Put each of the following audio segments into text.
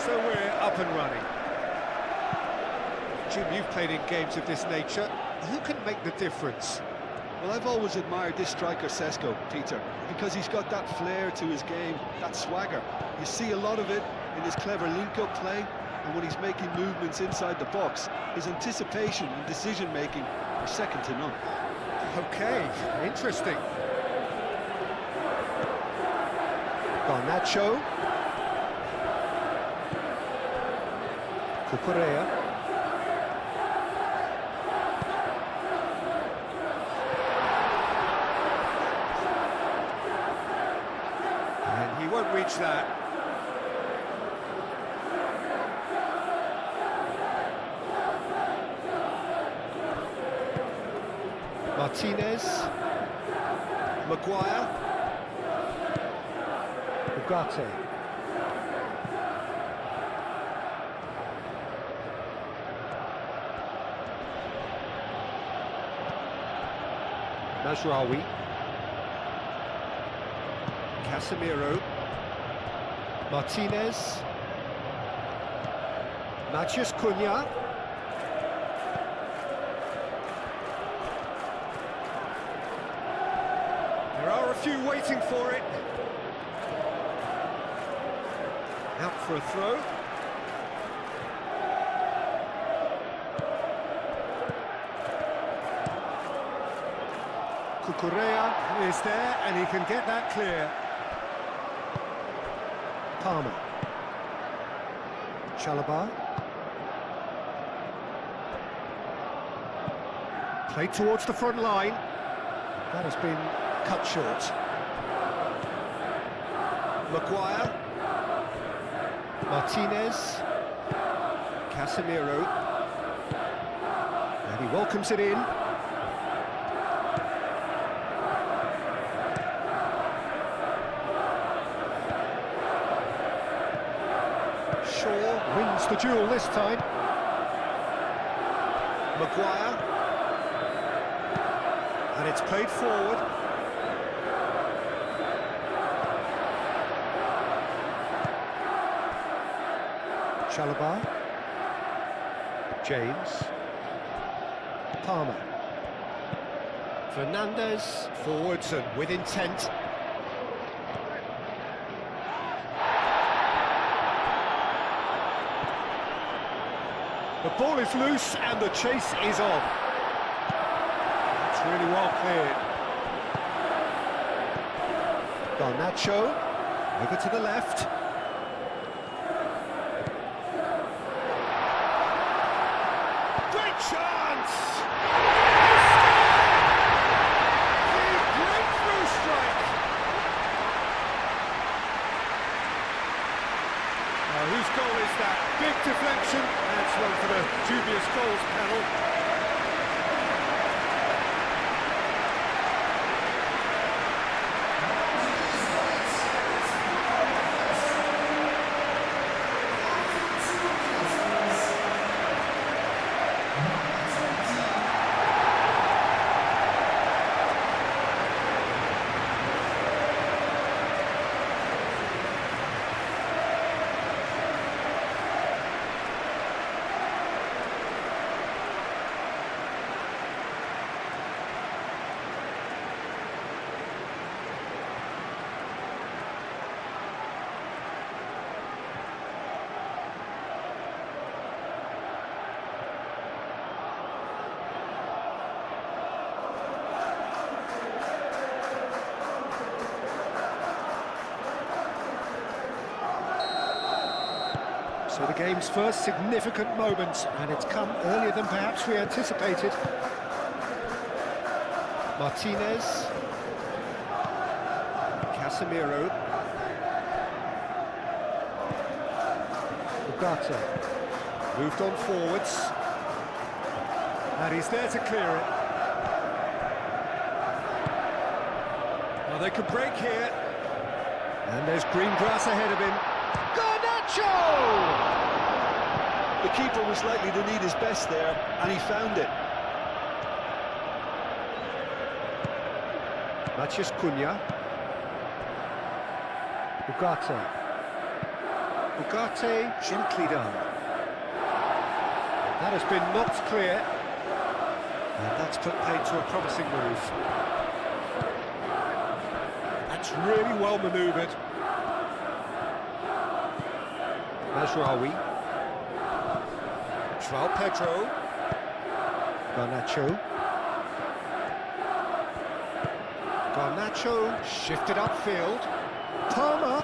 So we're up and running. Jim, you've played in games of this nature. Who can make the difference? Well, I've always admired this striker, Sesko, Peter, because he's got that flair to his game, that swagger. You see a lot of it in his clever link-up play, and when he's making movements inside the box, his anticipation and decision-making are second to none. Okay, interesting. Garnacho. Cucurella. And he won't reach that. Martinez. Maguire. Ugarte. Mazraoui. Casemiro. Martinez. Matheus Cunha. There are a few waiting for it. Out for a throw. Cucurella is there, and he can get that clear. Palmer. Chalobah. Played towards the front line. That has been cut short. Maguire. Martinez. Casemiro. And he welcomes it in. Shaw wins the duel this time. Maguire. And it's played forward. Chalobah. James. Palmer. Fernandes. Forwards and with intent. The ball is loose and the chase is on. It's really well cleared. Garnacho, over to the left. Great chance! The breakthrough strike! Now, whose goal is that? Big deflection. That's one for the dubious goals panel. So the game's first significant moment, and it's come earlier than perhaps we anticipated. Martinez. Casemiro. Ugarte. Moved on forwards. And he's there to clear it. Well, they could break here. And there's green grass ahead of him. Garnacho! The keeper was likely to need his best there, and he found it. Matheus Cunha. Ugarte. Ugarte, gently done. That has been knocked clear. And that's put paid to a promising move. That's really well manoeuvred. Mazraoui. João Pedro. Garnacho. Garnacho shifted upfield. Palmer.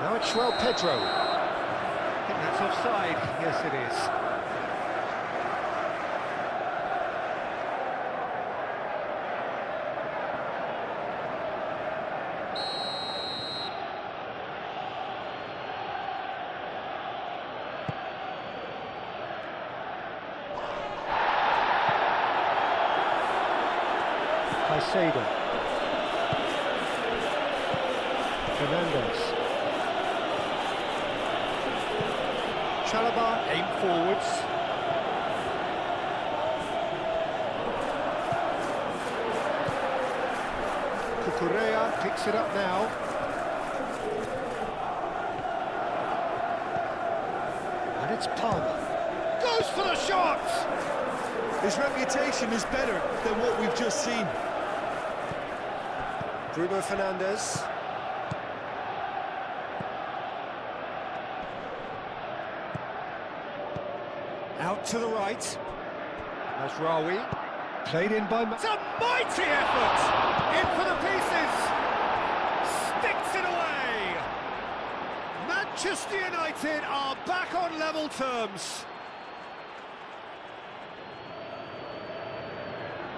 Now it's João Pedro. I think that's offside. Yes, it is. Caicedo. Fernandes. Chalobah aim forwards. Cucurella picks it up now. And it's Palmer. Goes for the shot! His reputation is better than what we've just seen. Bruno Fernandes. Out to the right. Mazraoui. Played in by... It's a mighty effort! In for the pieces! Sticks it away! Manchester United are back on level terms.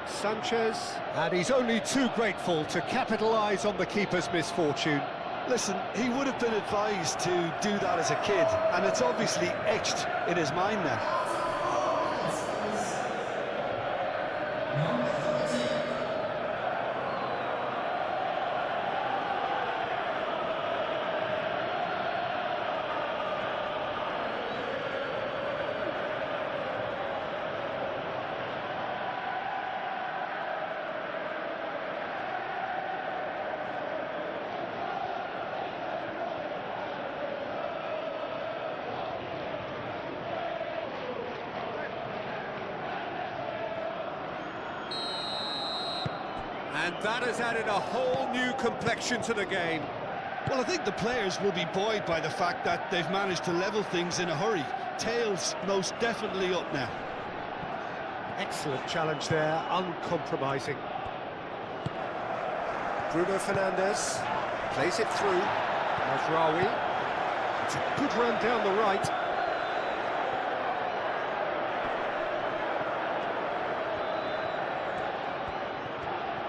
Sanchez, and he's only too grateful to capitalise on the keeper's misfortune. Listen, he would have been advised to do that as a kid, and it's obviously etched in his mind now. And that has added a whole new complexion to the game. Well, I think the players will be buoyed by the fact that they've managed to level things in a hurry. Tails most definitely up now. Excellent challenge there, uncompromising. Bruno Fernandes plays it through. Mazraoui. It's a good run down the right.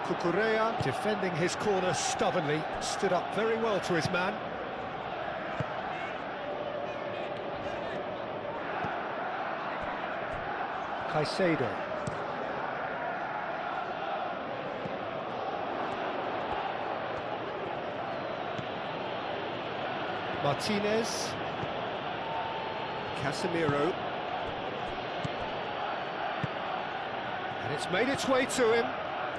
Cucurella defending his corner stubbornly, stood up very well to his man. Caicedo. Martinez. Casemiro. And it's made its way to him.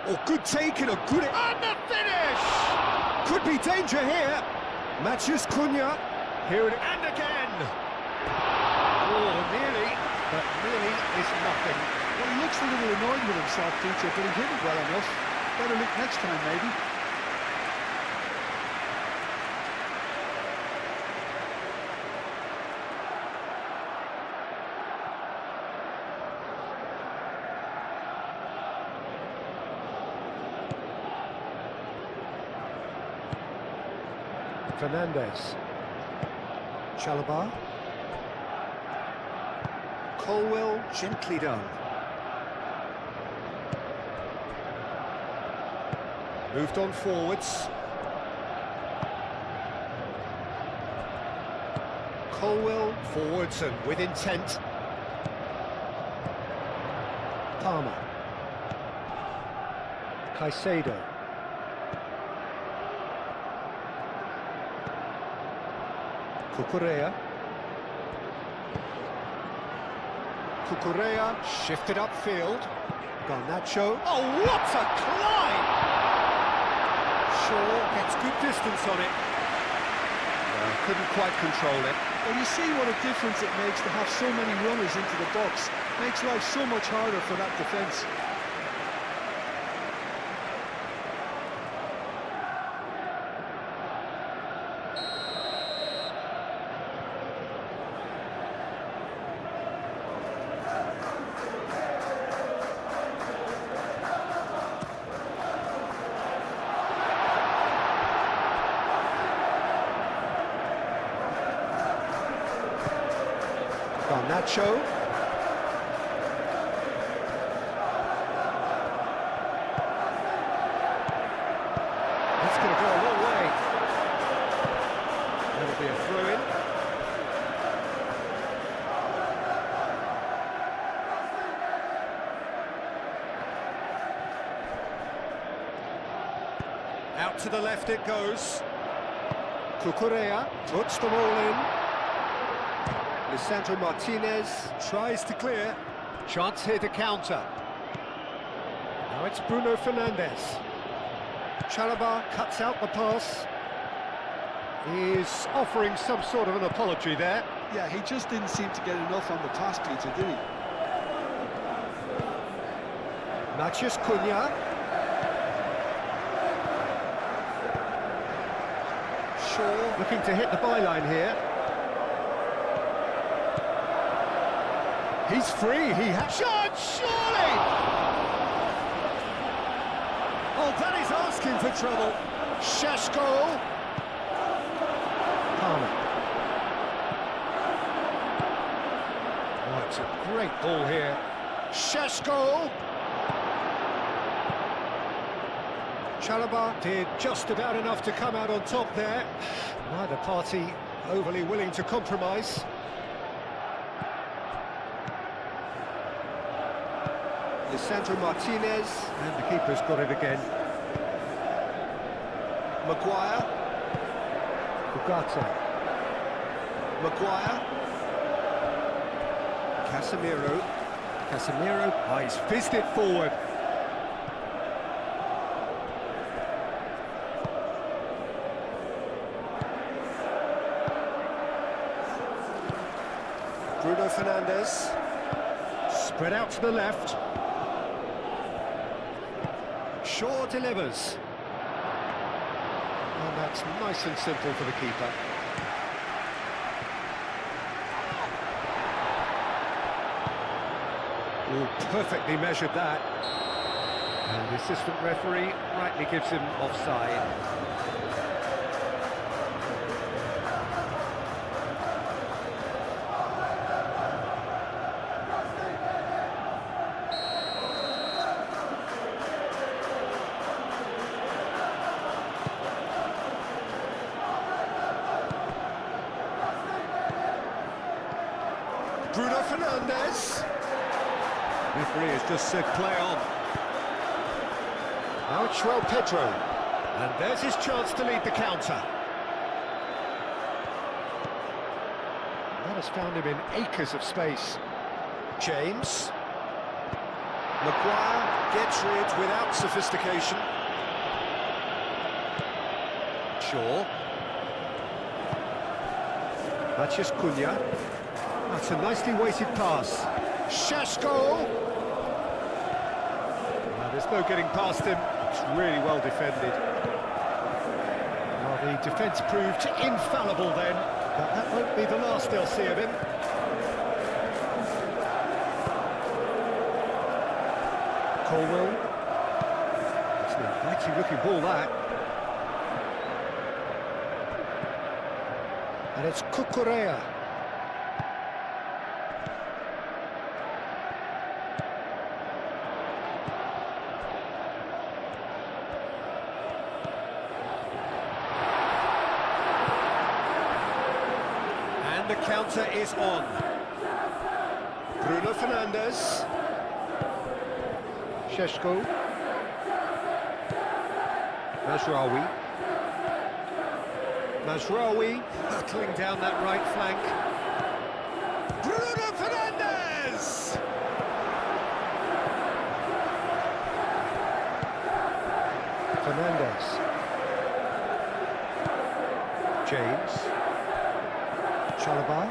Oh, good take and a good... And the finish! Could be danger here. Matches Cunha. Here it... And again! Oh, nearly, but nearly is nothing. Well, he looks a little annoyed with himself, Peter, but he did it well enough. Better look next time, maybe. Fernandes. Chalobah. Colwell, gently done. Moved on forwards. Colwell, forwards and with intent. Palmer. Caicedo. Cucurella. Cucurella shifted upfield. Garnacho. Oh, what a climb! Shaw gets good distance on it. couldn't quite control it. Well, you see what a difference it makes to have so many runners into the box. Makes life so much harder for that defence. Nacho. That's going to go a long way. That'll be a throw-in. Out to the left it goes. Cucurella puts them all in. Lisandro Martinez tries to clear. Chance here to counter. Now it's Bruno Fernandes. Chalobah cuts out the pass. He's offering some sort of an apology there. Yeah, he just didn't seem to get enough on the pass, Peter, did he? Matheus Cunha. Shaw looking to hit the byline here. He's free, he has shot, surely! Oh, that is asking for trouble. Šeško. Palmer. Oh, it's a great ball here. Šeško. Chalobah did just about enough to come out on top there. Neither party overly willing to compromise. Lisandro Martinez, and the keeper's got it again. Maguire. Ugarte. Maguire. Casemiro. Casemiro, oh, he's fizzed it forward. Bruno Fernandes. Spread out to the left. Shaw delivers. And that's nice and simple for the keeper. Oh, perfectly measured that. And the assistant referee rightly gives him offside. Bruno Fernandes. Referee has just said play on. Now it's João Pedro. And there's his chance to lead the counter. That has found him in acres of space. James. Maguire gets rid without sophistication. Shaw. Matheus Cunha. That's a nicely weighted pass. Šeško. There's no getting past him. It's really well defended. Well, the defence proved infallible then, but that won't be the last they'll see of him. Colwell. It's an inviting looking ball, that. And it's Cucurella. The counter is on. Bruno Fernandes. Šeško. Mazraoui. Mazraoui battling down that right flank. Bruno Fernandes! Fernandes. James. Chalobah.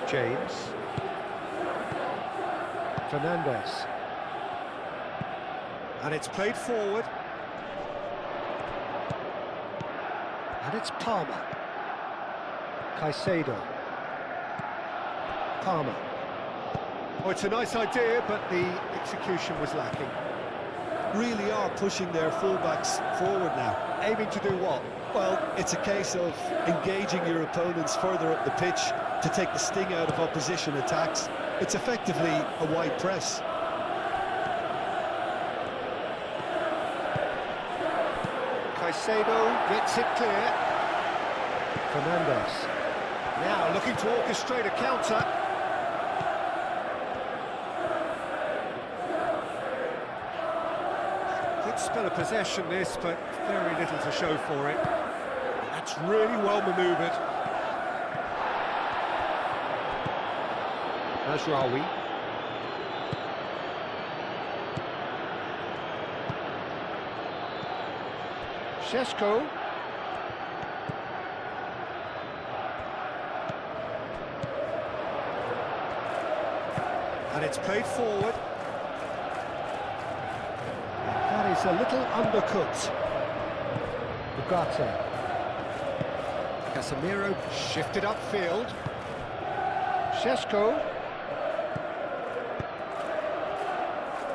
James. Fernandez. And it's played forward. And it's Palmer. Caicedo. Palmer. Oh, it's a nice idea, but the execution was lacking. Really are pushing their fullbacks forward now. Aiming to do what? Well, it's a case of engaging your opponents further up the pitch to take the sting out of opposition attacks. It's effectively a wide press. Caicedo gets it clear. Fernandez. Now looking to orchestrate a counter. Good spell of possession this, but very little to show for it. That's really well manoeuvred. Mazraoui. Šeško. And it's played forward. That is a little undercooked. Ugarte. Casemiro shifted upfield. Šeško.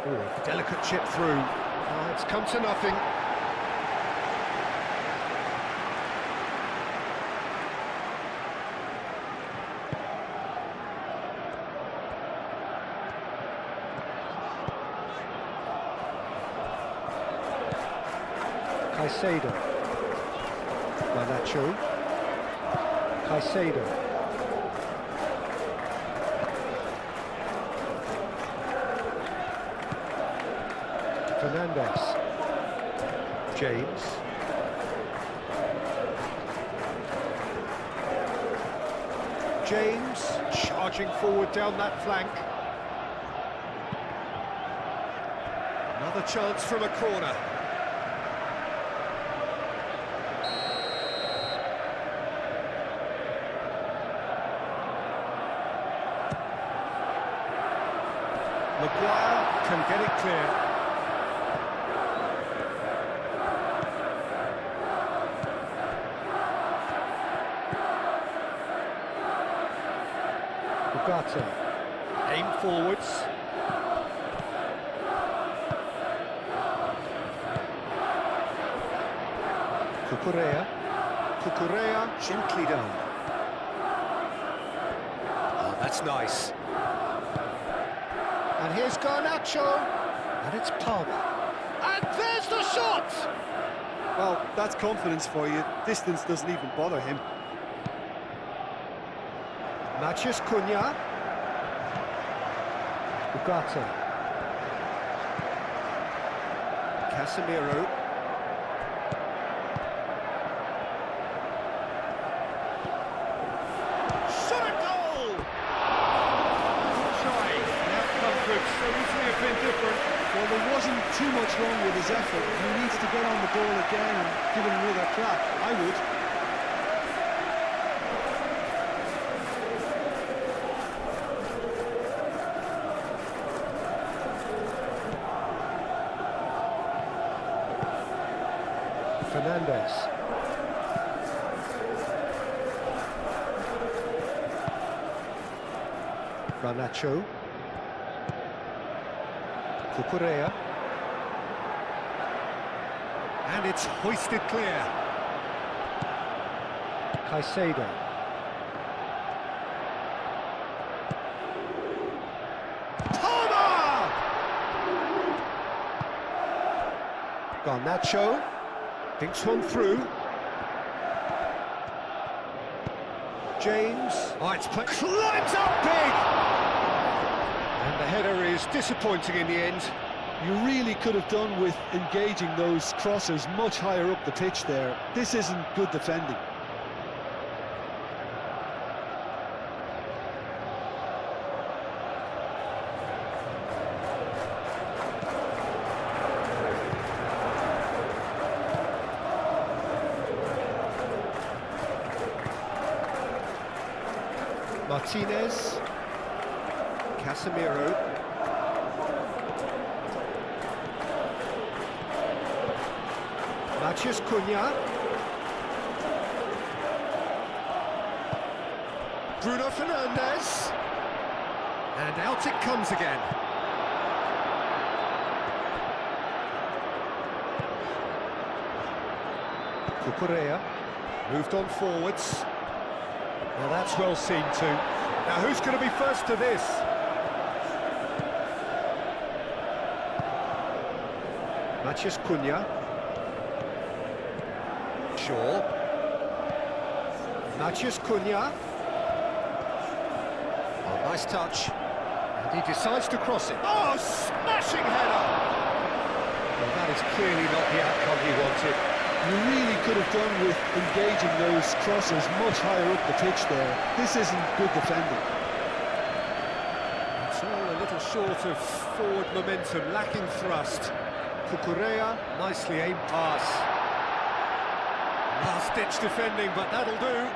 Ooh, delicate chip through. It's come to nothing. Caicedo. Garnacho. Caicedo. Fernandez. James. James charging forward down that flank. Another chance from a corner. Maguire can get it clear. Ugarte. Aim forwards. Cucurella gently down. Oh, that's nice. And here's Garnacho. And it's Palmer. And there's the shot! Well, that's confidence for you. Distance doesn't even bother him. Matheus Cunha. Ugarte. Casemiro. Shot a goal! Good try. The outcome could so easily have been different. Well, there wasn't too much wrong with his effort. He needs to get on the ball again and give it another crack. I would. Fernandez. Garnacho. Cucurella. And it's hoisted clear. Caicedo. Palmer! Garnacho. Thinks one through. James. Oh, it's played. Climbs up big! And the header is disappointing in the end. You really could have done with engaging those crossers much higher up the pitch there. This isn't good defending. Martinez. Casemiro. Matheus Cunha. Bruno Fernandes. And out it comes again. Cucurella moved on forwards. Well, that's well seen too. Now, who's going to be first to this? Matheus Cunha. Shaw. Matheus Cunha. Oh, nice touch. And he decides to cross it. Oh, smashing header! Well, that is clearly not the outcome he wanted. You really could have done with engaging those crosses much higher up the pitch there. This isn't good defending. It's all a little short of forward momentum, lacking thrust. Cucurella, nicely aimed pass. Last-ditch defending, but that'll do.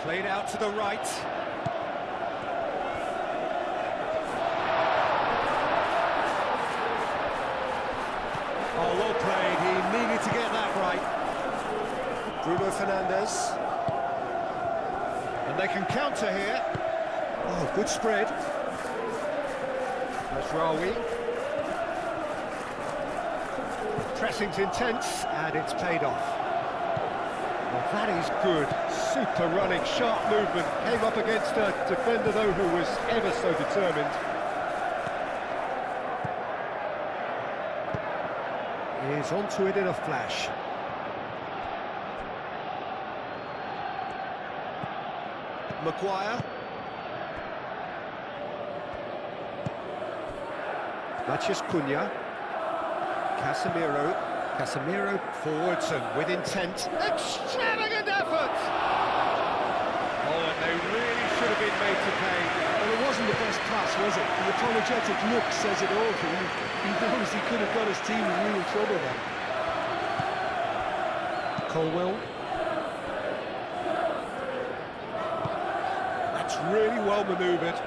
Played out to the right. Oh, well played. He needed to get that right. Bruno Fernandes. And they can counter here. Oh, good spread. That's Rawi. Pressing's intense, and it's paid off. Well, that is good. Super running, sharp movement. Came up against a defender, though, who was ever so determined. He's onto it in a flash. Maguire. Matheus Cunha. Casemiro forwards and with intent. Extravagant effort! Oh, and they really should have been made to pay. Well, it wasn't the best pass, was it? The apologetic look says it all for him. He knows he could have got his team in real trouble then. Colwell. That's really well manoeuvred.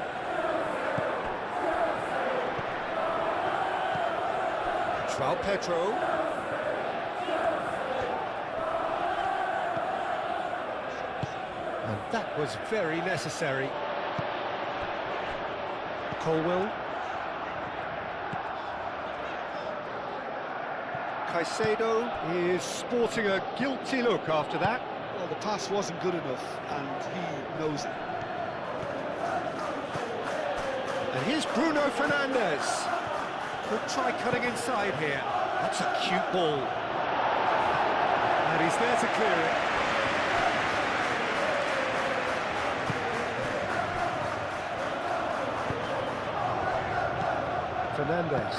João Pedro. And that was very necessary. Colwell. Caicedo is sporting a guilty look after that. Well, the pass wasn't good enough, and he knows it. And here's Bruno Fernandes. Could try cutting inside here. That's a cute ball. And he's there to clear it. Fernandes.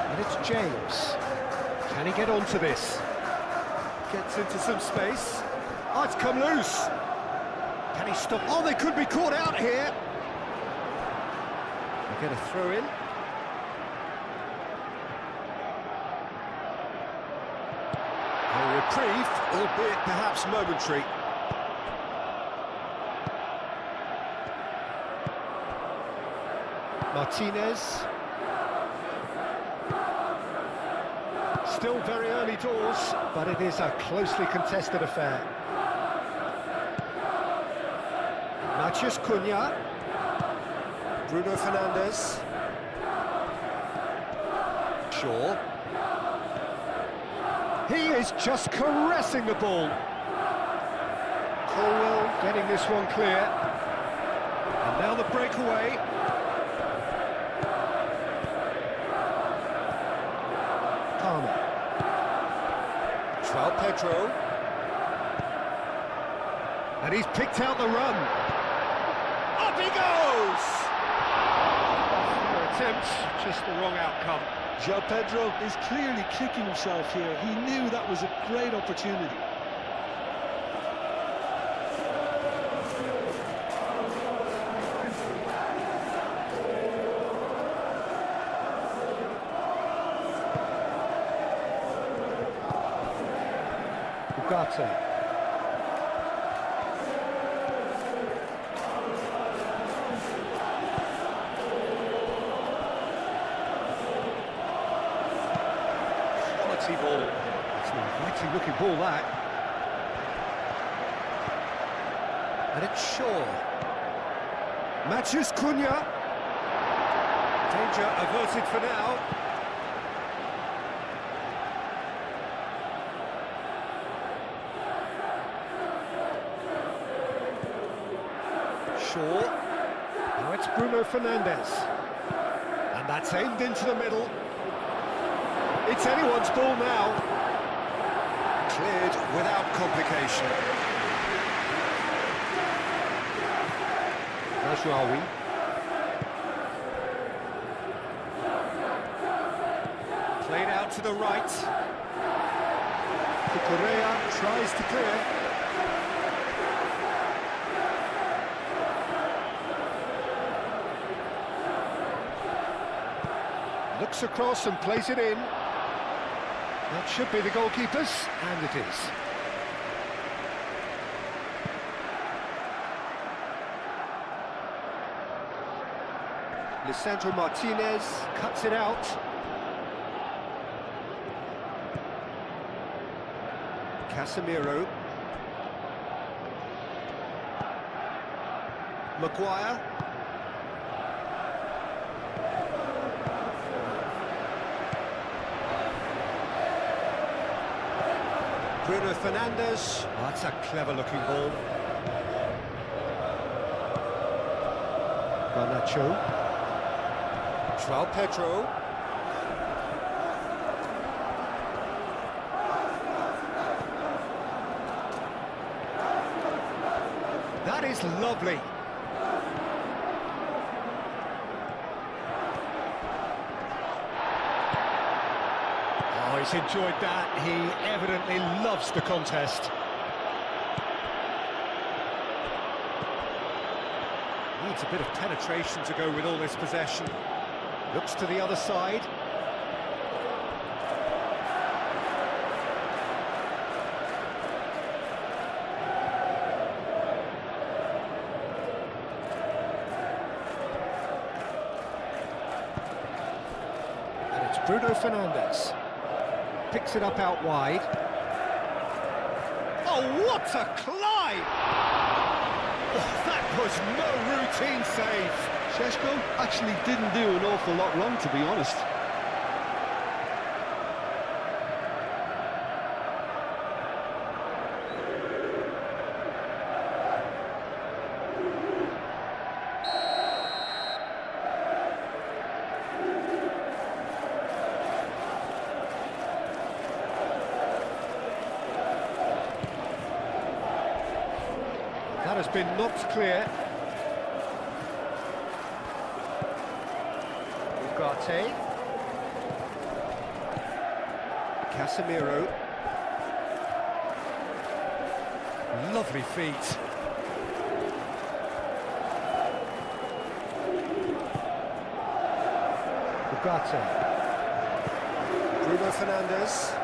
And it's James. Can he get onto this? Gets into some space. Oh, it's come loose. Can he stop? Oh, they could be caught out here. Get a throw in. A reprieve, albeit perhaps momentary. Martinez. Still very early doors, but it is a closely contested affair. Matheus Cunha. Bruno Fernandes. Shaw. He is just caressing the ball. Colwell getting this one clear. And now the breakaway. Palmer. João Pedro. And he's picked out the run. Up he goes! Attempt, just the wrong outcome. João Pedro is clearly kicking himself here. He knew that was a great opportunity. Ugarte. Exciting looking ball, that. And it's Shaw. Matches Cunha. Danger averted for now. Shaw. Now it's Bruno Fernandes. And that's aimed into the middle. It's anyone's ball now. Cleared without complication. Mazraoui. Played out to the right. Correa tries to clear. Looks across and plays it in. That should be the goalkeeper's, and it is. Lisandro Martinez cuts it out. Casemiro. Maguire. Bruno Fernandes. Oh, that's a clever-looking ball. Garnacho. João Pedro. That is lovely. Oh, he's enjoyed that. He evidently loves the contest. Needs a bit of penetration to go with all this possession. Looks to the other side. And it's Bruno Fernandes. Picks it up out wide. Oh, what a climb! Oh, that was no routine save. Šeško actually didn't do an awful lot wrong, to be honest. That has been knocked clear. Ugarte. Casemiro. Lovely feet. Ugarte. Bruno Fernandes.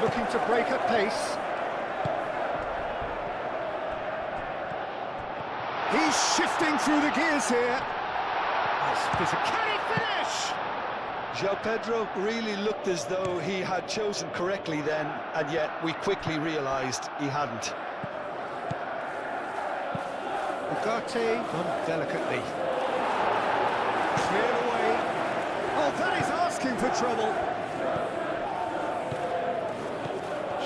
Looking to break at pace. He's shifting through the gears here. Can he finish? João Pedro really looked as though he had chosen correctly then, and yet we quickly realised he hadn't. Ugarte done delicately. Cleared away. Oh, that is asking for trouble.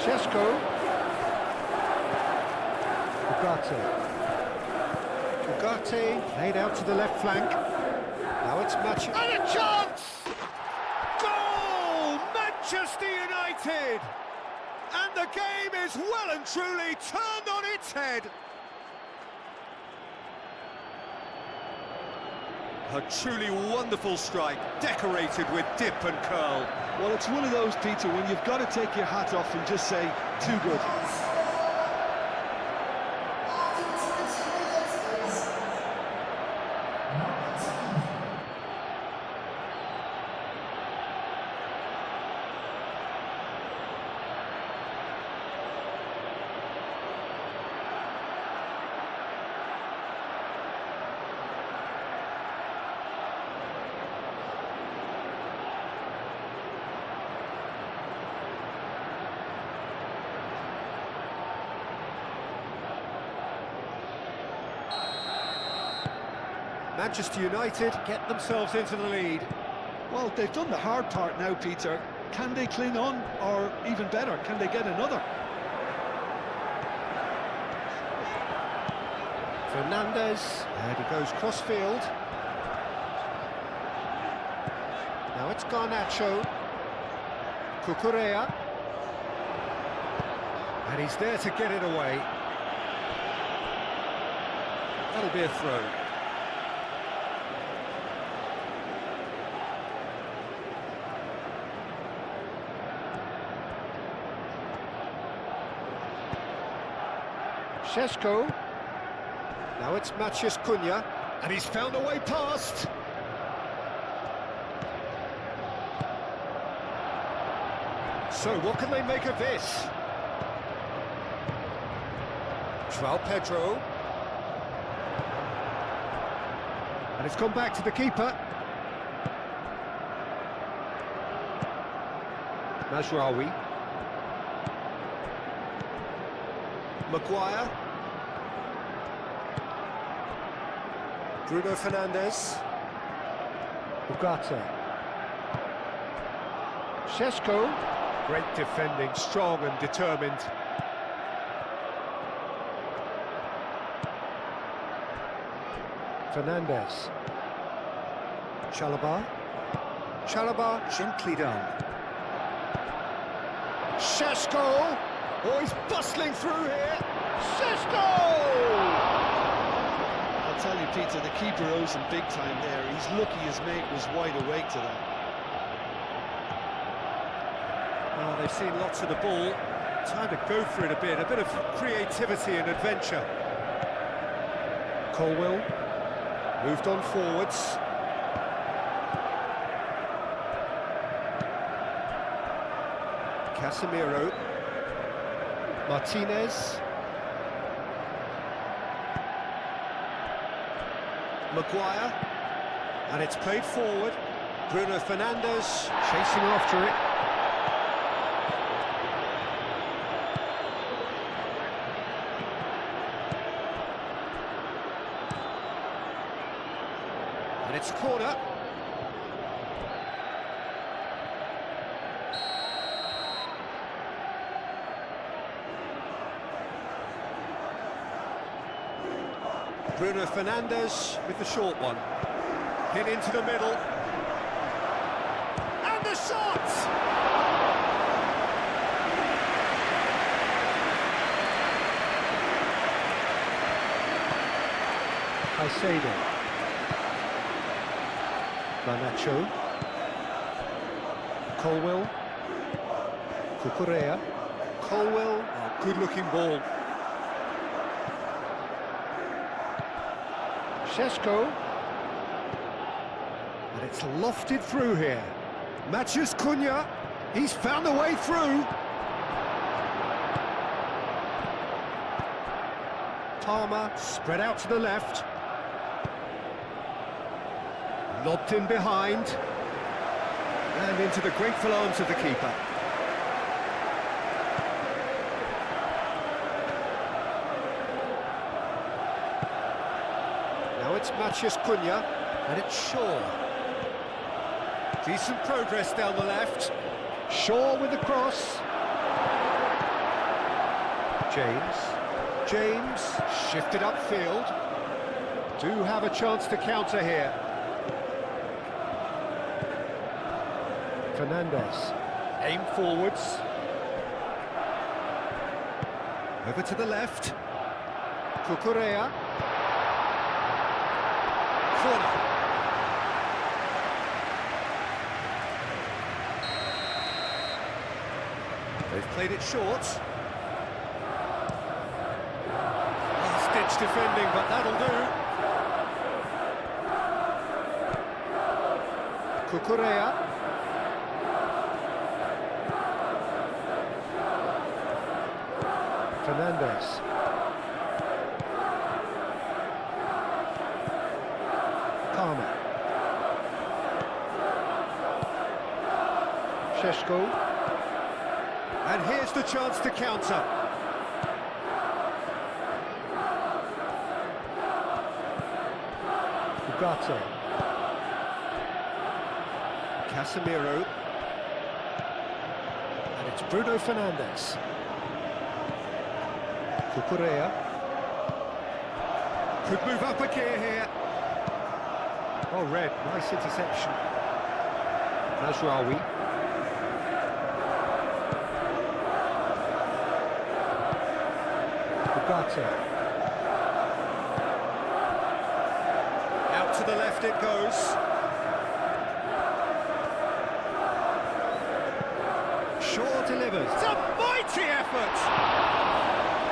Šeško. Ugarte played out to the left flank. Now it's match. And a chance! Goal! Manchester United! And the game is well and truly turned on its head. A truly wonderful strike, decorated with dip and curl. Well, it's one of those, Peter, when you've got to take your hat off and just say, too good. Manchester United get themselves into the lead. Well, they've done the hard part now, Peter. Can they cling on, or even better, can they get another? Fernandes, and he goes cross-field. Now it's Garnacho. Cucurella. And he's there to get it away. That'll be a throw. Šeško. Now it's Maciej Cunha, and he's found a way past. So what can they make of this? João Pedro. And it's gone back to the keeper. Mazraoui. Maguire. Bruno Fernandes. Ugarte. Šeško. Great defending, strong and determined. Fernandes. Chalobah. Chalobah gently done. Šeško. Oh, he's bustling through here. Šeško! I'll tell you, Peter, the keeper owes him big time there. He's lucky his mate was wide awake to that. Oh, they've seen lots of the ball. Time to go for it a bit of creativity and adventure. Colwill moved on forwards. Casemiro. Martinez. Maguire. And it's played forward. Bruno Fernandes chasing after it. And it's a corner. Bruno Fernandes with the short one. Hit into the middle. And the shot! Caicedo. Garnacho. Colwill. Cucurella. Colwill. Oh, good-looking ball. Šeško. And it's lofted through here. Maciej Cunha. He's found a way through. Palmer spread out to the left. Lobbed in behind. And into the grateful arms of the keeper. Now it's Maciej Cunha, and it's Shaw. Decent progress down the left. Shaw with the cross. James shifted upfield. Do have a chance to counter here. Fernandes, aim forwards. Over to the left. Cucurella. Corner. They've played it short. Last-ditch defending, but that'll do. Cucurella. Fernandes. Palmer. Šeško. And here's the chance to counter. Ugarte. Casemiro. And it's Bruno Fernandes. Cucurella. Could move up a gear here. Oh, red. Nice interception. Mazraoui. Ugarte. Out to the left it goes. Shaw delivers. It's a mighty effort!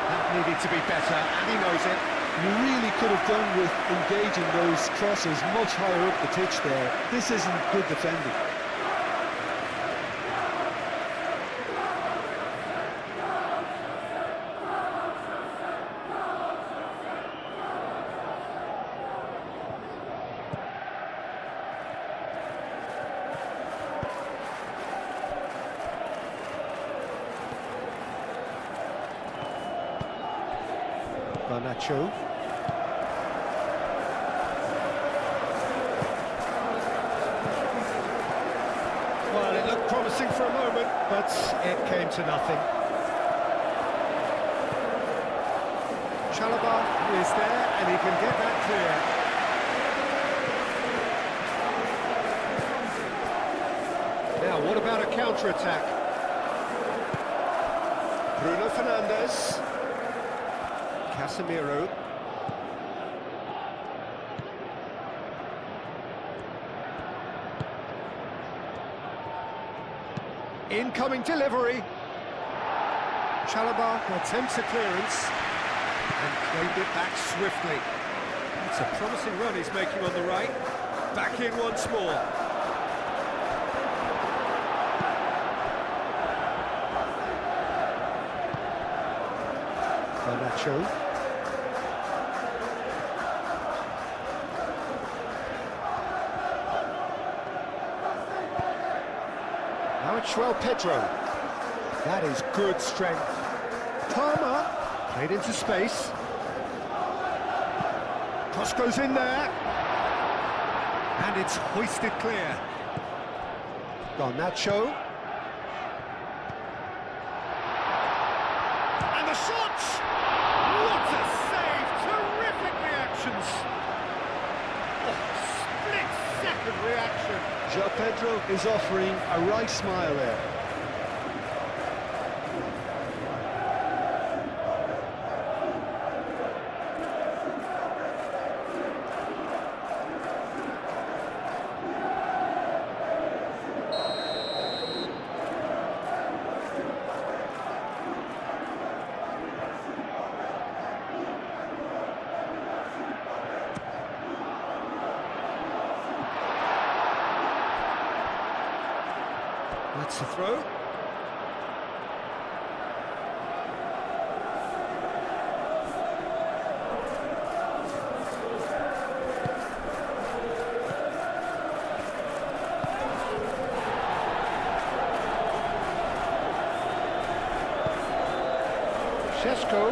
That needed to be better, and he knows it. You really could have done with engaging those crosses much higher up the pitch there. This isn't good defending. Garnacho. Well, it looked promising for a moment, but it came to nothing. Chalobah is there, and he can get that clear. Now, what about a counter-attack? Bruno Fernandes. Casemiro. Incoming delivery. Chalobah attempts a clearance and claimed it back swiftly. It's a promising run he's making on the right. Back in once more. Garnacho. Now it's Pedro. That is good strength. Palmer played into space. Cross goes in there. And it's hoisted clear. Garnacho. And the shot! What a save! Terrific reactions! Oh, split-second reaction. João Pedro is offering a right smile there. That's a throw. Šeško.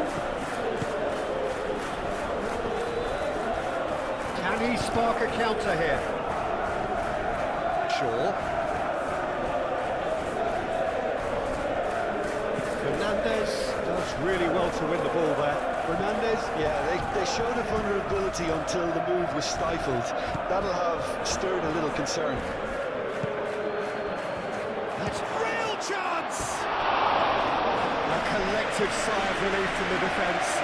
Can he spark a counter here? Shaw. Fernandes does really well to win the ball there. Fernandes, yeah, they showed a vulnerability until the move was stifled. That'll have stirred a little concern. That's real chance! A collective sigh of relief from the defence.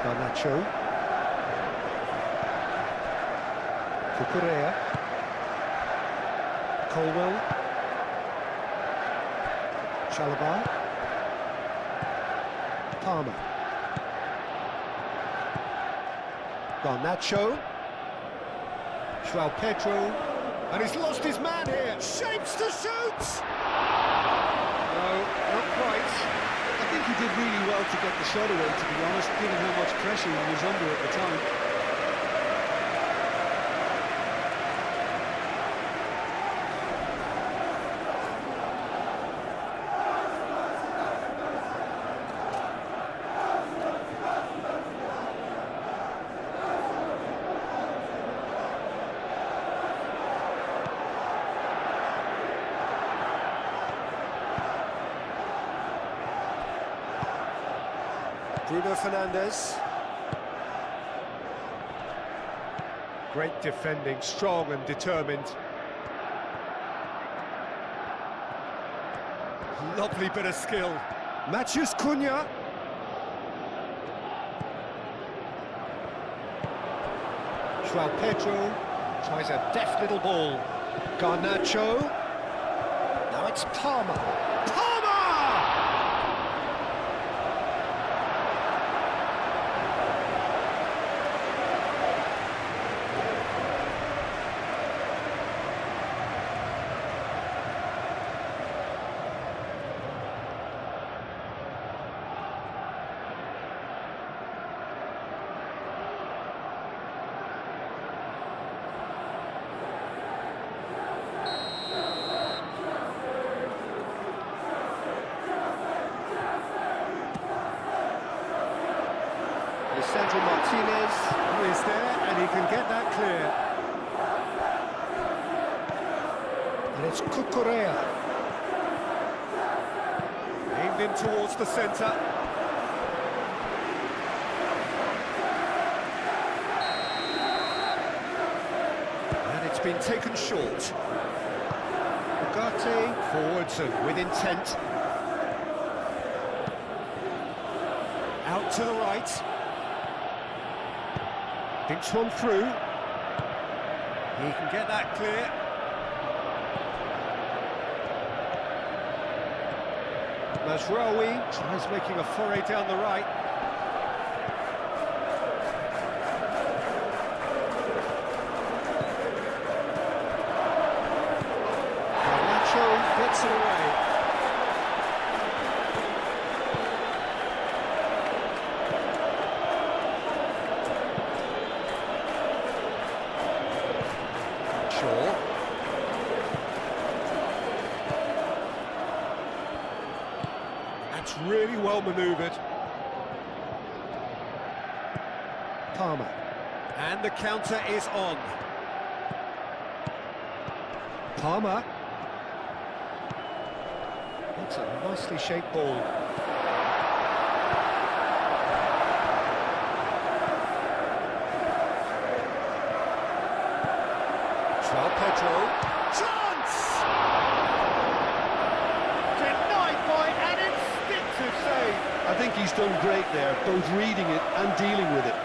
Garnacho. Cucurella. Colwell. Chalobah. Palmer. Garnacho. João Pedro, and he's lost his man here. Shapes to shoot! No, not quite. I think he did really well to get the shot away, to be honest, given how much pressure he was under at the time. Bruno Fernandes. Great defending, strong and determined. Lovely bit of skill. Matheus Cunha. João Pedro tries a deft little ball. Garnacho. Now it's Palmer. Palmer! Sandro Martinez, who is there, and he can get that clear. And it's Cucurella. Aimed in towards the centre. And it's been taken short. Ugarte forwards and with intent. Out to the right. Thinks one through. He can get that clear. Mazraoui tries making a foray down the right. Garnacho gets it away. That's really well manoeuvred. Palmer. And the counter is on. Palmer. That's a nicely shaped ball. João Pedro. Chance! Denied by an instinctive save. I think he's done great there, both reading it and dealing with it.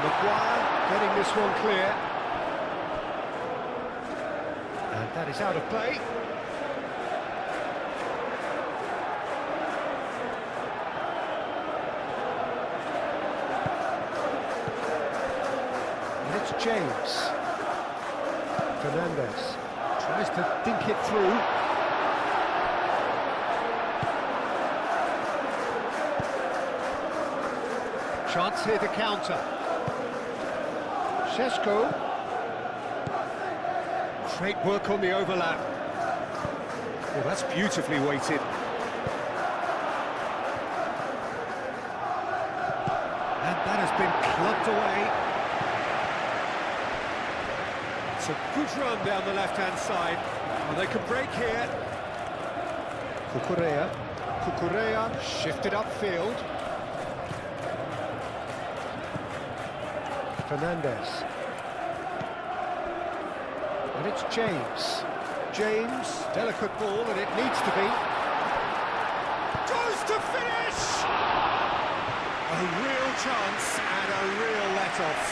Maguire getting this one clear. And that is out of play. And it's James. Fernandes tries to dink it through. Chance here to counter. Sesko. Great work on the overlap. Well, that's beautifully weighted. And that has been clubbed away. It's a good run down the left-hand side. And they can break here. Cucurella shifted upfield. Fernandes. And it's James. James, delicate ball, and it needs to be. real chance and a real let-off.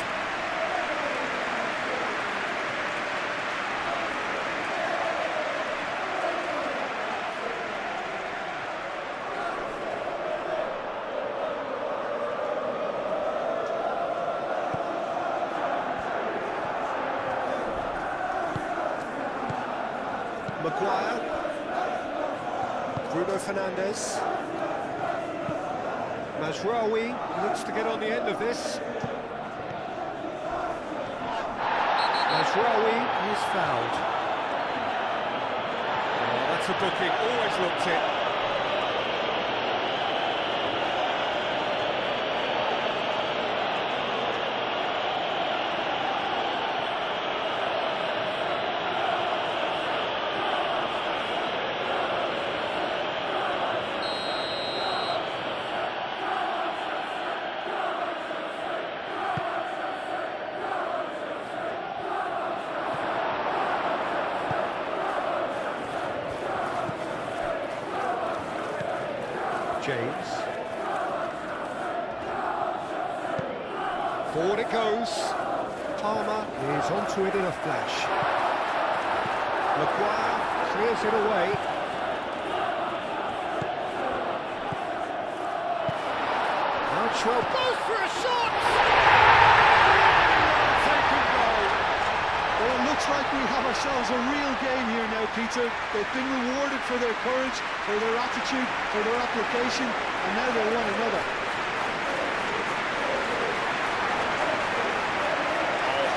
Maguire, Bruno Fernandes, Mazraoui looks to get on the end of this. Mazraoui is fouled. Oh, that's a booking, always looked it. James. Forward it goes. Palmer is onto it in a flash. Maguire clears it away. Archwell goes for a shot! Taken goal. Well, it looks like we have ourselves a real game here now, Peter. They've been rewarded for their courage, for their attitude, for their application, and now they want another.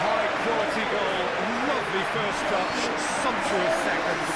High quality goal, lovely first touch, sumptuous seconds.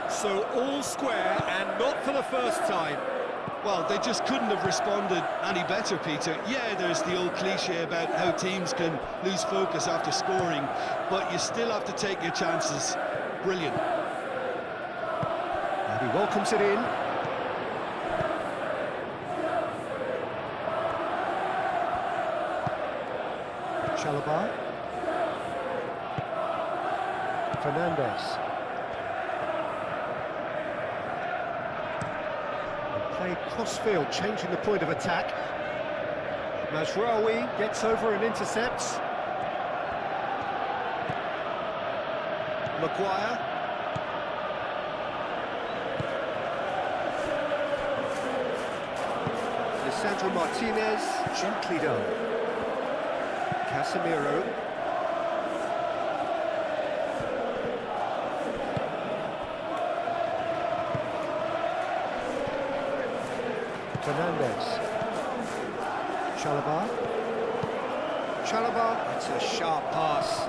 So all square, and not for the first time. Well, they just couldn't have responded any better, Peter. Yeah, there's the old cliche about how teams can lose focus after scoring, but you still have to take your chances. Brilliant. and he welcomes it in. Chalobah. Fernandes. Played cross-field, changing the point of attack. Mazraoui gets over and intercepts. Maguire. Lisandro Martinez, gently done. Casemiro. Fernandes. Chalobah. Chalobah, it's a sharp pass.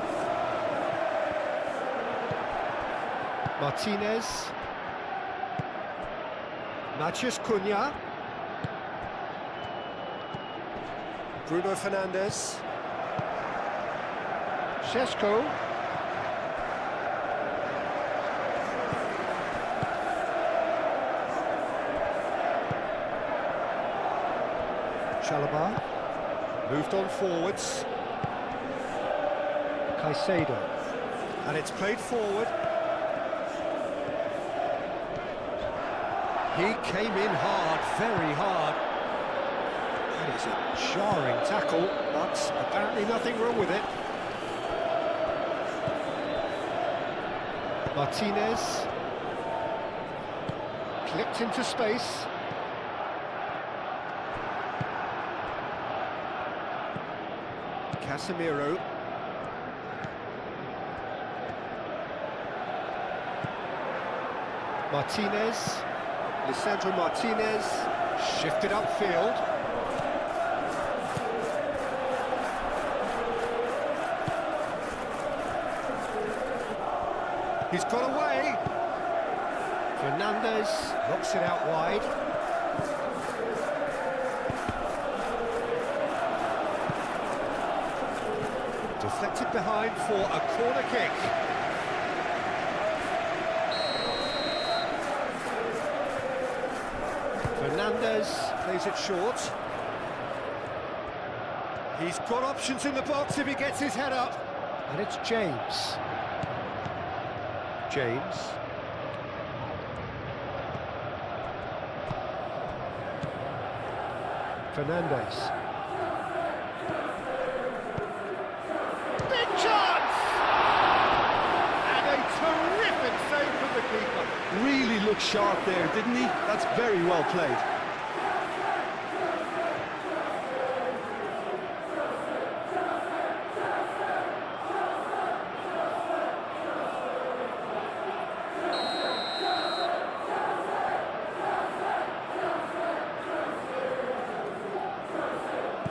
Martinez. Matheus Cunha. Bruno Fernandes. Šeško. Chalobah. Moved on forwards. Caicedo. And it's played forward. He came in hard, very hard. That is a jarring tackle, but apparently nothing wrong with it. Martinez. Clipped into space. Casemiro. Martinez. Lisandro Martinez. Shifted upfield. He's got away. Fernandez knocks it out wide. Deflected behind for a corner kick. Fernandez plays it short. He's got options in the box if he gets his head up. And it's James. James. Fernandez. Big chance! And a terrific save from the keeper. Really looked sharp there, didn't he? That's very well played.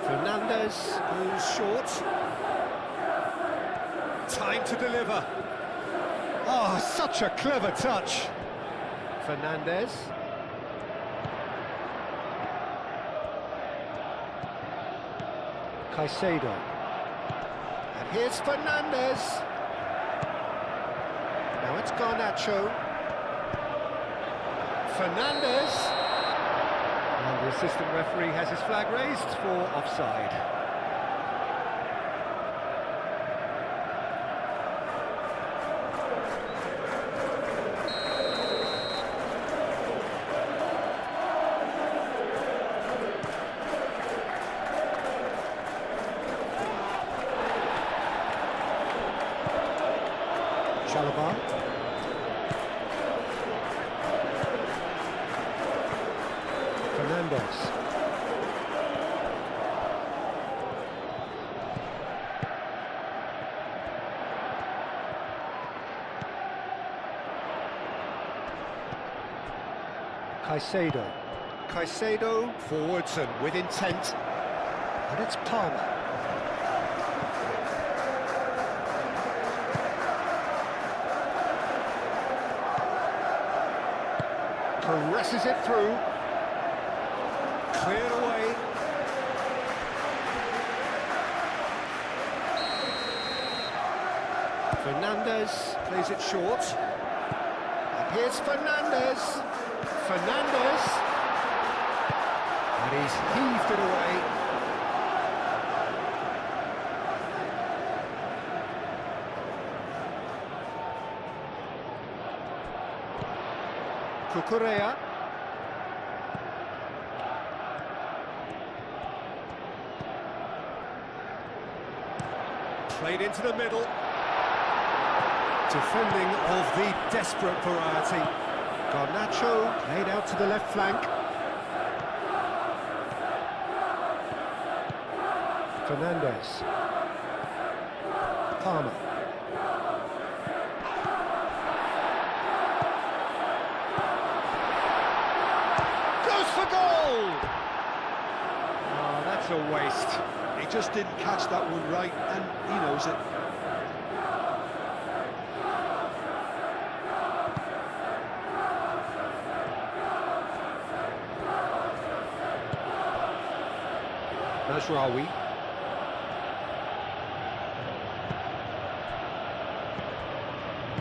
Fernandez goes short. Time to deliver. Oh, such a clever touch. Fernandez. Caicedo. And here's Fernandez. Now it's Garnacho. Fernandez. And the assistant referee has his flag raised for offside. Chalobah. Fernandez. Caicedo. Caicedo forwards and with intent. And it's Palmer. Presses it through. Cleared away. Fernandez plays it short. And here's Fernandez. Fernandez. And he's heaved it away. Cucurella. Played into the middle. Defending of the desperate variety. Garnacho played out to the left flank. Fernandez. Palmer. Goes for goal! Oh, that's a waste. He just didn't catch that one right, and he knows it. Mazraoui.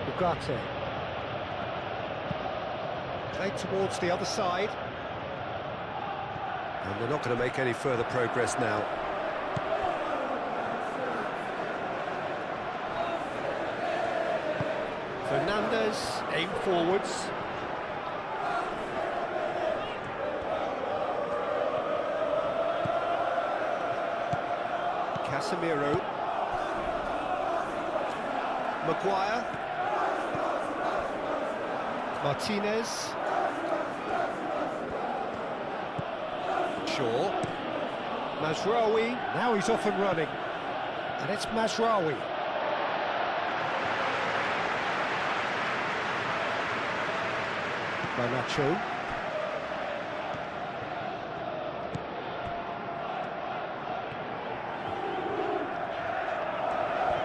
Ugarte. Played towards the other side. And they're not going to make any further progress now. Fernandez aimed forwards. Casemiro. Maguire. Martinez. Shaw. Mazraoui. Now he's off and running. And it's Mazraoui. Garnacho.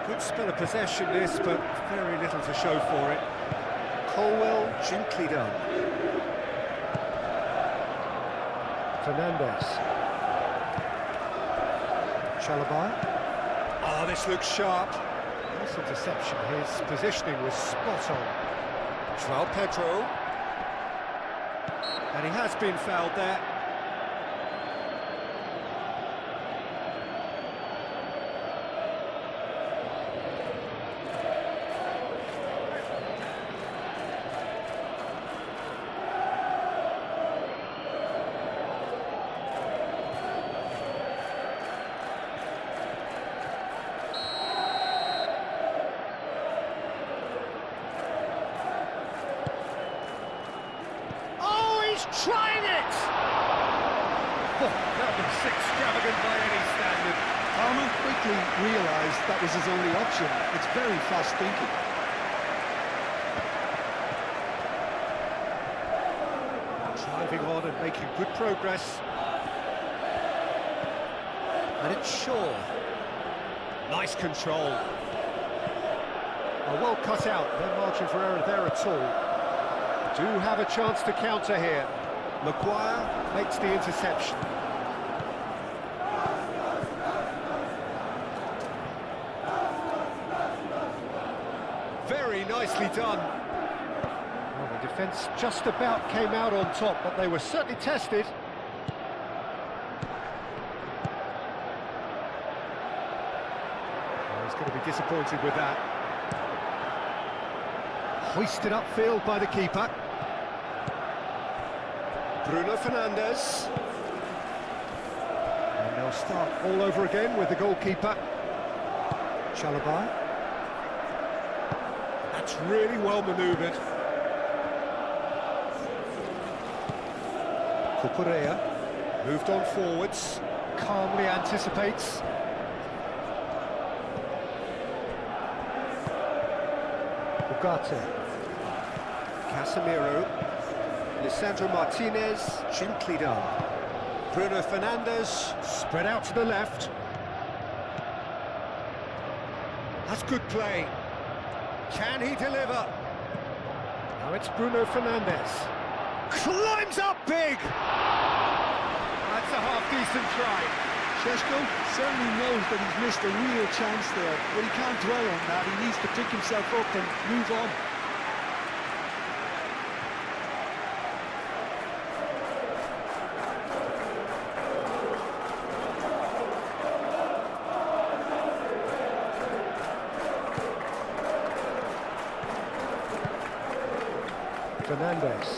Good spell of possession this, but very little to show for it. Colwell, gently done. Fernandez. Chalobah. Oh, this looks sharp. Nice interception. His positioning was spot on. João Pedro. And he has been fouled there. Trying it! Oh, that was extravagant by any standard. Palmer quickly realised that was his only option. It's very fast thinking. Driving on and making good progress. And it's Shaw. Nice control. Oh, well cut out. No margin for error there at all. Do have a chance to counter here. Maguire makes the interception. Very nicely done. Well, the defence just about came out on top, but they were certainly tested. Oh, he's going to be disappointed with that. Hoisted upfield by the keeper. Bruno Fernandes. And they'll start all over again with the goalkeeper. Chalobah. That's really well manoeuvred. Cucurella moved on forwards, calmly anticipates. Ugarte. Casemiro. Lisandro Martinez, gently done. Bruno Fernandes, spread out to the left. That's good play. Can he deliver? Now it's Bruno Fernandes. Climbs up big! That's a half-decent try. Šeško certainly knows that he's missed a real chance there, but he can't dwell on that. He needs to pick himself up and move on. Fernandes.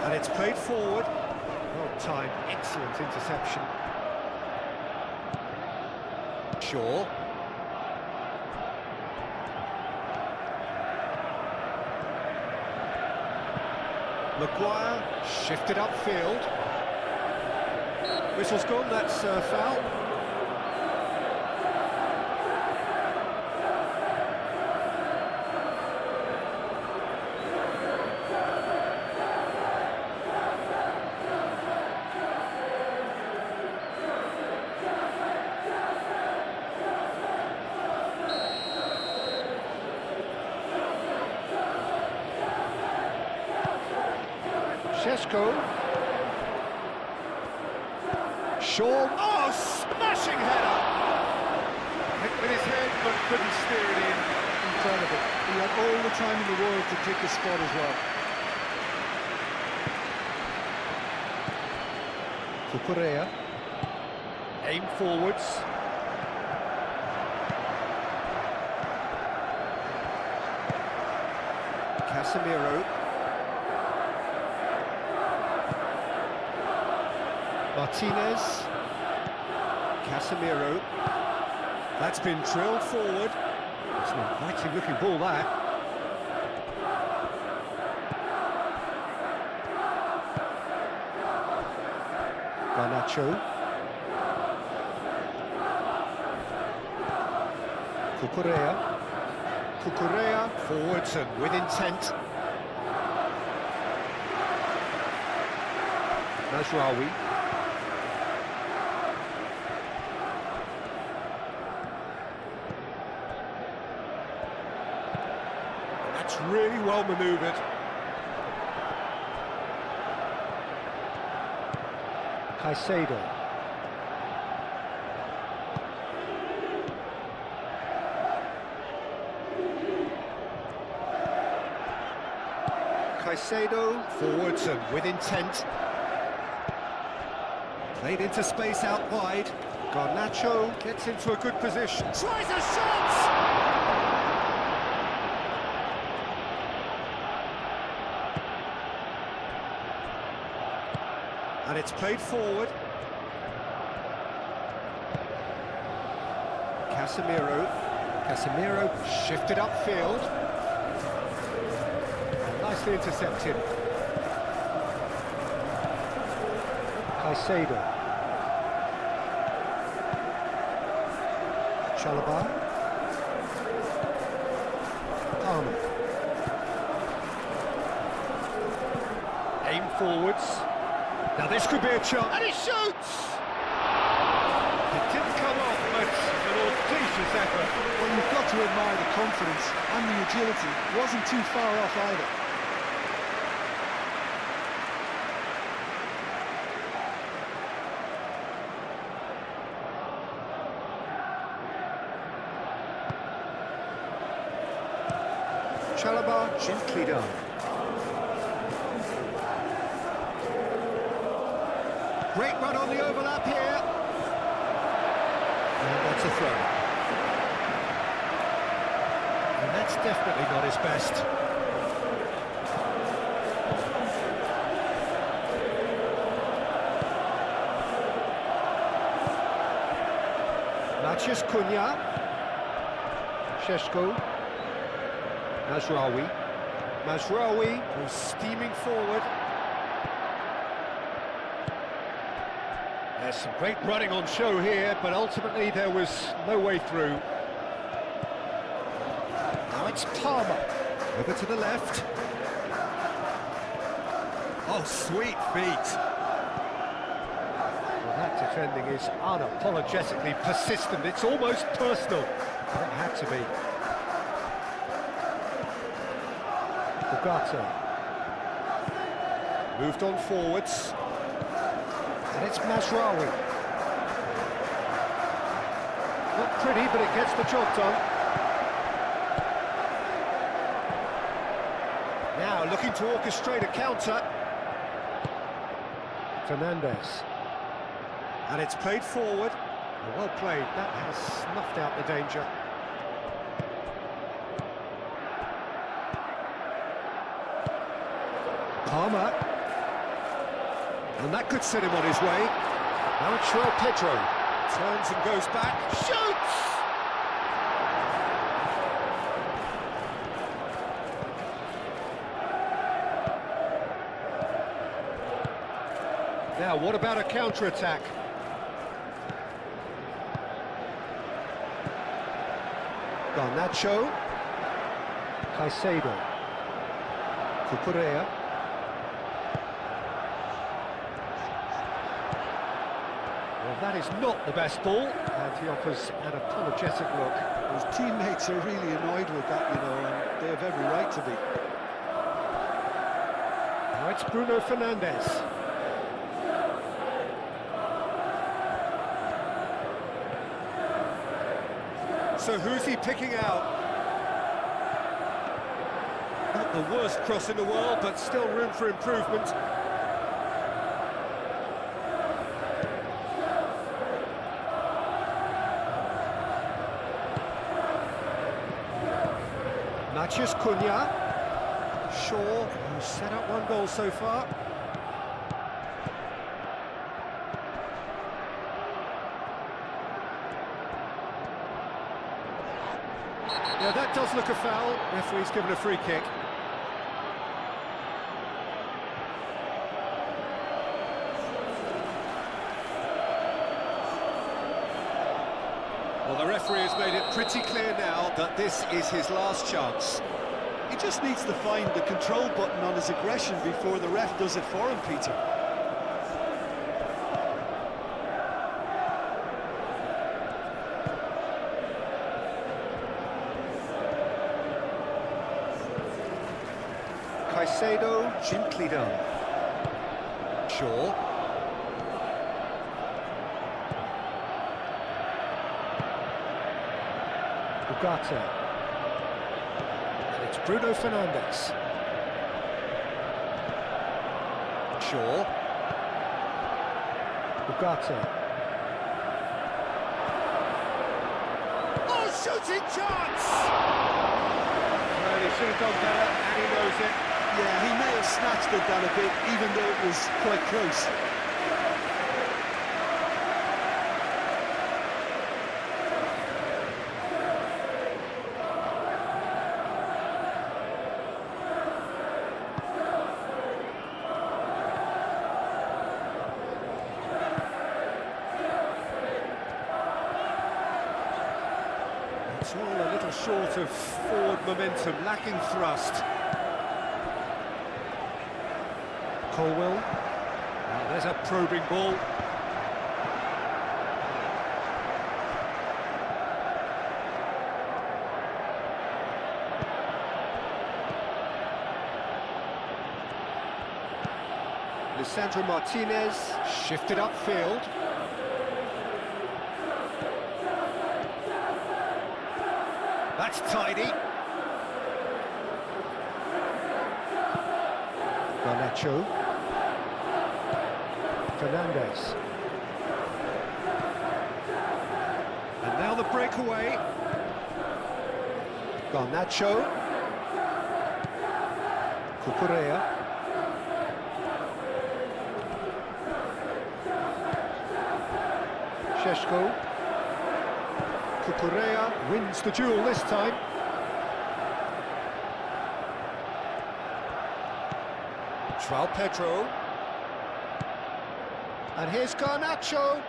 And it's played forward. Well timed, excellent interception. Shaw. Maguire shifted upfield. Whistle's gone, that's a foul. Šeško. Shaw, oh, smashing header! Hit with his head, but couldn't steer it in. Incredible. He had all the time in the world to pick his spot as well. Cucurella. Aim forwards. Casemiro. Martinez. Casemiro. That's been drilled forward. It's an inviting looking ball, that. Garnacho. Cucurella. Cucurella forwards and with intent. Mazraoui. That's really well manoeuvred. Caicedo. Caicedo, forwards and with intent. Played into space out wide. Garnacho gets into a good position. Tries a shot! And it's played forward. Casemiro shifted upfield. Nicely intercepted. Caicedo. Chalobah. Palmer. Aim forwards. Now this could be a chance. And he shoots! It didn't come off, but an audacious effort. Well, you've got to admire the confidence and the agility. It wasn't too far off either. Chalobah gently done. Great run on the overlap here. And that's a throw. And that's definitely not his best. Matheus Cunha. Šeško. Mazraoui was steaming forward. There's some great running on show here, but ultimately there was no way through. Now it's Palmer, over to the left. Oh, sweet feet. Well, that defending is unapologetically persistent. It's almost personal, but it had to be. Bugatti. Moved on forwards. And it's Mazraoui. Not pretty, but it gets the job done. Now looking to orchestrate a counter. Fernandes. And it's played forward. Well played, that has snuffed out the danger. Palmer. And that could set him on his way. Now it's Pedro. Turns and goes back. Shoots! Now, what about a counter-attack? Garnacho. Caicedo. Cucurella. Well, that is not the best ball, and he offers an apologetic look. His teammates are really annoyed with that, you know, and they have every right to be. Now it's Bruno Fernandes. So who's he picking out? Not the worst cross in the world, but still room for improvement. Matheus Cunha. Shaw, who's set up one goal so far. Yeah, that does look a foul. Referee's given a free kick. Well, the referee has made it pretty clear now that this is his last chance. He just needs to find the control button on his aggression before the ref does it for him, Peter. Caicedo, gently done. Shaw. Ugarte. And it's Bruno Fernandes. Shaw. Ugarte. Oh, shooting chance! Well, he should have done better, and he knows it. Yeah, he may have snatched it down a bit, even though it was quite close. It's all a little short of forward momentum, lacking thrust. Colwell. Now there's a probing ball. Lisandro Martinez shifted upfield. That's tidy. Garnacho. Fernandes. And now the breakaway. Garnacho. Cucurella. Šeško. Cucurella wins the duel this time. João Pedro. And here's Garnacho.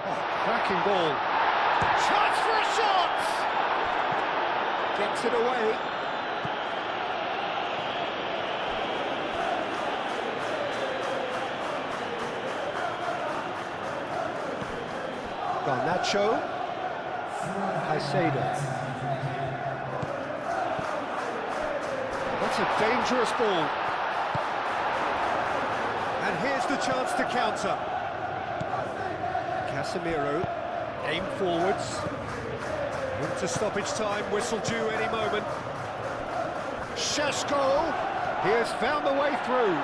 Oh, cracking ball. Chance for a shot! Gets it away. Garnacho. Caicedo. That's a dangerous ball. And here's the chance to counter. Casemiro, aim forwards. Into stoppage time, whistle due any moment. Šeško, he has found the way through.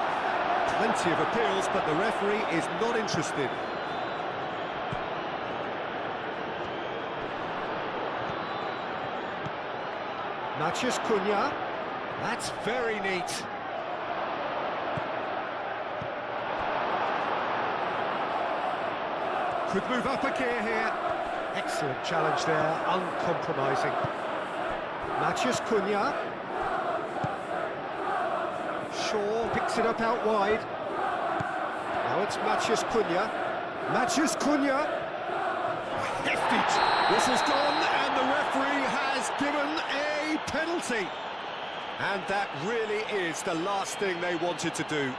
Plenty of appeals, but the referee is not interested. Matheus Cunha, that's very neat. Could move up a gear here. Excellent challenge there, uncompromising. Matheus Cunha. Shaw picks it up out wide. Now it's Matheus Cunha. Matheus Cunha. Hefty. Whistle's gone, and the referee has given a penalty. And that really is the last thing they wanted to do.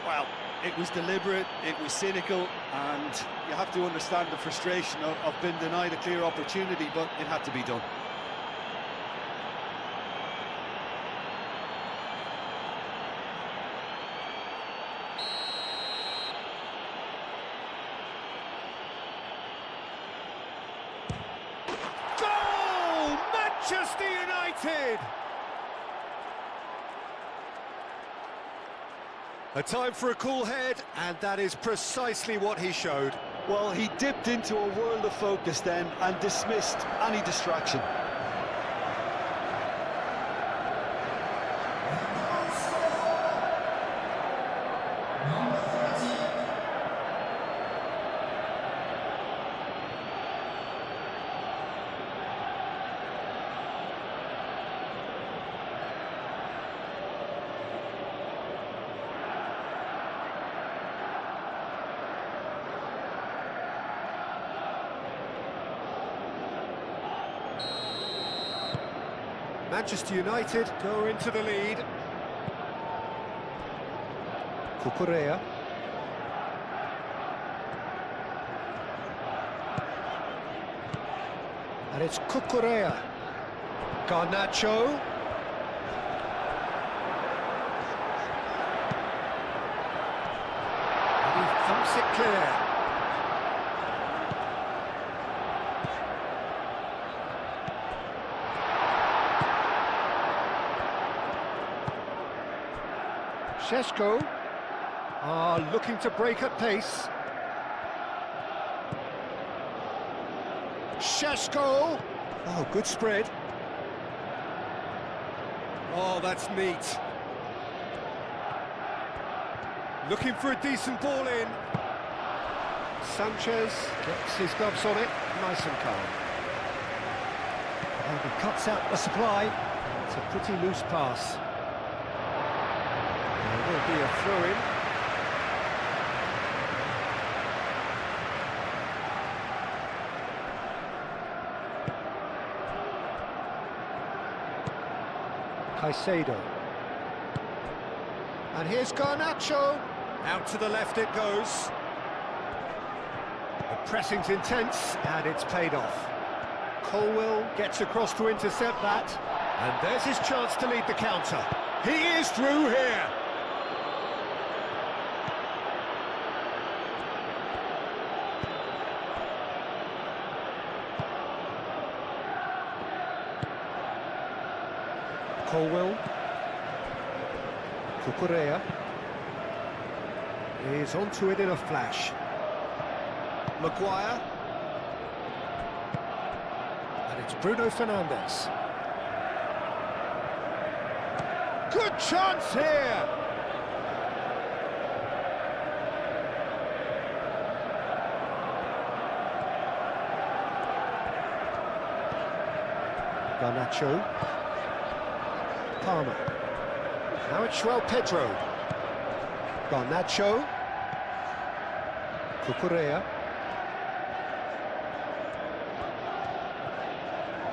Well, it was deliberate, it was cynical, and you have to understand the frustration of being denied a clear opportunity, but it had to be done. Goal! Manchester United! A time for a cool head, and that is precisely what he showed. Well, he dipped into a world of focus then and dismissed any distraction. Manchester United go into the lead. Cucurella. And it's Cucurella. Garnacho. clear. Šeško are looking to break at pace. Šeško! Oh, good spread. Oh, that's neat. Looking for a decent ball in. Sanchez gets his gloves on it, nice and calm. And he cuts out the supply. It's a pretty loose pass. There will be a throw-in. Caicedo. And here's Garnacho. Out to the left it goes. The pressing's intense, and it's paid off. Colwell gets across to intercept that. And there's his chance to lead the counter. He is through here. Colwell. Cucurella is onto it in a flash. Maguire. And it's Bruno Fernandes. Good chance here! Garnacho. Palmer. Now it's João Pedro. Garnacho. Cucurella.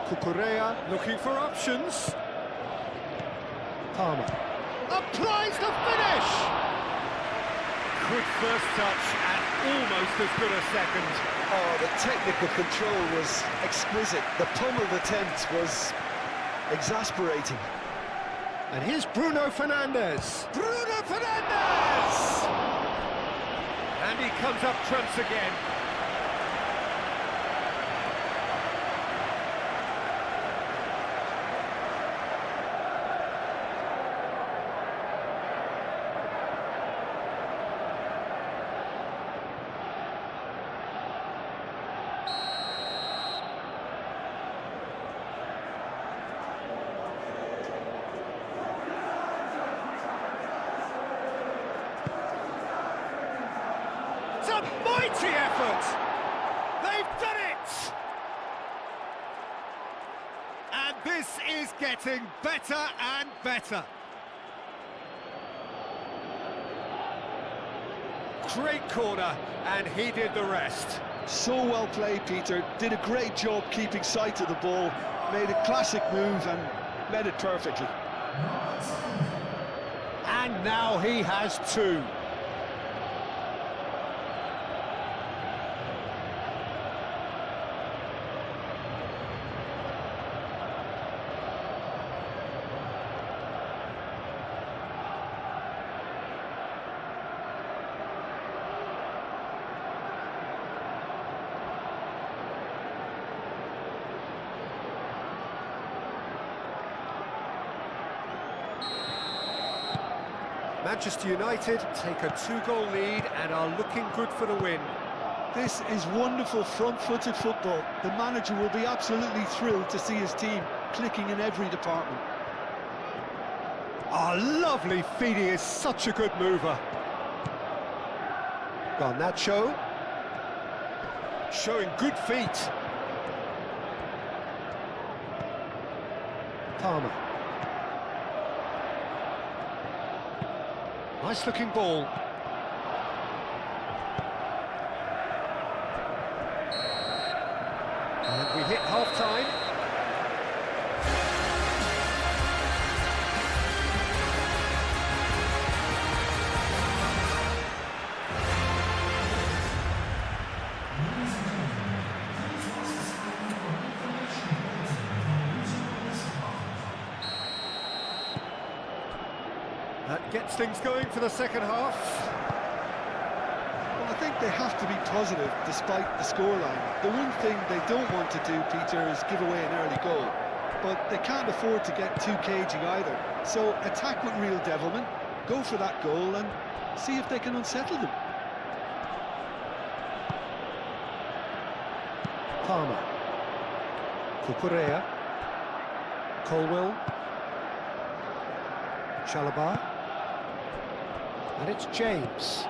Cucurella looking for options. Palmer. Applies the finish! Good first touch and almost as good a second. Oh, the technical control was exquisite. The pummeled attempt was exasperating. And here's Bruno Fernandes. Bruno Fernandes! And he comes up trumps again. It's a mighty effort! They've done it! And this is getting better and better. Great corner, and he did the rest. So well played, Peter. Did a great job keeping sight of the ball. Made a classic move and met it perfectly. And now he has two. Manchester United take a two-goal lead and are looking good for the win. This is wonderful front-footed football. The manager will be absolutely thrilled to see his team clicking in every department. Oh, lovely feed, he is such a good mover. Garnacho. Showing good feet. Palmer. Nice looking ball. And we hit half-time. That gets things going for the second half. Well, I think they have to be positive despite the scoreline. The one thing they don't want to do, Peter, is give away an early goal. But they can't afford to get too cagey either. So attack with real devilment, go for that goal and see if they can unsettle them. Palmer. Cucurella. Colwell. Chalobah. And it's James.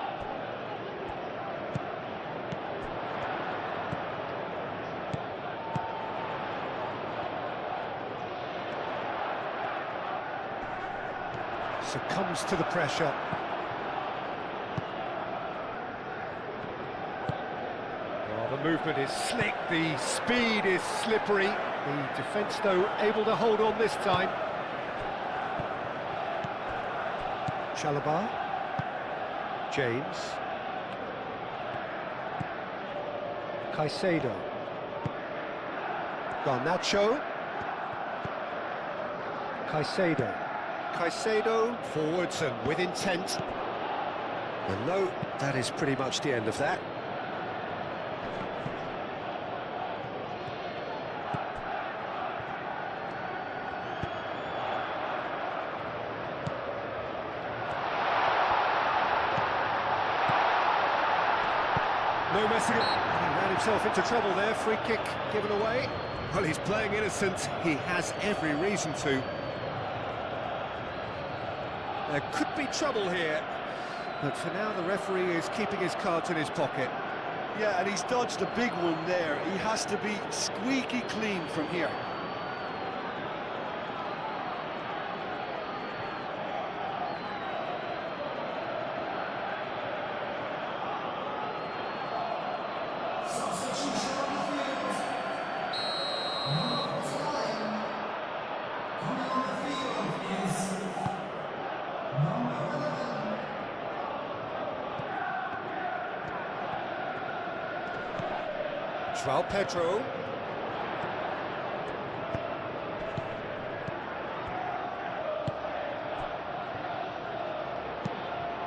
Succumbs to the pressure. Well, the movement is slick, the speed is slippery. The defence, though, able to hold on this time. Chalobah. James. Caicedo. Garnacho. Caicedo. Caicedo forwards and with intent. And no, that is pretty much the end of that. No messing up. He ran himself into trouble there. Free kick given away. Well, he's playing innocent. He has every reason to. There could be trouble here, but for now the referee is keeping his cards in his pocket. Yeah, and he's dodged a big one there. He has to be squeaky clean from here. João Pedro.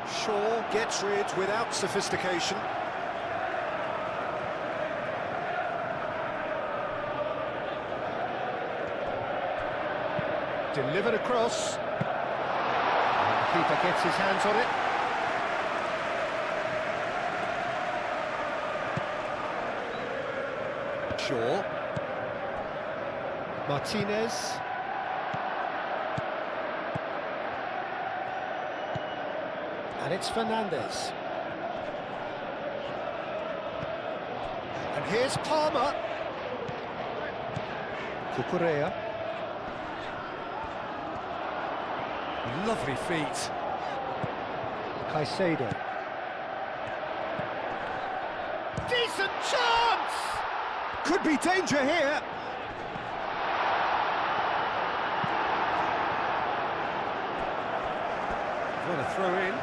Shaw gets rid without sophistication. Delivered across. And the keeper gets his hands on it. Shaw. Martinez. And it's Fernandez. And here's Palmer. Cucurella. Lovely feet. Caicedo. Decent chance! Could be danger here. What a throw in.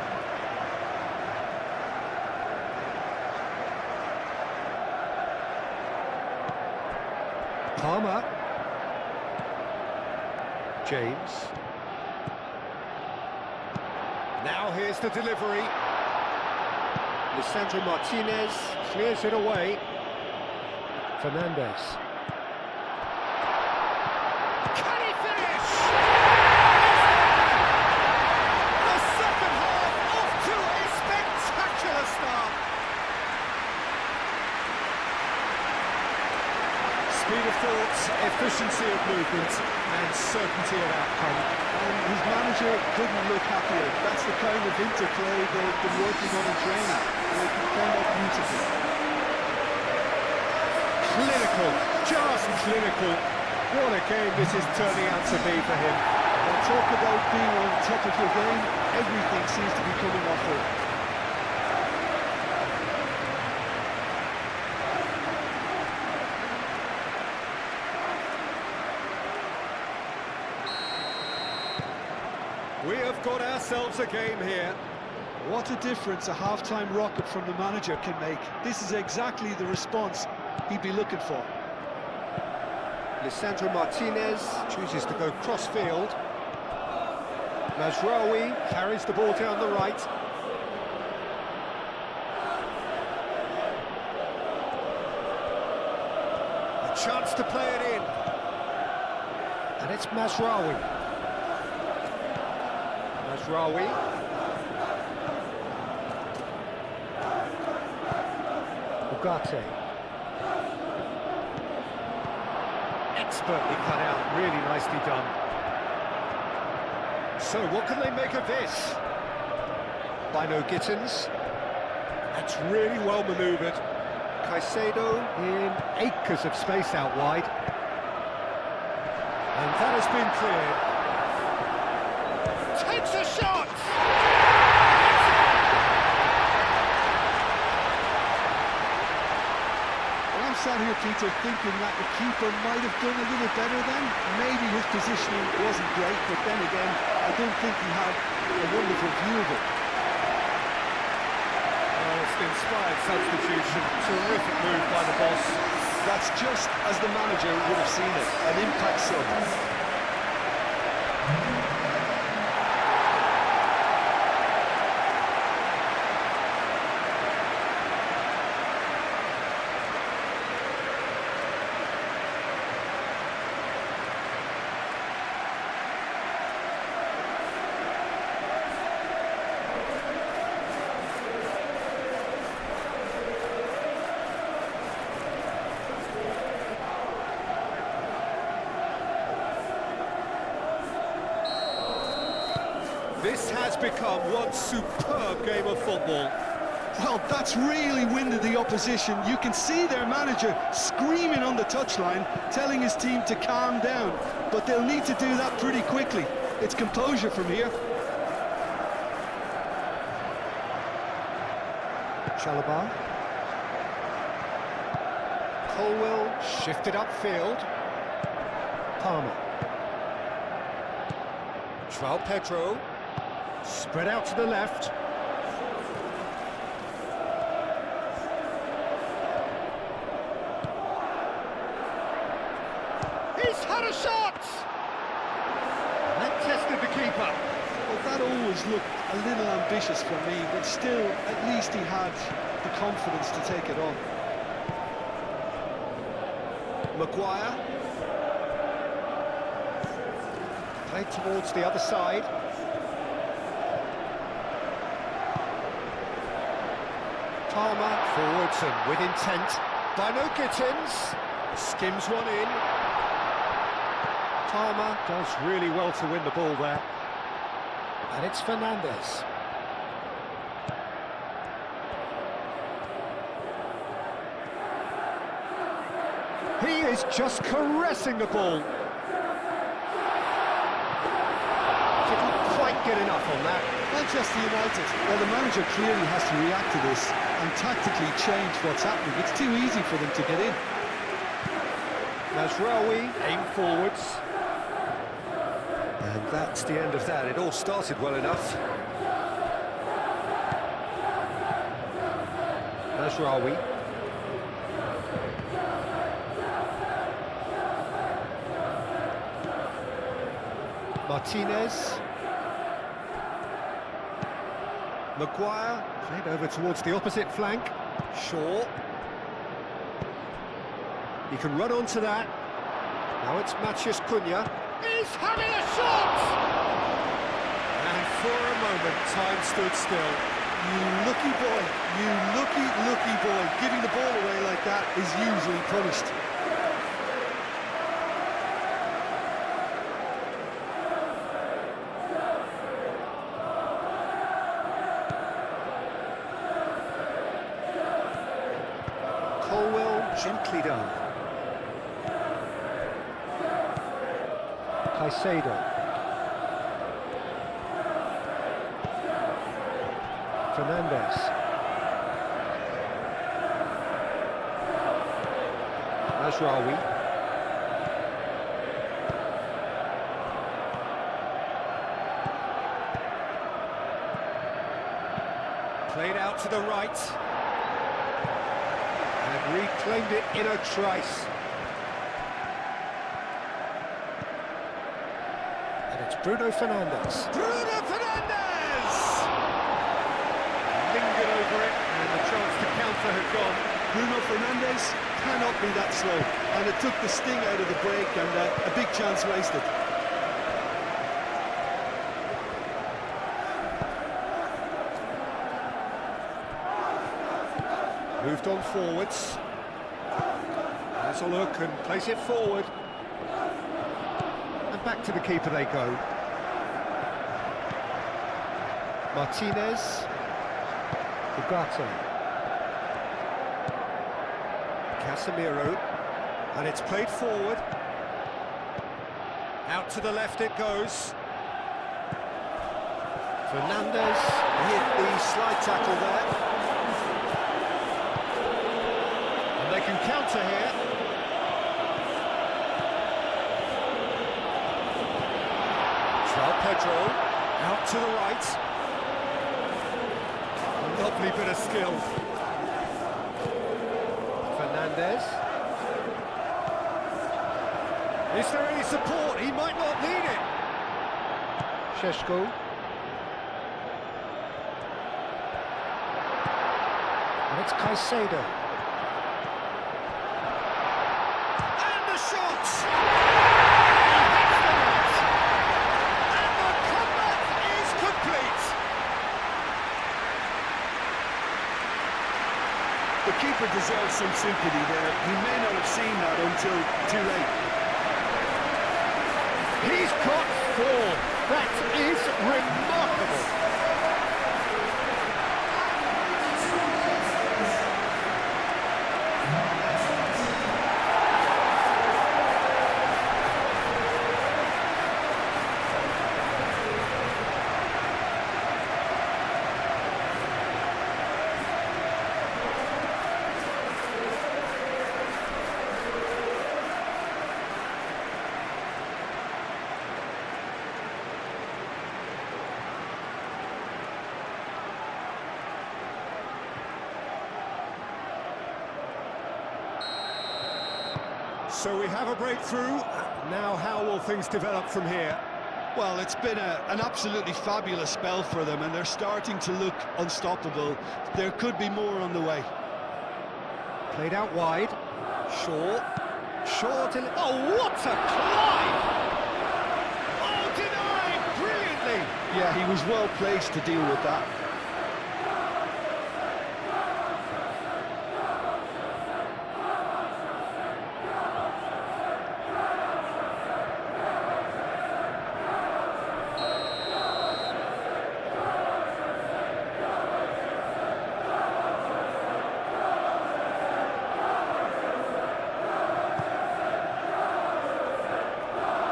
Palmer. James. Now here's the delivery. Lisandro Martinez clears it away. Fernandez. Can he finish? The second half off to a spectacular start. Speed of thought, efficiency of movement, and certainty of outcome. And his manager couldn't look happier. That's the kind of interplay they've been working on in training. They perform that beautifully. Clinical, just clinical. What a game this is turning out to be for him. And talk about being on top of your game, everything seems to be coming off it. We have got ourselves a game here. What a difference a half-time rocket from the manager can make. This is exactly the response he'd be looking for. Lisandro Martinez chooses to go cross-field. Mazraoui carries the ball down the right. chance to play it in. And it's Mazraoui. Mazraoui. Ugarte. Expertly cut out, really nicely done. So what can they make of this? Bino Gittins. That's really well manoeuvred. Caicedo in acres of space out wide. And that has been cleared. Takes a shot! Well, I'm sat here, Peter, thinking that the keeper might have done a little better then. Maybe his positioning wasn't great, but then again, I don't think he had a wonderful view of it. Inspired substitution, terrific move by the boss. That's just as the manager would have seen it, an impact sub. This has become one superb game of football. Well, that's really winded the opposition. You can see their manager screaming on the touchline, telling his team to calm down. But they'll need to do that pretty quickly. It's composure from here. Chalobah. Colwell shifted upfield. Palmer. João Pedro. Spread out to the left. He's had a shot! That tested the keeper. Well, that always looked a little ambitious for me, but still, at least he had the confidence to take it on. Maguire. Played towards the other side. Palmer forwards and with intent. Bino Gittins skims one in. Palmer does really well to win the ball there. And it's Fernandes. He is just caressing the ball. Didn't quite get enough on that. Manchester United, well, the manager clearly has to react to this and tactically change what's happening. It's too easy for them to get in. Mazraoui aim forwards. And that's the end of that. It all started well enough. Mazraoui. Martinez. Maguire, played over towards the opposite flank. Shaw. He can run onto that. Now it's Matheus Cunha. He's having a shot! And for a moment, time stood still. You lucky boy, you lucky boy. Giving the ball away like that is usually punished. Colwell, gently done. Caicedo. Fernandes. Mazraoui. Played out to the right. And reclaimed it in a trice. And it's Bruno Fernandes. Bruno Fernandes! Lingered over it, and the chance to counter had gone. Bruno Fernandes cannot be that slow, and it took the sting out of the break, and a big chance wasted. Moved on forwards. Has a look and place it forward. And back to the keeper they go. Martinez. Ugarte. Casemiro. And it's played forward. Out to the left it goes. Fernandes hit the slide tackle there. And they can counter here. Pedro, out to the right. A lovely bit of skill. Fernandes. Is there any support? He might not need it. Šeško. And it's Caicedo. And the shot! The keeper deserves some sympathy there. He may not have seen that until too late. He's got form. That is remarkable. So we have a breakthrough. Now how will things develop from here? Well, it's been an absolutely fabulous spell for them, and they're starting to look unstoppable. There could be more on the way. Played out wide. Short. Short. Oh, what a climb! Oh, denied brilliantly! Yeah, he was well placed to deal with that.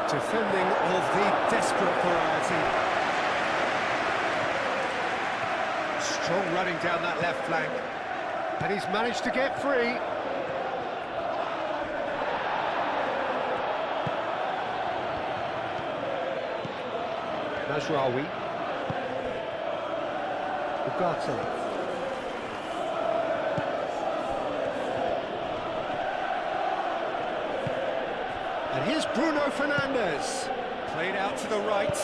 Defending of the desperate variety. Strong running down that left flank. And he's managed to get free. Mazraoui. Ugarte. And here's Bruno Fernandes, played out to the right.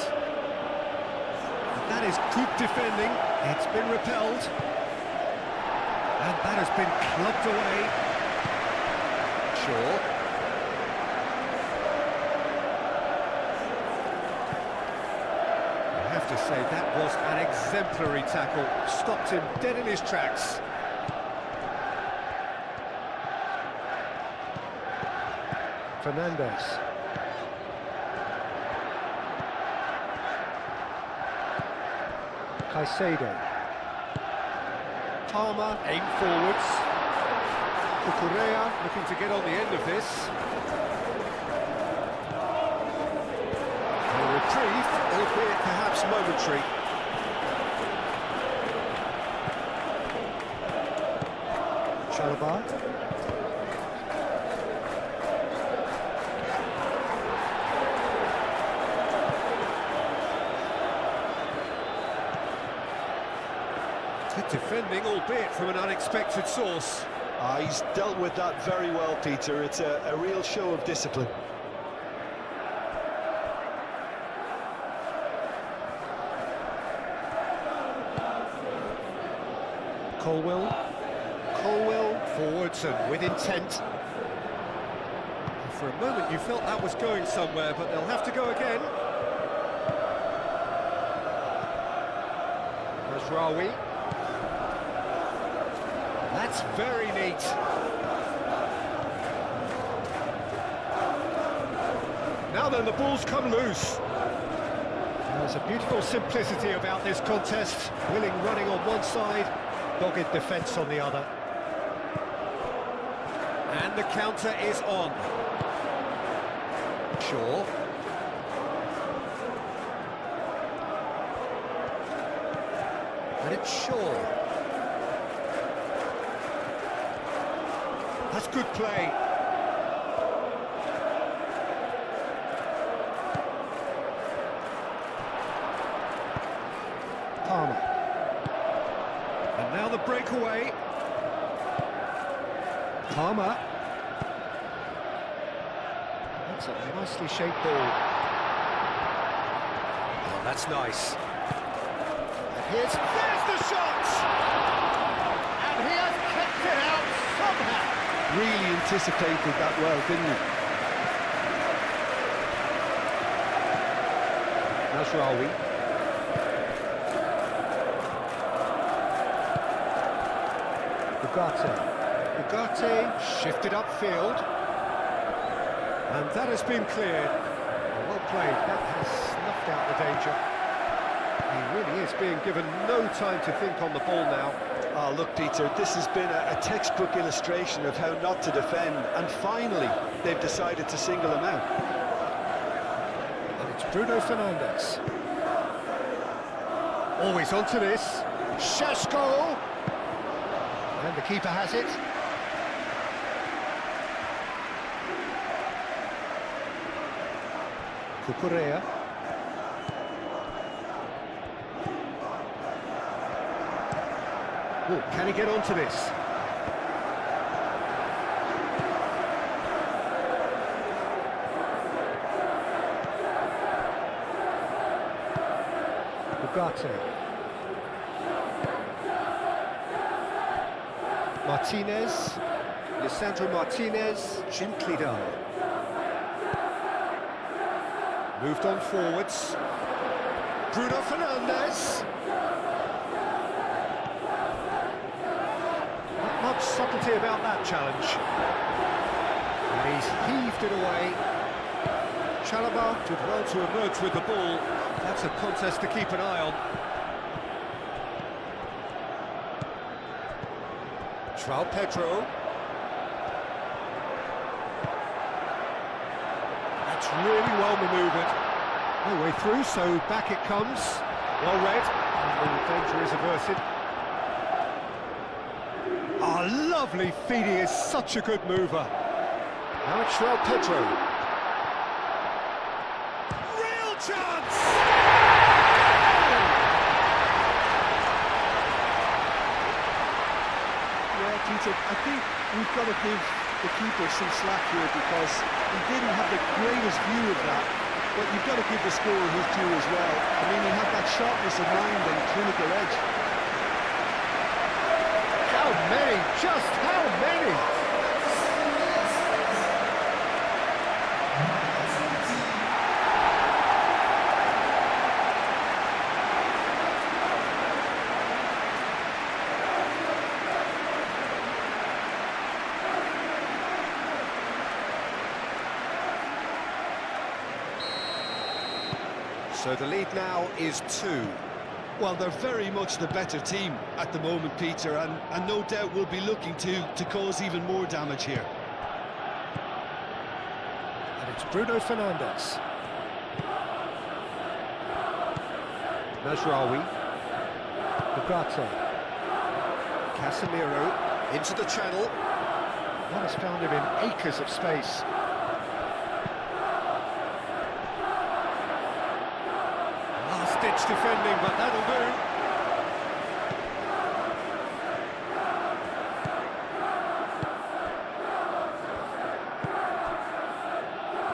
And that is good defending. It's been repelled. And that has been clubbed away. Shaw. I have to say, that was an exemplary tackle. Stopped him dead in his tracks. Fernandes. Caicedo. Palmer, aim forwards. Cucurella looking to get on the end of this. A reprieve, albeit perhaps momentary. Chalobah. Good defending, albeit from an unexpected source. He's dealt with that very well, Peter. It's a real show of discipline. Colwell Forwards and with intent. For a moment you felt that was going somewhere, but they'll have to go again. Rawi. That's very neat. Now then, the ball's come loose. There's a beautiful simplicity about this contest. Willing running on one side, dogged defence on the other. And the counter is on. Shaw. And it's Shaw. That's good play. Palmer. And now the breakaway. Palmer. That's a nicely shaped ball. Oh, that's nice. There's the shot! And he has kept it out somehow. Really anticipated that well, didn't he? Nasraoui. Ugarte shifted upfield. And that has been cleared. Well played, that has snuffed out the danger. He really is being given no time to think on the ball now. Oh, look, Peter, this has been a textbook illustration of how not to defend, and finally they've decided to single him out. And it's Bruno Fernandes. Always onto this. Šeško! And the keeper has it. Cucurella. Oh, can he get onto this? Ugarte. Martinez. Lisandro Martinez, gently done. Moved on forwards. Bruno Fernandes. Not much subtlety about that challenge. And he's heaved it away. Chalobah did well to emerge with the ball. That's a contest to keep an eye on. João Pedro. That's really well manoeuvred. No way through, so back it comes. Well read, and the danger is averted. Ah, lovely feed, he is such a good mover. Now it's João Pedro. Real chance! Yeah, Peter, I think we've got to give the keeper some slack here, because he didn't have the greatest view of that, but you've got to give the scorer his due as well. I mean, he had that sharpness of mind and clinical edge. How many? Just how many? So the lead now is 2. Well, they're very much the better team at the moment, Peter, and no doubt will be looking to cause even more damage here. And it's Bruno Fernandes. Nasraoui. Ugarte. Casemiro into the channel. That has found him in acres of space. Last-ditch defending, but that'll do.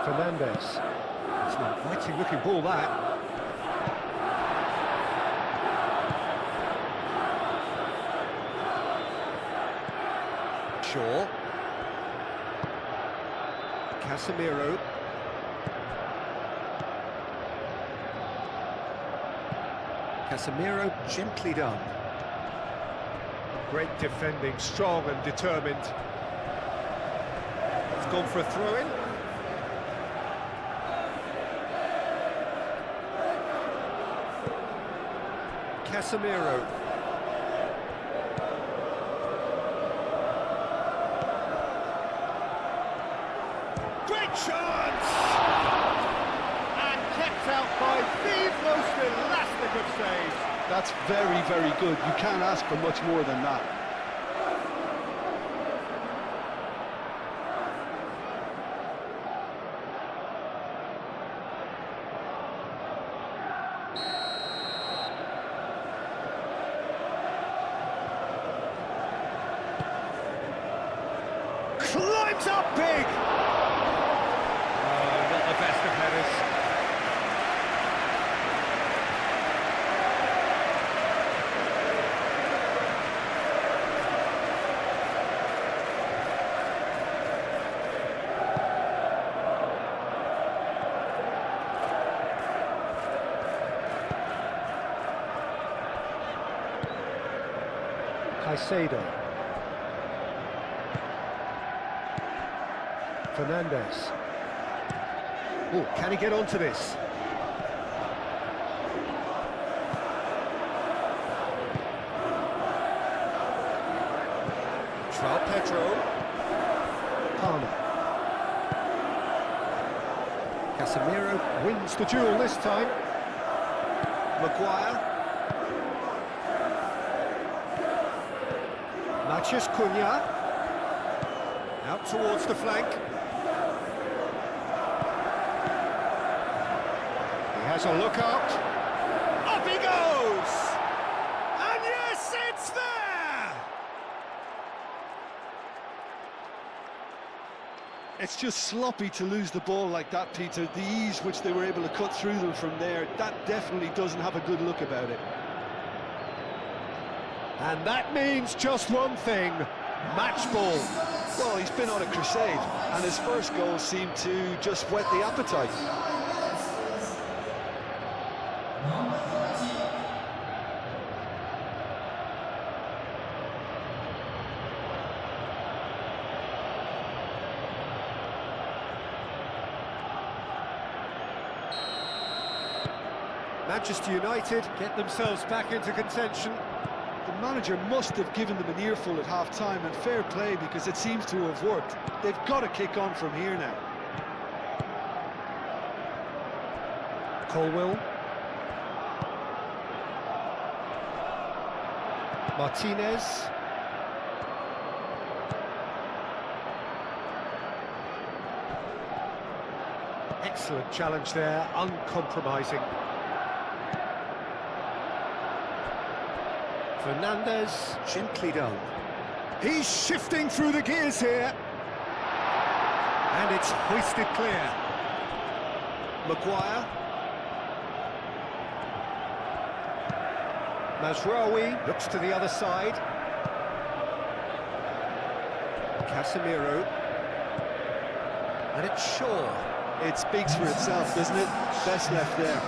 Fernandes. It's an inviting-looking ball, that. Shaw. Casemiro. Casemiro, gently done. Great defending, strong and determined. It's gone for a throw-in. Casemiro. Great chance! And kept out by the most elastic of saves. That's very, very good. You can't ask for much more than that. Climbs up big! Oh, not the best of headers. Caicedo. Fernandez. Oh, can he get onto this? João Pedro. Palmer. Casemiro wins the duel this time. Maguire. Matheus Cunha. Out towards the flank. Has a look out. Up he goes! And yes, it's there! It's just sloppy to lose the ball like that, Peter. The ease which they were able to cut through them from there, that definitely doesn't have a good look about it. And that means just one thing, match ball. Well, he's been on a crusade, and his first goal seemed to just whet the appetite. Manchester United get themselves back into contention. The manager must have given them an earful at half-time, and fair play, because it seems to have worked. They've got to kick on from here now. Colwill. Martinez. Excellent challenge there, uncompromising. Fernandez, gently done. He's shifting through the gears here. And it's hoisted clear. Maguire. Mazraoui looks to the other side. Casemiro. And it's Shaw. It speaks for itself, doesn't it? Best left there.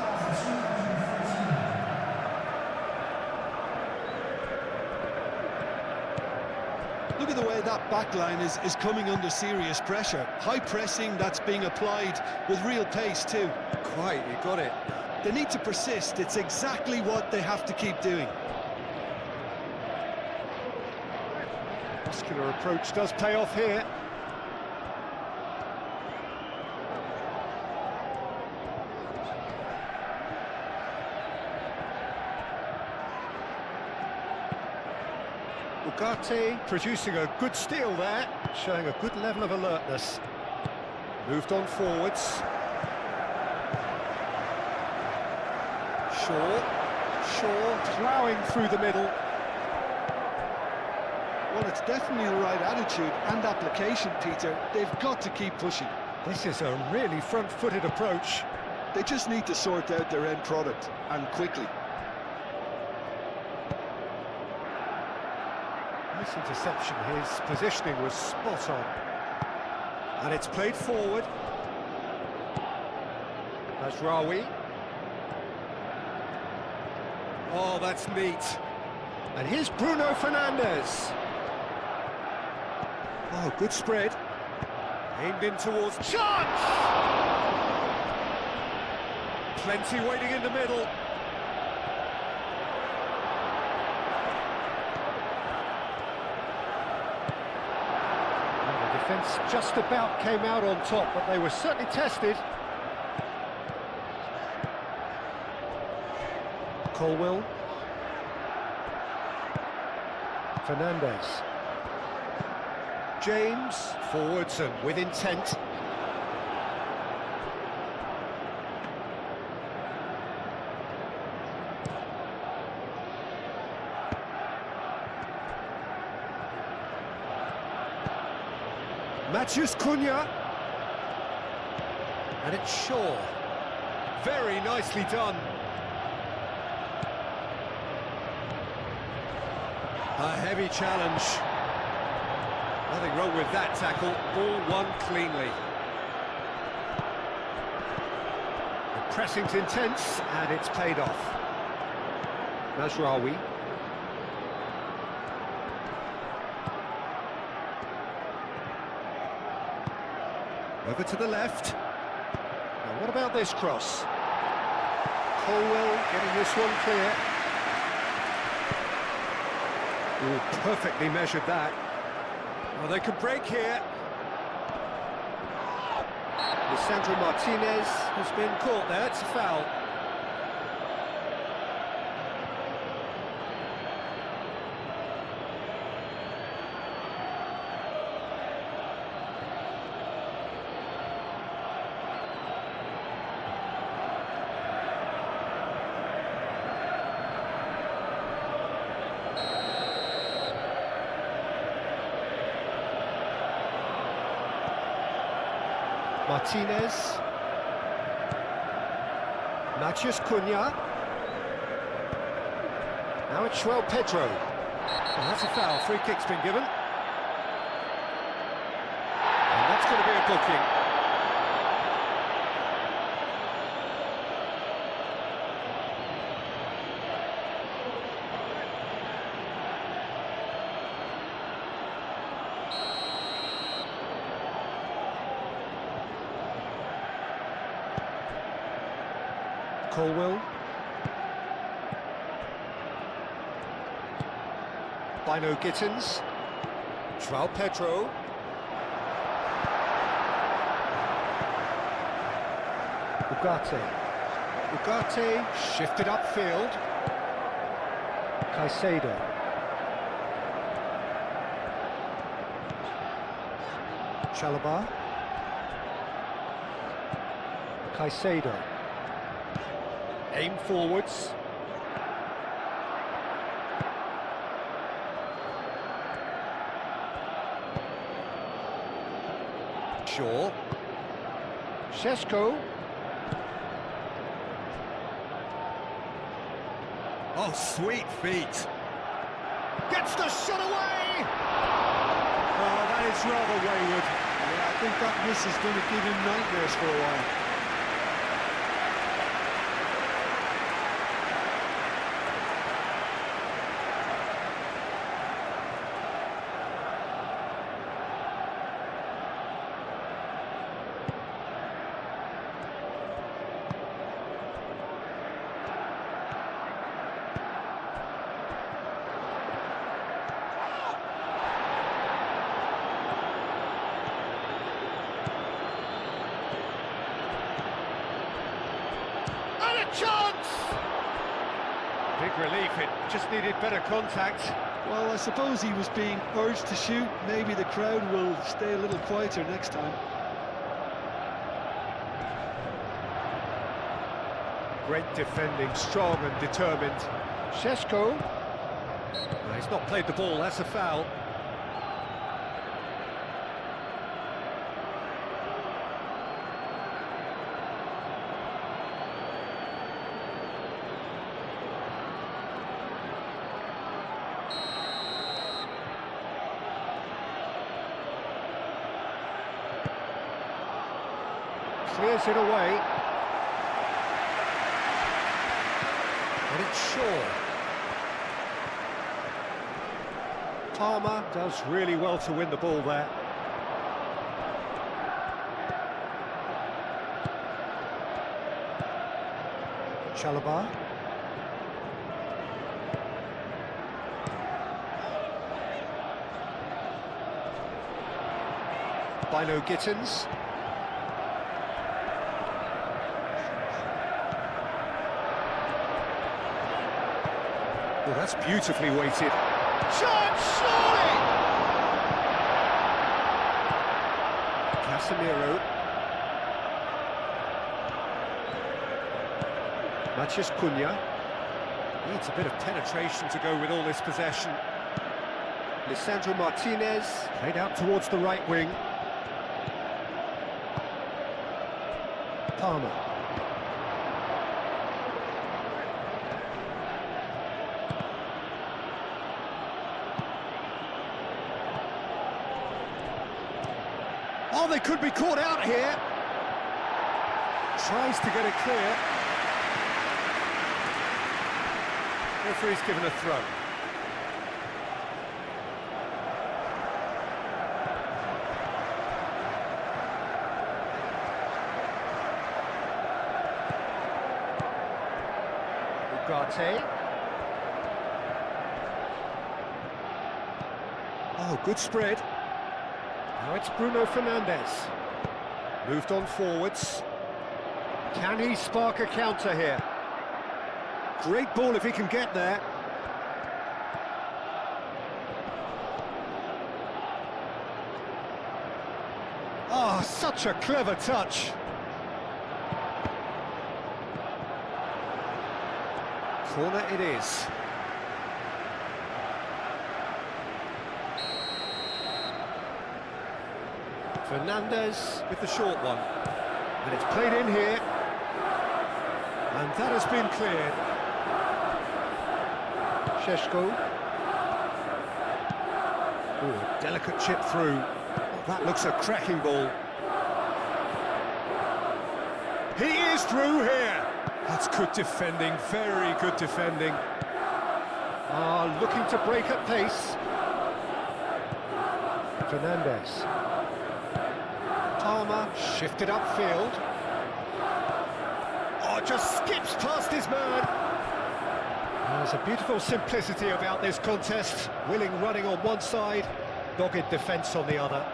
Look at the way that back line is coming under serious pressure. High pressing that's being applied with real pace too. Quite, you got it. They need to persist. It's exactly what they have to keep doing. Muscular approach does pay off here. Ugarte producing a good steal there, showing a good level of alertness. Moved on forwards. Shaw ploughing through the middle. Well, it's definitely the right attitude and application, Peter. They've got to keep pushing. This is a really front-footed approach. They just need to sort out their end product, and quickly. This Nice interception, his positioning was spot on. And it's played forward. Rawi. Oh, that's neat. And here's Bruno Fernandes. Oh, good spread. Aimed in towards... Chance! Plenty waiting in the middle. Well, the defence just about came out on top, but they were certainly tested. Colwell. Fernandes. James, forwards and with intent. Matheus Cunha. And it's Shaw. Very nicely done. A heavy challenge. Nothing wrong with that tackle, all won cleanly. The pressing's intense, and it's paid off. Mazraoui. Over to the left. Now what about this cross? Colwell getting this one clear. Ooh, perfectly measured that. Well, they could break here. Lisandro Martinez has been caught there, it's a foul. Martinez. Matheus Cunha. Now it's João Pedro. Well, that's a foul. Free kick's been given. And that's going to be a booking. Colwell. Bino Gittins. João Pedro. Ugarte shifted upfield. Caicedo. Chalobah. Caicedo. Aim forwards. Shaw. Šeško. Oh, sweet feet. Gets the shot away! Oh, that is rather wayward. Yeah, I think that miss is going to give him nightmares for a while. Chance! Big relief, it just needed better contact. Well, I suppose he was being urged to shoot. Maybe the crowd will stay a little quieter next time. Great defending, strong and determined. Šeško. No, he's not played the ball, that's a foul. clears it away. And it's Shaw. Palmer does really well to win the ball there. Chalobah. Bino Gittins. Oh, that's beautifully weighted. Chance, surely! Casemiro. Matheus Cunha. Needs a bit of penetration to go with all this possession. Lisandro Martinez. Played out towards the right wing. Palmer. Oh, they could be caught out here. Tries to get it clear. Referee's given a throw. Ugarte. Oh, good spread. Now it's Bruno Fernandes. Moved on forwards. Can he spark a counter here? Great ball if he can get there. Oh, such a clever touch. Corner it is. Fernandes with the short one. And it's played in here. And that has been cleared. Šeško. Oh, delicate chip through. Oh, that looks a cracking ball. He is through here. That's good defending, very good defending. Looking to break at pace. Fernandes. Palmer shifted upfield. Oh, just skips past his man. There's a beautiful simplicity about this contest. Willing running on one side, dogged defence on the other.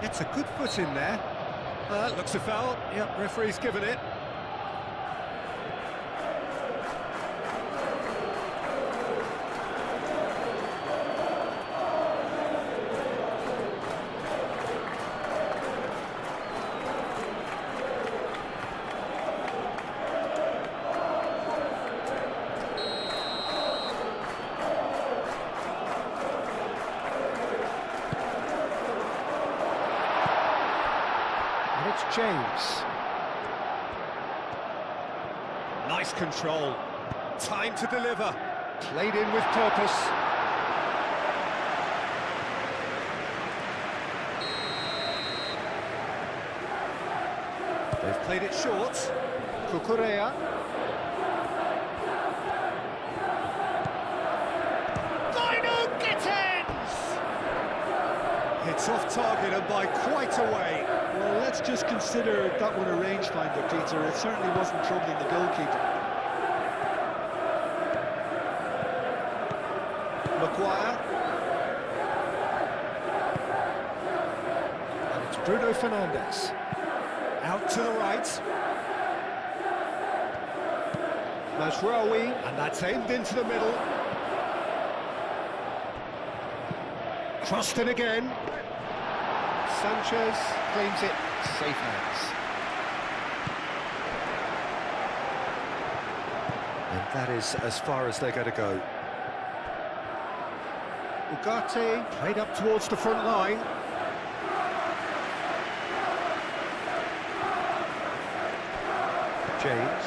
It's a good foot in there. Looks a foul. Yep, referee's given it. It's James. Nice control. Time to deliver. Played in with purpose. They've played it short. Cucurella. Bino Gittins! It's off target and by quite a way. Well, let's just consider that one a rangefinder, Peter. It certainly wasn't troubling the goalkeeper. Maguire. And it's Bruno Fernandes. Out to the right. Mazraoui, and that's aimed into the middle. Crossed in again. Sanchez claims it, safe hands. And that is as far as they're going to go. Ugarte played up towards the front line. James.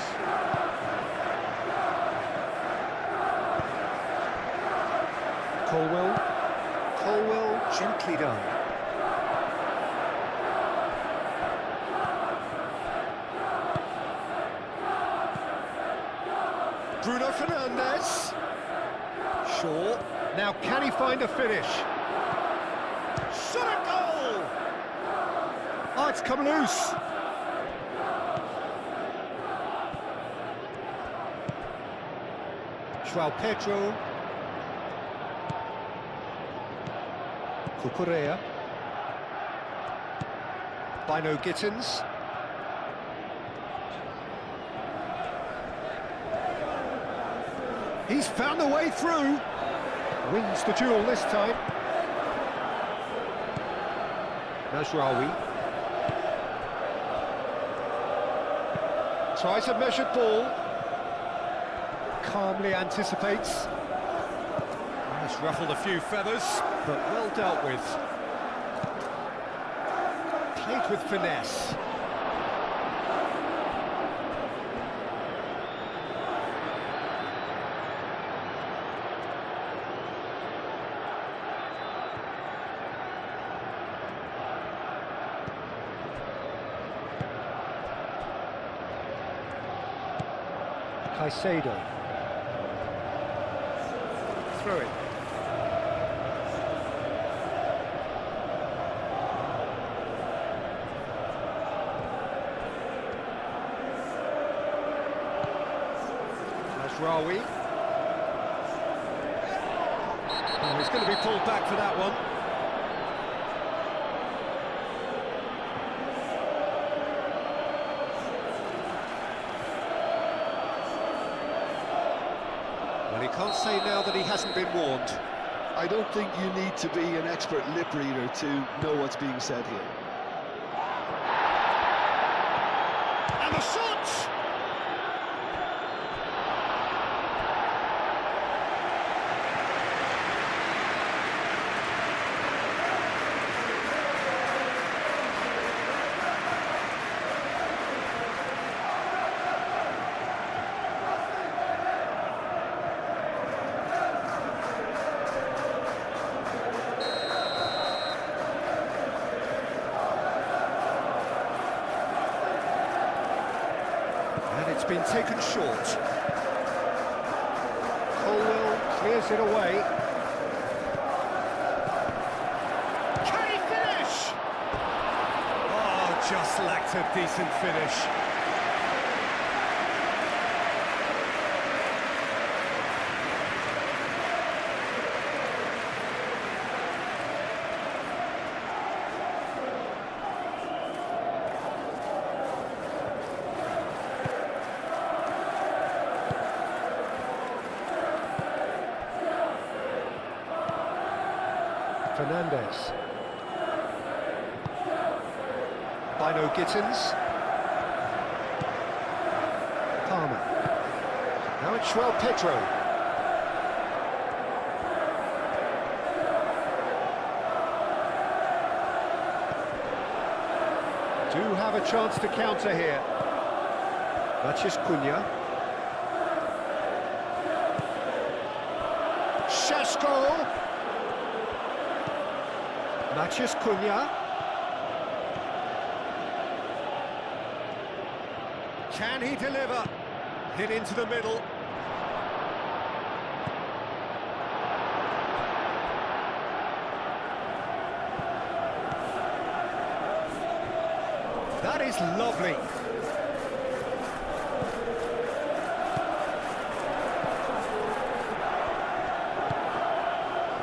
Colwell. Quickly done. Bruno Fernandes. Shaw. Now can he find a finish? Shot a goal! Oh, it's come loose. João Pedro. Cucurella. Bino Gittins. He's found a way through. Wins the duel this time. Mazraoui. Tries a measured ball. Calmly anticipates. Has ruffled a few feathers, but well dealt with. Played with finesse. Caicedo. Through it. Mazraoui. Oh, he's going to be pulled back for that one. Well, he can't say now that he hasn't been warned. I don't think you need to be an expert lip reader to know what's being said here. And the shot! It's been taken short. Colwell clears it away. Can he finish? Oh, just lacked a decent finish. Fernandes. Bino Gittins. Palmer. Now it's João Pedro. Do have a chance to counter here. Matheus Cunha. Šeško. Matheus Cunha. Can he deliver? Hit into the middle. That is lovely.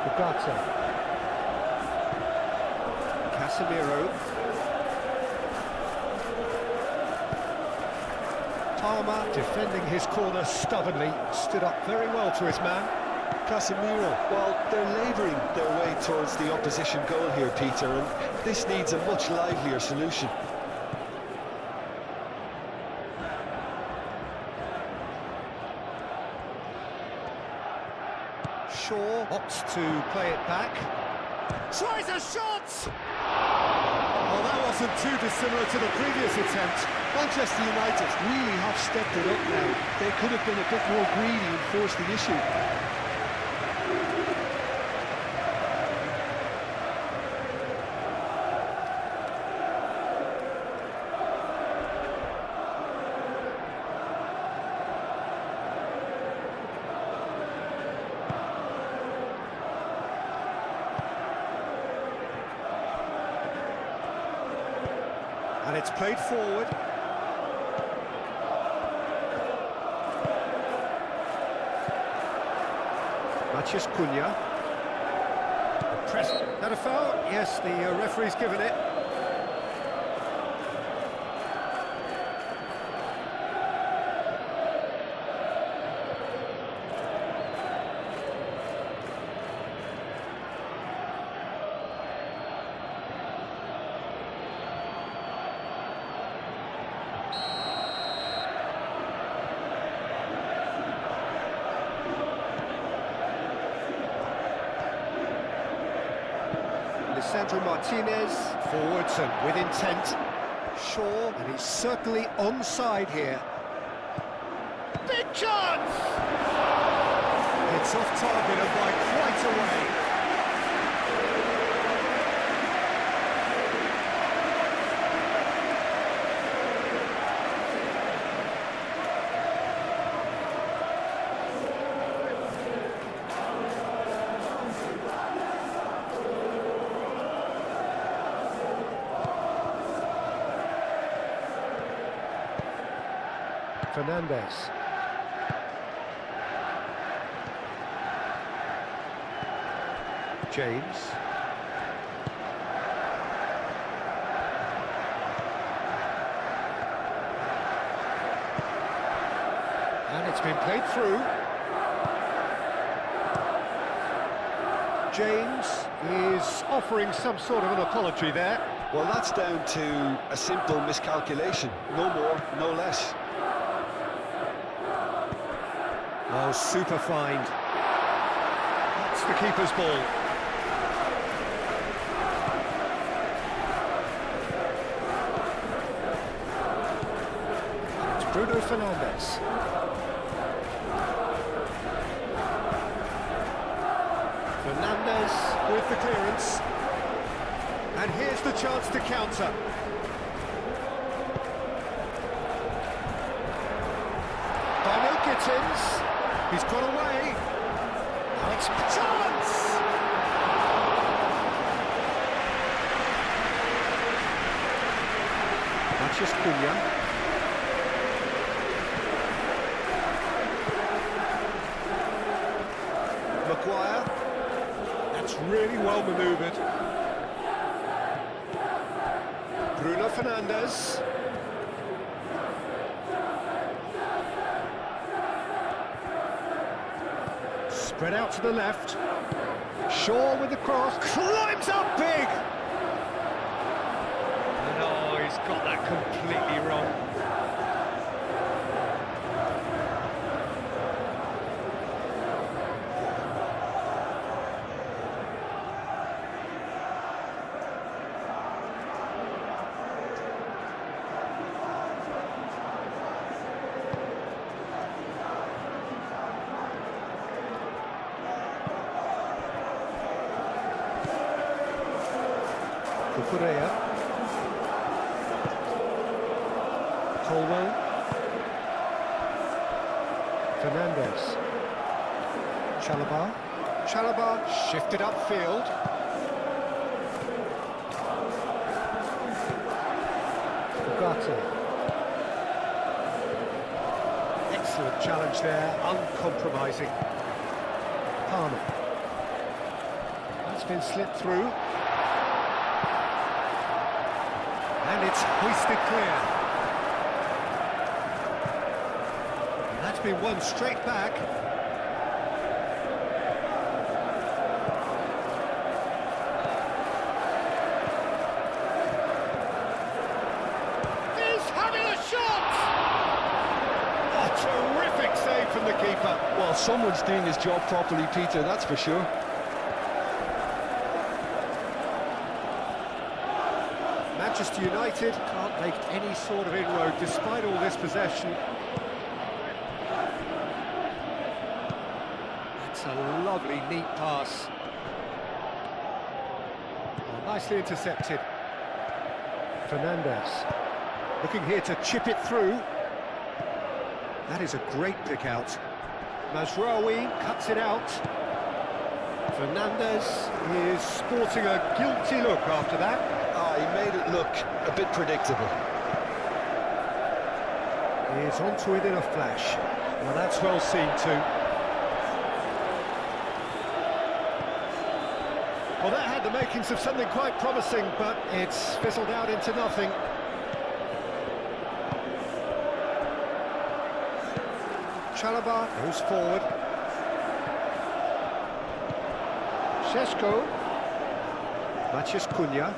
Bugatti. Casemiro. Palmer defending his corner stubbornly, stood up very well to his man. Casemiro, well, they're labouring their way towards the opposition goal here, Peter, and this needs a much livelier solution. Shaw opts to play it back. Tries a shot! Well, that wasn't too dissimilar to the previous attempt. Manchester United really have stepped it up now. They could have been a bit more greedy and forced the issue. And it's played forward. Mathias Cunha. Press. Is that a foul? Yes, the referee's given it. Sandro Martinez, forwards and with intent. Shaw, and he's certainly onside here. Big chance! It's off target and by quite a way. Fernandez. James. And it's been played through. James is offering some sort of an apology there. Well, that's down to a simple miscalculation. No more, no less. Oh, super find. That's the keeper's ball. It's Bruno Fernandes. Fernandes with the clearance. And here's the chance to counter. Dino Gittins. He's got away. Now it's a chance! Mathias Cunha. Maguire. That's really well manoeuvred. Bruno Fernandes. Spread out to the left. Shaw with the cross. Climbs up big! And oh, he's got that completely wrong. Correa. Colwell. Fernandes. Chalobah shifted upfield. Ugarte. Excellent challenge there, uncompromising. Palmer. That's been slipped through. And it's hoisted clear. And that's been won straight back. He's having a shot! A terrific save from the keeper. Well, someone's doing his job properly, Peter, that's for sure. Manchester United can't make any sort of inroad despite all this possession. That's a lovely, neat pass. Oh, nicely intercepted. Fernandes looking here to chip it through. That is a great pick out. Mazraoui cuts it out. Fernandes is sporting a guilty look after that. Oh, he made it look a bit predictable. He's onto it in a flash. Well, that's well seen too. Well, that had the makings of something quite promising, but it's fizzled out into nothing. Chalobah goes forward. Šeško. Maciej Cunha.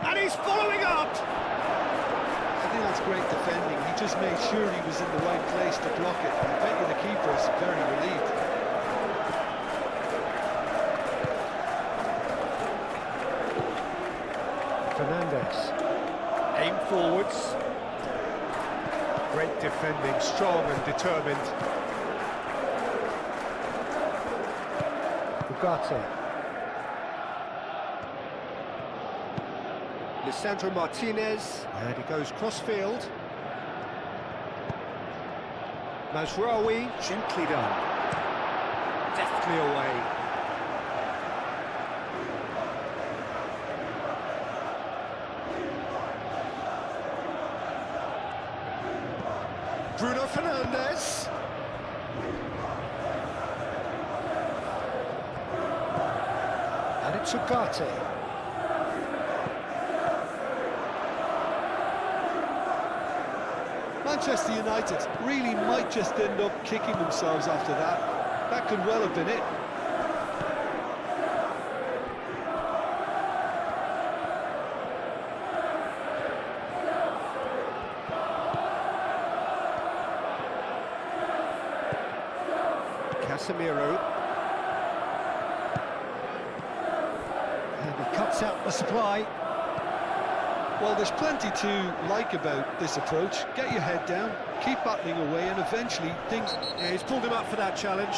And he's following up! I think that's great defending. He just made sure he was in the right place to block it. I bet you the keeper's very relieved. Fernandez. Aim forwards. Great defending, strong and determined. Ugarte. Lisandro Martinez, and he goes cross-field. Mazraoui, gently done. Deftly away. Bruno Fernandes. And it's Ugarte. Manchester United really might just end up kicking themselves after that. That could well have been it. Casemiro. And he cuts out the supply. Well, there's plenty to like about this approach. Get your head down, keep battling away, and eventually things... Yeah, he's pulled him up for that challenge.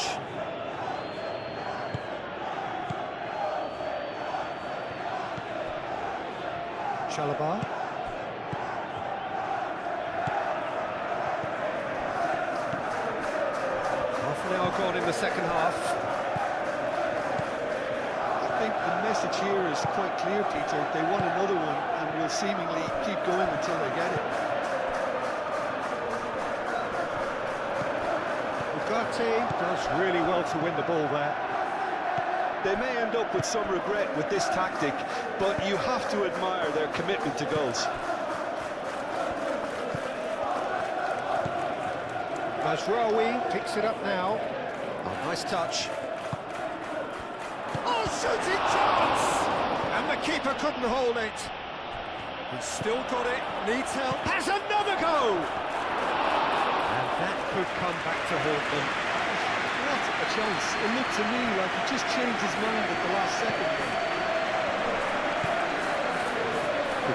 Chalobah. Half an hour gone in the second half. I think the message here is quite clear, Peter. They want another one and will seemingly keep going until they get it. Ugarte does really well to win the ball there. They may end up with some regret with this tactic, but you have to admire their commitment to goals. Mazraoui picks it up now. Oh, nice touch. Oh, shooting chance! And the keeper couldn't hold it. He's still got it, needs help, has another go! And that could come back to haunt them. What a chance. It looked to me like he just changed his mind at the last second.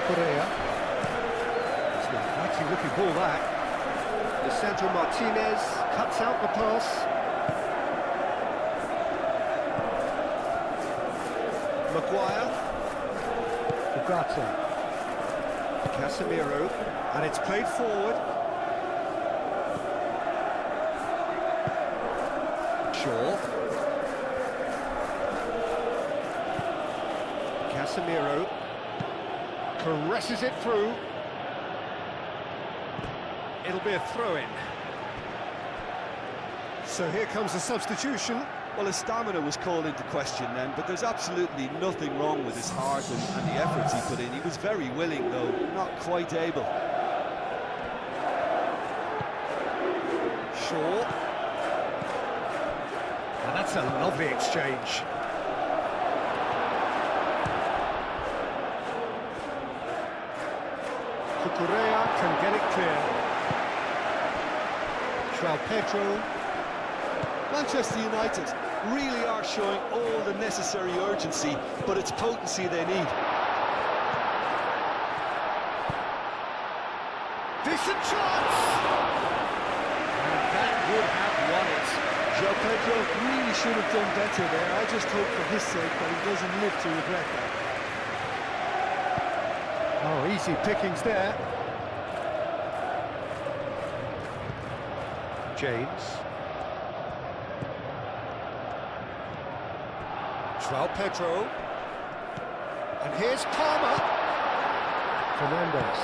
Correa. It's an exciting looking ball that. Lisandro Martinez cuts out the pass. Maguire. Ugarte. Casemiro. And it's played forward. Shaw. Casemiro. Caresses it through. It'll be a throw-in. So here comes the substitution. Well, his stamina was called into question then, but there's absolutely nothing wrong with his heart and the efforts he put in. He was very willing, though not quite able. Shaw. And that's a lovely exchange. Correa can get it clear. João Pedro. Manchester United really are showing all the necessary urgency, but it's potency they need. Decent chance! And that would have won it. João Pedro really should have done better there. I just hope for his sake that he doesn't live to regret that. Oh, easy pickings there. James. João Pedro. And here's Palmer. Fernandes.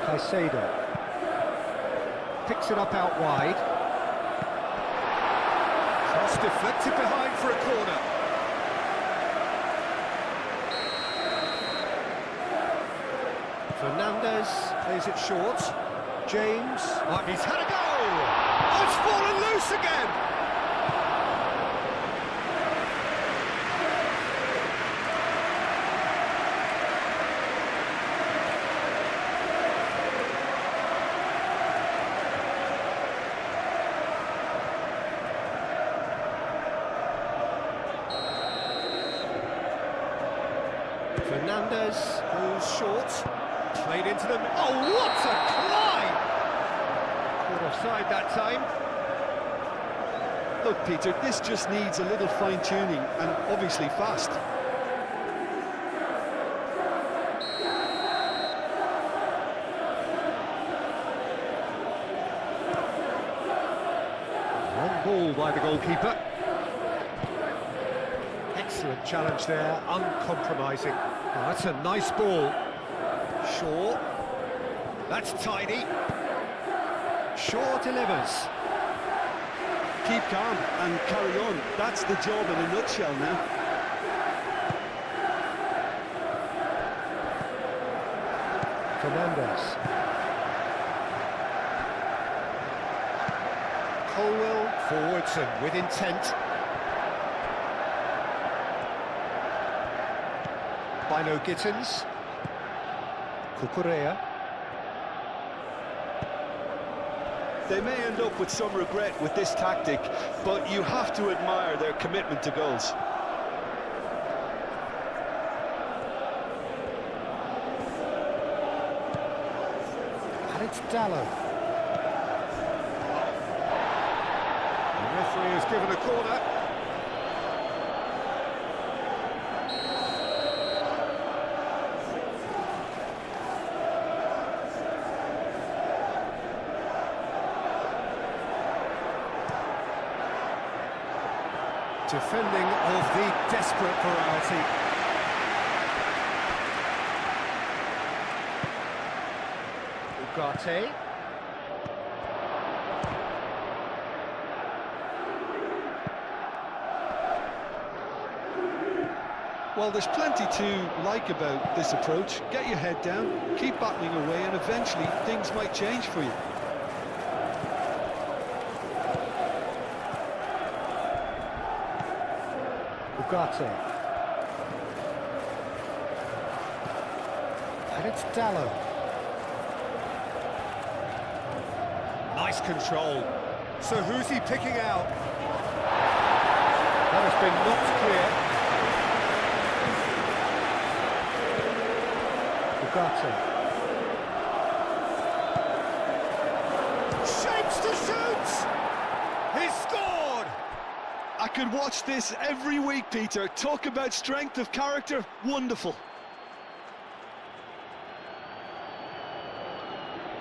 Caicedo. Picks it up out wide. Cross deflected behind for a corner. Fernandes plays it short. James. Oh, he's had a go! Oh, it's fallen loose again! Fernandes goes short. Played into them. Oh, what a climb! Caught offside that time. Look, Peter, this just needs a little fine-tuning and obviously fast. Long ball by the goalkeeper. Excellent challenge there, uncompromising. Oh, that's a nice ball. Shaw. That's tidy. Shaw delivers. Keep calm and carry on. That's the job in a nutshell now. Fernandes. Colwell forwards and with intent. Bino Gittins. Cucurella. They may end up with some regret with this tactic, but you have to admire their commitment to goals. And it's Dallo. The referee has given a corner. Defending of the desperate variety. Ugarte. Well, there's plenty to like about this approach. Get your head down, keep battling away, and eventually things might change for you. Ugarte. And it's Dallo. Nice control. So who's he picking out? That has been knocked clear. Ugarte. Shapes to shoot! He's scored! I could watch this every week, Peter. Talk about strength of character. Wonderful.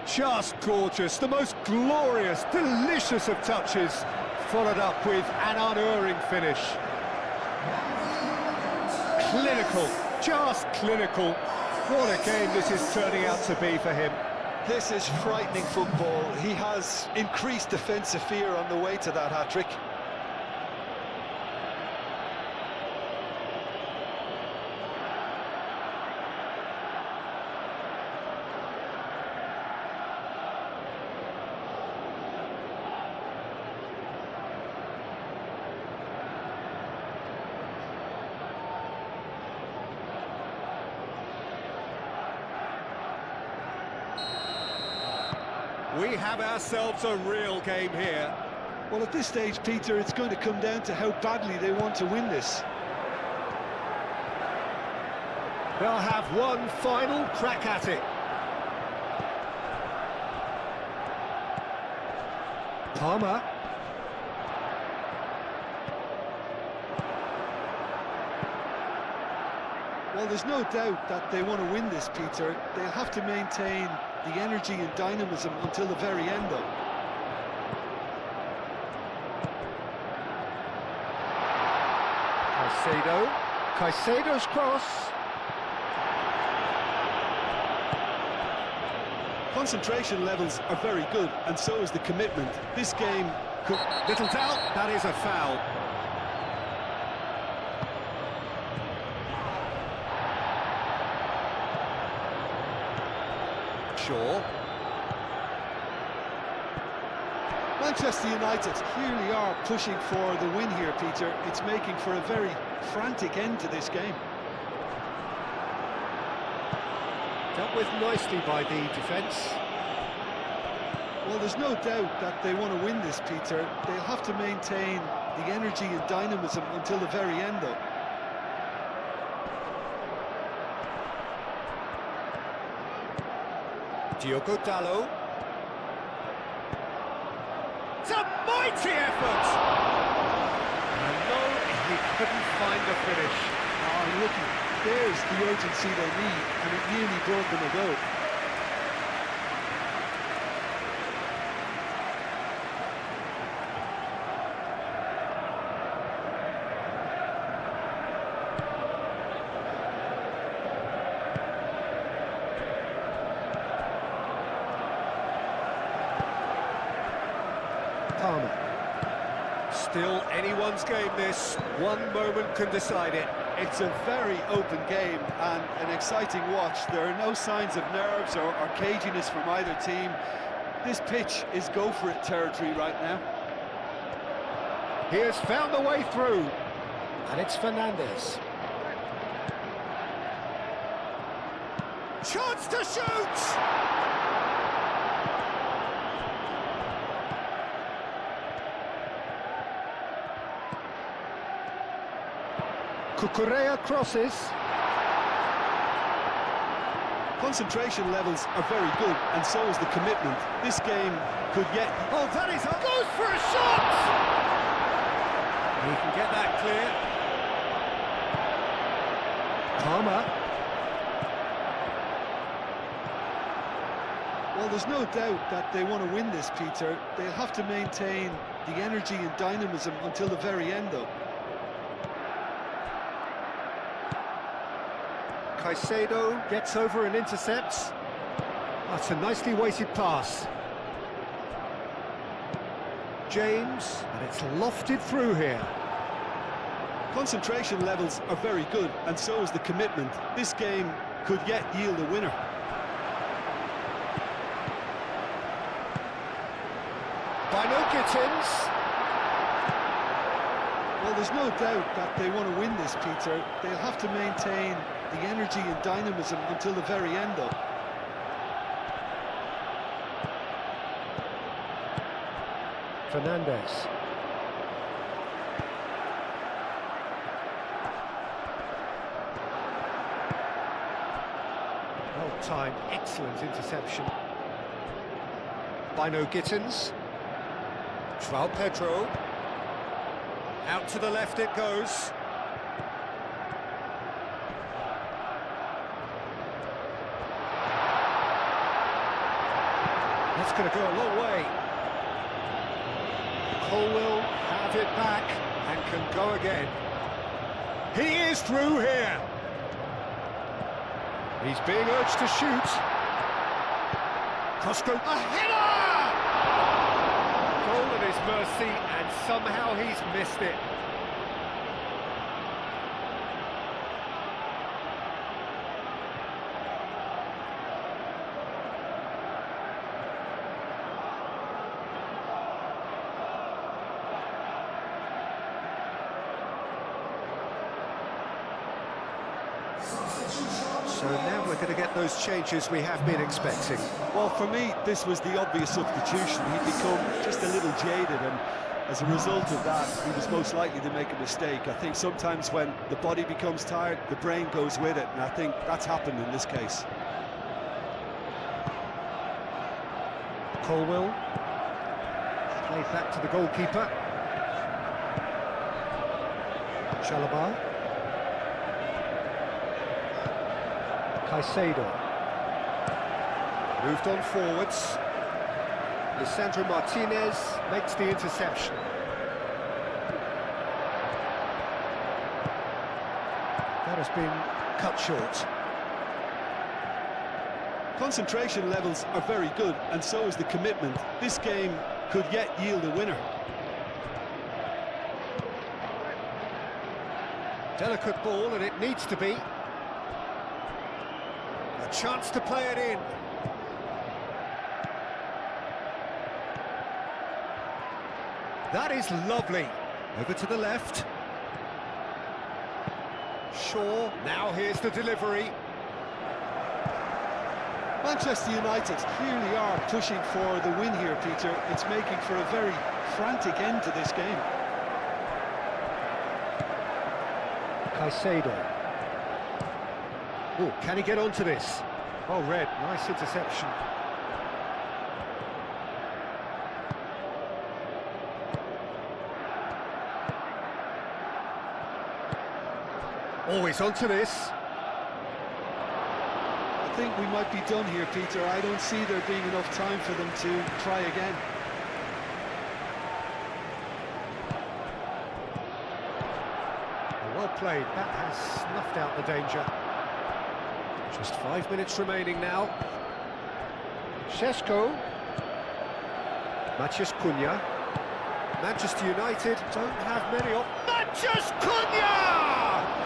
Just gorgeous. The most glorious, delicious of touches, followed up with an unerring finish. Clinical, just clinical. What a game this is turning out to be for him. This is frightening football. He has increased defensive fear on the way to that hat-trick. We have ourselves a real game here. Well, at this stage, Peter, it's going to come down to how badly they want to win this. They'll have one final crack at it. Palmer. Well, there's no doubt that they want to win this, Peter. They'll have to maintain the energy and dynamism until the very end, though. Caicedo's cross. Concentration levels are very good, and so is the commitment. This game could... Little doubt, that is a foul. Shaw. Manchester United clearly are pushing for the win here, Peter. It's making for a very frantic end to this game. Dealt with nicely by the defence. Well, there's no doubt that they want to win this, Peter. They'll have to maintain the energy and dynamism until the very end, though. Diogo Dalot. It's a mighty effort! And no, he couldn't find the finish. Oh, look, there's the urgency they need, and it nearly brought them a goal. Still anyone's game, this. One moment can decide it. It's a very open game and an exciting watch. There are no signs of nerves or caginess from either team. This pitch is go-for-it territory right now. He has found the way through, and it's Fernandes. Chance to shoot! Cucurella crosses. Concentration levels are very good, and so is the commitment. This game could yet... Oh, that is... goes for a shot! He can get that clear. Palmer. Well, there's no doubt that they want to win this, Peter. They'll have to maintain the energy and dynamism until the very end, though. Caicedo gets over and intercepts. That's a nicely weighted pass. James, and it's lofted through here. Concentration levels are very good, and so is the commitment. This game could yet yield a winner. Gittins. Well, there's no doubt that they want to win this, Peter. They'll have to maintain the energy and dynamism until the very end, though. Fernandes. Well-timed, excellent interception. Gittins. João Pedro. Out to the left it goes. That's going to go a long way. Cole will have it back and can go again. He is through here. He's being urged to shoot. Crosscoat. A header! Goal at his mercy, and somehow he's missed it. So now we're going to get those changes we have been expecting. Well, for me, this was the obvious substitution. He'd become just a little jaded, and as a result of that, he was most likely to make a mistake. I think sometimes when the body becomes tired, the brain goes with it, and I think that's happened in this case. Colwell. Played back to the goalkeeper. Chalobah. Caicedo. Moved on forwards. Lisandro Martinez makes the interception. That has been cut short. Concentration levels are very good, and so is the commitment. This game could yet yield a winner. Delicate ball, and it needs to be. A chance to play it in. That is lovely. Over to the left. Shaw, now here's the delivery. Manchester United clearly are pushing for the win here, Peter. It's making for a very frantic end to this game. Caicedo. Oh, can he get onto this? Oh, Red, nice interception. Always onto this. I think we might be done here, Peter. I don't see there being enough time for them to try again. Well played, that has snuffed out the danger. Just 5 minutes remaining now. Šeško. Matías Cunha. Manchester United don't have many op... Matías Cunha!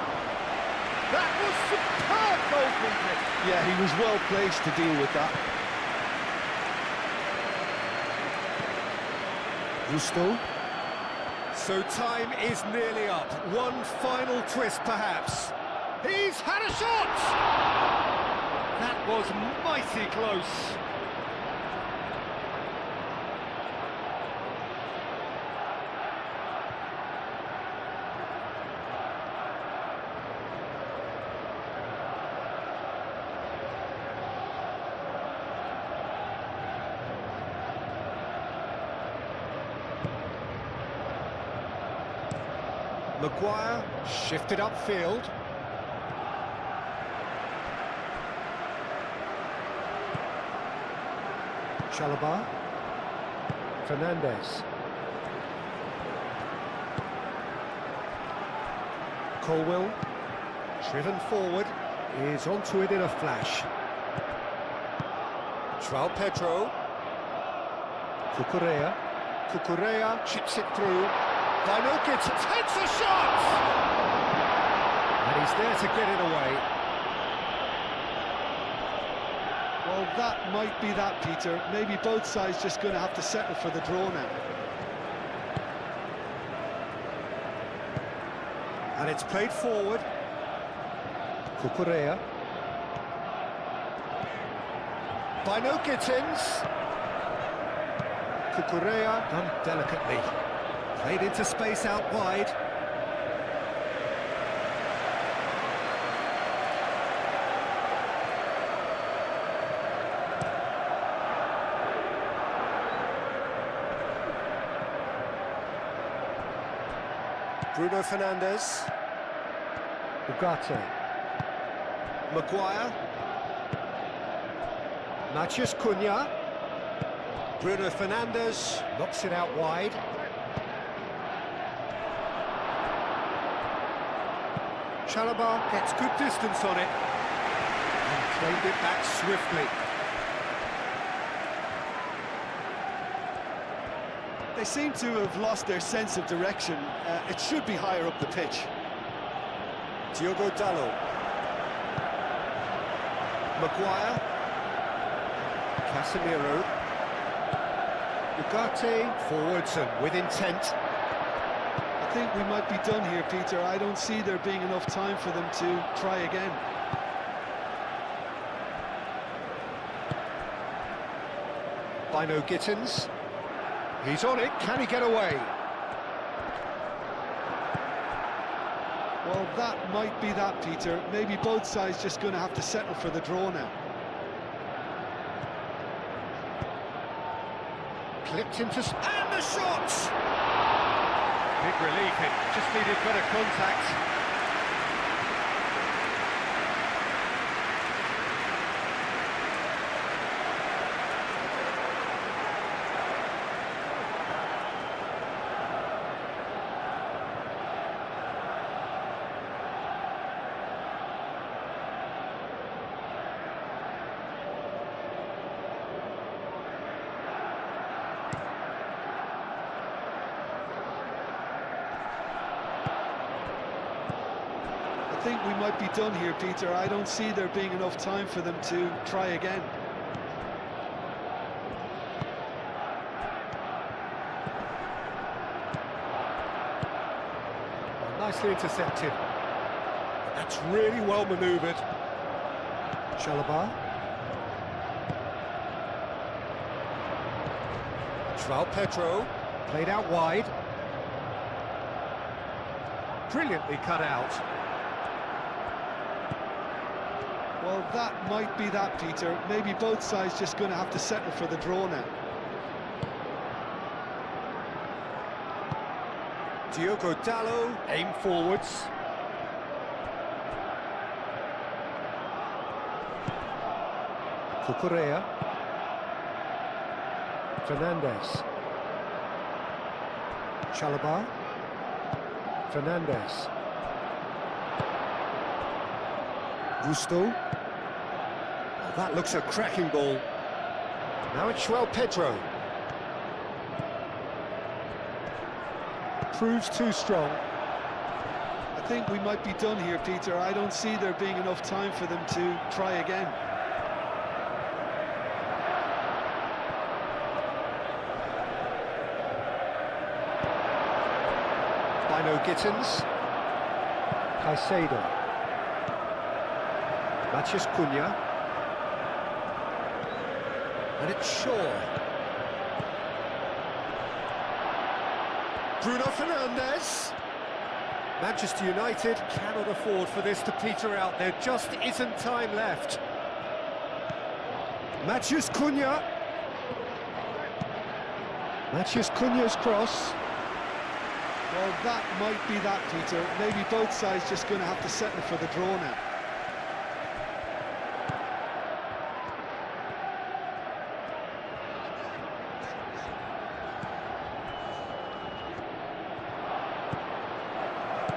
That was superb goalkeeping. Yeah, he was well placed to deal with that. Gusto. So time is nearly up. One final twist, perhaps. He's had a shot! That was mighty close. Maguire shifted upfield. Chalobah. Fernandes. Colwill, driven forward, is onto it in a flash. João Pedro. Cucurella. Cucurella chips it through. Vinokic takes a shot! And he's there to get it away. Well, that might be that, Peter. Maybe both sides just going to have to settle for the draw now. And it's played forward. Cucurella. Vinokic. Cucurella done delicately. Played into space out wide. Bruno Fernandes. Ugarte. Maguire. Matías Cunha. Bruno Fernandes knocks it out wide. Chalobah gets good distance on it and claimed it back swiftly. They seem to have lost their sense of direction. It should be higher up the pitch. Diogo Dalot. Maguire. Casemiro. Ugarte forwards and with intent. I think we might be done here, Peter. I don't see there being enough time for them to try again. Bino Gittins. He's on it. Can he get away? Well, that might be that, Peter. Maybe both sides just going to have to settle for the draw now. Clipped into... And the shot! Big relief, it just needed better contact. think we might be done here, Peter. I don't see there being enough time for them to try again. Nicely intercepted. That's really well manoeuvred. Chalobah. João Pedro, played out wide. Brilliantly cut out. Well, that might be that, Peter. Maybe both sides just going to have to settle for the draw now. Diogo Dalot, aim forwards. Cucurella. Fernandes. Chalobah. Fernandes. Gusto. Oh, that looks a cracking ball. Now it's João Pedro. Proves too strong. I think we might be done here, Peter. I don't see there being enough time for them to try again. Bino Gittins. Caicedo. Matheus Cunha. And it's Shaw. Bruno Fernandes. Manchester United cannot afford for this to peter out. There just isn't time left. Matheus Cunha. Matheus Cunha's cross. Well, that might be that, Peter. Maybe both sides just going to have to settle for the draw now.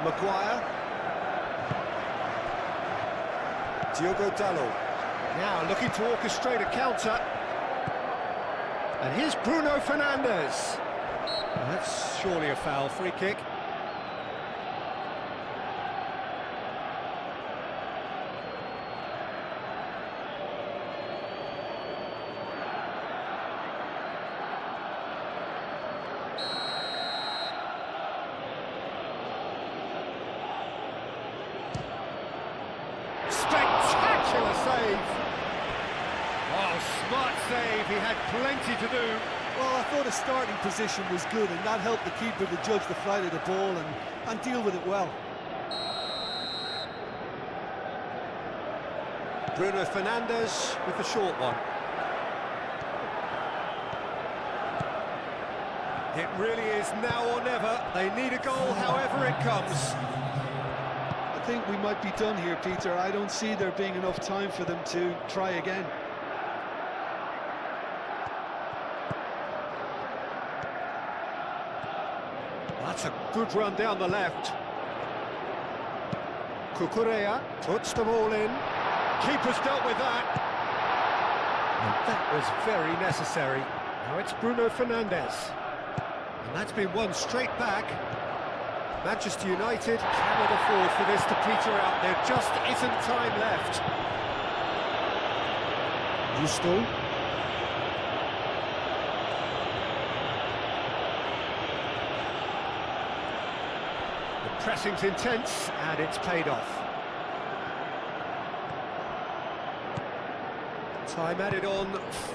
Maguire. Diogo Dalot. Now looking to orchestrate a counter. And here's Bruno Fernandes. Well, that's surely a foul. Free kick. Spectacular save. Oh, smart save. He had plenty to do. Well, I thought his starting position was good, and that helped the keeper to judge the flight of the ball and deal with it well. Bruno Fernandes with the short one. It really is now or never. They need a goal, however it comes. I think we might be done here, Peter. I don't see there being enough time for them to try again. That's a good run down the left. Cucurella puts the ball in. Keeper's dealt with that. And that was very necessary. Now it's Bruno Fernandes. And that's been won straight back. Manchester United cannot afford for this to peter out. There just isn't time left. Gusto. The pressing's intense, and it's paid off. Time added on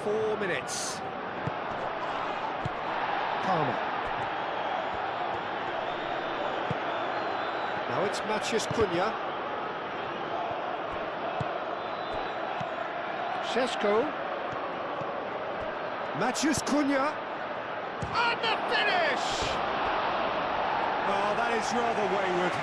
4 minutes. Palmer. Now it's Matheus Cunha. Šeško. Matheus Cunha. And the finish! Oh, that is rather wayward.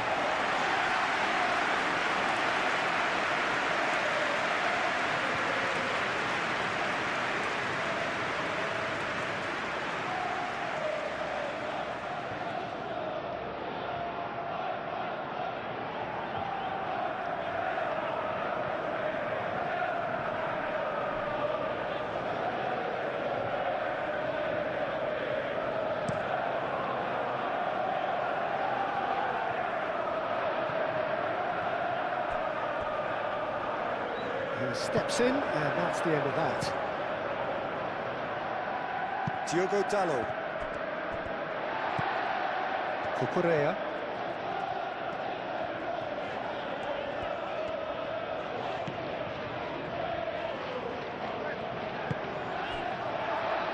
Steps in, and that's the end of that. Diogo Dalot. Cucurella.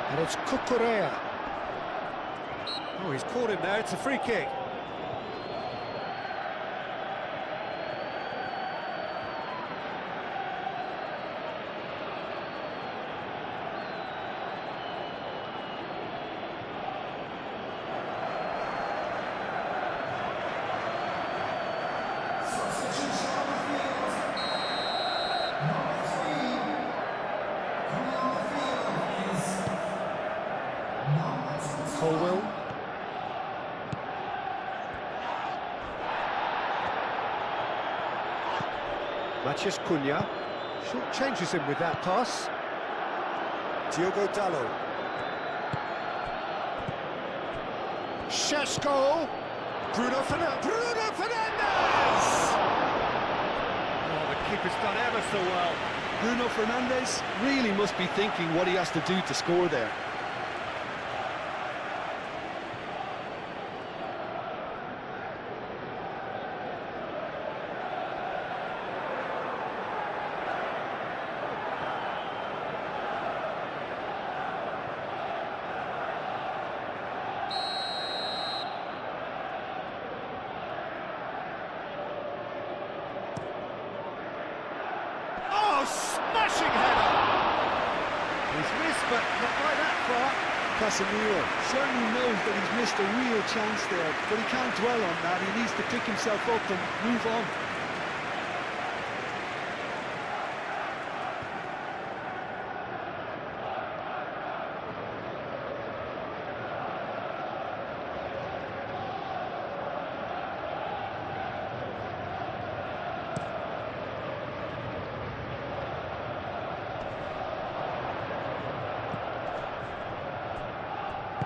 And it's Cucurella. Oh, he's caught him there, it's a free kick. Colwell. Matheus Cunha short changes him with that pass. Diogo Dalot. Šeško. Bruno Fernandes! Oh, the keeper's done ever so well. Bruno Fernandes really must be thinking what he has to do to score there. Oh, smashing header! He's missed, but not by that far. Casemiro certainly knows that he's missed a real chance there, but he can't dwell on that. He needs to pick himself up and move on.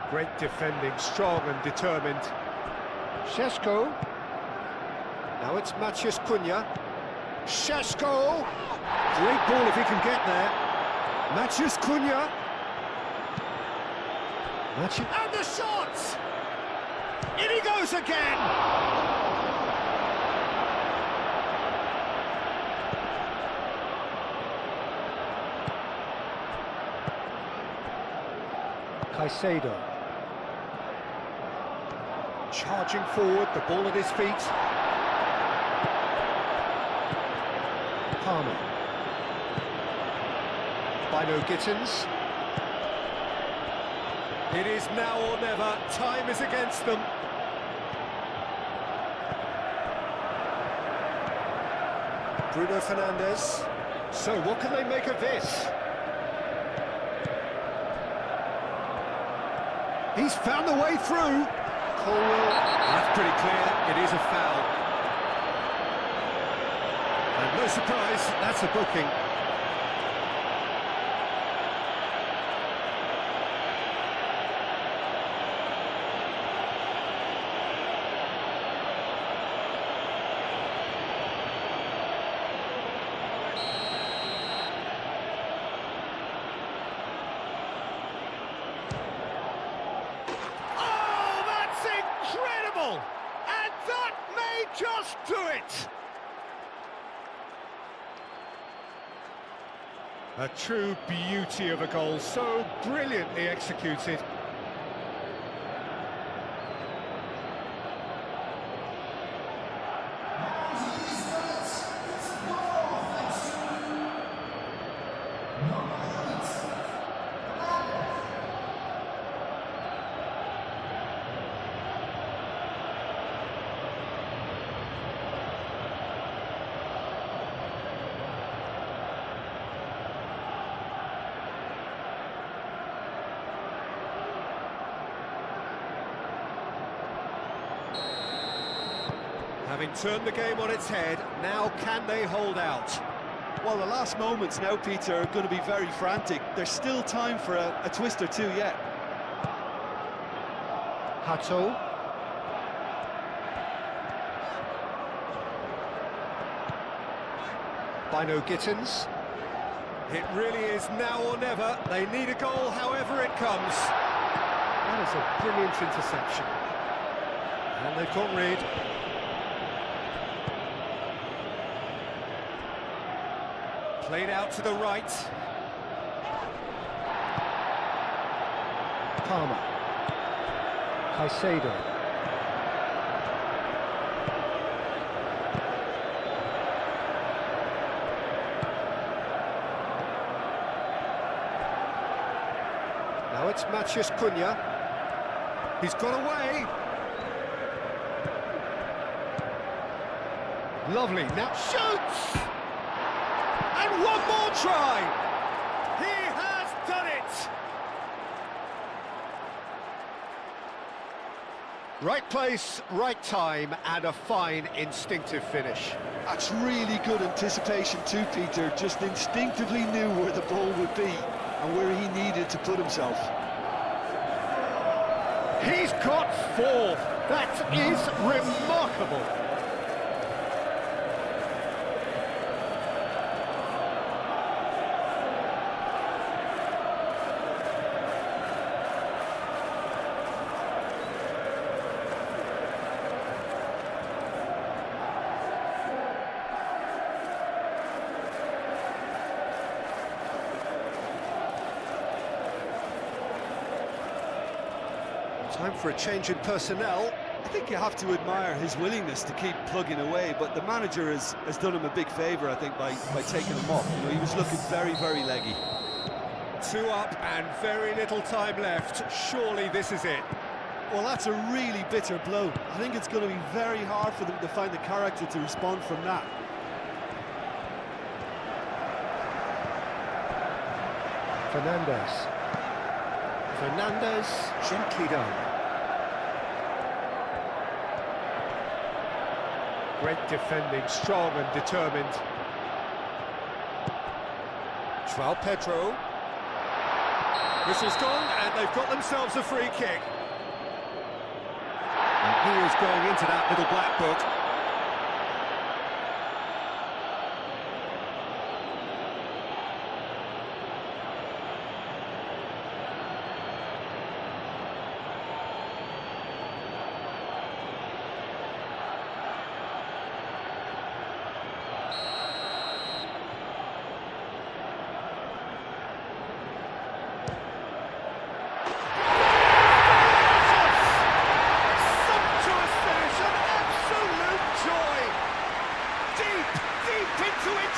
Great defending, strong and determined. Šeško. Now it's Matheus Cunha. Šeško. Great ball if he can get there. Matheus Cunha. And the shot! In he goes again! Caicedo. Charging forward, the ball at his feet. Palmer. Bino Gittins. It is now or never. Time is against them. Bruno Fernandes. So what can they make of this? He's found the way through. Colwell. That's pretty clear. It is a foul. And no surprise, that's a booking. And that may just do it! A true beauty of a goal, so brilliantly executed. Having turned the game on its head, now can they hold out? Well, the last moments now, Peter, are going to be very frantic. There's still time for a twist or two yet. Hato. Bino Gittins. It really is now or never. They need a goal however it comes. That is a brilliant interception. And they've got rid. Played out to the right. Palmer. Caicedo. Now it's Matheus Cunha. He's got away. Lovely, now shoots! And one more try! He has done it! Right place, right time, and a fine instinctive finish. That's really good anticipation too, Peter. Just instinctively knew where the ball would be and where he needed to put himself. He's got 4. That is remarkable. Time for a change in personnel. I think you have to admire his willingness to keep plugging away, but the manager has done him a big favour, I think, by taking him off. You know, he was looking very, very leggy. 2 up and very little time left. Surely this is it. Well, that's a really bitter blow. I think it's going to be very hard for them to find the character to respond from that. Fernandes, gently done. Great defending, strong and determined. João Pedro. Whistle's gone, and they've got themselves a free kick. And he is going into that little black book.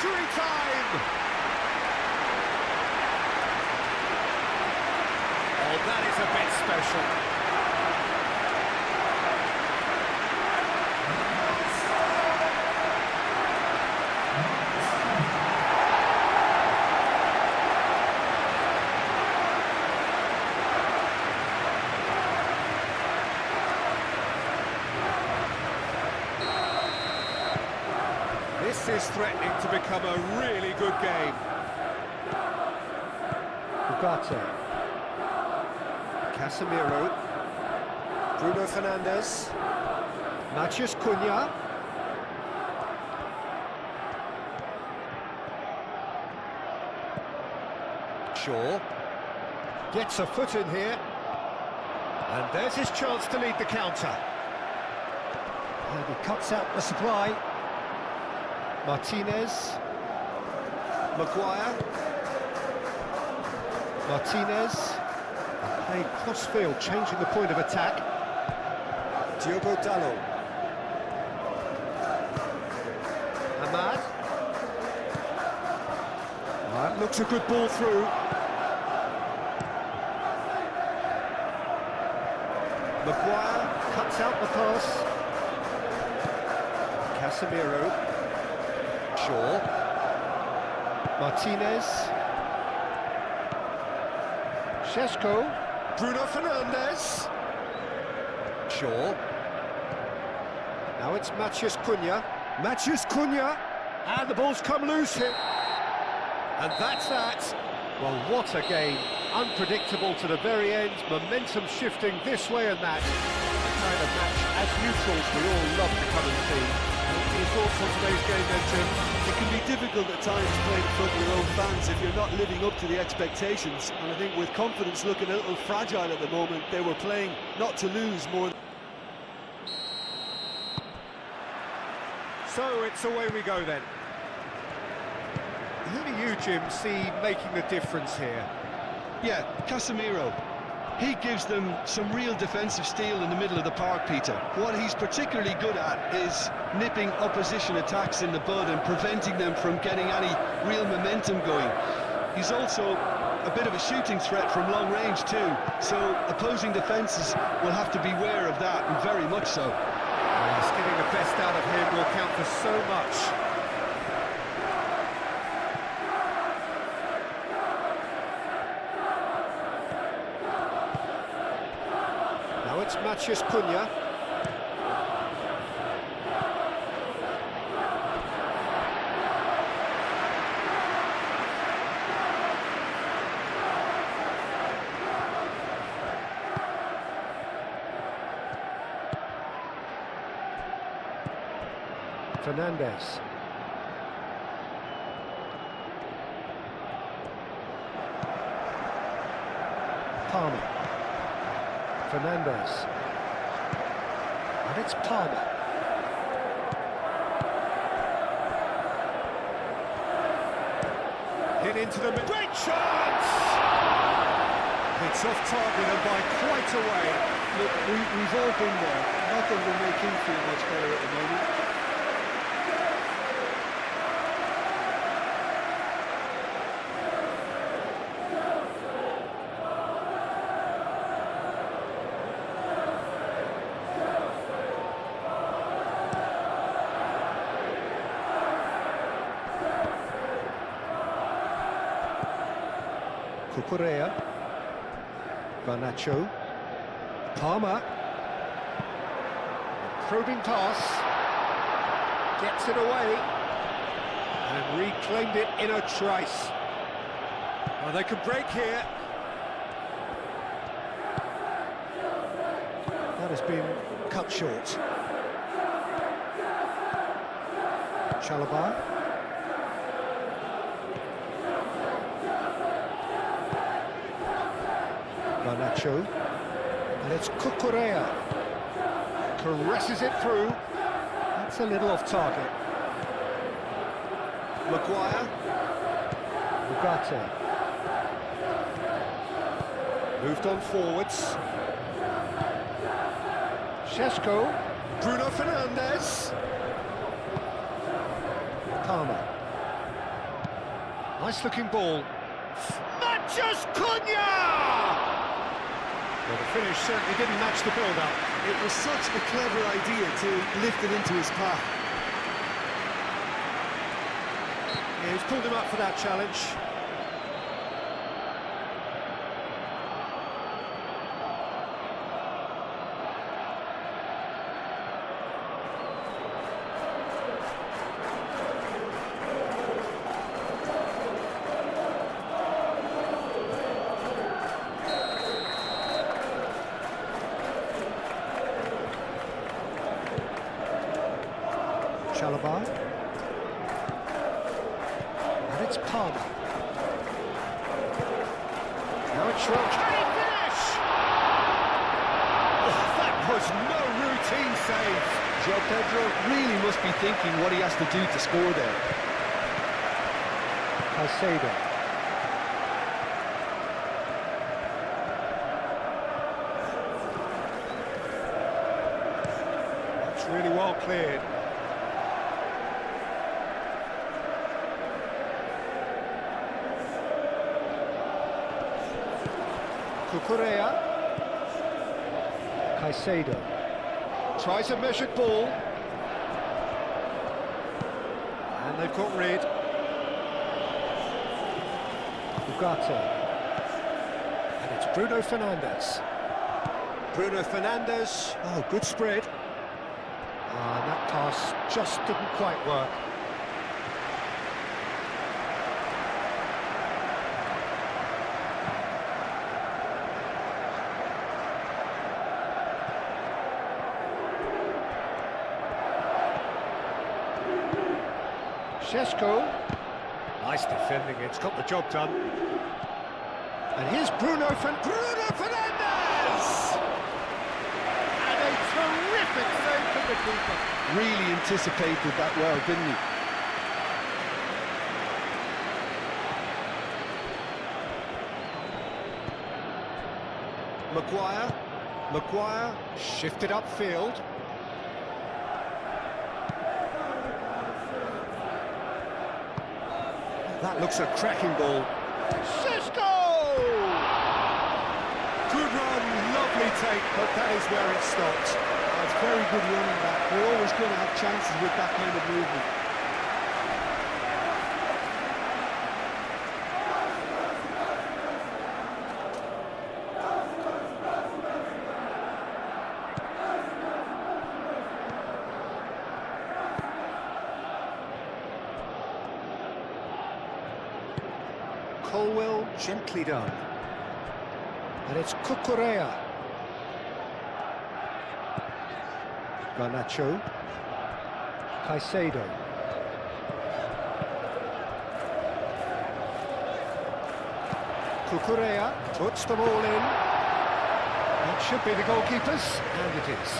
Injury time! Oh, that is a bit special. This is threatening to become a really good game. Ugarte. Casemiro. Bruno Fernandes. Matheus Cunha. Shaw. Gets a foot in here. And there's his chance to lead the counter. And he cuts out the supply. Martinez, Maguire, Martinez, playing cross-field, changing the point of attack. Diogo Dalot, Ahmad. That looks a good ball through. Maguire cuts out the pass. Casemiro. Shaw, Martinez, Šeško, Bruno Fernandes, Shaw, now it's Matheus Cunha, and the ball's come loose here, and that's that. Well, what a game, unpredictable to the very end, momentum shifting this way and that, the kind of match as neutrals we all love to come and see. Your thoughts? on today's game then, Jim? It can be difficult at times playing in front of your own fans if you're not living up to the expectations. And I think with confidence looking a little fragile at the moment, they were playing not to lose more. So it's away we go then. Who do you, Jim, see making the difference here? Yeah, Casemiro. He gives them some real defensive steel in the middle of the park, Peter. What he's particularly good at is nipping opposition attacks in the bud and preventing them from getting any real momentum going. He's also a bit of a shooting threat from long range too, so opposing defences will have to beware of that, and very much so. Yes, getting the best out of him will count for so much. Now it's Matheus Cunha. Fernandes. Palmer. Fernandes. And it's Palmer. Hit into the... Great chance! It's off target and by quite a way. Look, we've all been there. Nothing will make him feel much better at the moment. Cucurella, Garnacho, Palmer, probing pass, gets it away, and reclaimed it in a trice. Well, they could break here. That has been cut short. Chalobah. Garnacho, and it's Cucurella, caresses it through. That's a little off target. Maguire. Ugarte. Moved on forwards. Šeško. Bruno Fernandes. Palmer. Nice looking ball. Matheus Cunha! Well, the finish certainly didn't match the build-up. It was such a clever idea to lift it into his path. Yeah, he's pulled him up for that challenge. Chalobah. And it's Palmer. Now it's Schrock. Can he finish? Oh, that was no routine save. João Pedro really must be thinking what he has to do to score there. Caicedo. That's really well cleared. Cucurella. Caicedo. Tries a measured ball. And they've got rid. Ugarte. And it's Bruno Fernandes. Bruno Fernandes. Oh, good spread. And that pass just didn't quite work. Šeško. Nice defending, it's got the job done. And here's Bruno Fernandes! And a terrific save from the keeper. Really anticipated that well, didn't he? Maguire shifted upfield. That looks a cracking ball. Šeško! Good run, lovely take, but that is where it stopped. It's very good running back. They're always going to have chances with that kind of movement. Colwell, gently done. And it's Cucurella. Garnacho. Caicedo. Cucurella puts the ball in. That should be the goalkeeper's, and it is.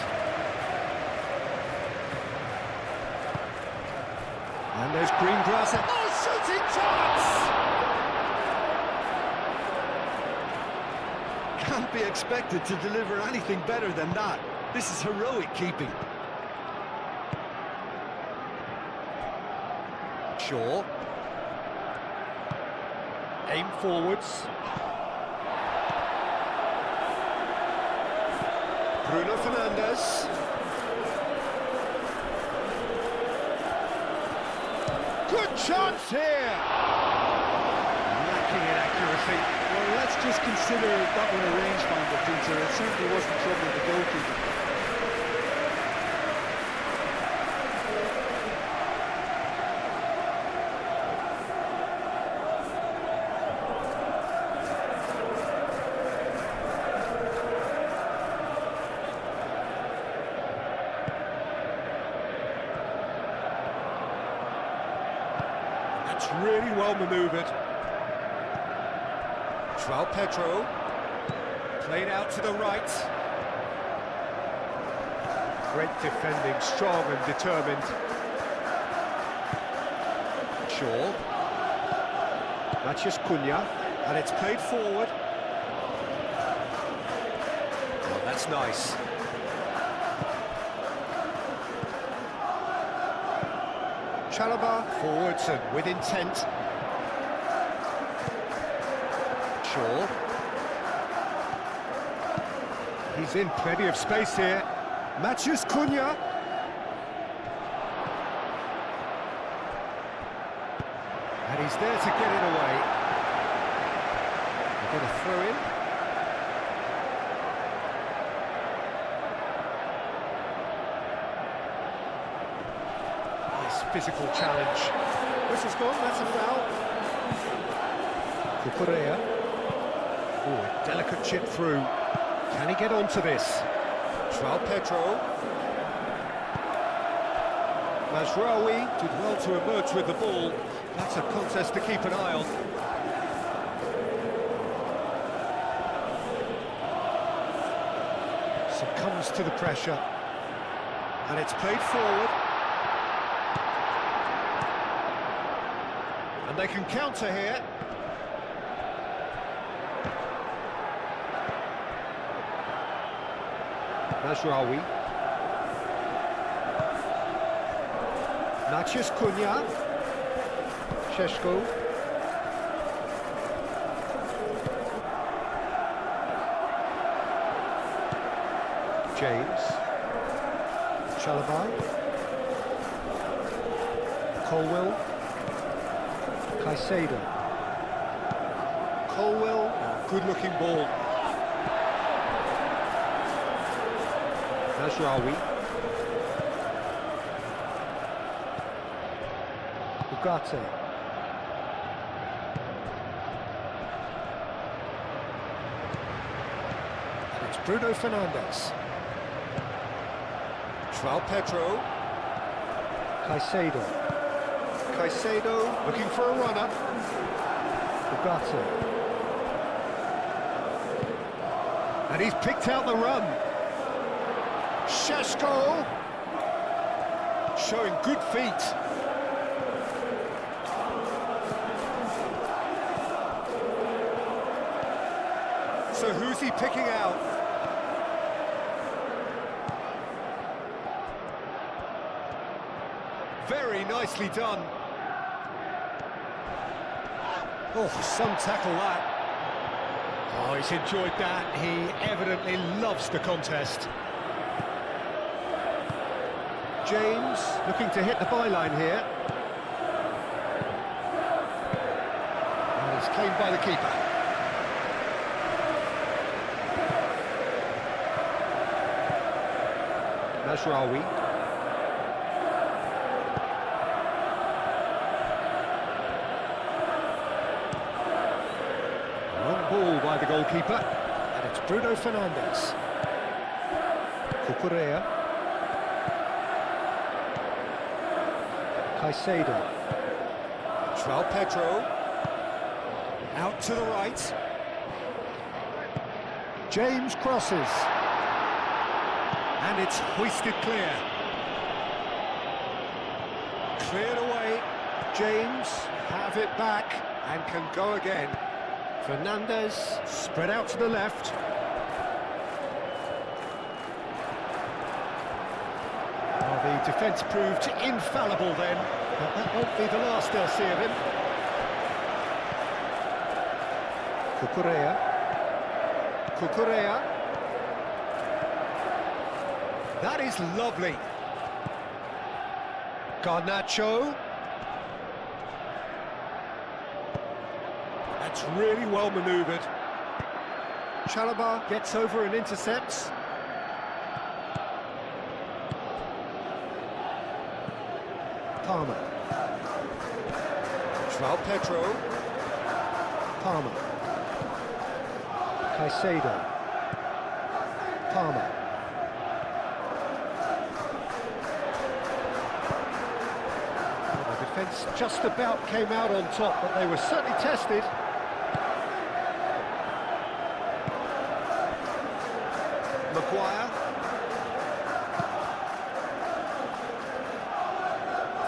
And there's green grass. Oh, shooting chance! Can't be expected to deliver anything better than that. This is heroic keeping. Shaw. Aim forwards. Bruno Fernandes. Good chance here! Lacking in accuracy. Well, let's just consider that one a rangefinder, Peter. It certainly wasn't troubling the goalkeeper. That's really well manoeuvred. João Pedro, played out to the right. Great defending, strong and determined. Shaw. Matheus Cunha, and it's played forward. Oh, that's nice. Chalobah forwards and with intent. Shaw. He's in plenty of space here. Matheus Cunha. And he's there to get it away. They're going to throw in. Nice physical challenge. Whistle's gone, that's a foul. Cucurella. Oh, a delicate chip through. Can he get onto this? João Pedro. Mazraoui did well to emerge with the ball. That's a contest to keep an eye on. Succumbs to the pressure. And it's played forward. And they can counter here. Mazraoui. Matheus Cunha. Šeško. James. Chalobah. Colwell. Caicedo. Colwell. Good looking ball. Mazraoui. Ugarte. And it's Bruno Fernandes. João Pedro. Caicedo. Caicedo looking for a runner. Ugarte. And he's picked out the run. Šeško showing good feet. So who's he picking out? Very nicely done. Oh, some tackle that. Oh, he's enjoyed that. He evidently loves the contest. James looking to hit the byline here. And it's claimed by the keeper. Mazraoui. Long ball by the goalkeeper, and it's Bruno Fernandes. Cucurella. Caicedo. João Pedro. Out to the right. James crosses. And it's hoisted clear. Cleared away. James have it back and can go again. Fernandes spread out to the left. Oh, the defence proved infallible then, but that won't be the last they'll see of him. Cucurella. Cucurella. That is lovely. Garnacho. That's really well manoeuvred. Chalobah gets over and intercepts. Palmer. João Pedro. Palmer. Caicedo. Palmer. Defence just about came out on top, but they were certainly tested. Maguire.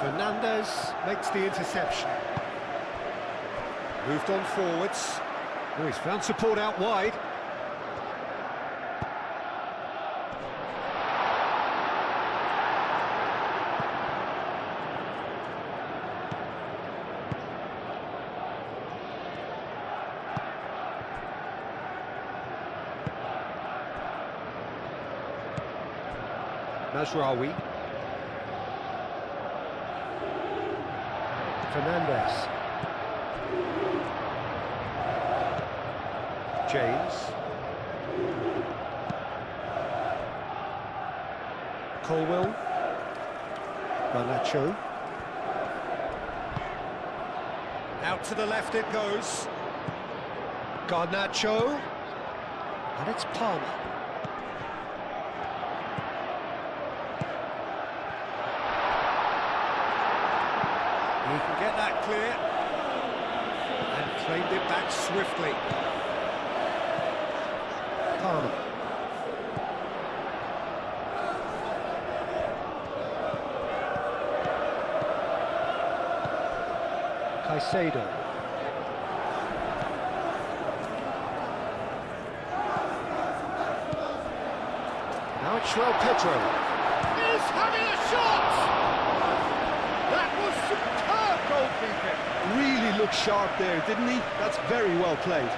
Fernandes makes the interception. Moved on forwards. Oh, he's found support out wide. Mazraoui. Fernandes. James. Colwell. Garnacho. Out to the left it goes. Garnacho. And it's Palmer. He can get that clear and claimed it back swiftly. Palmer. Caicedo. Now it's João Pedro. Is having a shot! That was superb goalkeeping. Really looked sharp there, didn't he? That's very well played.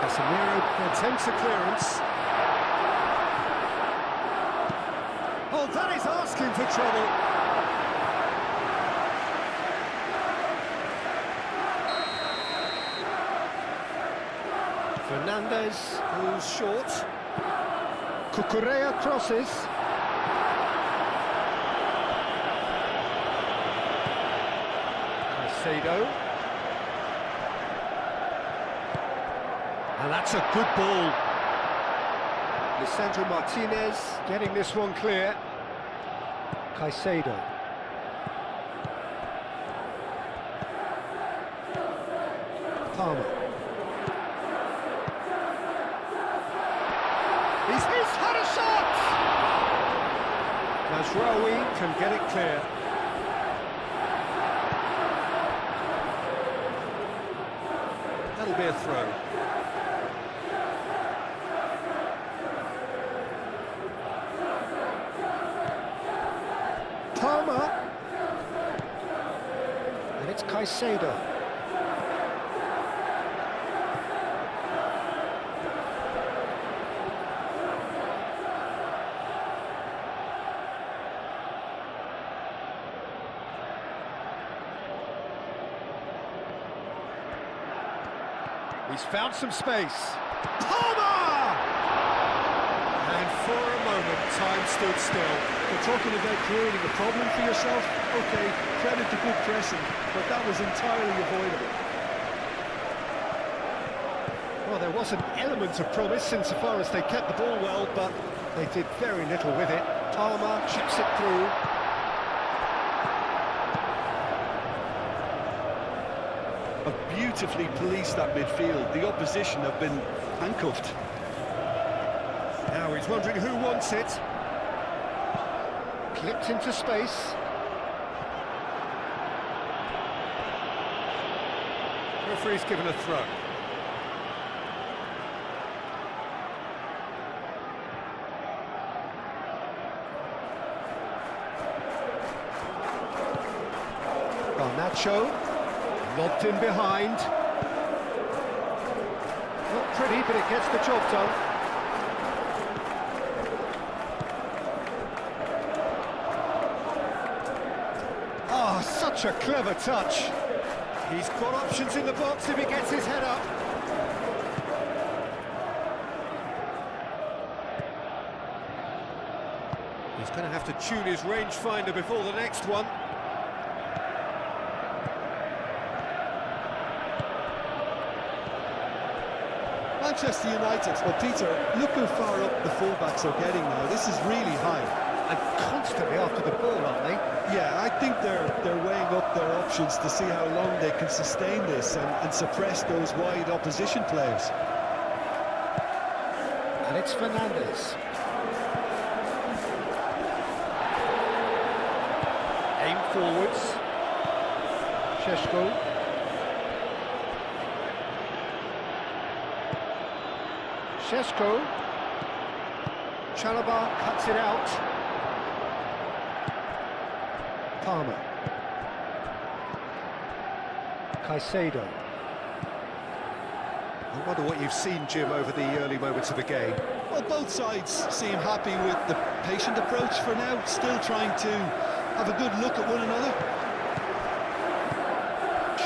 Casemiro attempts a clearance. Oh, that is asking for trouble. Fernandez, who's short. Cucurella crosses. Caicedo. And that's a good ball. Lisandro Martinez getting this one clear. Caicedo. Palmer. He's had a shot! Mazraoui can get it clear. That'll be a throw. Palmer. And it's Caicedo. He's found some space. Palmer! And for a moment, time stood still. We're talking about creating a problem for yourself. Okay, credit to good pressing, but that was entirely avoidable. Well, there was an element of promise insofar as they kept the ball well, but they did very little with it. Palmer chips it through. Have beautifully policed that midfield. The opposition have been handcuffed. Now he's wondering who wants it. Clipped into space. Referee's given a throw. Garnacho. Lobbed in behind. Not pretty, but it gets the job done. Ah, such a clever touch. He's got options in the box if he gets his head up. He's going to have to tune his rangefinder before the next one. Manchester United, well, Peter, look how far up the fullbacks are getting now. This is really high. And constantly after the ball, aren't they? Yeah, I think they're weighing up their options to see how long they can sustain this and suppress those wide opposition players. And it's Fernandez. Aim forwards. Šeško. Šeško. Chalobah cuts it out. Palmer. Caicedo. I wonder what you've seen, Jim, over the early moments of the game. Well, both sides seem happy with the patient approach for now, still trying to have a good look at one another.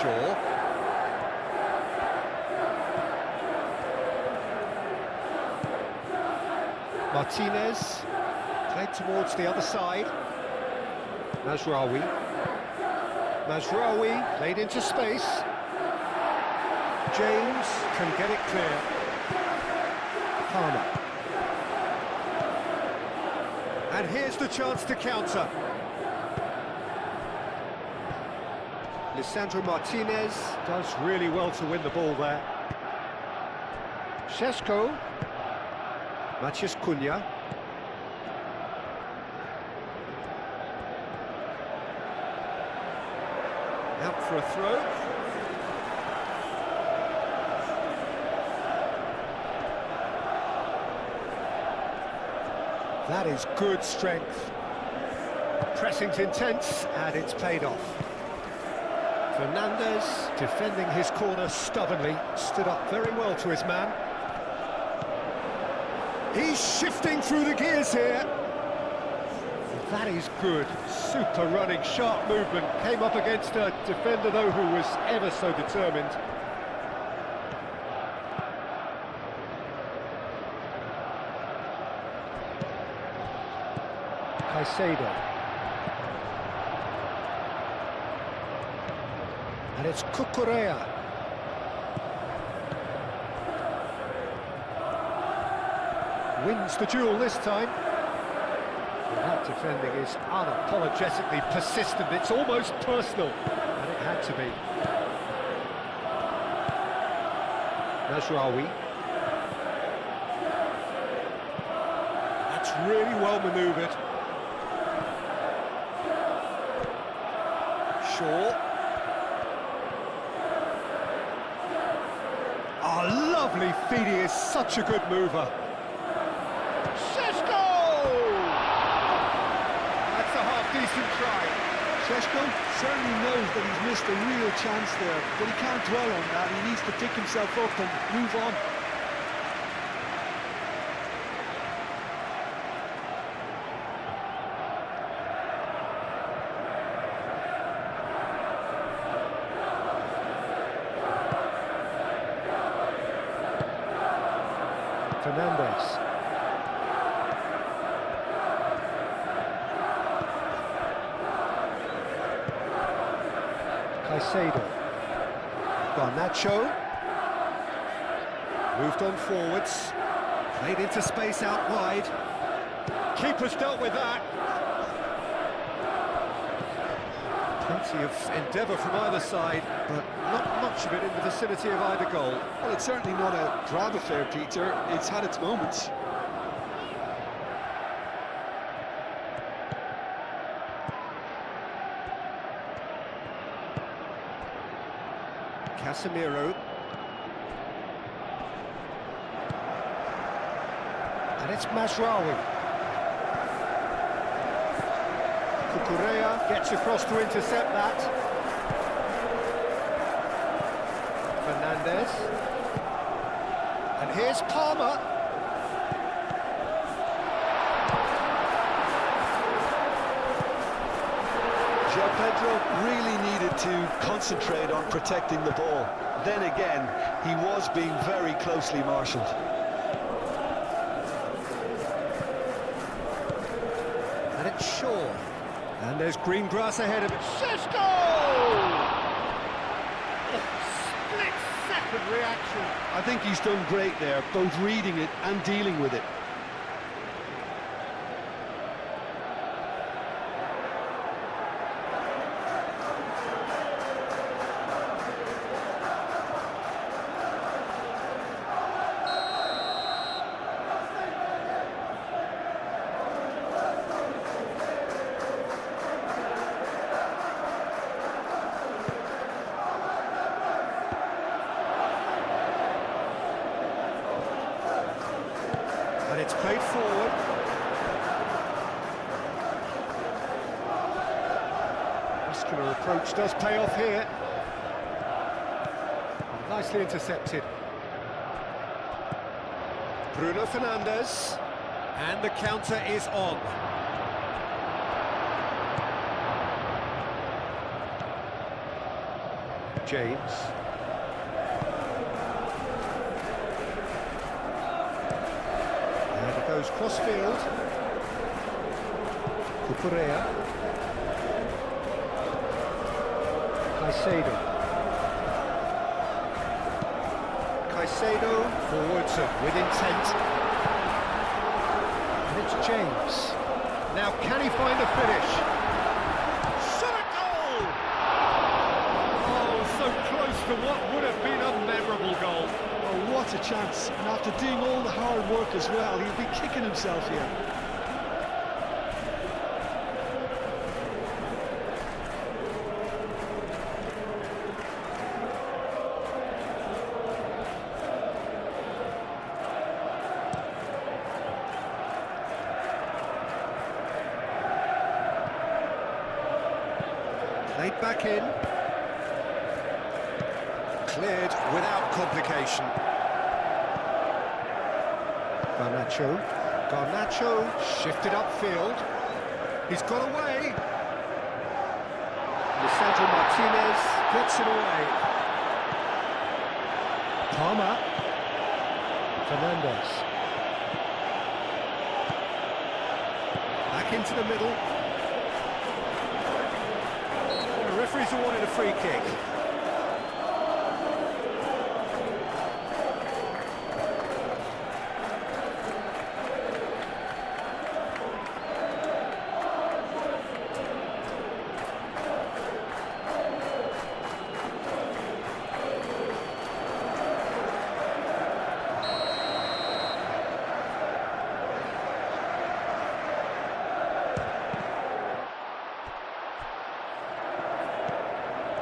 Sure. Martinez, played towards the other side. Mazraoui. Mazraoui, played into space. James can get it clear. Palmer. And here's the chance to counter. Lisandro Martinez does really well to win the ball there. Šeško. Matías Cunha. Out for a throw. That is good strength. Pressing's intense, and it's paid off. Fernandez, defending his corner stubbornly, stood up very well to his man. He's shifting through the gears here. That is good. Super running, sharp movement. Came up against a defender, though, who was ever so determined. Caicedo. And it's Cucurella. Wins the duel this time. And that defending is unapologetically persistent. It's almost personal. And it had to be. Mazraoui. That's really well manoeuvred. Shaw. Oh, lovely feet, he is such a good mover. Šeško! That's a half-decent try. Šeško certainly knows that he's missed a real chance there, but he can't dwell on that. He needs to pick himself up and move on. Fernandes. Caicedo. Garnacho. Moved on forwards. Played into space out wide. Keeper's dealt with that. Plenty of endeavour from either side, but not much of it in the vicinity of either goal. Well, it's certainly not a drab affair, Peter. It's had its moments. Casemiro. And it's Mazraoui. Cucurella gets across to intercept that. Fernandes. And here's Palmer. João Pedro really needed to concentrate on protecting the ball. Then again, he was being very closely marshalled. And it's Shaw. And there's green grass ahead of it. Šeško! Split-second reaction. I think he's done great there, both reading it and dealing with it. And it's played forward. Muscular approach does pay off here. Nicely intercepted. Bruno Fernandes. And the counter is on. James. Goes cross-field. Cucurella. Caicedo. Caicedo forwards with intent. And it's James. Now can he find a finish? Shot a goal! Oh, so close to what would have been a memorable goal. Oh, what a chance. And after doing all the hard work as well, he'll be kicking himself here. Played back in. Cleared without complication. Garnacho shifted upfield. He's got away. Lisandro Martinez gets it away. Palmer. Fernandes. Back back into the middle. The referee's awarded a free kick.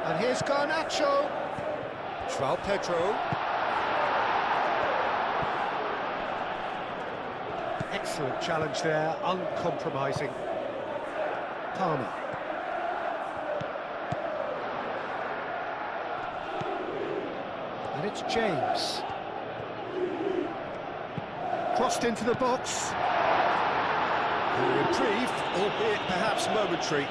And here's Garnacho. João Pedro. Excellent challenge there, uncompromising. Palmer. And it's James. Crossed into the box. A reprieve, albeit perhaps momentary.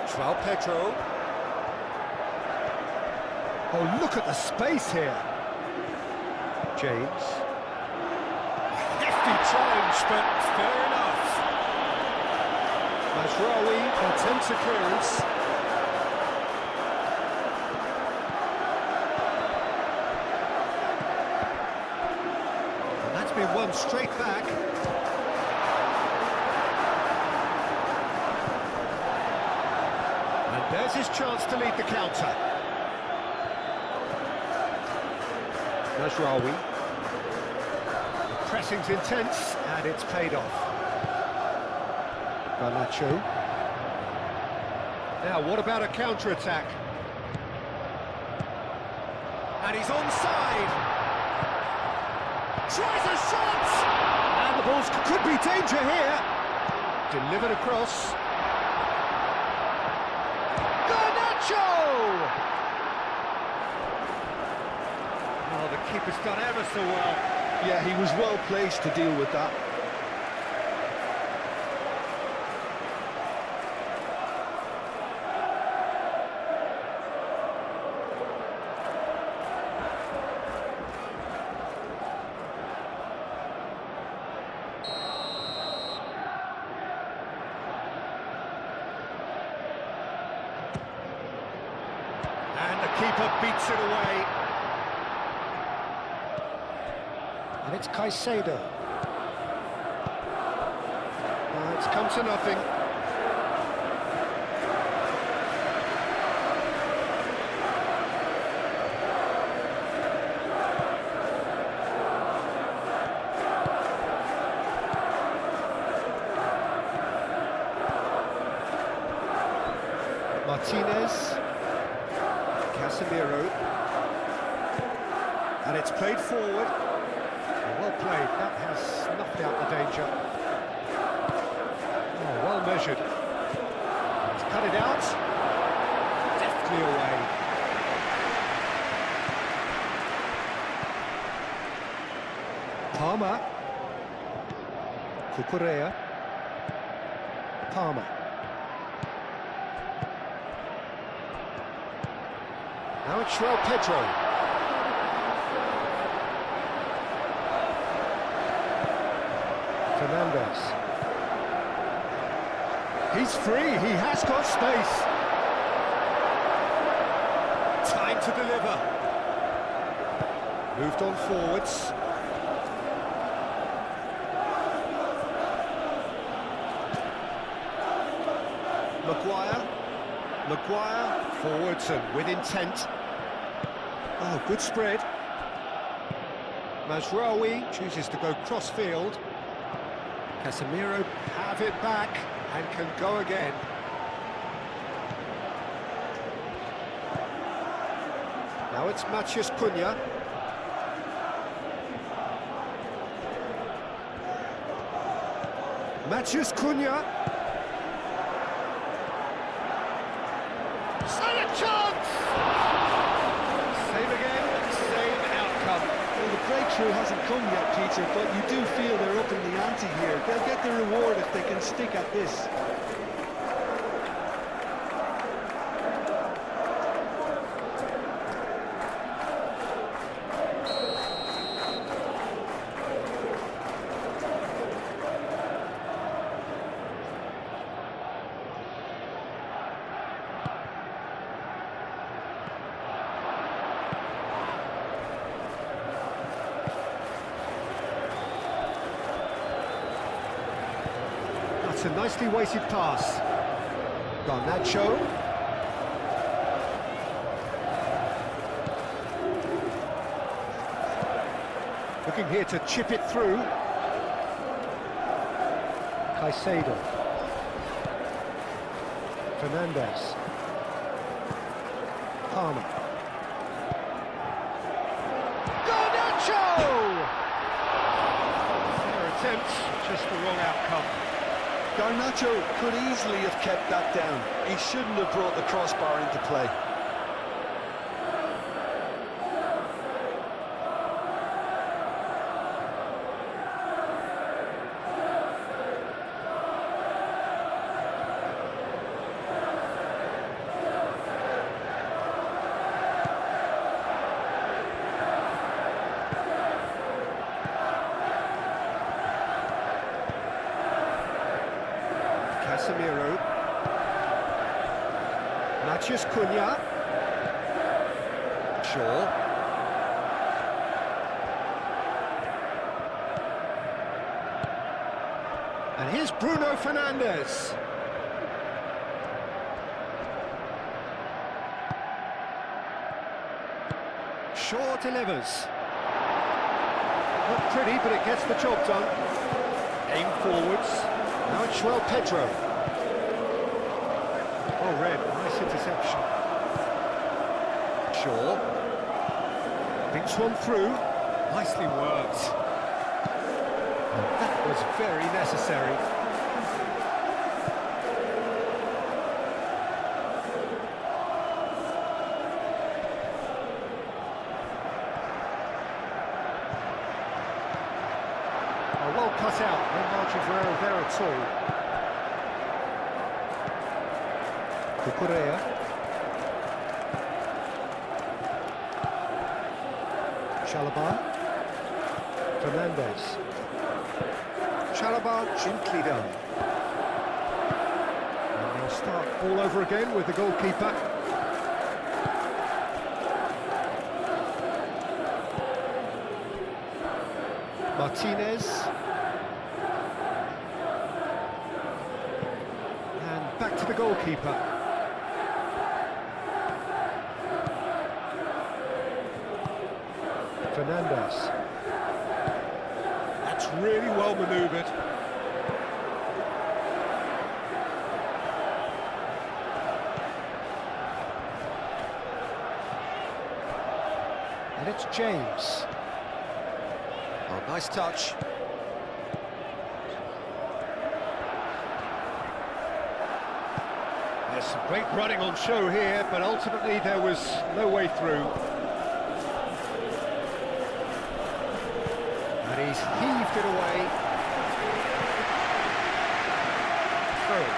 João Pedro. Oh, look at the space here. James. Hefty challenge, but fair enough. Mazraoui attempts a clearance. And that's been won straight back. There's his chance to lead the counter. Mazraoui. The pressing's intense, and it's paid off. Garnacho. Now, what about a counter-attack? And he's onside. Tries a shot! And the ball's could be danger here. Delivered across. Oh, the keeper's done ever so well. Yeah, he was well placed to deal with that. And the keeper beats it away. And it's Caicedo. It's come to nothing. Martinez. Casemiro. And it's played forward. Well played, that has snuffed out the danger. Oh, well measured. He's cut it out. Deftly away. Palmer. Cucurella. Palmer. Now it's João Pedro. Fernandez. He's free, he has got space. Time to deliver. Moved on forwards. Maguire forwards and with intent. Oh, good spread. Mazraoui chooses to go cross-field. Casemiro have it back and can go again. Now it's Matheus Cunha. Matheus Cunha. And a chance! Same again, same outcome. Well, the breakthrough hasn't come yet, Peter, but you do feel they're up in the ante here. They'll get the reward if they can stick at this. That's a nicely weighted pass. Garnacho. Looking here to chip it through. Caicedo. Fernandez. Palmer. Garnacho! Fair attempt, just the wrong outcome. Garnacho could easily have kept that down. He shouldn't have brought the crossbar into play. Casemiro. Matheus Cunha. Shaw. And here's Bruno Fernandes. Shaw delivers. Not pretty, but it gets the job done. Aim forwards. Now it's João Pedro. Oh, red, nice interception. Shaw. Thinks one through. Nicely worked. And that was very necessary. Oh, well cut out, no margin for error there at all. Correa. Chalobah. Fernandez. Chalobah gently done. And they'll start all over again with the goalkeeper. Martinez. And back to the goalkeeper. Fernandez. That's really well manoeuvred. And it's James. Oh, nice touch. There's some great running on show here, but ultimately there was no way through. And he's heaved it away. Through.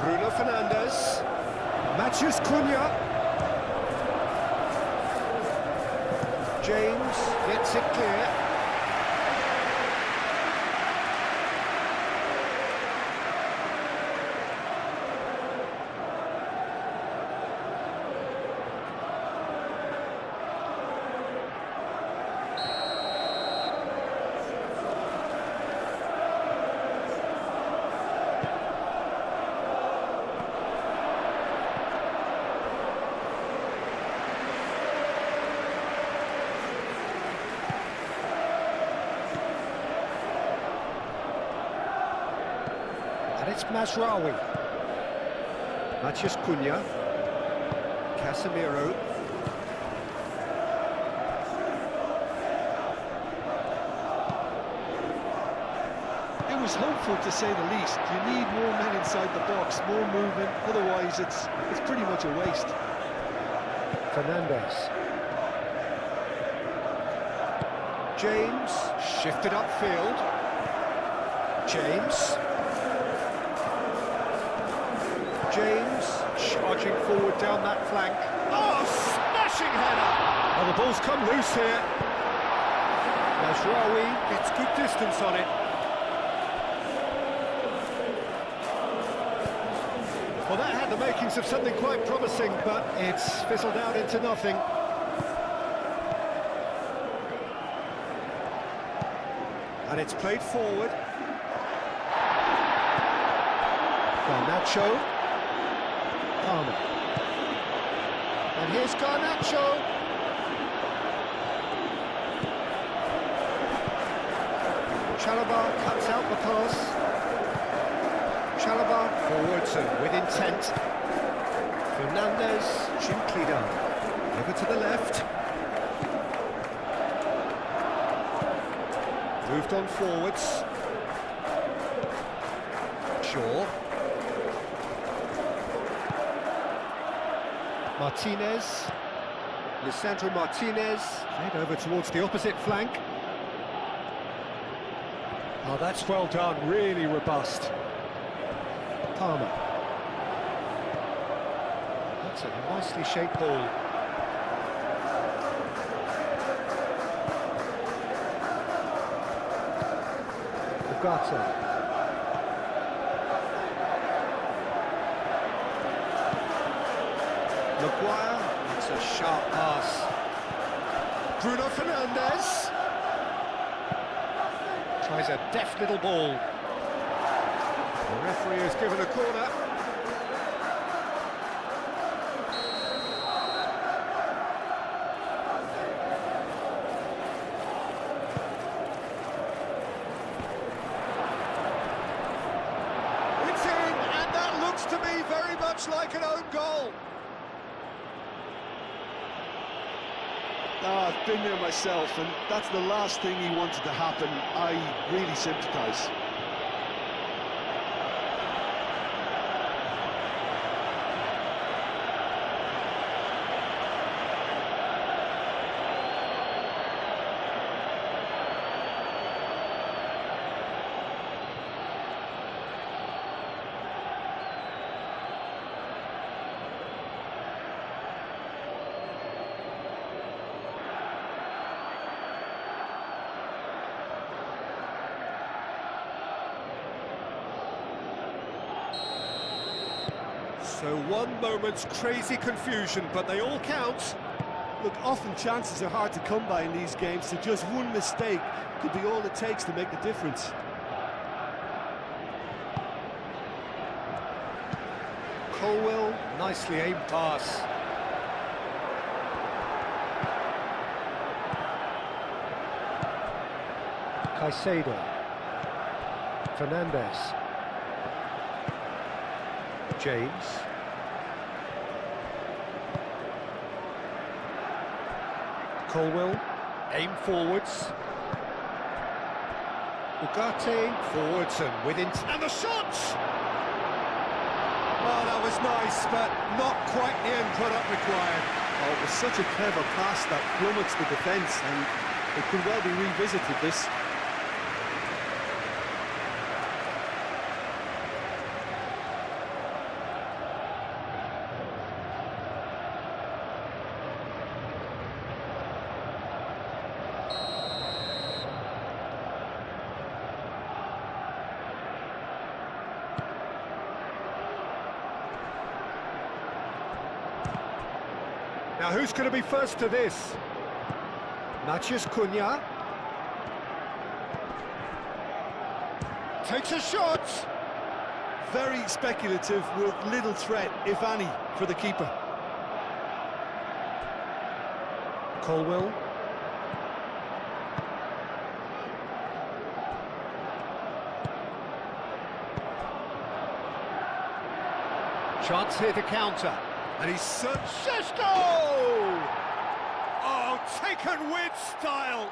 Bruno Fernandes. Matheus Cunha. James gets it clear. And it's Mazraoui. Matheus Cunha. Casemiro. It was hopeful, to say the least. You need more men inside the box, more movement, otherwise it's pretty much a waste. Fernandez. James, shifted upfield. James. James, charging forward down that flank. Oh, smashing header! Oh, the ball's come loose here. Mazraoui gets good distance on it. Well, that had the makings of something quite promising, but it's fizzled out into nothing. And it's played forward. Garnacho. Palmer. And here's Garnacho. Chalobah cuts out the pass. Chalobah forwards and with intent. Fernandez, gently done. Over to the left. Moved on forwards. Shaw. Martinez. Lisandro Martinez. Played over towards the opposite flank. Oh, that's well done, really robust. Palmer. That's a nicely shaped ball. Ugarte. Maguire. That's a sharp pass. Bruno Fernandes. Tries a deft little ball. The referee has given a corner. It's in, and that looks to me very much like an own goal. Ah, I've been there myself, and that's the last thing he wanted to happen. I really sympathise. So one moment's crazy confusion, but they all count. Look, often chances are hard to come by in these games, so just one mistake could be all it takes to make the difference. Colwell, nicely aimed pass. Caicedo. Fernandez. James. Colwell, aim forwards. Ugarte, forwards and with intent. And the shot! Oh, that was nice, but not quite the end product required. Oh, it was such a clever pass that plummets the defence, and it could well be revisited, this. Now who's going to be first to this? Matheus Cunha. Takes a shot. Very speculative with little threat, if any, for the keeper. Colwell. Chance here to counter. And he's Sesko! Oh, taken with style.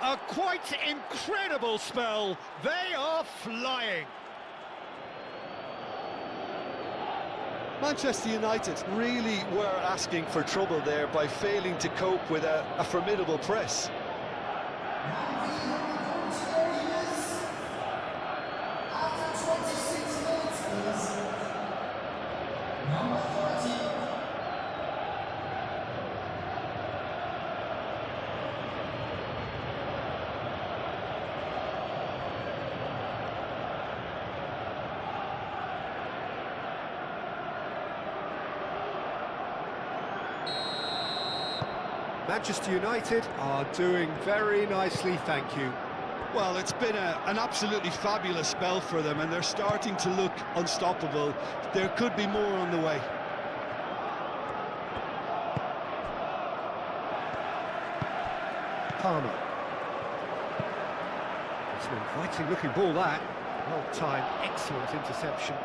A quite incredible spell. They are flying. Manchester United really were asking for trouble there by failing to cope with a formidable press. Manchester United are doing very nicely, thank you. Well, it's been an absolutely fabulous spell for them, and they're starting to look unstoppable. There could be more on the way. Palmer. It's an inviting looking ball, that. Well timed, excellent interception.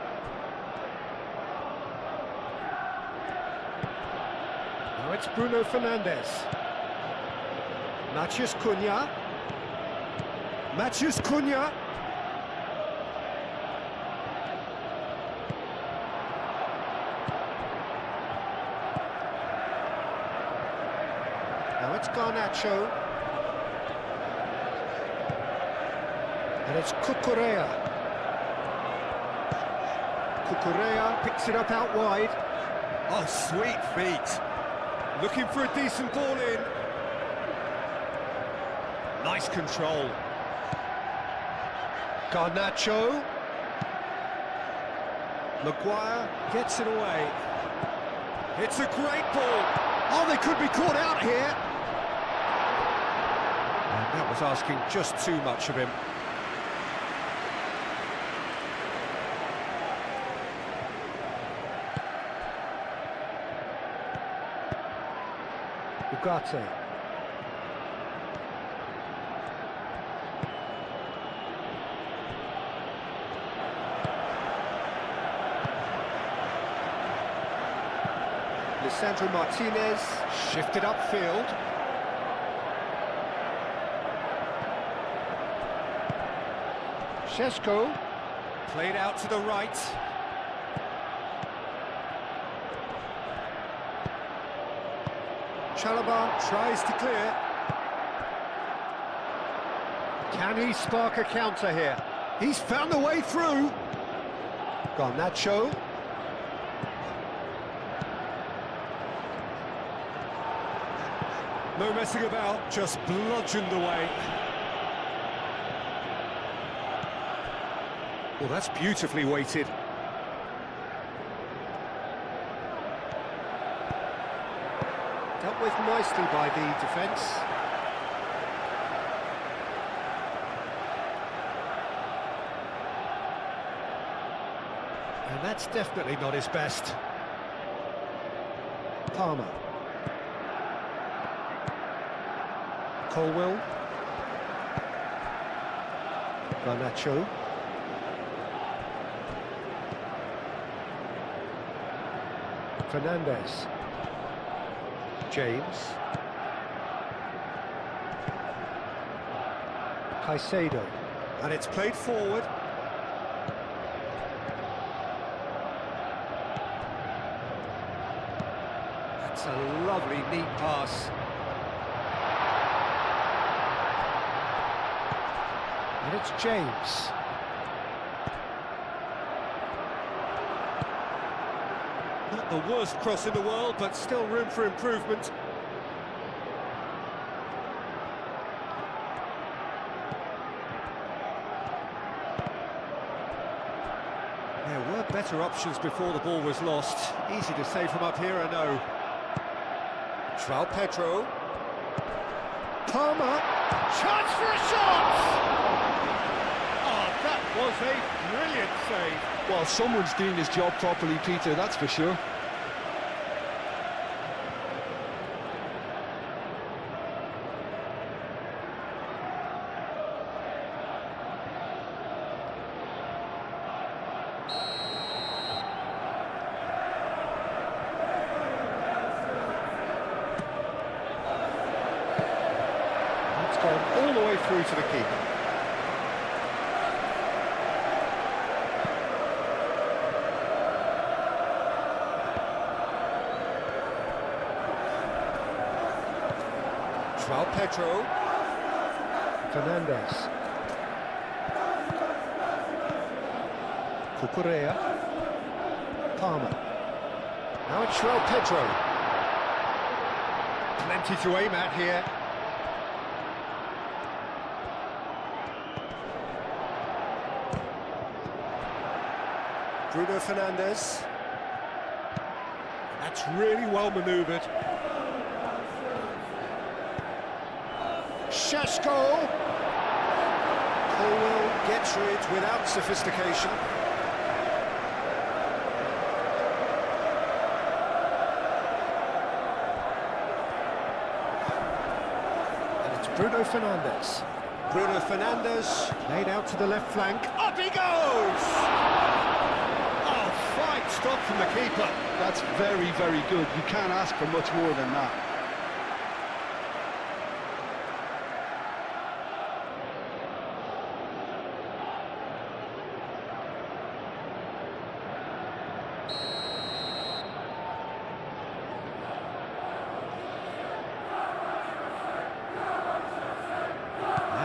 Now it's Bruno Fernandes. Matheus Cunha. Matheus Cunha. Now it's Garnacho. And it's Cucurella. Cucurella picks it up out wide. Oh, sweet feet. Looking for a decent ball in. Nice control. Garnacho. Maguire gets it away. It's a great ball. Oh, they could be caught out here. And that was asking just too much of him. Ugarte. Lisandro Martinez shifted upfield. Šeško played out to the right. Chalobah tries to clear. Can he spark a counter here? He's found a way through. Garnacho. No messing about, just bludgeoned away. Well, that's beautifully weighted. Dealt with nicely by the defence. And that's definitely not his best. Palmer. Colwell. Garnacho. Fernandes. James. Caicedo. And it's played forward. That's a lovely, neat pass. And it's James. Not the worst cross in the world, but still room for improvement. There were better options before the ball was lost. Easy to say from up here, I know. João Pedro. Palmer. Chance for a shot! That was a brilliant save. Well, someone's doing his job properly, Peter, that's for sure. It's gone all the way through to the keeper. João Pedro. Fernandes. Cucurella. Palmer. Now it's João Pedro. Plenty to aim at here. Bruno Fernandes. That's really well manoeuvred. Sheshko. Colwell gets rid without sophistication. And it's Bruno Fernandes. Bruno Fernandes laid out to the left flank. Up he goes! Oh, fine stop from the keeper. That's very, very good. You can't ask for much more than that.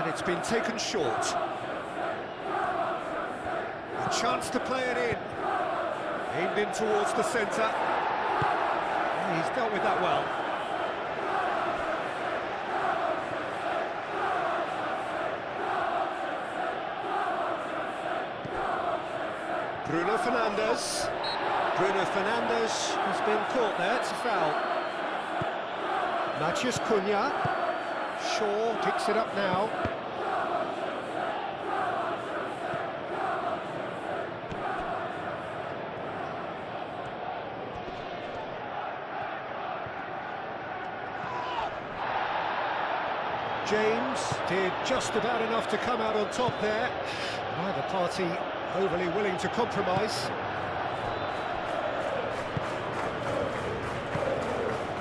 It's been taken short. A chance to play it in. Aimed in towards the centre. He's dealt with that well. Bruno Fernandes. Bruno Fernandes has been caught there. It's a foul. Matheus Cunha. Shaw picks it up now. James did just about enough to come out on top there. Neither party overly willing to compromise.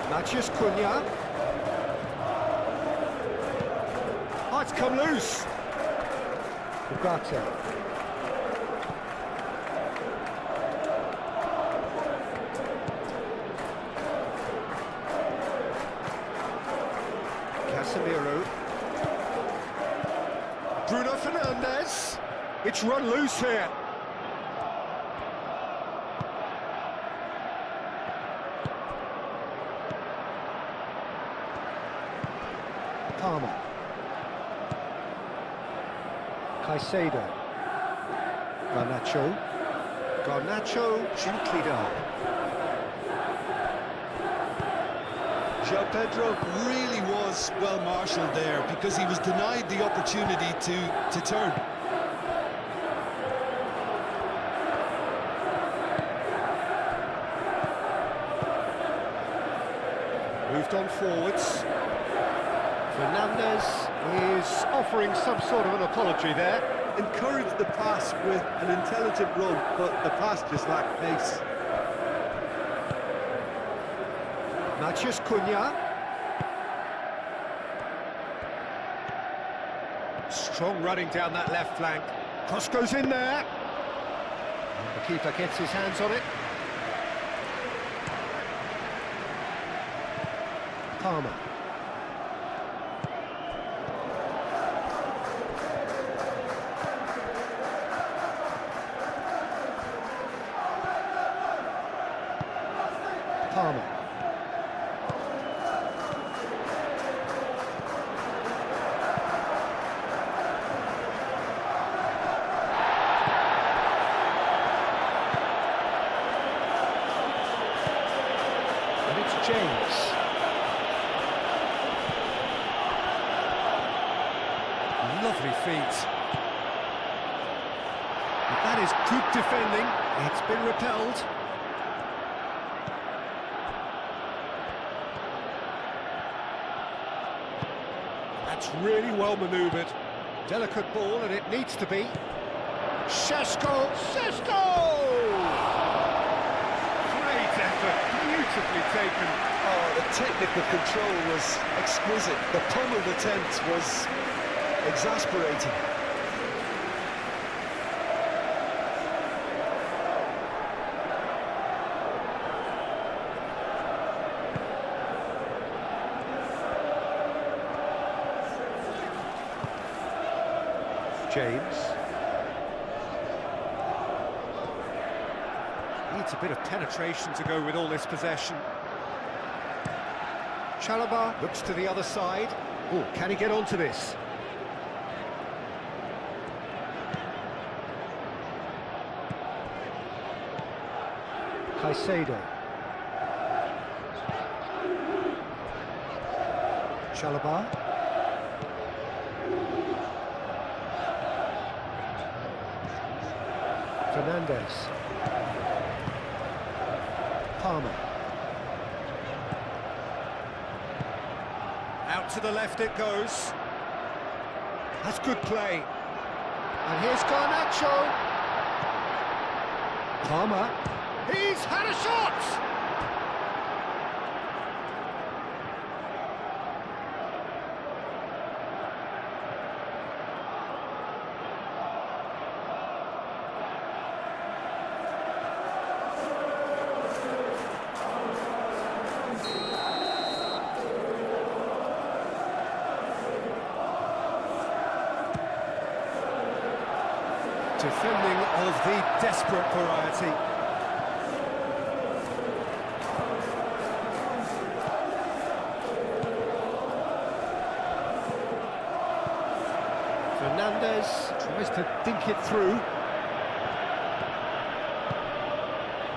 Matheus Cunha. Oh, it's come loose. Ugarte. Casemiro. Bruno Fernandes. It's run loose here. Palmer. Caicedo. Garnacho. Garnacho gently done. João Pedro really was well marshalled there because he was denied the opportunity to turn. Moved on forwards. Fernandes is offering some sort of an apology there. Encouraged the pass with an intelligent run, but the pass just lacked pace. Matheus Cunha. Strong running down that left flank. Cross goes in there. And the keeper gets his hands on it. Palmer. Palmer. And it's James. Lovely feet. But that is good defending. It's been repelled. That's really well manoeuvred. Delicate ball, and it needs to be. Sheshko! Sheshko! Great effort, beautifully taken. Oh, the technical control was exquisite. The pummeled attempt was exasperating. James. Needs a bit of penetration to go with all this possession. Chalobah looks to the other side. Oh, can he get onto this? Caicedo. Chalobah. Fernandez. Palmer. Out to the left it goes. That's good play. And here's Garnacho. Palmer. He's had a shot! Defending of the desperate variety. Fernandez tries to dink it through.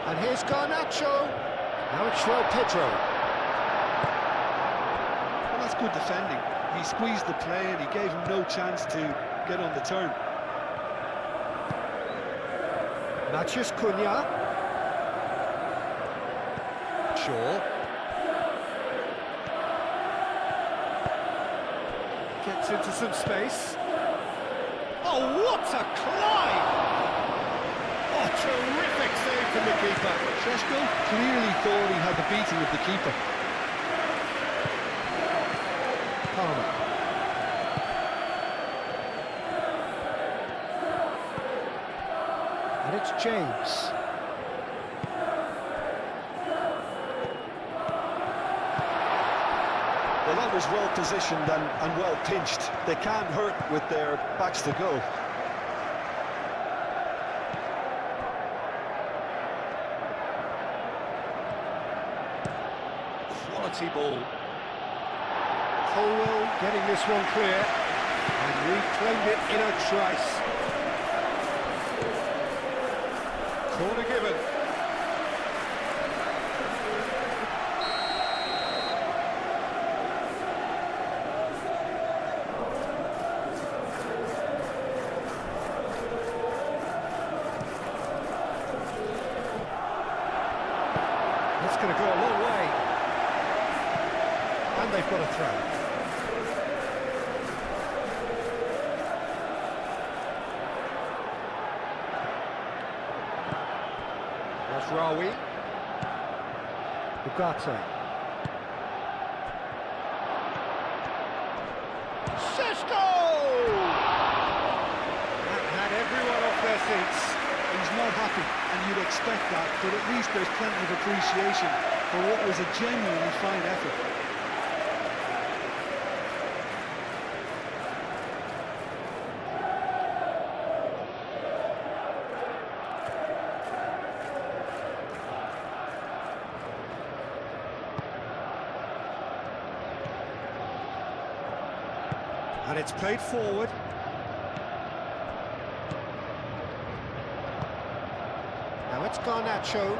And here's Garnacho. Now it's Pedro. Well, that's good defending. He squeezed the play and he gave him no chance to get on the turn. Matches Cunha. Shaw. Gets into some space. Oh, what a climb! Oh, terrific save from the keeper. Šeško clearly thought he had the beating of the keeper. Palmer. And it's James. Well, that was well positioned and well pinched. They can't hurt with their backs to goal. Quality ball. Colwell getting this one clear. And reclaimed it in a trice. Corner given. That's going to go a long way. And they've got a throw. Rawi. Ugarte. Šeško! That had everyone off their seats. He's not happy, and you'd expect that, but at least there's plenty of appreciation for what was a genuinely fine effort. And it's played forward. Now it's Garnacho.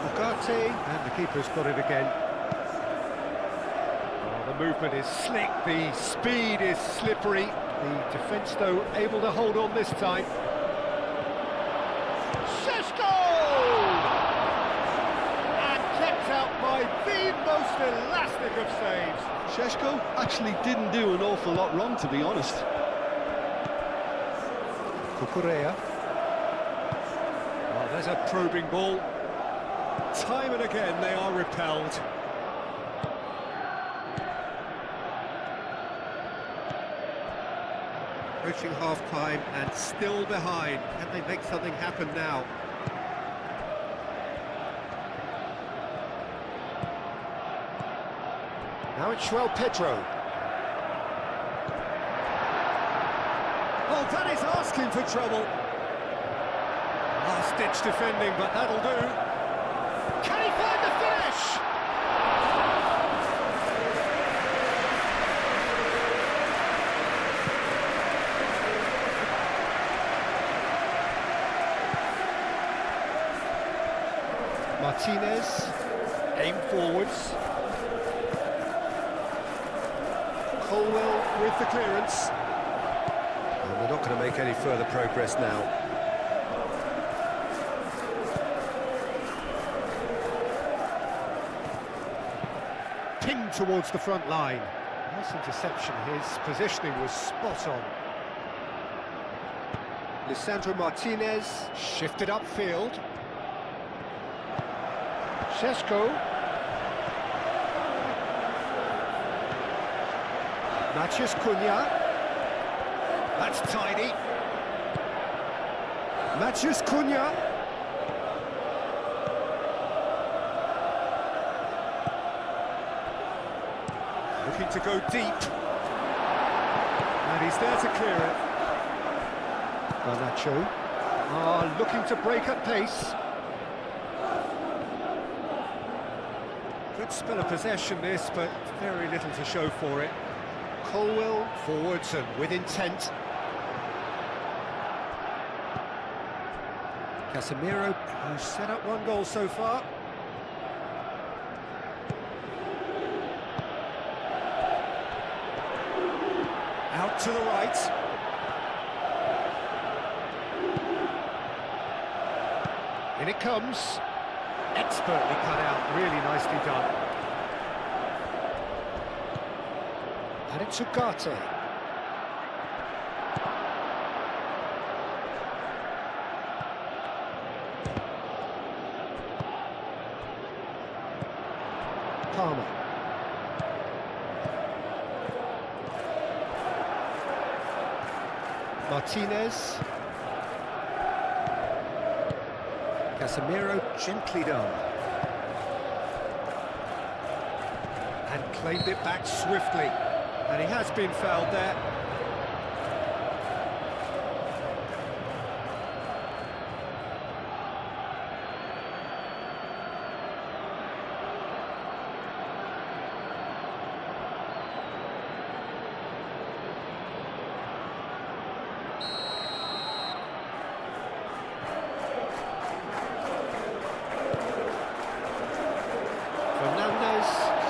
Ugarte, and the keeper's got it again. Oh, the movement is slick, the speed is slippery. The defence, though, able to hold on this time. Šeško! And kept out by the most elastic of saves. Šeško actually didn't do an awful lot wrong, to be honest. Cucurella. Oh, there's a probing ball. Time and again they are repelled. Approaching half-time and still behind. Can they make something happen now? Now it's Pedro. Oh, that is asking for trouble. Last-ditch defending, but that'll do. Can he find the finish? Martinez, aim forwards. Colwell with the clearance. And They're not going to make any further progress now. Pinged towards the front line. Nice interception. His positioning was spot on. Lisandro Martinez shifted upfield. Šeško. Matheus Cunha. That's tidy. Matheus Cunha. Looking to go deep. And he's there to clear it. Garnacho. Looking to break at pace. Good spell of possession this, but very little to show for it. Colwell forwards and with intent. Casemiro, who's set up one goal so far. Out to the right. In it comes. Expertly cut out, really nicely done. And it's Ugarte. Palmer. Martinez. Casemiro, gently done. And claimed it back swiftly. And he has been fouled there.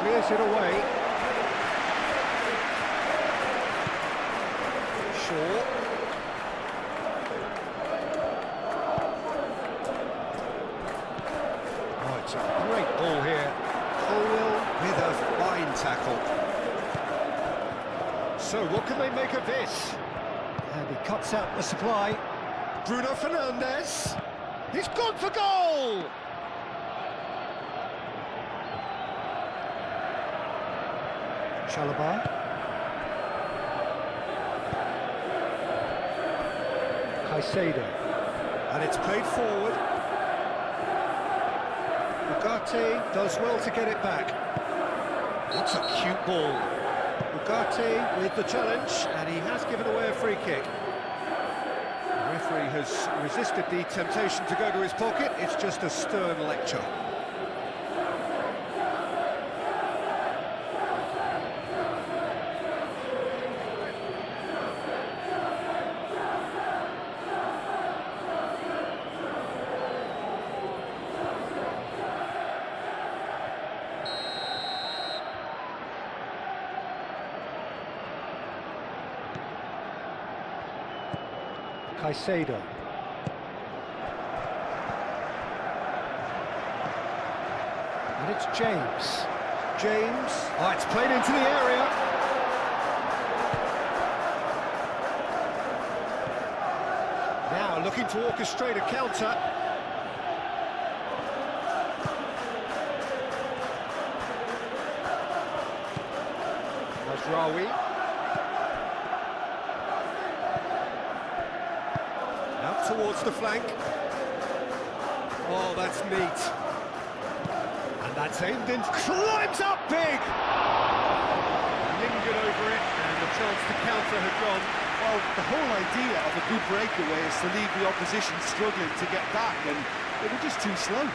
Clears it away. Shaw. Oh, it's a great ball here. Colwell with a fine tackle. So what can they make of this? And he cuts out the supply. Bruno Fernandes. He's gone for goal! Chalobah. Caicedo. And it's played forward. Ugarte does well to get it back. That's a cute ball. Ugarte with the challenge, and he has given away a free kick. The referee has resisted the temptation to go to his pocket. It's just a stern lecture. Caicedo. And it's James. James. Oh, it's played into the area. Now looking to orchestrate a counter. Mazraoui. Towards the flank. Oh, that's neat. And that's aimed in. Climbs up big! Lingered over it, and the chance to counter had gone. Well, the whole idea of a good breakaway is to leave the opposition struggling to get back, and they were just too slow.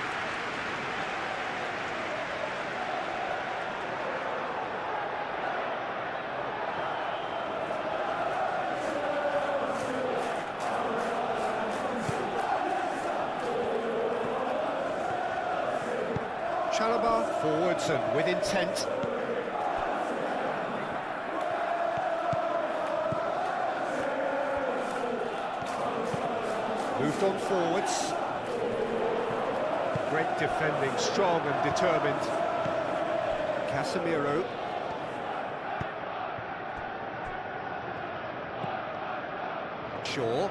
Chalobah forwards and with intent. forwards. Great defending, strong and determined. Casemiro. Shaw.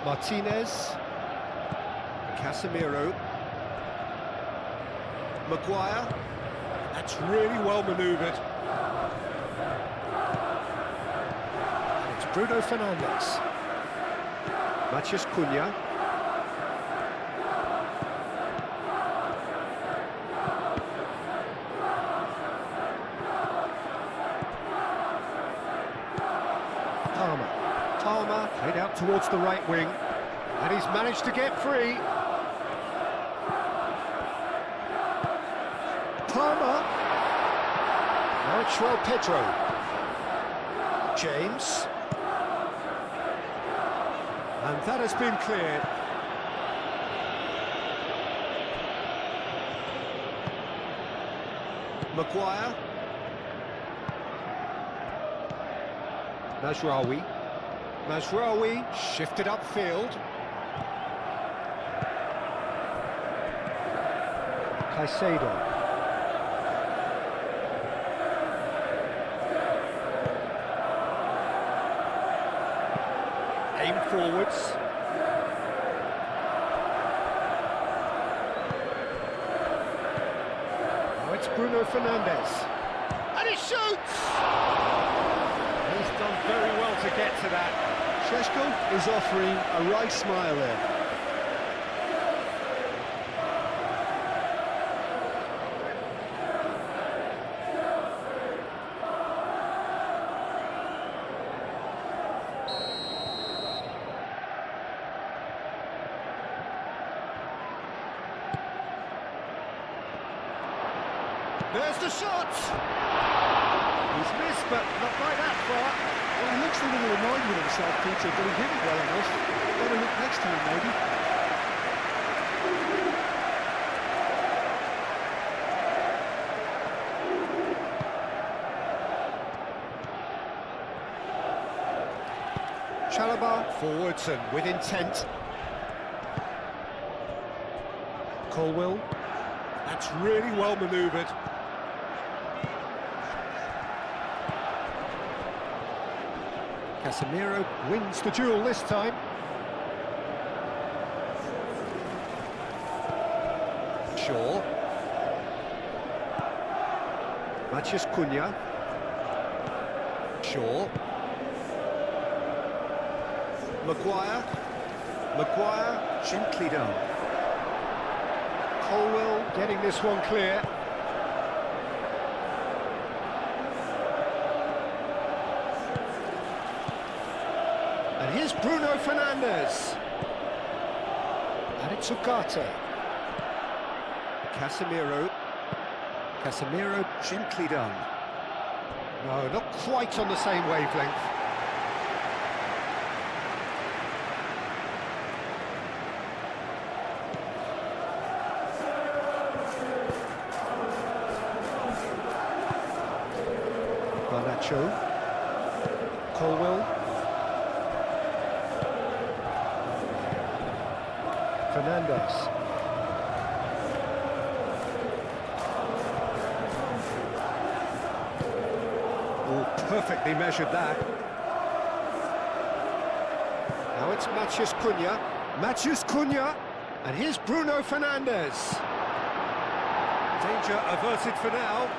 Martinez. Casemiro. Maguire. That's really well manoeuvred. It's Bruno Fernandes. Matheus Cunha. Palmer played out towards the right wing, and he's managed to get free. Palmer. Now it's João Pedro. James. And that has been cleared. Maguire. Mazraoui shifted upfield. Caicedo. Aim forwards. Now it's Bruno Fernandes. And he shoots! He's done very well to get to that. Šeško is offering a right smile there. There's the shot! He's missed, but not by that far. Well, he looks a little annoyed with himself, Peter, but he hit it well enough. Better look next time, maybe. Chalobah forwards and with intent. Colwill. That's really well manoeuvred. Casemiro wins the duel this time. Shaw. Matheus Cunha. Shaw. Maguire gently done. Colwill getting this one clear. And here's Bruno Fernandes. And it's Ugarte. Casemiro gently done. No, not quite on the same wavelength. Garnacho. Colwill. Fernandes. Oh, perfectly measured that. Now it's Matheus Cunha. And here's Bruno Fernandes. Danger averted for now.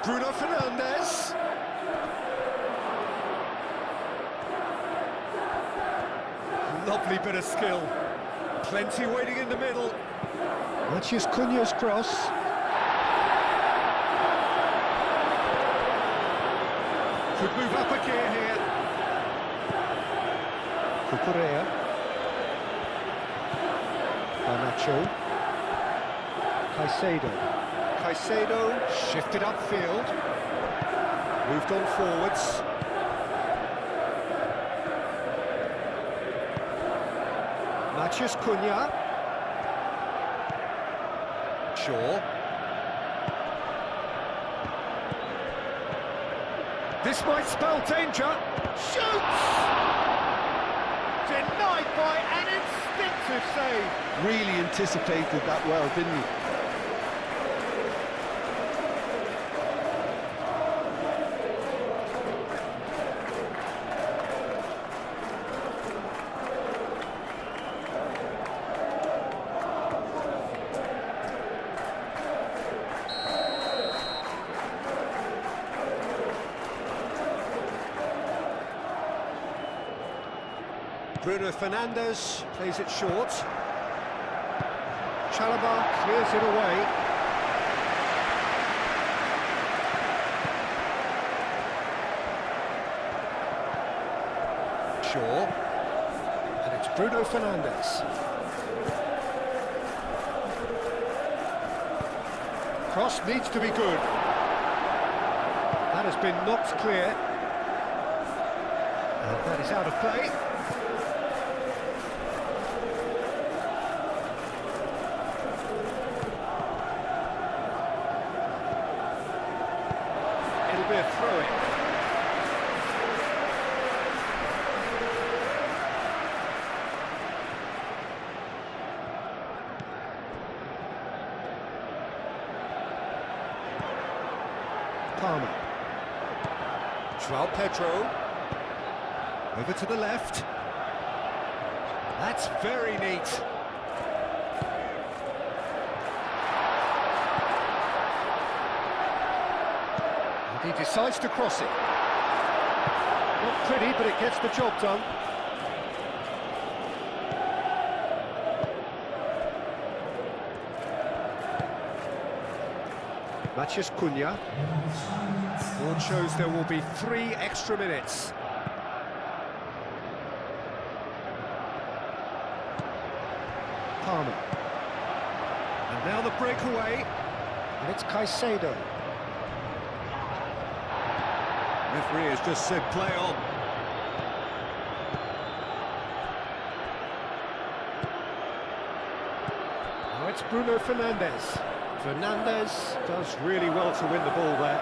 Bruno Fernandes. Lovely bit of skill. Plenty waiting in the middle. Matheus Cunha's cross. Could move up a gear here. Cucurella. Garnacho. Caicedo shifted upfield. Moved on forwards. Matheus Cunha. Shaw. This might spell danger. Shoots! Denied by an instinctive save. Really anticipated that well, didn't he? Bruno Fernandes plays it short. Chalobah clears it away. Shaw. And it's Bruno Fernandes. Cross needs to be good. That has been knocked clear. And that is out of play. It'll be a throw-in. Palmer. João Pedro. Over to the left. That's very neat. And he decides to cross it. Not pretty, but it gets the job done. Matheus Cunha. Board shows there will be 3 extra minutes. Palmer. And now the breakaway. And it's Caicedo. Referee has just said play on. Now it's Bruno Fernandes. Fernandes does really well to win the ball there.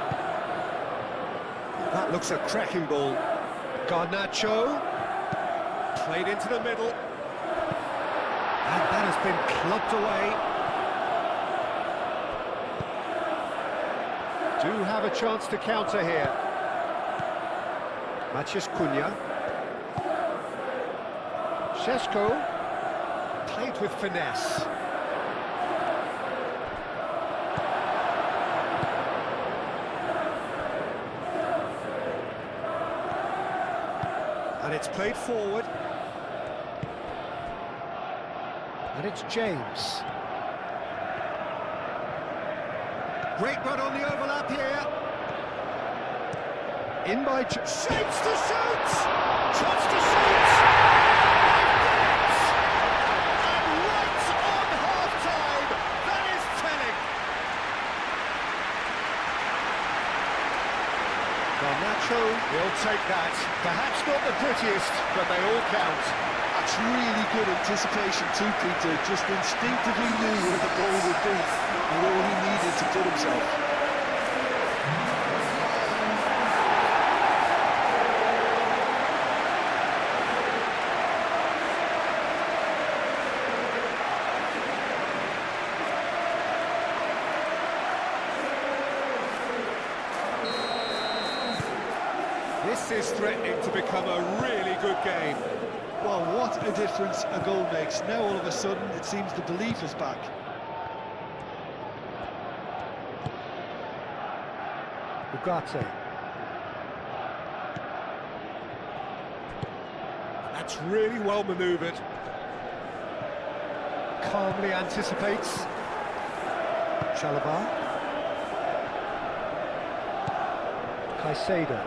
That looks a cracking ball. Garnacho. Played into the middle. And that has been clubbed away. Do have a chance to counter here. Matheus Cunha. Šeško. Played with finesse. And it's played forward. And it's James. Great run on the overlap here. In by... Shapes to shoot! Tries to shoot! And right on half-time! That is telling! Garnacho will take that. Perhaps not the prettiest, but they all count. That's really good anticipation too, Peter. Just instinctively knew where the ball would be and where he needed to put himself. This is threatening to become a really good game. Well, what a difference a goal makes. Now all of a sudden it seems the belief is back. Ugarte. That's really well manoeuvred. Calmly anticipates. Chalobah. Caicedo.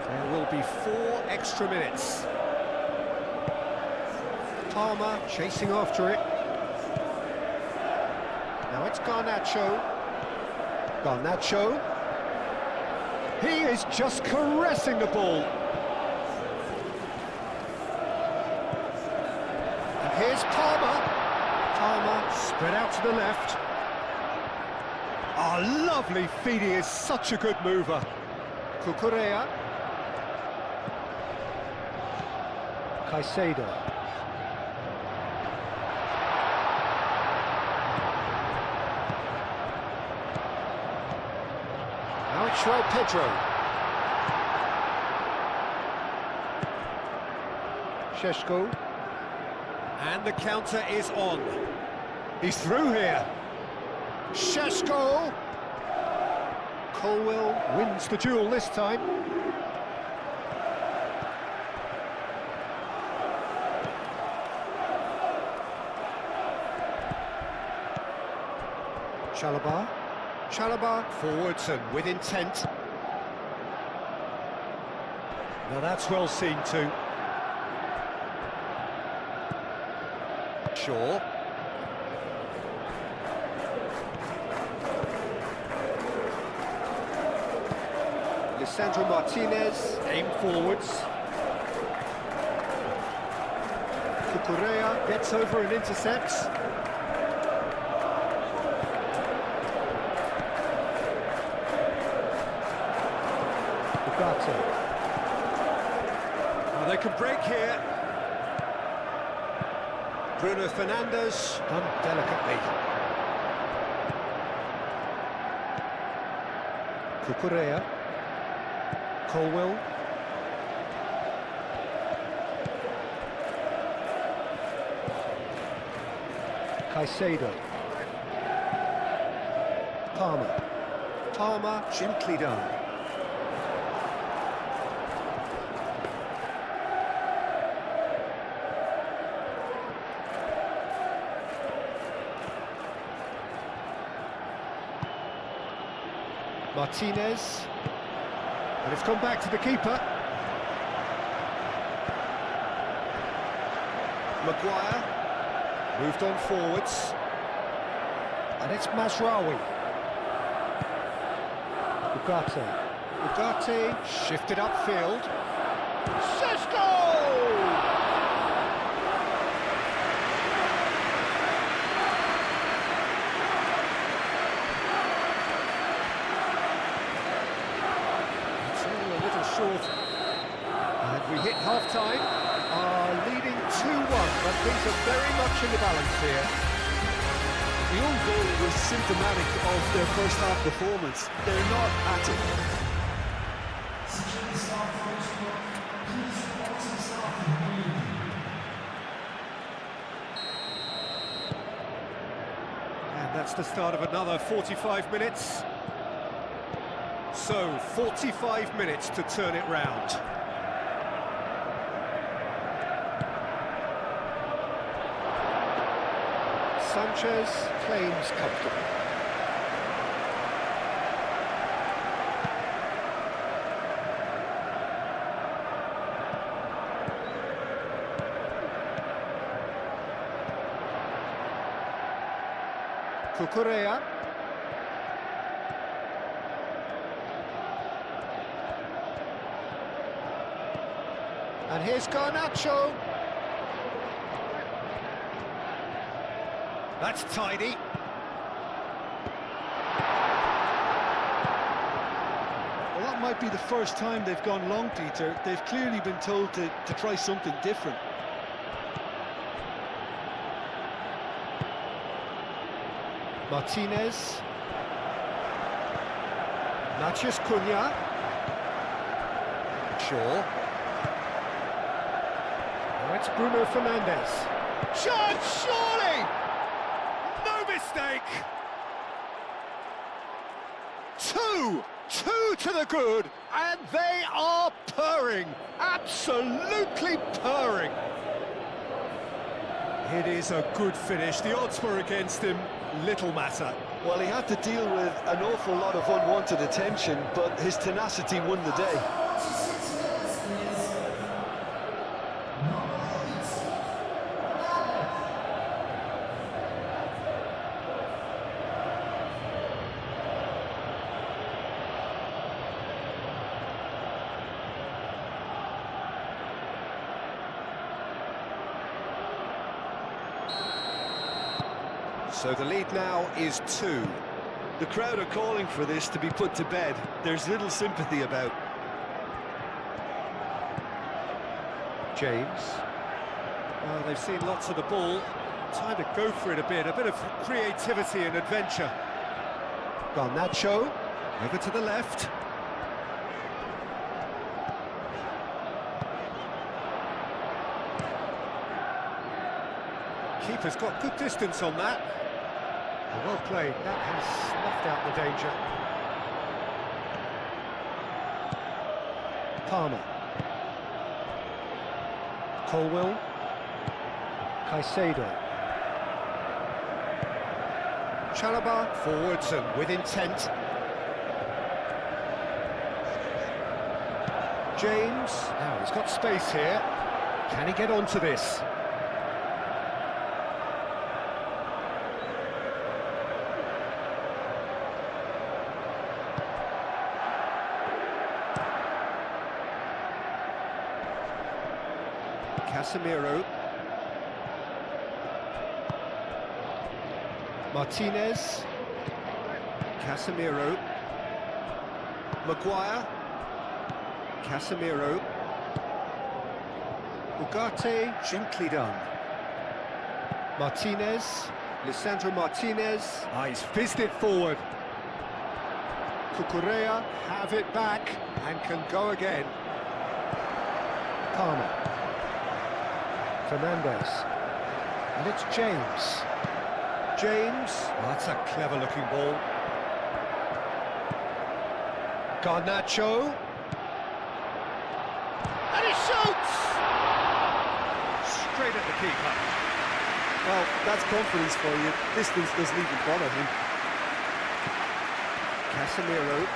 There will be 4 extra minutes. Palmer chasing after it. Now it's Garnacho. Garnacho. He is just caressing the ball. And here's Palmer. Palmer spread out to the left. Oh, lovely feed. He is such a good mover. Cucurella. Caicedo. Now it's João Pedro. Šeško. And the counter is on. He's through here. Šeško. Colwell wins the duel this time. Chalobah forwards and with intent. Now that's well seen too. Shaw. Lisandro Martinez, aim forwards. Cucurella gets over and intercepts. Well, they can break here. Bruno Fernandes, done delicately. Cucurella. Colwell. Caicedo. Palmer, gently done. Martinez, and it's gone back to the keeper. Maguire, moved on forwards, and it's Mazraoui. Ugarte, shifted upfield. Šeško! Short. And we hit half-time, are leading 2-1, but things are very much in the balance here. The own goal was symptomatic of their first half performance. They're not at it. And that's the start of another 45 minutes. So, 45 minutes to turn it round. Sanchez claims comfortable. Cucurella. And here's Garnacho. That's tidy. Well, that might be the first time they've gone long, Peter. They've clearly been told to try something different. Martinez. Matheus Cunha. Shaw. Now it's Bruno Fernandes. Chance, surely! No mistake! Two to the good, and they are purring, absolutely purring. It is a good finish. The odds were against him, little matter. Well, he had to deal with an awful lot of unwanted attention, but his tenacity won the day. So the lead now is 2. The crowd are calling for this to be put to bed. There's little sympathy about. James. Well, they've seen lots of the ball. Time to go for it a bit of creativity and adventure. Garnacho, over to the left. Keeper's got good distance on that. Well played, that has snuffed out the danger. Palmer. Colwill. Caicedo. Chalobah forwards and with intent. James. Now he's got space here. Can he get onto this? Casemiro. Martinez. Casemiro. Maguire. Casemiro. Ugarte, gently done. Martinez. Lisandro Martinez. He's fizzed it forward. Cucurella have it back and can go again. Palmer. Fernandez. And it's James. James. Oh, that's a clever looking ball. Garnacho. And he shoots! Straight at the keeper. Well, that's confidence for you. Distance doesn't even bother him. Casemiro.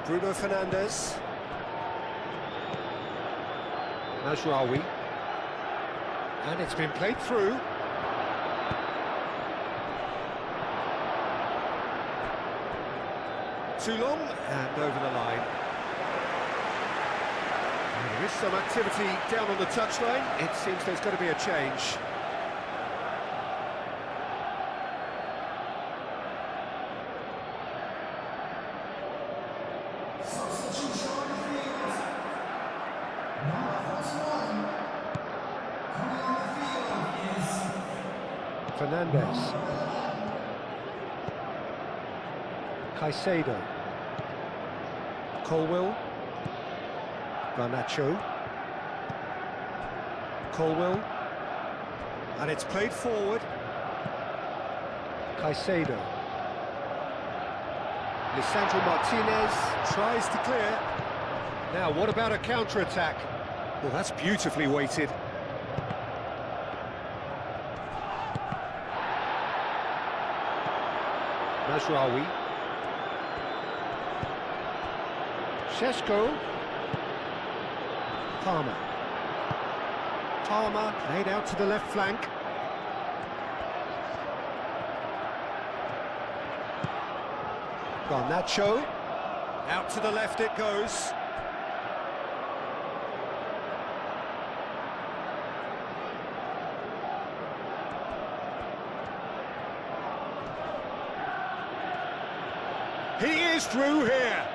Bruno Fernandes. Mazraoui. And it's been played through. Too long. And over the line. And there is some activity down on the touchline. It seems there's got to be a change. Fernandez. Caicedo. Colwill. Garnacho. Colwill. And it's played forward. Caicedo. Lisandro Martinez Tries to clear. Now, what about a counter-attack? Well, that's beautifully weighted. Mazraoui. Šeško. Palmer. Palmer played out to the left flank. Garnacho. Out to the left it goes. He is through here.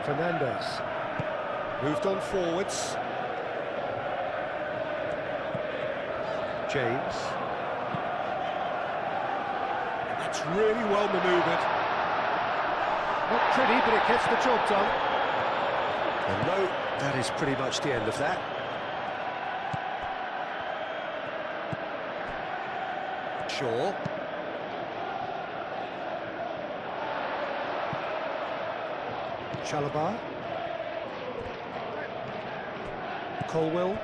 Fernandez. Moved on forwards. James. That's really well manoeuvred. Not pretty, but it gets the job done. And no, that is pretty much the end of that. Shaw. Chalobah. Colwill.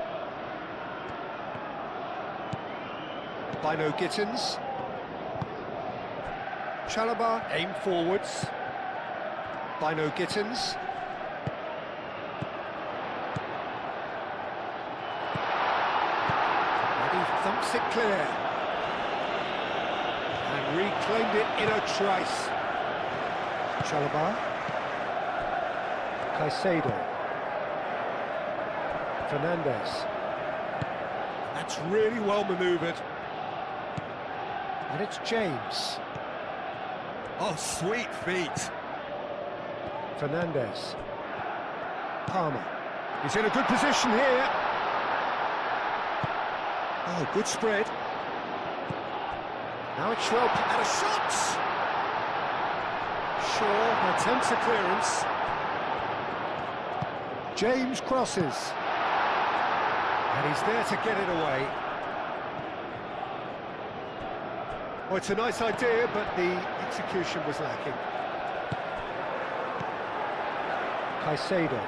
Bino Gittins. Chalobah, aim forwards. Bino Gittins. And he thumps it clear. And reclaimed it in a trice. Chalobah. Caicedo. Fernandez. That's really well manoeuvred. And it's James. Oh, sweet feet. Fernandez. Palmer. He's in a good position here. Oh, good spread. Now it's Schwab and a shot! Shaw attempts a clearance. James crosses. And he's there to get it away. Well, it's a nice idea, but the execution was lacking. Caicedo.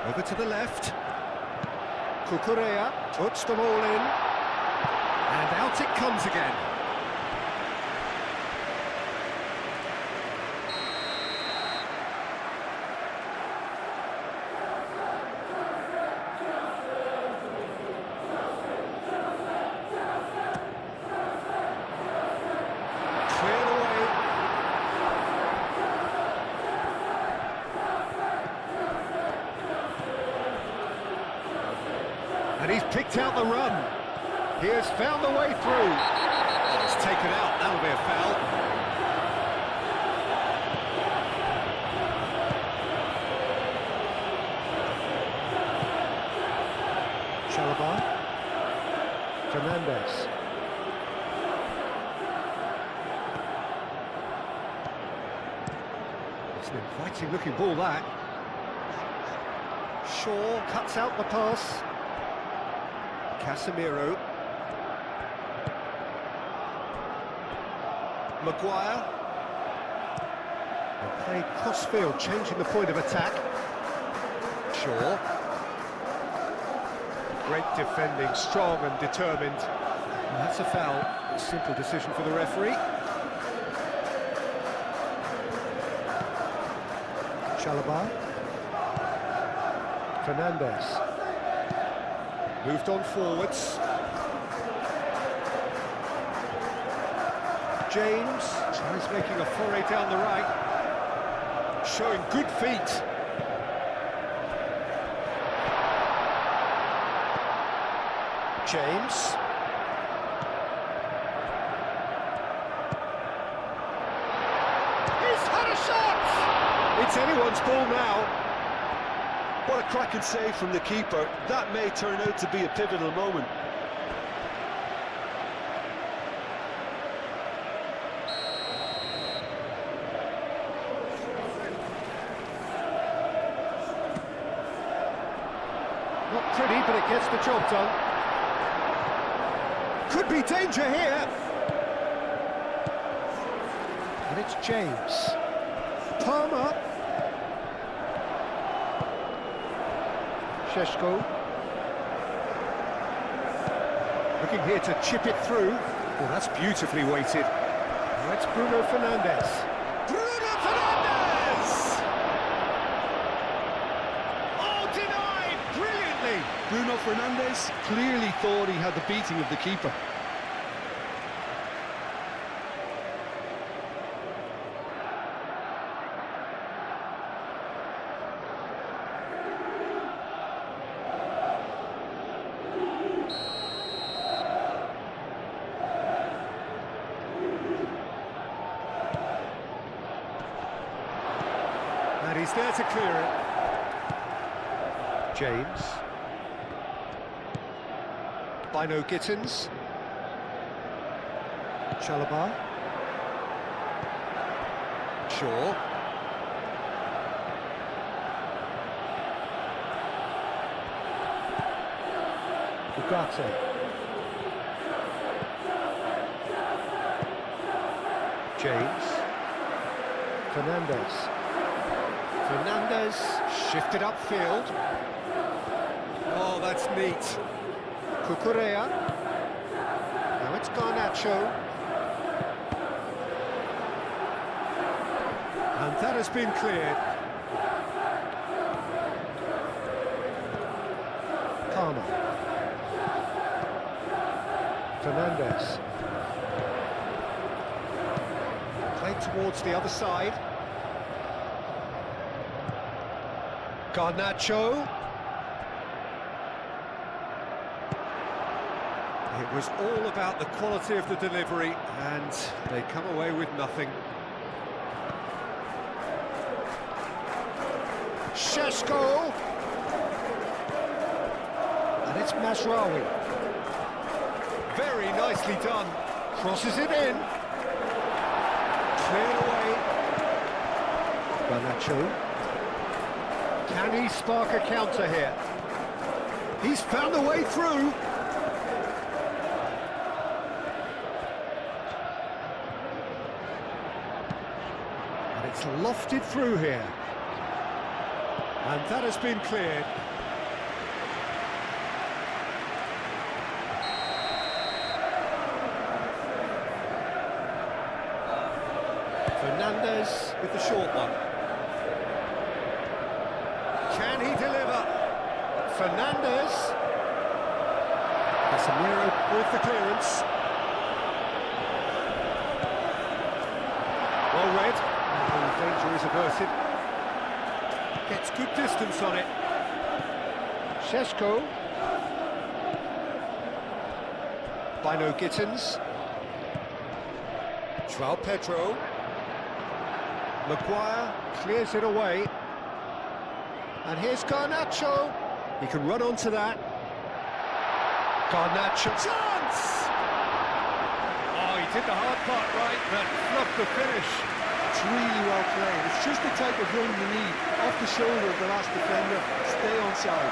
Over to the left. Cucurella puts them all in. And out it comes again. Cleared away. And he's picked out the run. He has found a way through. Oh, it's taken out. That'll be a foul. Chalobah. Fernandez. It's an inviting looking ball, that. Shaw cuts out the pass. Casemiro. Maguire. And played cross-field, changing the point of attack. Shaw. Great defending, strong and determined. And that's a foul. A simple decision for the referee. Chalobah. Fernandez. Moved on forwards. James tries making a foray down the right, showing good feet. James. He's had a shot! It's anyone's ball now. What a cracking save from the keeper. That may turn out to be a pivotal moment. Not pretty, but it gets the job done. Could be danger here. And it's James. Palmer. Šeško. Looking here to chip it through. Oh, that's beautifully weighted. Now it's Bruno Fernandes. Bruno Fernandes! Oh, denied brilliantly. Bruno Fernandes clearly thought he had the beating of the keeper. And he's there to clear it. James. Bino Gittins. Chalobah. Shaw. Ugarte. James. Fernandez. Fernandez shifted upfield. Oh, that's neat. Cucurella. Now it's Garnacho. And that has been cleared. Palmer. Fernandez. Played towards the other side. Garnacho. It was all about the quality of the delivery, and they come away with nothing. Šeško. And it's Mazraoui. Very nicely done. Crosses it in. Cleared away. Garnacho. Can he spark a counter here? He's found a way through. And it's lofted through here. And that has been cleared. Fernandez with the short one. Can he deliver? Fernandez. Casemiro with the clearance. Well read. And the danger is averted. Gets good distance on it. Šeško. Bino Gittins. João Pedro. Maguire clears it away. And here's Garnacho. He can run onto that. Garnacho. Chance! Oh, he did the hard part right, but fluffed the finish. It's really well played. It's just the type of run you need. Off the shoulder of the last defender. Stay onside.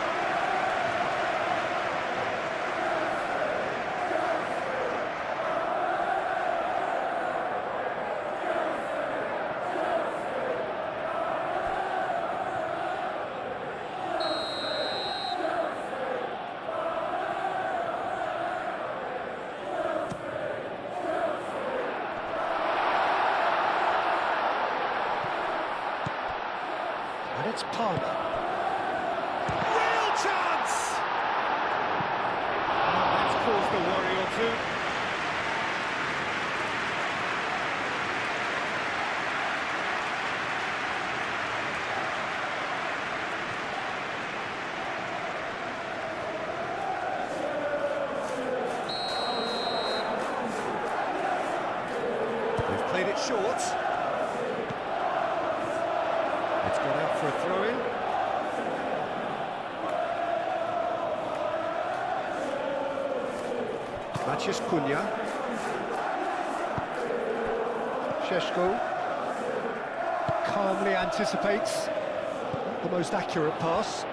And it's Palmer. Real chance! Oh, that's caused a worry or two. They've played it short. It's gone out for a throw-in. Matheus Cunha. Šeško calmly anticipates the most accurate pass.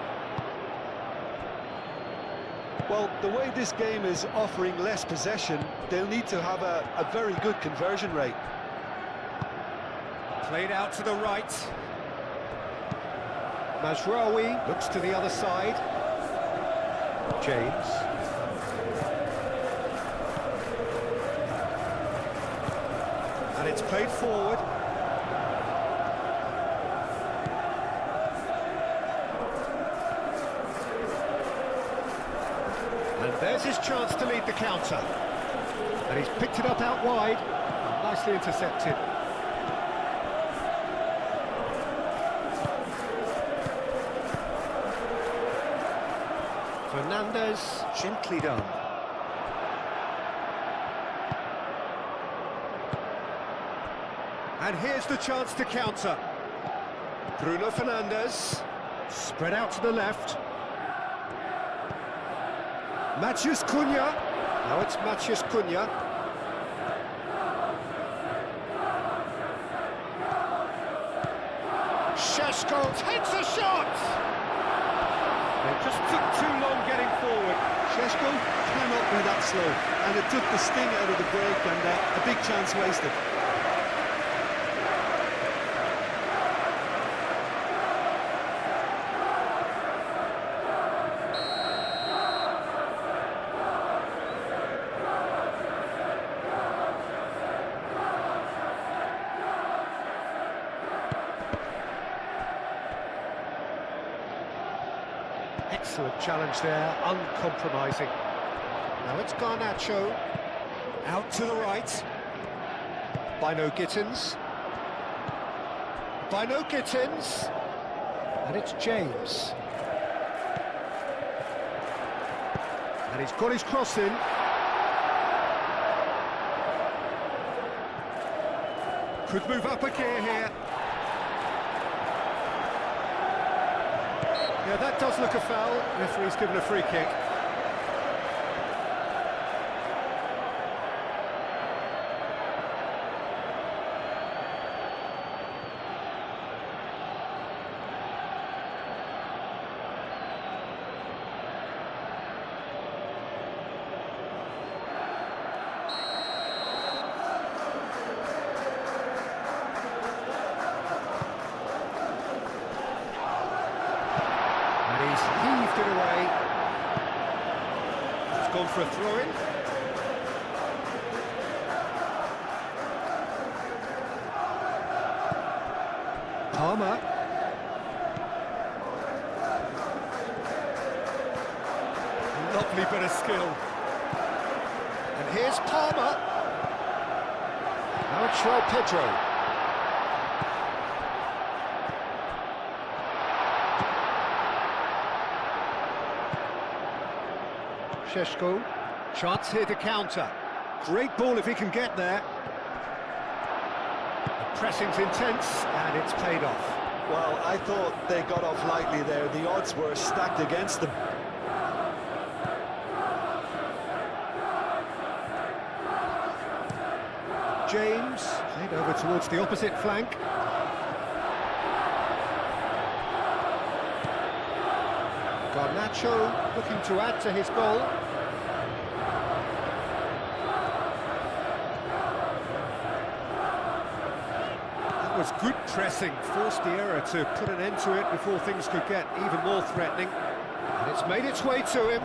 Well, the way this game is offering less possession, they'll need to have a very good conversion rate. Played out to the right. Mazraoui looks to the other side. James. And it's played forward. And there's his chance to lead the counter. And he's picked it up out wide. Nicely intercepted. Fernandez, gently done. And here's the chance to counter. Bruno Fernandes, spread out to the left. Matheus Cunha, now it's Matheus Cunha. Šeško takes a shot! It just took too long getting forward. Šeško cannot be that slow, and it took the sting out of the break and a big chance wasted. Excellent challenge there, uncompromising. Now it's Garnacho, out to the right. Bino Gittins. by no Gittins. And it's James. And he's got his cross in. Could move up a gear here. Yeah, that does look a foul. Referee's given a free kick. He's heaved it away. He's gone for a throw-in. Palmer. Lovely bit of skill. And here's Palmer. Now it's João Pedro. Šeško, chance here to counter. Great ball if he can get there. The pressing's intense and it's paid off. Well, I thought they got off lightly there. The odds were stacked against them. James, played over towards the opposite flank. Garnacho looking to add to his goal. That was good pressing, forced the error to put an end to it before things could get even more threatening. And it's made its way to him.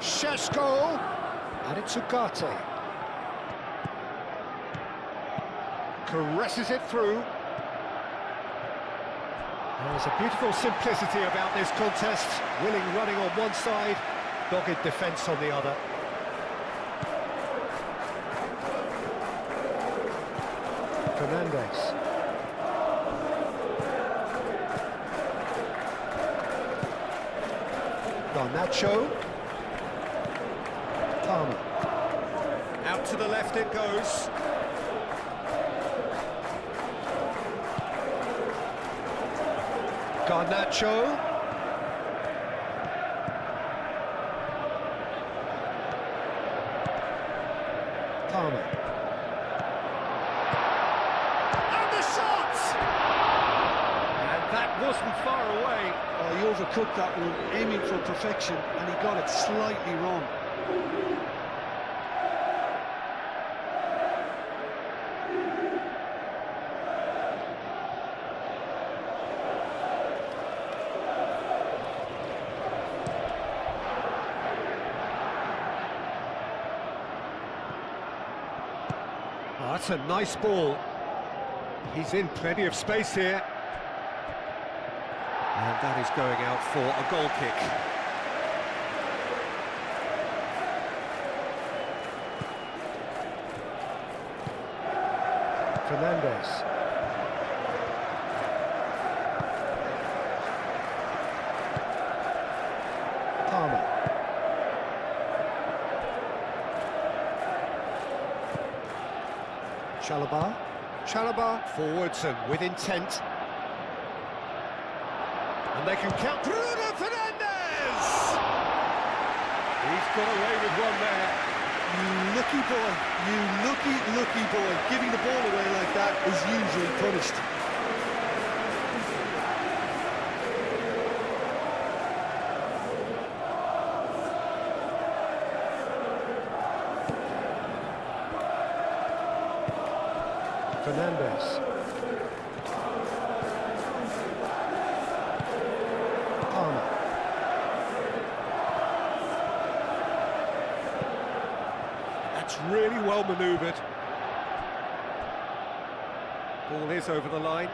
Šeško, and it's Ugarte. Caresses it through. There's a beautiful simplicity about this contest. Willing running on one side, dogged defence on the other. Fernandes. Garnacho. Palmer. Out to the left it goes. Garnacho. Palmer. And the shot! And that wasn't far away. Oh, he overcooked that one, aiming for perfection, and he got it slightly wrong. Oh, that's a nice ball. He's in plenty of space here. And that is going out for a goal kick. Fernandes. Palmer. Chalobah forwards and with intent. And they can count. Bruno Fernandes! He's got away with one there. You lucky boy, you lucky boy. Giving the ball away like that is usually punished. Fernandes. Palmer. That's really well manoeuvred. Ball is over the line.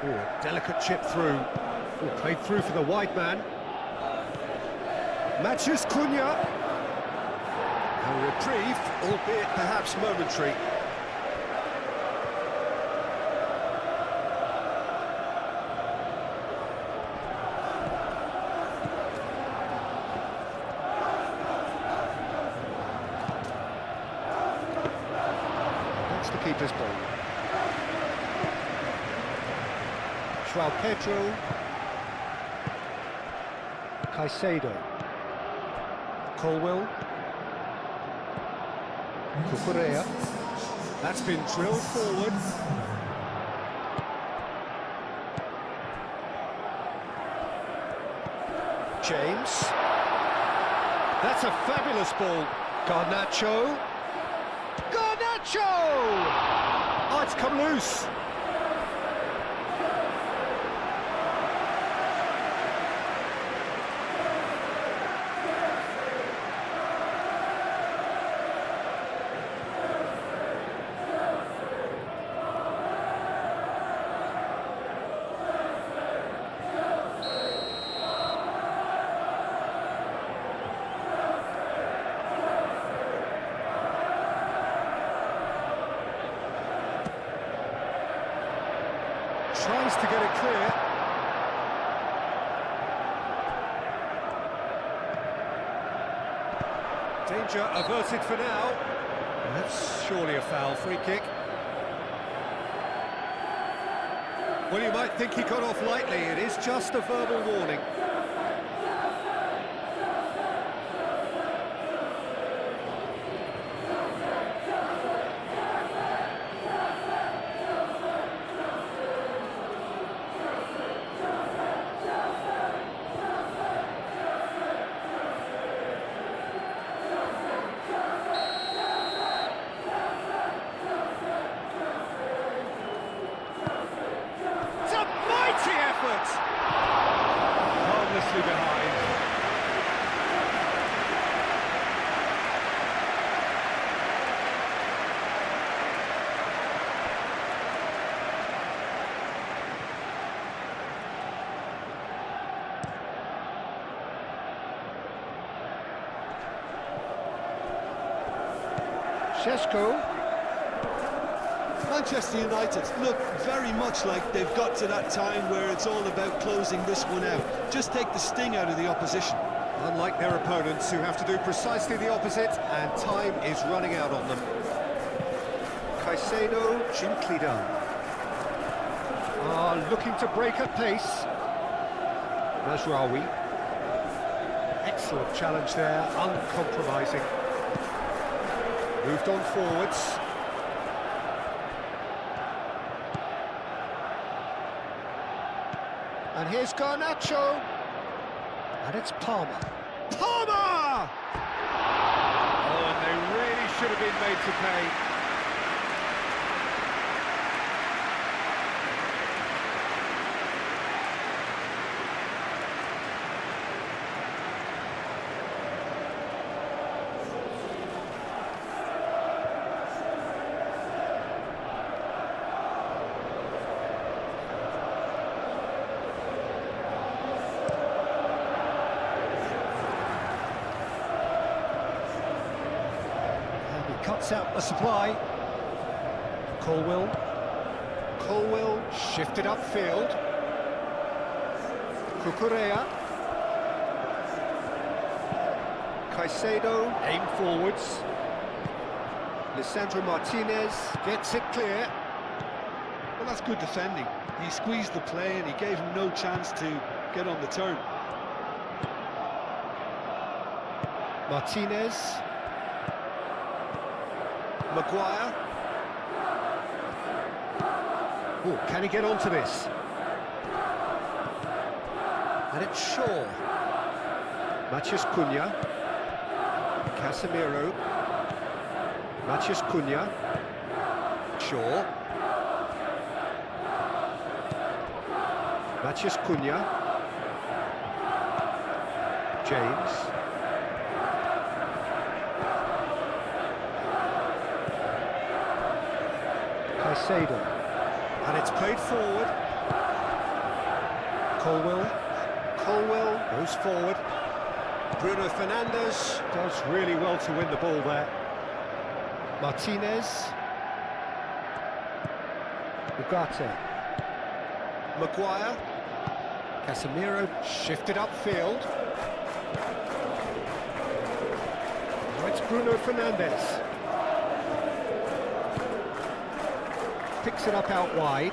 Oh, a delicate chip through. Oh, played through for the wide man. Matches Cunha. A reprieve, albeit perhaps momentary. That's the keeper's ball. João Pedro. Caicedo. Colwell. Cucurella. That's been drilled forward. James. That's a fabulous ball. Garnacho. Garnacho! Oh, it's come loose. Tries to get it clear. Danger averted for now. That's surely a foul, free kick. Well, you might think he got off lightly. It is just a verbal warning. Harmlessly behind. Šeško. Manchester United look very much like they've got to that time where it's all about closing this one out. Just take the sting out of the opposition. Unlike their opponents, who have to do precisely the opposite, and time is running out on them. Caicedo, gently done. Looking to break at pace. Mazraoui. Excellent challenge there, uncompromising. Moved on forwards. And here's Garnacho. And it's Palmer. Palmer! Oh, and they really should have been made to pay. Cuts out the supply. Colwell. Colwell shifted upfield. Cucurella. Caicedo aim forwards. Lisandro Martinez gets it clear. Well, that's good defending. He squeezed the play and he gave him no chance to get on the turn. Martinez. Maguire. Oh, can he get onto this? And it's Shaw. Matches Cunha. Casemiro. Matches Cunha. Shaw. Matches Cunha. James. Caicedo, and it's played forward. Colwell goes forward. Bruno Fernandes does really well to win the ball there. Martinez. Ugarte. Maguire. Casemiro shifted upfield. Now it's Bruno Fernandes. Picks it up out wide.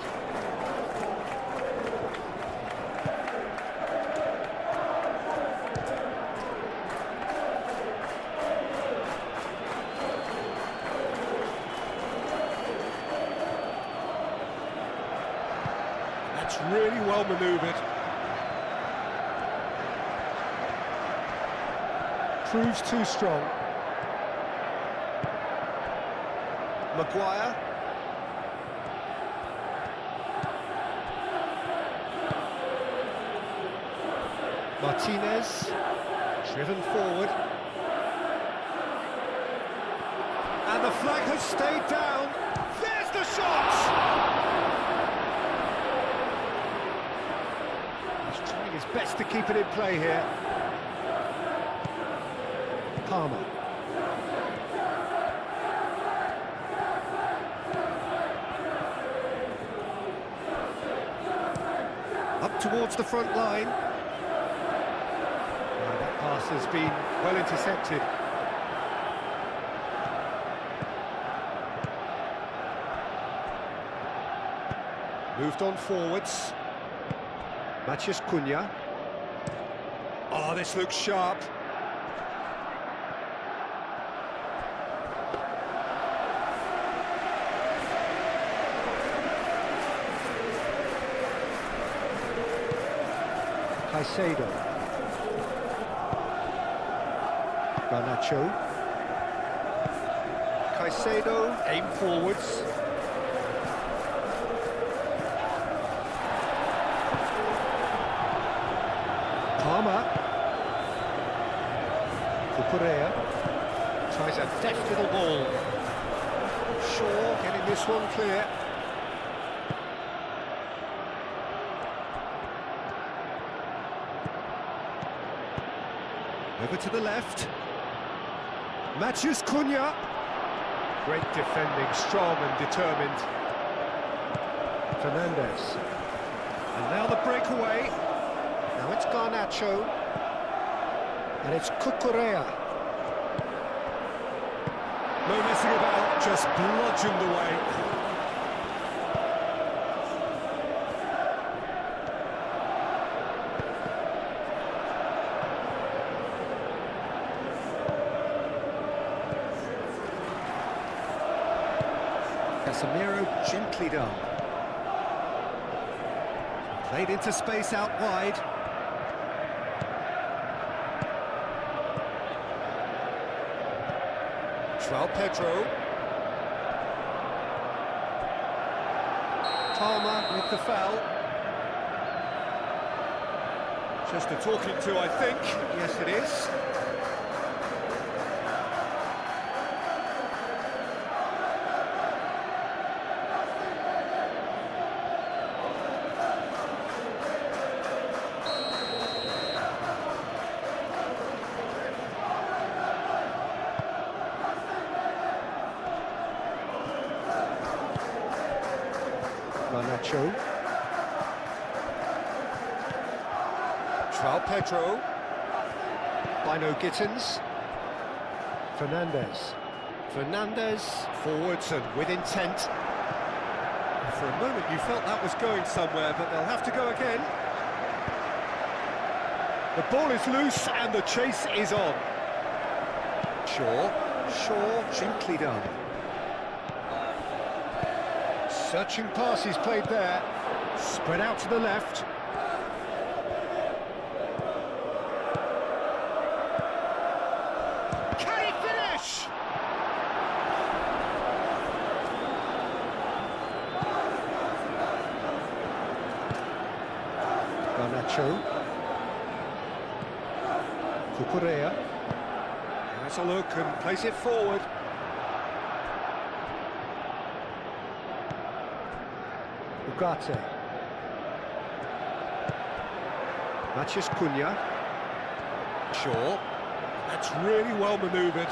That's really well manoeuvred. Proves too strong. Maguire. Martinez, driven forward. And the flag has stayed down. There's the shot! He's trying his best to keep it in play here. Palmer. Up towards the front line. That pass has been well intercepted. Moved on forwards. Matheus Cunha. Oh, this looks sharp. Caicedo. Garnacho. Caicedo, aim forwards. Palmer. Cucurella. Tries a deft little ball. Shaw getting this one clear. Over to the left. Matheus Cunha. Great defending, strong and determined. Fernandes. And now the breakaway. Now it's Garnacho. And it's Cucurella. No messing about, just bludgeoned away. Casemiro gently done. Played into space out wide. João Pedro. Palmer with the foul. Just a talking to, I think. Yes, it is. Garnacho. João Pedro. Bino Gittins. Fernandes. Fernandes forwards and with intent. For a moment you felt that was going somewhere, but they'll have to go again. The ball is loose and the chase is on. Shaw gently done. Searching pass he's played there. Spread out to the left. Can he finish? Garnacho. Cucurella. Has a look and plays it forward. Ugarte. Matheus Cunha. Shaw. That's really well manoeuvred.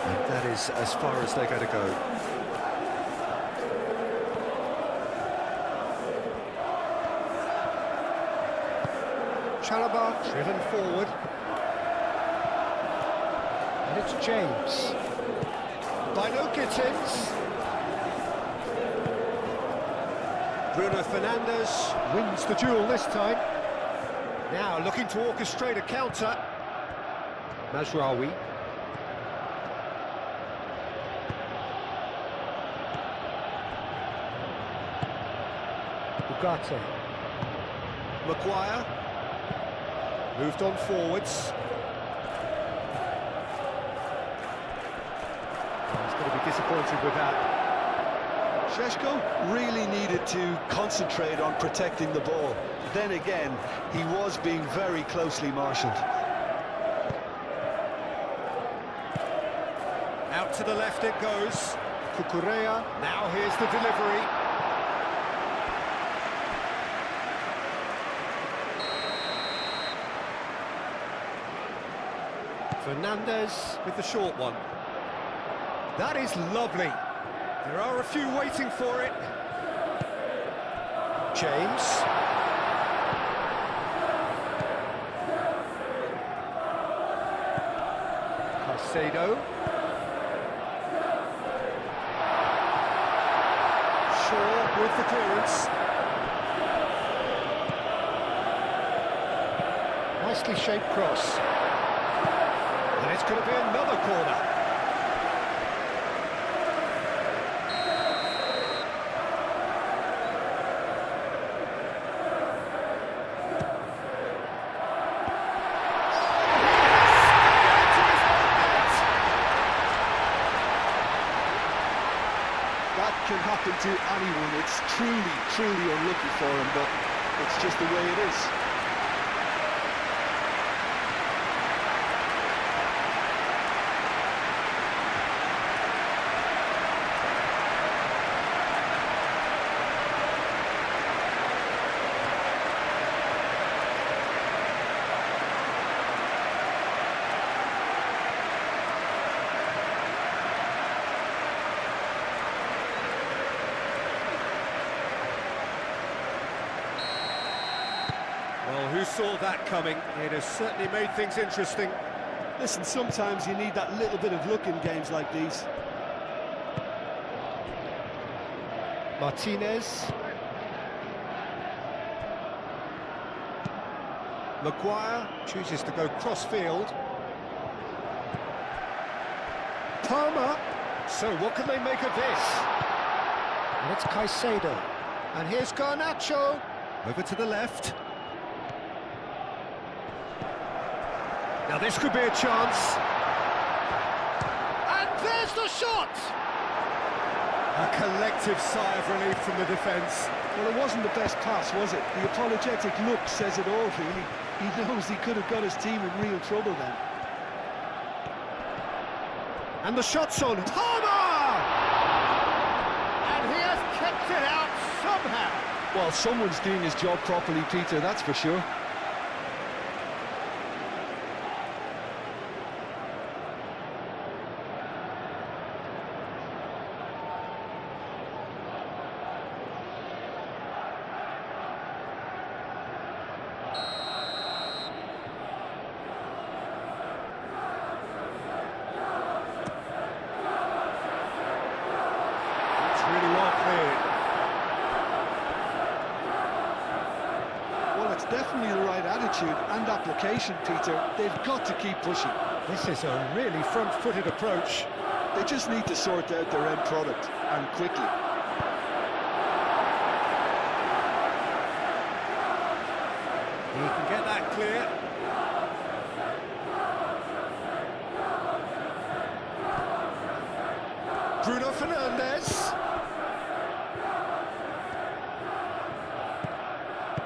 And that is as far as they're going to go. Chalobah driven forward. And it's James. By no Gittins. Bruno Fernandes wins the duel this time. Now looking to orchestrate a counter. Mazraoui. Ugarte. Maguire. Moved on forwards. Oh, he's going to be disappointed with that. Šeško really needed to concentrate on protecting the ball. Then again, he was being very closely marshalled. Out to the left it goes. Cucurella. Now here's the delivery. Fernandes with the short one. That is lovely. There are a few waiting for it. James. Caicedo. Shaw with the clearance. Nicely shaped cross. And it's going to be another corner. That can happen to anyone. It's truly unlucky for him, but it's just the way it is. Well, who saw that coming? It has certainly made things interesting. Listen, sometimes you need that little bit of luck in games like these. Martinez. Maguire chooses to go cross-field. Palmer. So what can they make of this? And it's Caicedo. And here's Garnacho. Over to the left. Now this could be a chance. And there's the shot! A collective sigh of relief from the defence. Well, it wasn't the best pass, was it? The apologetic look says it all, really. He knows he could have got his team in real trouble then. And the shot's on. Palmer! And he has kept it out somehow. Well, someone's doing his job properly, Peter, that's for sure. Really well cleared. Well, it's definitely the right attitude and application, Peter. They've got to keep pushing. This is a really front-footed approach. They just need to sort out their end product, and quickly. He can get that clear. Bruno Fernandes.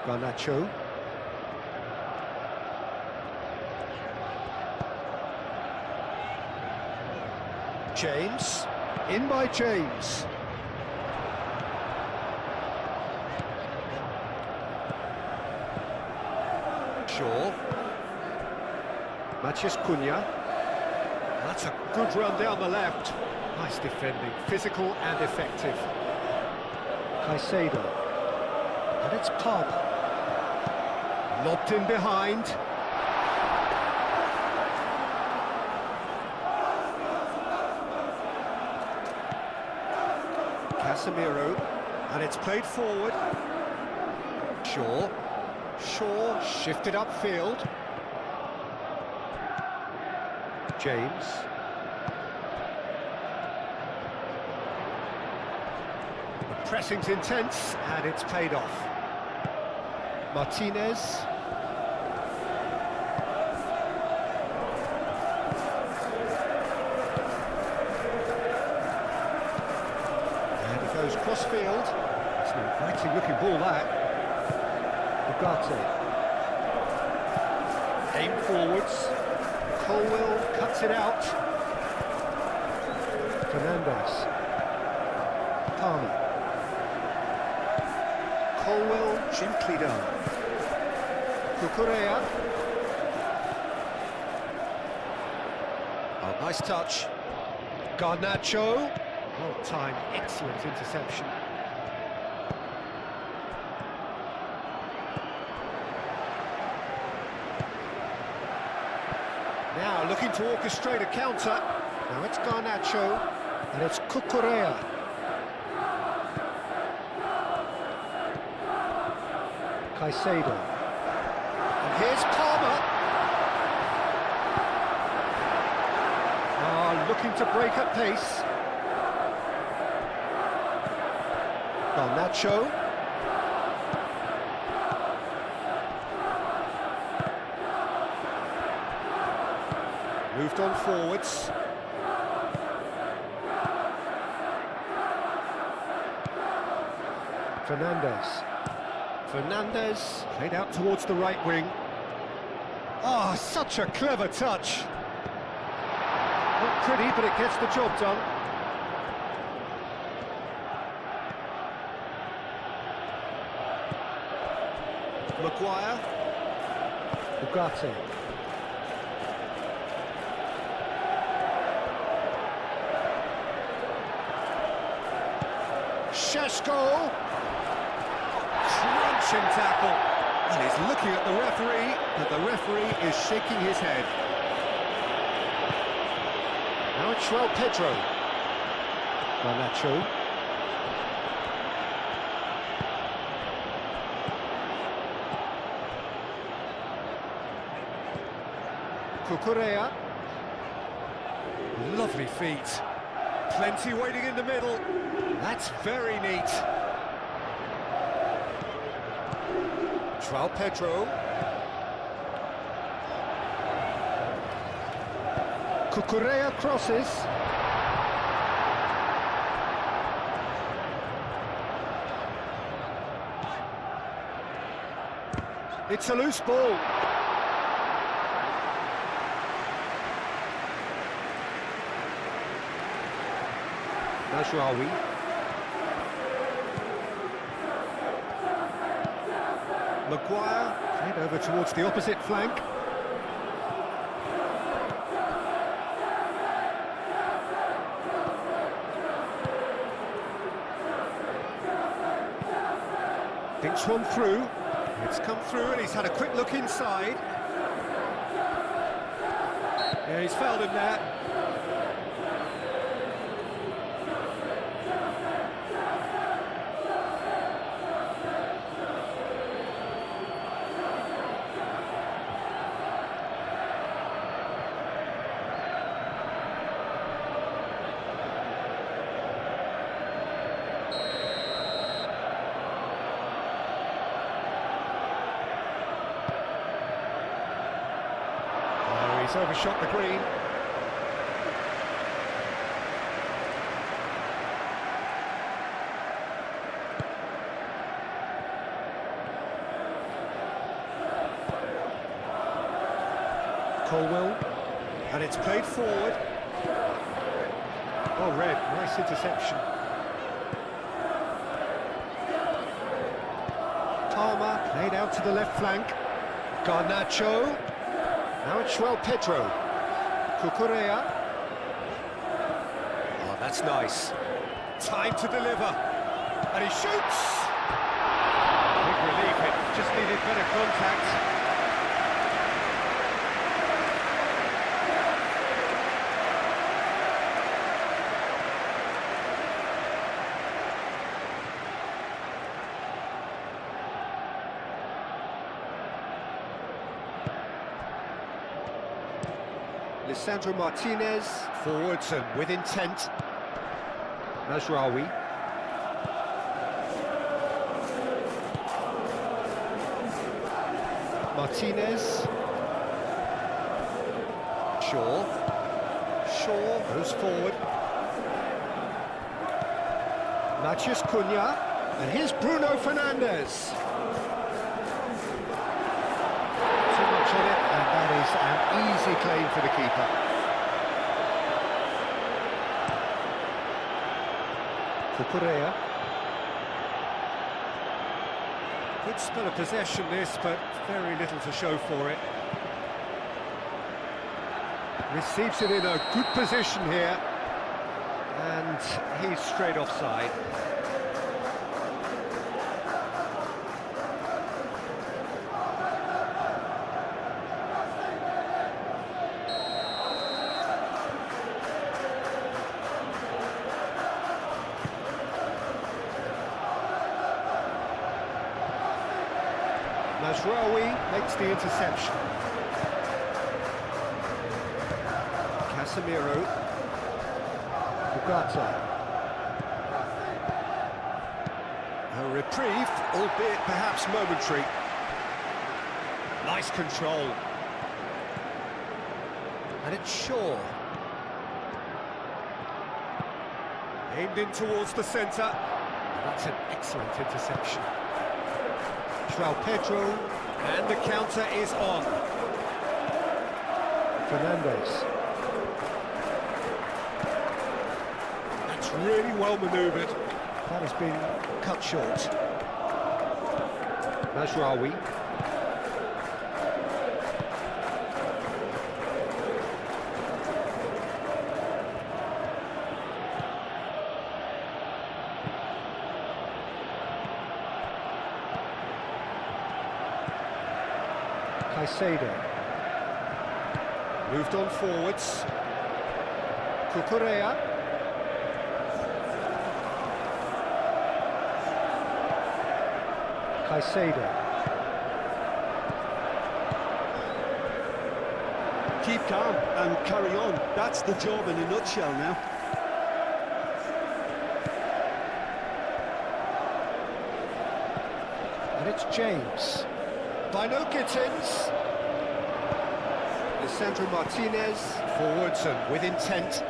Garnacho. James. In by James. Shaw. Mathias Cunha. That's a good run down the left. Nice defending, physical and effective. Caicedo. And it's Palmer. Lobbed in behind. Casemiro. And it's played forward. Shaw. Shaw shifted upfield. James. The pressing's intense, and it's paid off. Martinez. And he goes cross-field. It's an inviting-looking ball, that. Ugarte. Aim forwards. Colwell cuts it out. Fernandez. Palmer. Colwell gently done. Cucurella. Oh, nice touch. Garnacho. Well timed, excellent interception. Now looking to orchestrate a counter. Now it's Garnacho, and it's Cucurella. Caicedo. And here's Palmer. Looking to break at pace. Garnacho. Moved on forwards. Fernandez played out towards the right wing. Oh, such a clever touch. Not pretty, but it gets the job done. Maguire. Ugarte. Šeško. Crunching tackle. And he's looking at the referee, but the referee is shaking his head. Now it's João Pedro. Garnacho. Cucurella. Lovely feet. Plenty waiting in the middle. That's very neat. João Pedro. Cucurella crosses. It's a loose ball. Najraoui. Maguire played over towards the opposite flank. Thinks one through. It's come through and he's had a quick look inside. Yeah, he's fouled him there. He's overshot the green. Colwell, and it's played forward. Oh, red, nice interception. Palmer played out to the left flank. Garnacho. Now it's Pedro. Cucurella. Oh, that's nice. Time to deliver. And he shoots! Big relief, it just needed better contact. Lisandro Martinez, forwards and with intent. Mazraoui. Martinez. Shaw goes forward. Matheus Cunha. And here's Bruno Fernandes. Too much on it, and that is an easy claim for the keeper. Cucurella. Good spell of possession this, but very little to show for it. Receives it in a good position here, and he's straight offside. Mazraoui makes the interception. Casemiro. Ugarte. A reprieve, albeit perhaps momentary. Nice control. And it's Shaw. Aimed in towards the centre. That's an excellent interception. Pedro, and the counter is on. Fernandes. That's really well manoeuvred. That has been cut short. Mazraoui. Caicedo. Moved on forwards. Cucurella. Caicedo. Keep calm and carry on. That's the job in a nutshell now. And it's James. By no Gittins. Lisandro Martinez, forwards and with intent.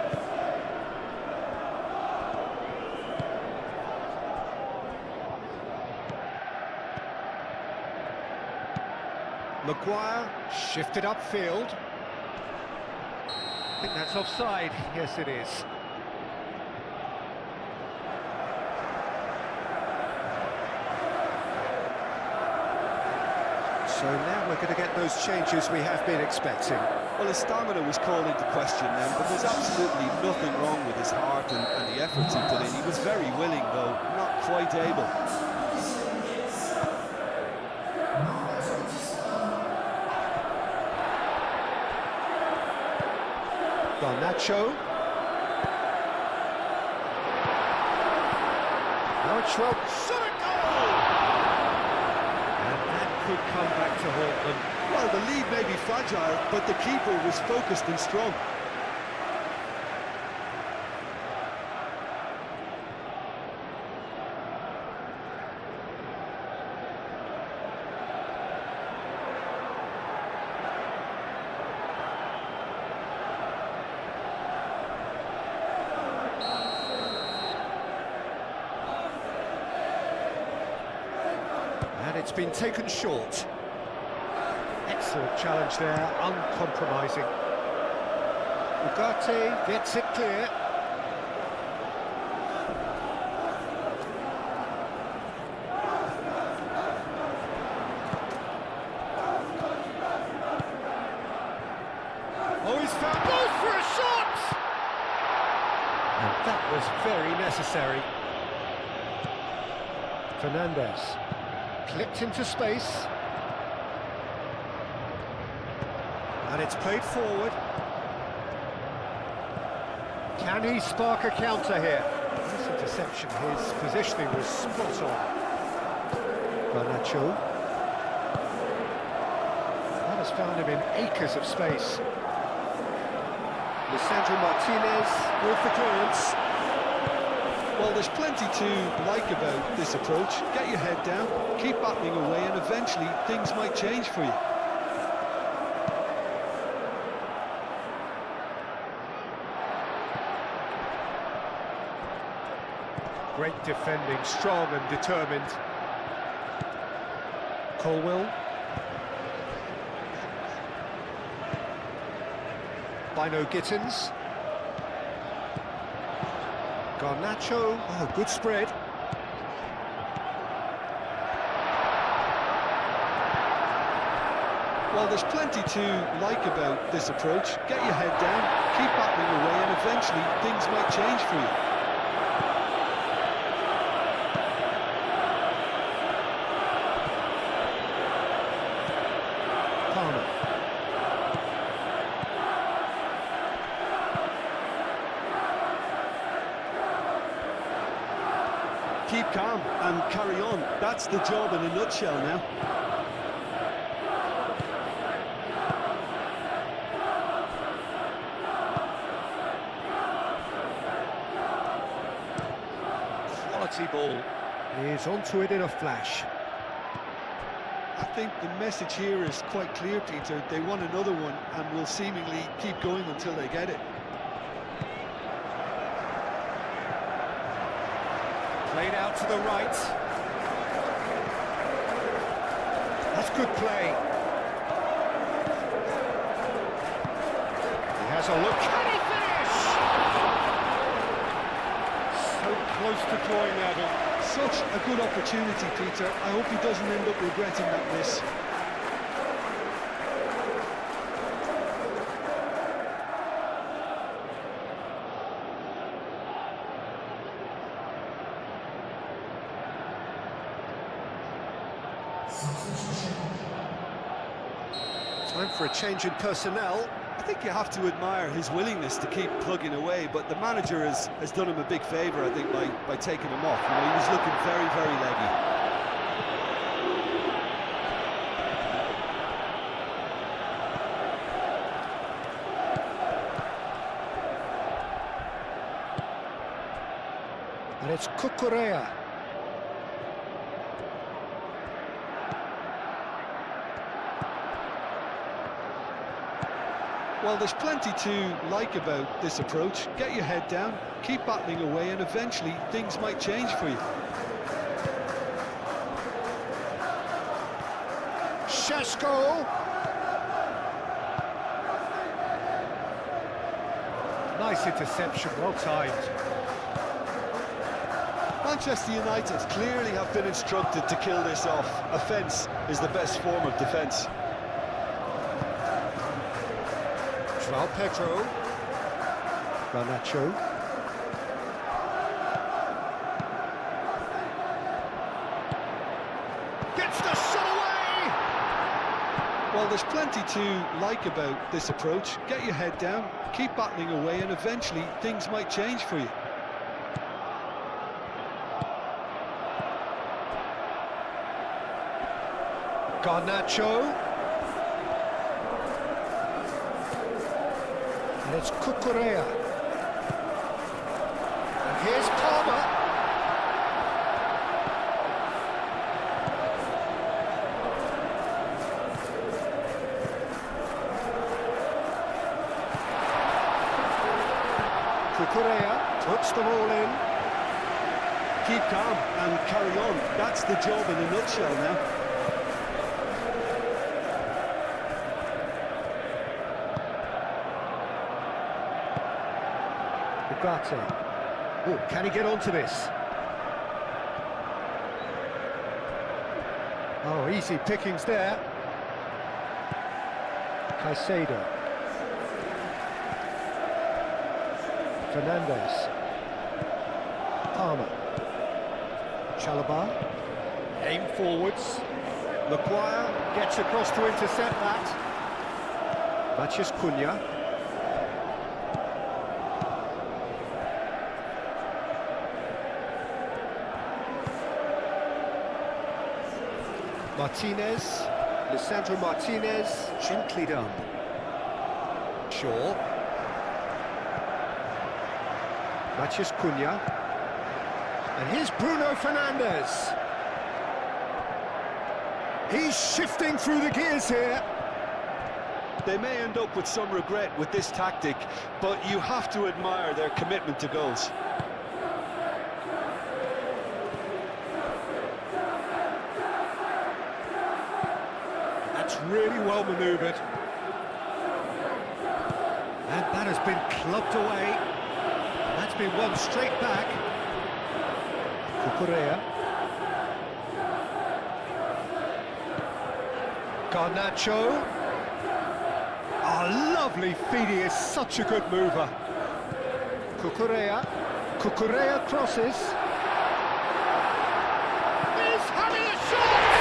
Maguire, shifted upfield. I think that's offside. Yes, it is. So now we're going to get those changes we have been expecting. Well, his stamina was called into question then, but there's absolutely nothing wrong with his heart and the efforts he put in. He was very willing, though, not quite able. Garnacho. Now it's Schwab. Shot a goal! And that could come back to haunt them. Well, the lead may be fragile, but the keeper was focused and strong. And it's been taken short. Excellent challenge there, uncompromising. Ugarte gets it clear. necessary. Fernandez. Clipped into space. And it's played forward. Can he spark a counter here? This interception, his positioning was spot on. Garnacho. That has found him in acres of space. Lisandro Martinez with the clearance. Well, there's plenty to like about this approach. Get your head down, keep battling away, and eventually things might change for you. Great defending, strong and determined. Colwell. Bino Gittins. Garnacho. Oh, good spread. Well, there's plenty to like about this approach. Get your head down, keep battling away, and eventually things might change for you. Keep calm and carry on. That's the job in a nutshell now. Quality ball. He's onto it in a flash. I think the message here is quite clear, Peter. They want another one and will seemingly keep going until they get it. Played out to the right. That's good play. He has a look. Can he finish? So close to drawing that in. Such a good opportunity, Peter. I hope he doesn't end up regretting that miss. Time for a change in personnel. I think you have to admire his willingness to keep plugging away, but the manager has done him a big favour, I think, by taking him off. You know, he was looking very, very leggy. And it's Cucurella. Well, there's plenty to like about this approach. Get your head down, keep battling away, and eventually things might change for you. Shesko. Nice interception, well timed. Manchester United clearly have been instructed to kill this off. Offence is the best form of defence. João Pedro. Garnacho. Gets the shot away! Well, there's plenty to like about this approach. Get your head down, keep battling away, and eventually things might change for you. Garnacho. And it's Cucurella. And here's Palmer. Cucurella puts them all in. Keep calm and carry on. That's the job in a nutshell now. Oh, can he get onto this? Oh, easy pickings there. Caicedo. Fernandez. Palmer. Chalobah. Aim forwards. Maguire gets across to intercept that. Matheus Cunha. Martinez. Lisandro Martinez. Gently done. Shaw. Matheus Cunha. And here's Bruno Fernandes. He's shifting through the gears here. They may end up with some regret with this tactic, but you have to admire their commitment to goals. That's really well manoeuvred. And that has been clubbed away. That's been won straight back. Cucurella. Garnacho. Oh, lovely feed, he is such a good mover. Cucurella. Cucurella crosses. He's having a shot!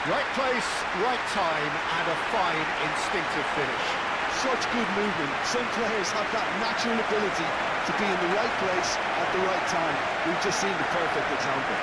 Right place, right time, and a fine instinctive finish. Such good movement. Some players have that natural ability to be in the right place at the right time. We've just seen the perfect example.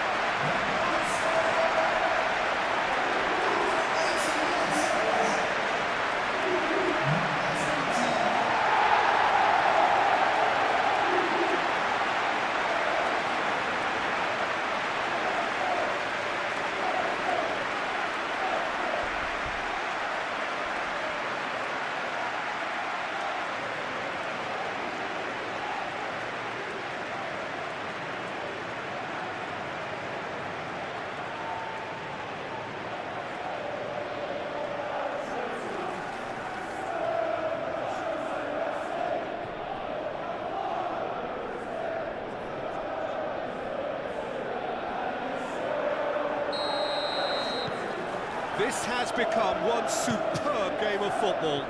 This has become one superb game of football.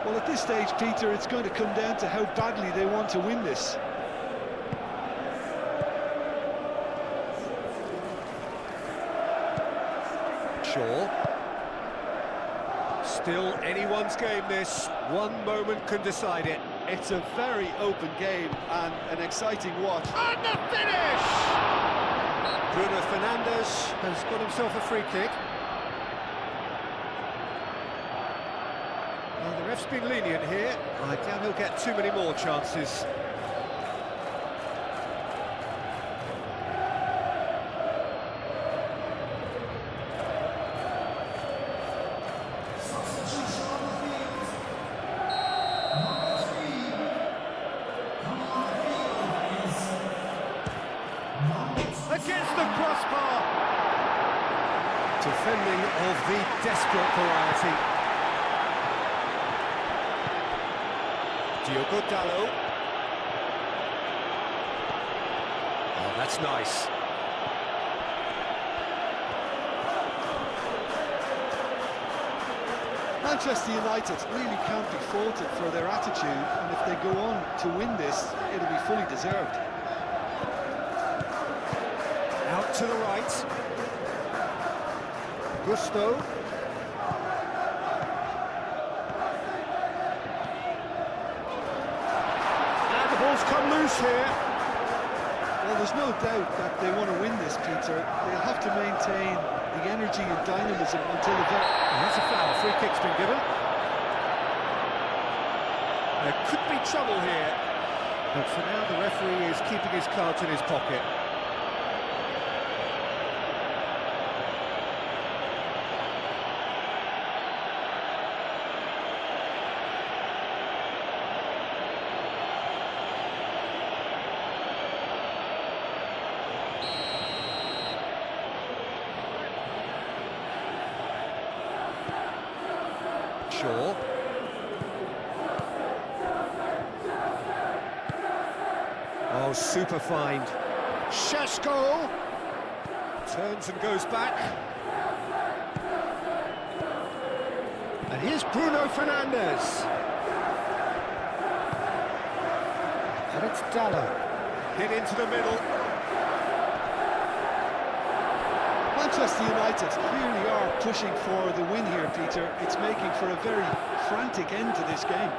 Well, at this stage, Peter, it's going to come down to how badly they want to win this. Shaw. Still anyone's game, this. One moment can decide it. It's a very open game and an exciting watch. And the finish! Bruno Fernandes has got himself a free kick. Well, the ref's been lenient here. I doubt he'll get too many more chances. Against the crossbar. Defending of the desperate variety. Diogo Dalot. Oh, that's nice. Manchester United really can't be faulted for their attitude, and if they go on to win this, it'll be fully deserved. Out to the right. Gusto. And the ball's come loose here. Well, there's no doubt that they want to win this, Peter. They'll have to maintain the energy and dynamism until the very... And that's a foul. Free kick's been given. There could be trouble here. But for now, the referee is keeping his cards in his pocket. Shaw. Oh, super find. Šeško turns and goes back. And here's Bruno Fernandes. And it's Dallo. Hit into the middle. Manchester United clearly are pushing for the win here, Peter. It's making for a very frantic end to this game.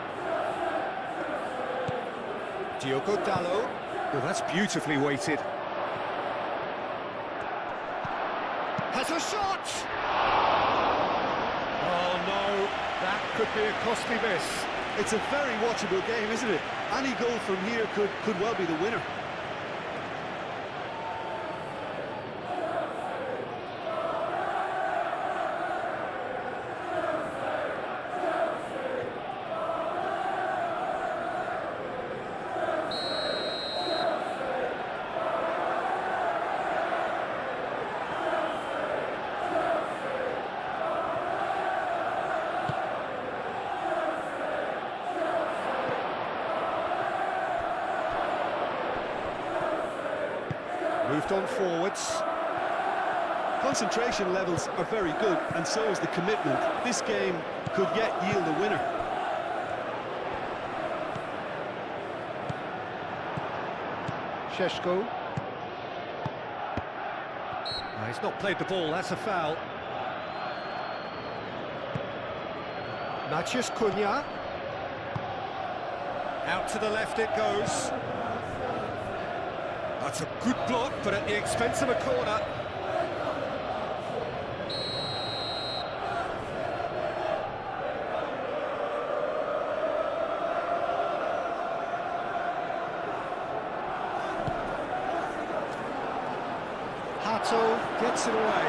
Diogo Dallo. Well, that's beautifully weighted. Has a shot! Oh no, that could be a costly miss. It's a very watchable game, isn't it? Any goal from here could well be the winner. Moved on forwards. Concentration levels are very good, and so is the commitment. This game could yet yield a winner. Šeško. He's not played the ball, that's a foul. Matheus Cunha. Out to the left it goes. That's a good block, but at the expense of a corner. Hato gets it away.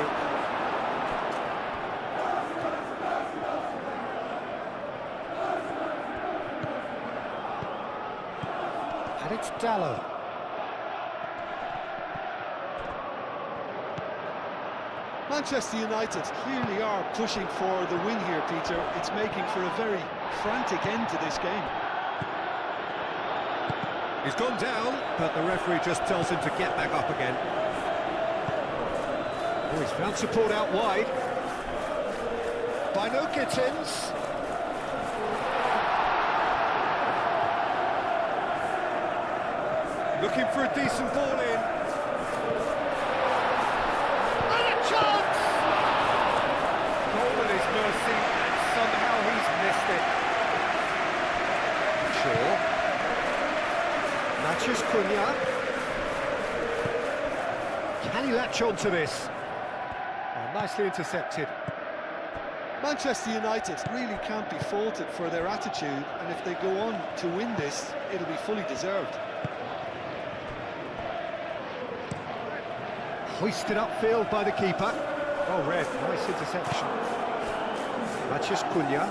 And it's Dallo. Manchester United clearly are pushing for the win here, Peter. It's making for a very frantic end to this game. He's gone down, but the referee just tells him to get back up again. Oh, he's found support out wide. By no Gittins. Looking for a decent ball in. And a chance! Goal at his mercy, and somehow he's missed it. Shaw. Matheus Cunha. Can he latch on to this? Oh, nicely intercepted. Manchester United really can't be faulted for their attitude, and if they go on to win this, it'll be fully deserved. Hoisted upfield by the keeper. Oh, red, nice interception. Matheus Cunha.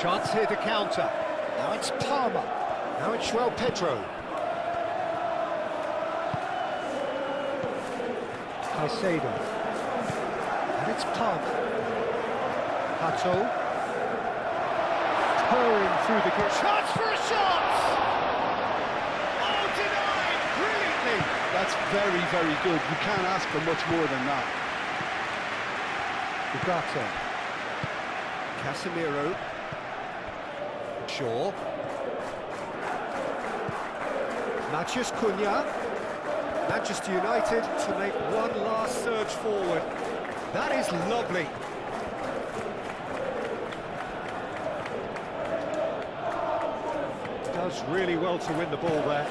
Chance here to counter. Now it's Palmer. Now it's João Pedro. Caicedo. And it's Palmer. Hato. Pouring through the gap. Chance for a shot! Oh, denied! Brilliantly! That's very, very good. You can't ask for much more than that. Ugarte. Casemiro. Shaw. Matheus Cunha. Manchester United to make one last surge forward. That is lovely. Does really well to win the ball there.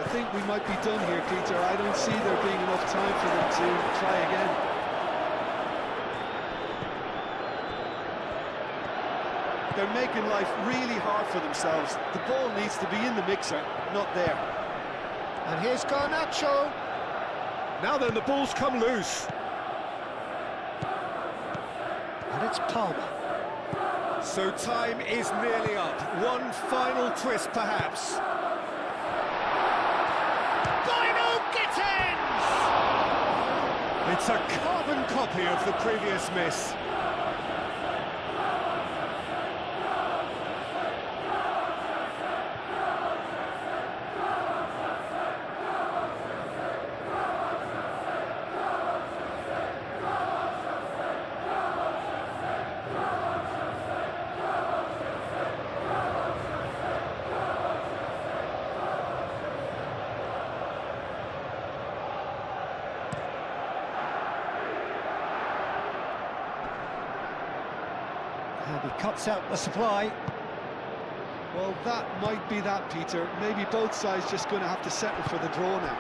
I think we might be done here, Peter. I don't see there being enough time for them to try again. They're making life really hard for themselves. The ball needs to be in the mixer, not there. And here's Garnacho. Now then, the ball's come loose. And it's Palmer. So time is nearly up. One final twist, perhaps. It's a carbon copy of the previous miss. He cuts out the supply. Well, that might be that, Peter. Maybe both sides just going to have to settle for the draw now.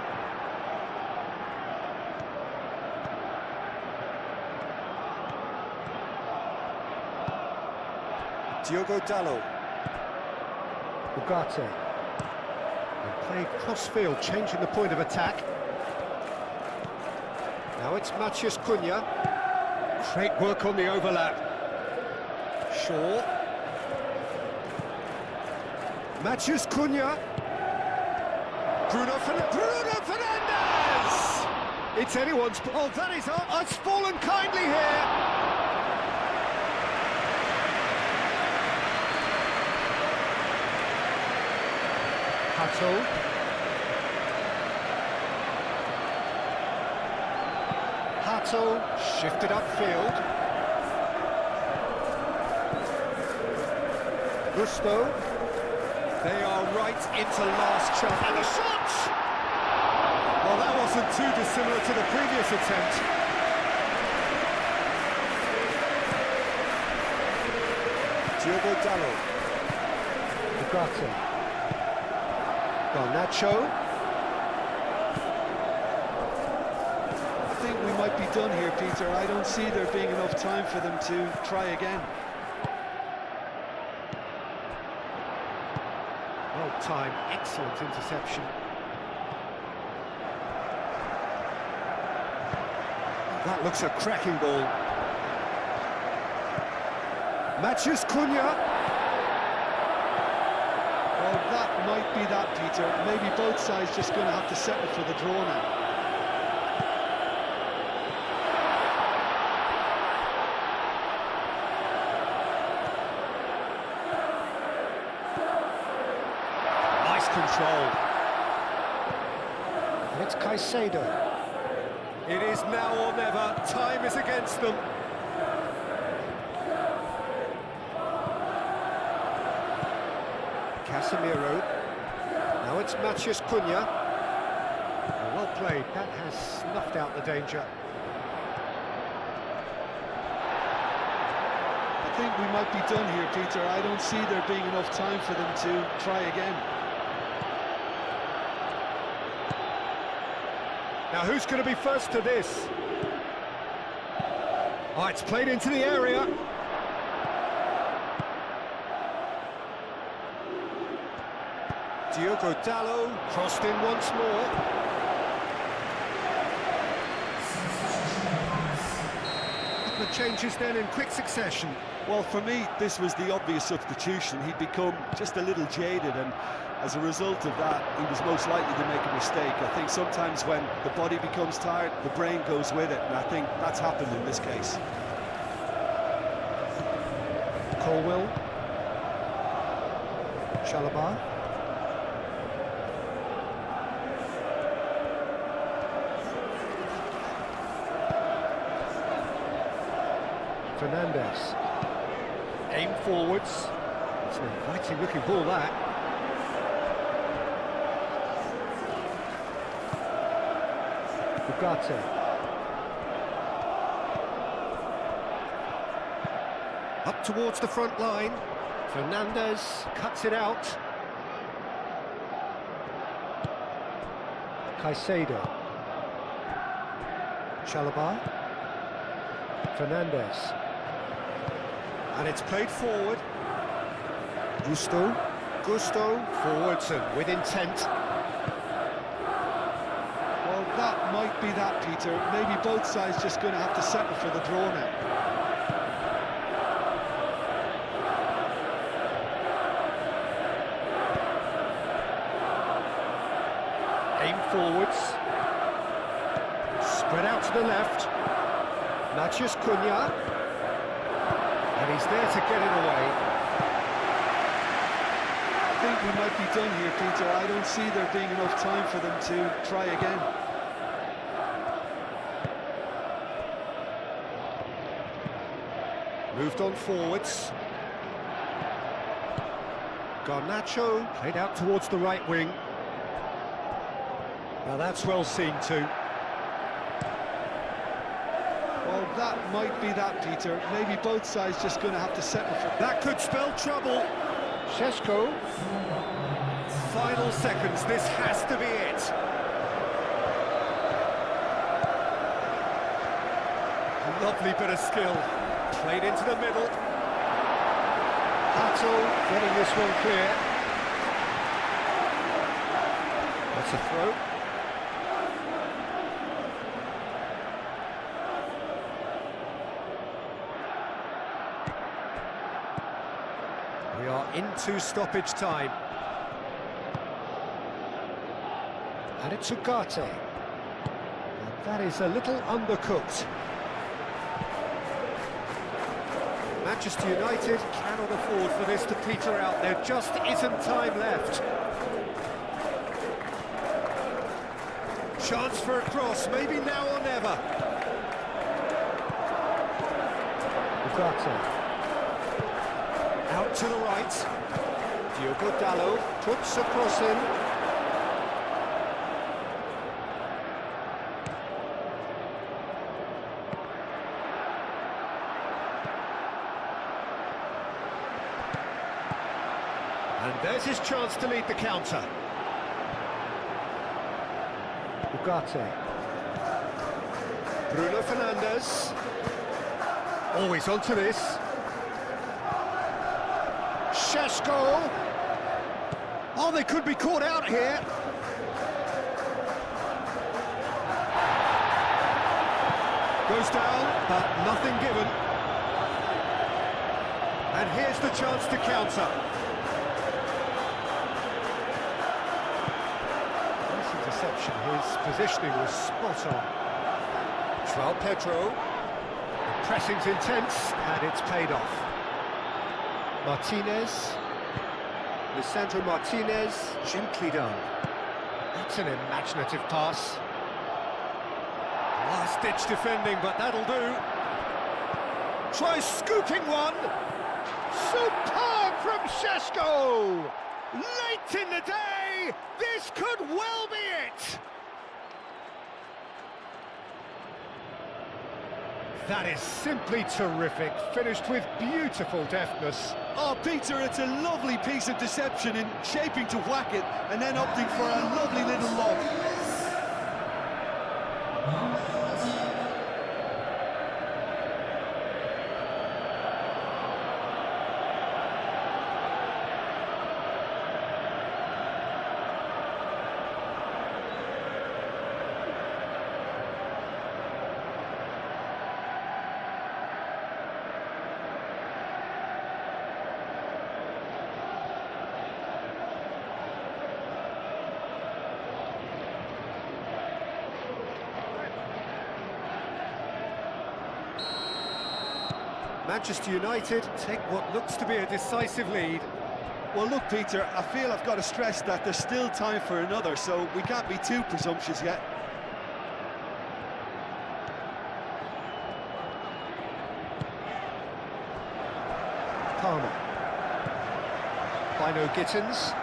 Diogo Dalot. Ugarte. And played cross-field, changing the point of attack. Now it's Matheus Cunha. Great work on the overlap. Shaw. Matheus Cunha. Bruno Fernandes! It's anyone's... Oh, that is... Oh, it's fallen kindly here! Hato shifted upfield. Gusto. They are right into last chance. And the shot! Well, that wasn't too dissimilar to the previous attempt. Diogo Dalot. Ugarte. Garnacho. I think we might be done here, Peter. I don't see there being enough time for them to try again. Well timed, excellent interception. That looks a cracking ball. Matheus Cunha. Well, that might be that, Peter. Maybe both sides just going to have to settle for the draw now. Nice control. And it's Caicedo. It is now or never. Time is against them. Casemiro. Now it's Matheus Cunha. Well played. That has snuffed out the danger. I think we might be done here, Peter. I don't see there being enough time for them to try again. Now who's going to be first to this? Oh, it's played into the area. Diogo Dalot crossed in once more. The changes then in quick succession. Well, for me, this was the obvious substitution. He'd become just a little jaded, and as a result of that, he was most likely to make a mistake. I think sometimes when the body becomes tired, the brain goes with it, and I think that's happened in this case. Colwell. Chalobah. Fernandes. Aim forwards. It's an inviting looking ball, that. Ugarte. Up towards the front line. Fernandes cuts it out. Caicedo. Chalobah. Fernandes. And it's played forward. Gusto forwards and with intent. Well, that might be that, Peter. Maybe both sides just going to have to settle for the draw now. Aim forwards. Spread out to the left. Matheus Cunha. And he's there to get it away. I think we might be done here, Peter. I don't see there being enough time for them to try again. Moved on forwards. Garnacho played out towards the right wing. Now that's well seen too. Well, Well, that might be that, Peter. Maybe both sides just going to have to settle for... That could spell trouble. Šeško. Final seconds, this has to be it. Lovely bit of skill. Played into the middle. Hato getting this one clear. That's a throw. We are into stoppage time. And it's Ugarte. And that is a little undercooked. Manchester United cannot afford for this to peter out. There just isn't time left. Chance for a cross, maybe now or never. Ugarte. Out to the right. Diogo Dalot puts a cross in. And there's his chance to lead the counter. Ugarte. Bruno Fernandes. Always onto this. Šeško. Oh, they could be caught out here. Goes down, but nothing given. And here's the chance to counter. Interception, his positioning was spot on. João Pedro. The pressing's intense, and it's paid off. Martinez. Lisandro Martinez, gently done. That's an imaginative pass. Last-ditch defending, but that'll do. Tries scooping one. Superb from Šeško! Late in the day, this could well be it! That is simply terrific, finished with beautiful deftness. Oh, Peter, it's a lovely piece of deception in shaping to whack it and then opting for a lovely little lob. Manchester United take what looks to be a decisive lead. Well, look, Peter, I feel I've got to stress that there's still time for another, so we can't be too presumptuous yet. Palmer. Bino Gittins.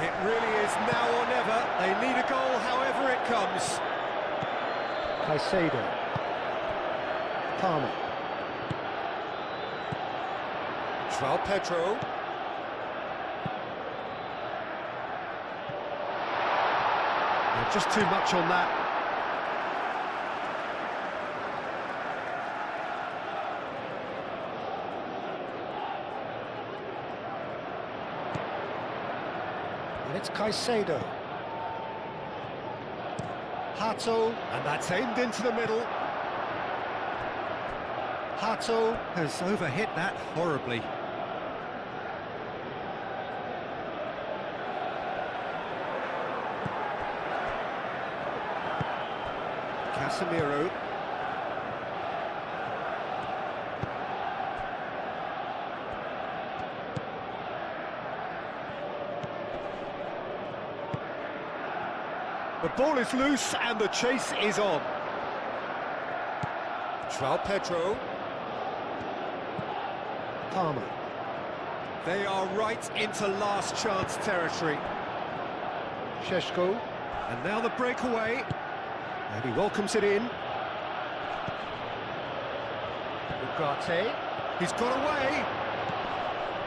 It really is now or never. They need a goal however it comes. Caicedo. Palmer. João Pedro. Just too much on that. And it's Caicedo. Hato, and that's aimed into the middle. Hato has overhit that horribly. Casemiro. The ball is loose and the chase is on. João Pedro. Palmer. They are right into last chance territory. Šeško. And now the breakaway. And he welcomes it in. Ugarte. He's got away.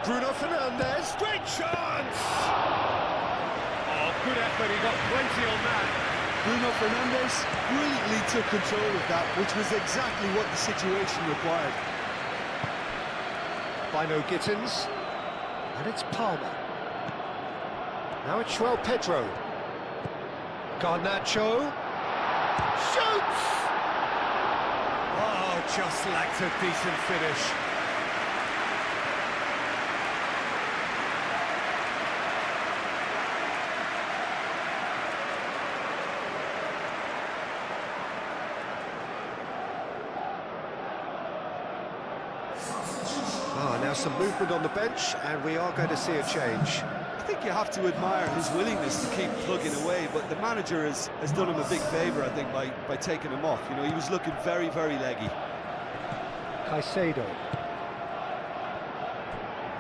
Bruno Fernandes. Great chance! Oh, good effort. He got plenty on that. Bruno Fernandes brilliantly took control of that, which was exactly what the situation required. Bino Gittins. And it's Palmer. Now it's João Pedro. Garnacho. Shoots! Oh, just lacked a decent finish. Now some movement on the bench, and we are going to see a change. I think you have to admire his willingness to keep plugging away, but the manager has done him a big favour, I think, by taking him off. You know, he was looking very, very leggy. Caicedo.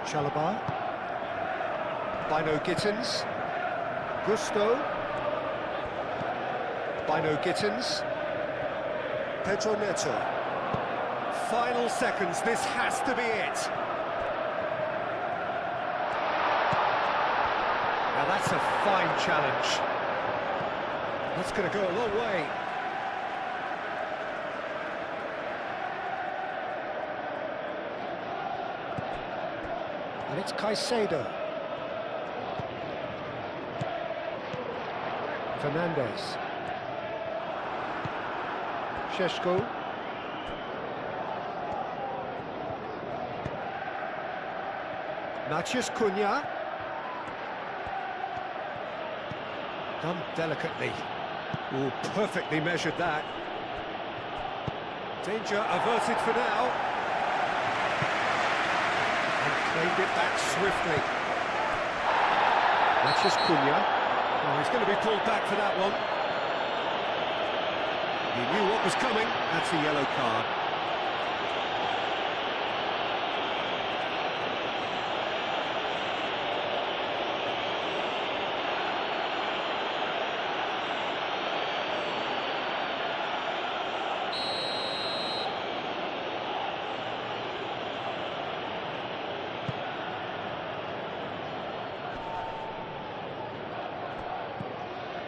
Chalobah. Bino Gittins. Gusto. Bino Gittins. Pedro Neto. Final seconds, this has to be it. Now that's a fine challenge. That's going to go a long way. And it's Caicedo. Fernandes. Šeško. Matheus Cunha. Done delicately. Oh, perfectly measured that. Danger averted for now. And claimed it back swiftly. Matheus Cunha. Oh, he's going to be pulled back for that one. He knew what was coming. That's a yellow card.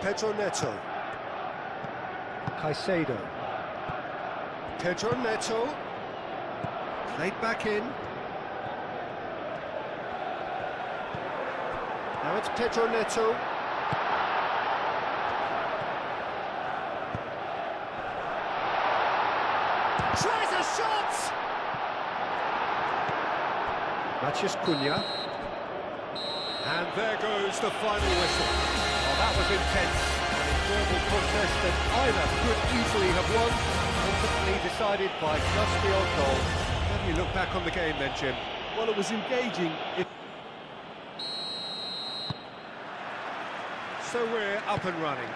Pedro Neto. Caicedo. Pedro Neto. Played back in. Now it's Pedro Neto. Tries a shot! Matheus Cunha. And there goes the final whistle. Oh, that was intense. An enjoyable contest that either could easily have won, ultimately decided by just the odd goal. How do you look back on the game then, Jim? Well, it was engaging. So we're up and running.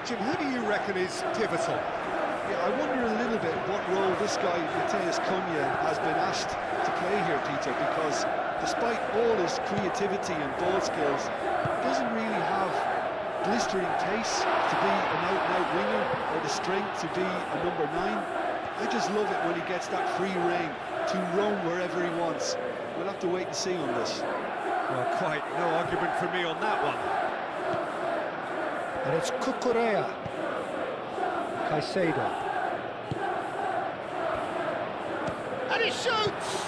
Jim, who do you reckon is pivotal? Yeah, I wonder a little bit what role this guy, Matheus Cunha, has been asked to play here, Peter, because despite all his creativity and ball skills, he doesn't really have blistering pace to be an out-and-out winger or the strength to be a number 9. I just love it when he gets that free rein to roam wherever he wants. We'll have to wait and see on this. Well, quite no argument from me on that one. And it's Cucurella. Caicedo. And he shoots!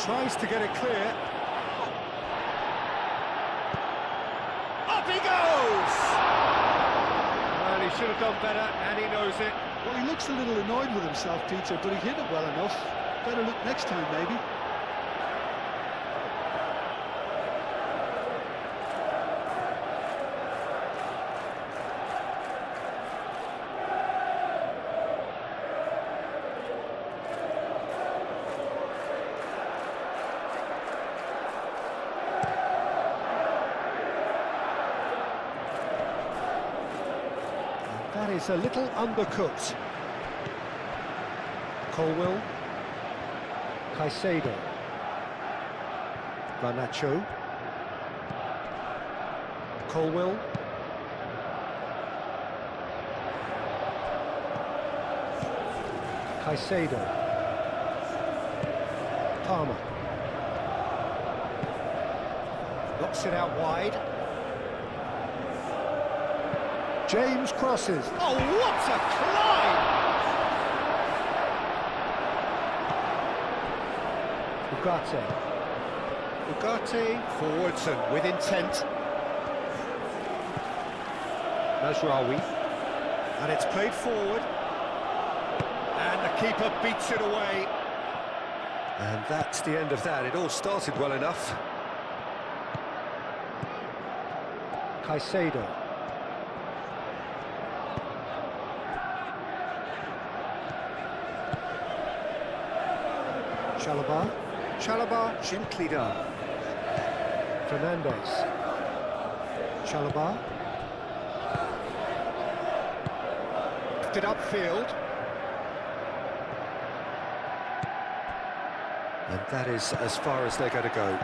Tries to get it clear. Up he goes! Well, he should have done better, and he knows it. Well, he looks a little annoyed with himself, Peter, but he hit it well enough. Better look next time, maybe. That is a little undercooked. Colwell. Caicedo. Garnacho. Colwell. Caicedo. Palmer. Knocks it out wide. James crosses. Oh, what a climb! Ugarte forwards and with intent. Mazraoui. And it's played forward. And the keeper beats it away. And that's the end of that. It all started well enough. Caicedo. Chalobah gently done. Fernandez. Chalobah. It upfield. And that is as far as they're going to go.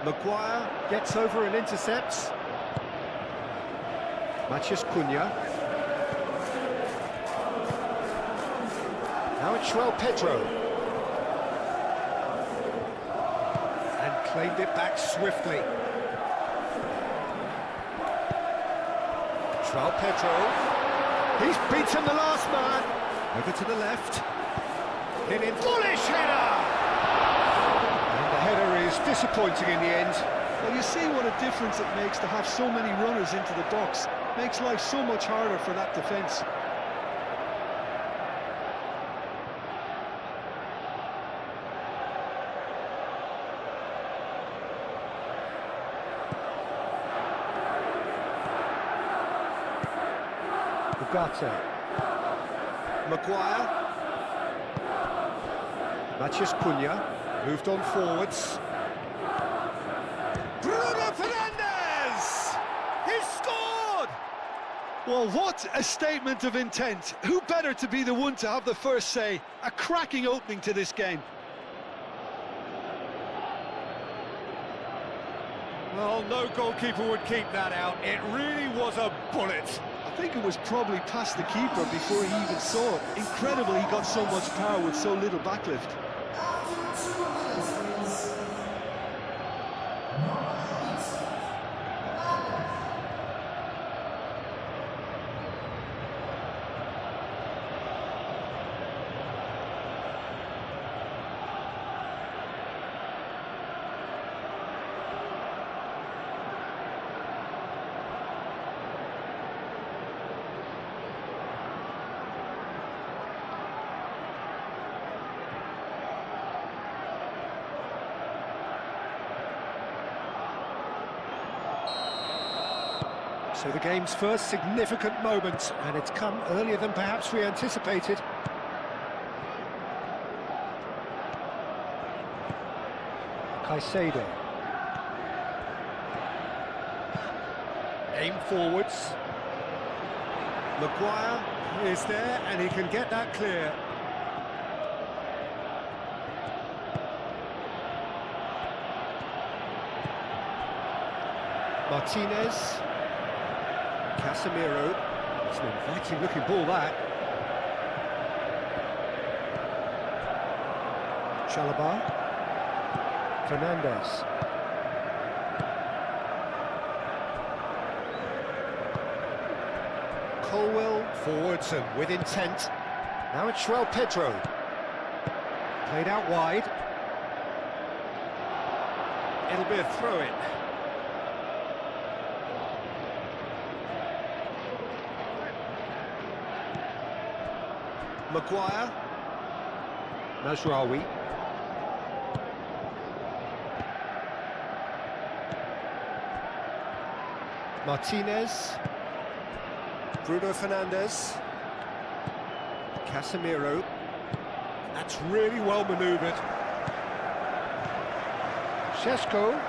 Maguire gets over and intercepts. Matheus Cunha. Now it's Pedro. And claimed it back swiftly. Pedro. He's beaten the last man. Over to the left. In foolish header! And the header is disappointing in the end. Well, you see what a difference it makes to have so many runners into the box. Makes life so much harder for that defence. Ugarte. Maguire. Matheus Cunha moved on forwards. Bruno Fernandes! He's scored! Well, what a statement of intent. Who better to be the one to have the first say? A cracking opening to this game. Well, no goalkeeper would keep that out. It really was a bullet. I think it was probably past the keeper before he even saw it. Incredible he got so much power with so little backlift. So the game's first significant moment, and it's come earlier than perhaps we anticipated. Caicedo. Aim forwards. Maguire is there, and he can get that clear. Martinez. Casemiro. It's an inviting looking ball, that. Chalobah. Fernandez. Colwell forwards and with intent. Now it's Pedro. Played out wide. It'll be a throw-in. Maguire. Mazraoui. Martinez. Bruno Fernandes. Casemiro. That's really well manoeuvred. Šeško.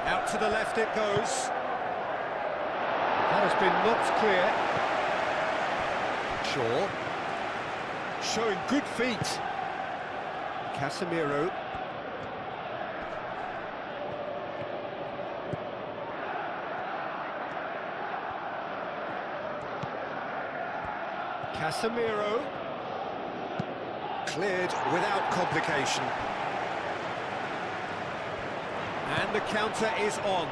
Out to the left it goes. That has been knocked clear. Shaw. Showing good feet. Casemiro. Casemiro. Cleared without complication. And the counter is on.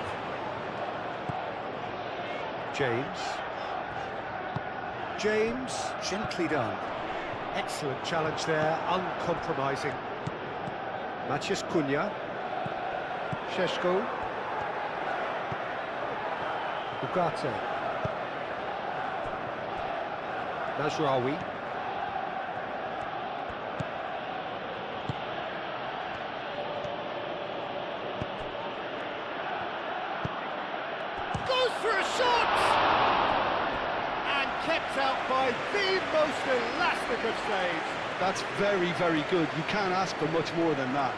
James. James, gently done. Excellent challenge there, uncompromising. Maciej Cunha. Šeško. Ugarte. Mazraoui. Goes for a shot! And kept out by the most elastic of saves. That's very, very good. You can't ask for much more than that.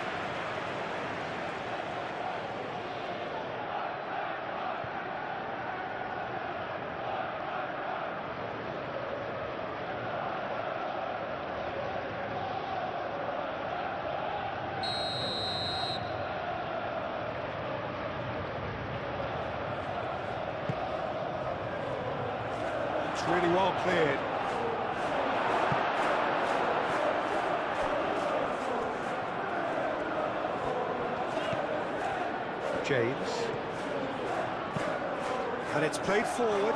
It's really well cleared. James. And it's played forward.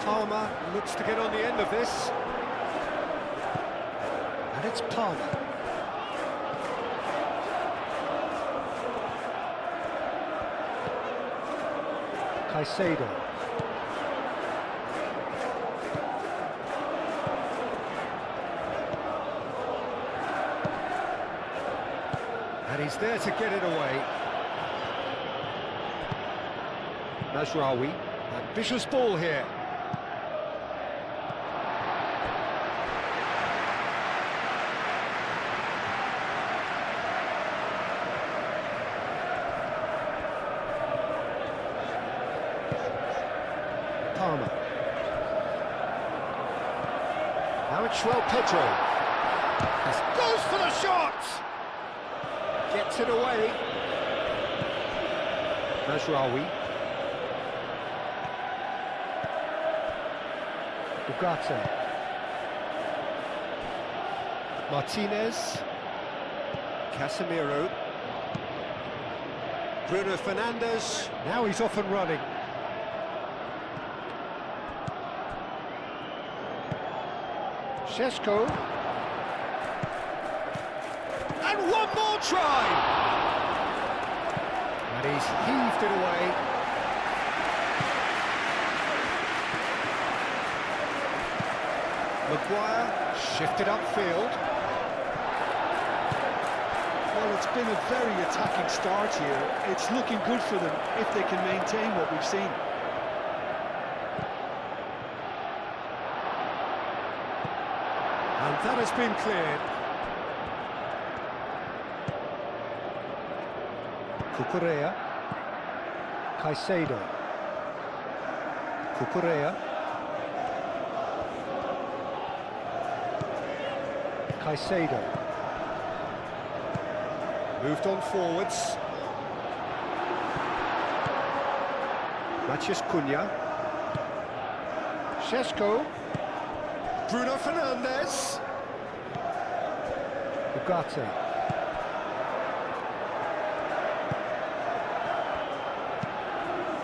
Palmer looks to get on the end of this. And it's Palmer. Caicedo. And he's there to get it away. Mazraoui, ambitious ball here. Palmer. Now it's Pedro. Goes for the shot! Gets it away. Mazraoui. Ugarte. Martinez. Casemiro. Bruno Fernandes. Now he's off and running. Šeško. And one more try! And he's heaved it away. Maguire shifted upfield. Well, it's been a very attacking start here. It's looking good for them if they can maintain what we've seen. And that has been cleared. Cucurella. Caicedo. Cucurella. Caicedo. Moved on forwards. Maciej Cunha. Šeško. Bruno Fernandes. Ugarte.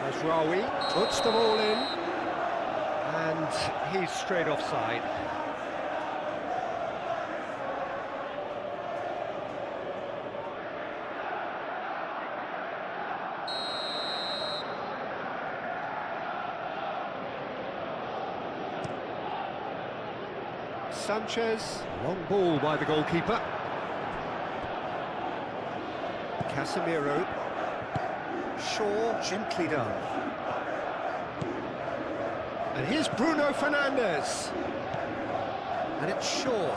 Mazraoui puts them all in. And he's straight offside. Sanchez, long ball by the goalkeeper. Casemiro. Shaw, gently done. And here's Bruno Fernandes. And it's Shaw.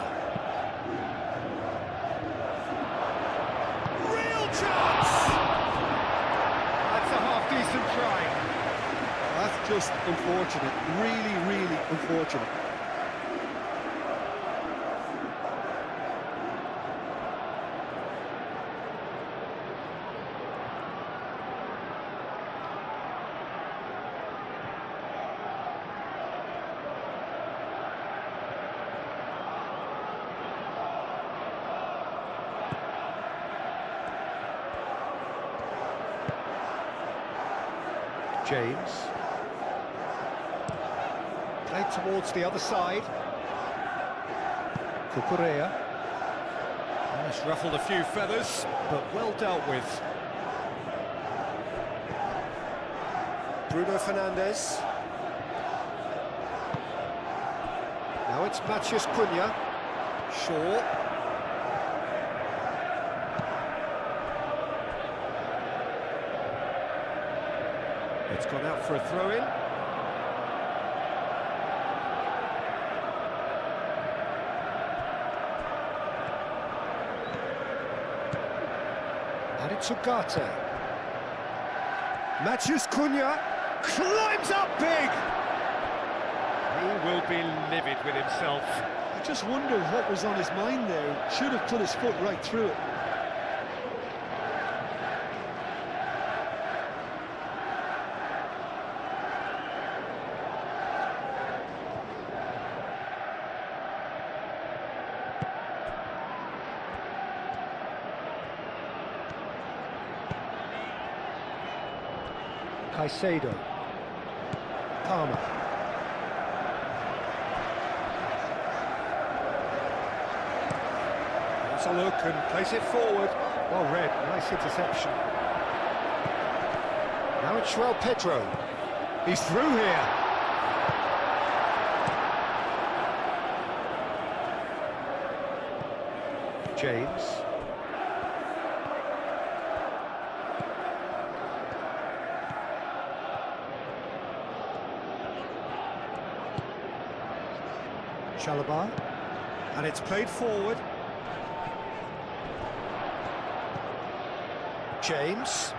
Real chance! That's a half-decent try. That's just unfortunate. Really, really unfortunate. James. Played towards the other side. Cucurella. It's ruffled a few feathers, but well dealt with. Bruno Fernandes. Now it's Matheus Cunha. Shaw. It's gone out for a throw-in. And it's Ugarte. Matheus Cunha climbs up big! He will be livid with himself. I just wonder what was on his mind there. Should have put his foot right through it. Caicedo. Palmer. That's a look and plays it forward. Well read, nice interception. Now it's João Pedro. He's through here. James. Chalobah, and it's played forward. James.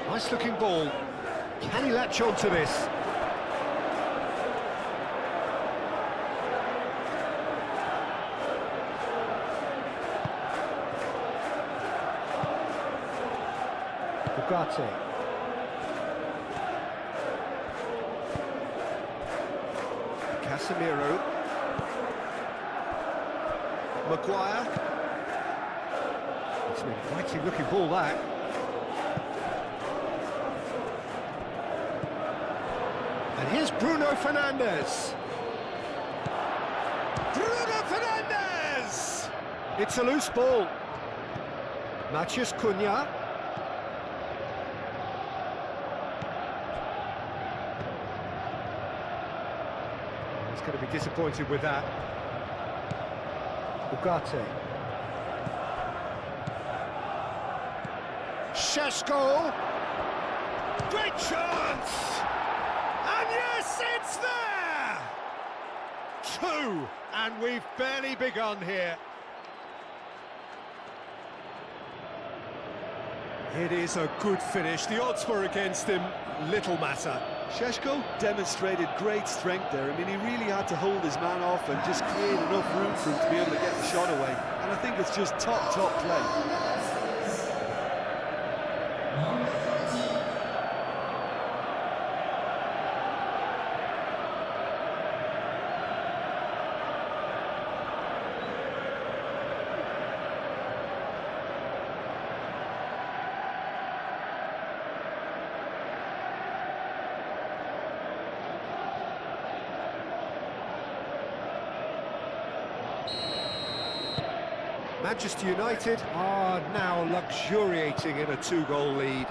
Nice looking ball. Can he latch on to this? Ugarte. Casemiro. Maguire. It's an inviting looking ball, that. And here's Bruno Fernandes. Bruno Fernandes! It's a loose ball. Matheus Cunha. Going to be disappointed with that. Ugarte. Šeško. Great chance! And yes, it's there! 2, and we've barely begun here. It is a good finish. The odds were against him, little matter. Šeško demonstrated great strength there. I mean, he really had to hold his man off and just create enough room for him to be able to get the shot away. And I think it's just top play. Manchester United are now luxuriating in a 2-goal lead.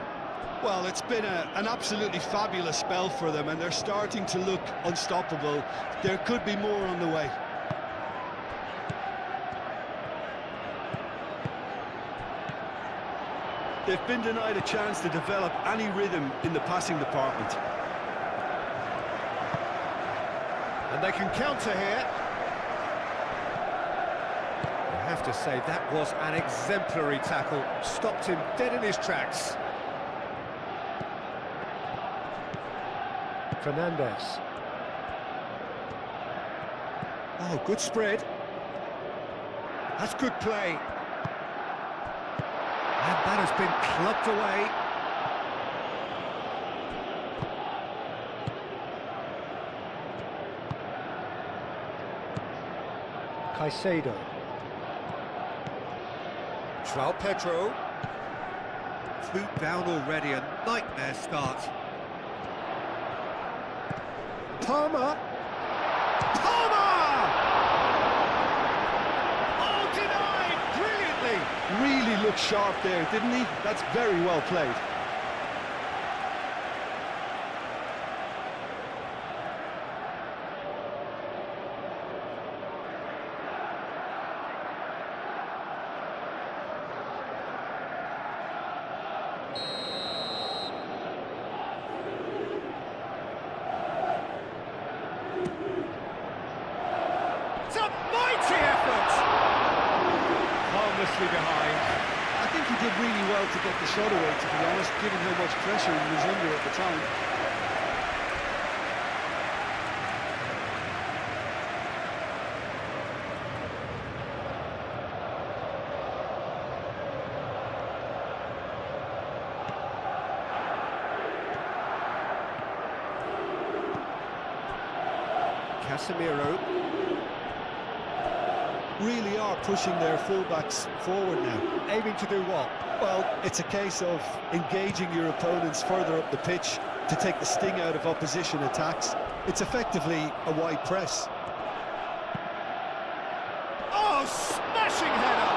Well, it's been an absolutely fabulous spell for them, and they're starting to look unstoppable. There could be more on the way. They've been denied a chance to develop any rhythm in the passing department. And they can counter here. I have to say, that was an exemplary tackle. Stopped him dead in his tracks. Fernandes. Oh, good spread. That's good play. And that has been clubbed away. Caicedo. João Pedro. 2 down already, a nightmare start. Palmer! Palmer! Oh, denied brilliantly! Really looked sharp there, didn't he? That's very well played. It's a mighty effort! Harmlessly behind. I think he did really well to get the shot away, to be honest, given how much pressure he was under at the time. Casemiro. Really are pushing their fullbacks forward now. Aiming to do what? Well, it's a case of engaging your opponents further up the pitch to take the sting out of opposition attacks. It's effectively a wide press. Oh, smashing header!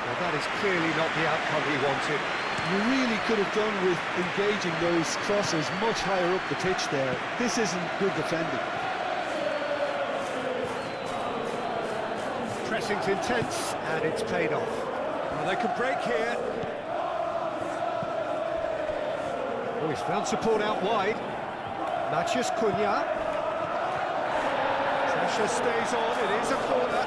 Well, that is clearly not the outcome he wanted. You really could have done with engaging those crosses much higher up the pitch there. This isn't good defending. Pressing's intense, and it's paid off. Well, they can break here. Oh, he's found support out wide. Matheus Cunha. Pressure stays on, it is a corner.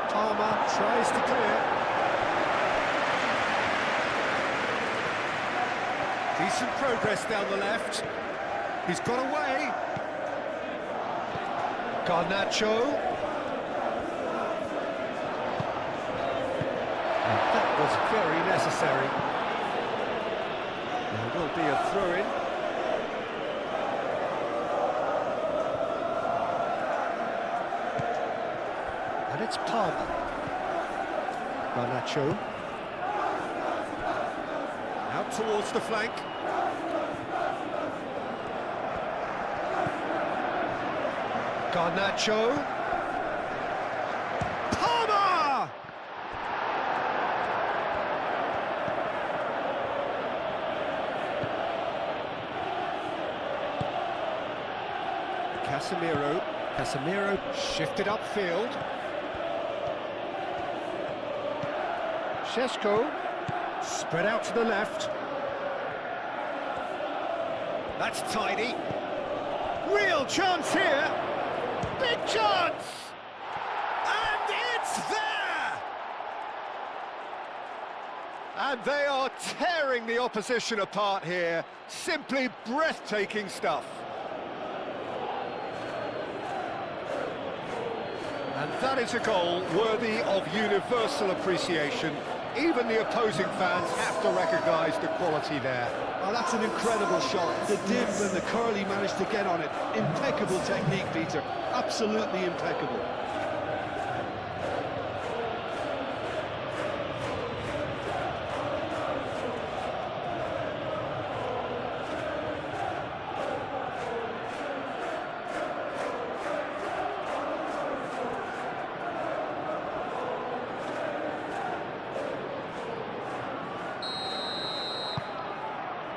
Palmer tries to clear. Decent progress down the left. He's got away. Garnacho. And that was very necessary. There will be a throw-in. And it's Palmer. Garnacho. Out towards the flank. Garnacho. Palmer! Casemiro. Casemiro shifted upfield. Šeško spread out to the left. That's tidy. Real chance here. Big chance! And it's there! And they are tearing the opposition apart here. Simply breathtaking stuff. And that is a goal worthy of universal appreciation. Even the opposing fans have to recognise the quality there. Oh, that's an incredible shot. The dip and the curl he managed to get on it. Impeccable technique, Peter. Absolutely impeccable.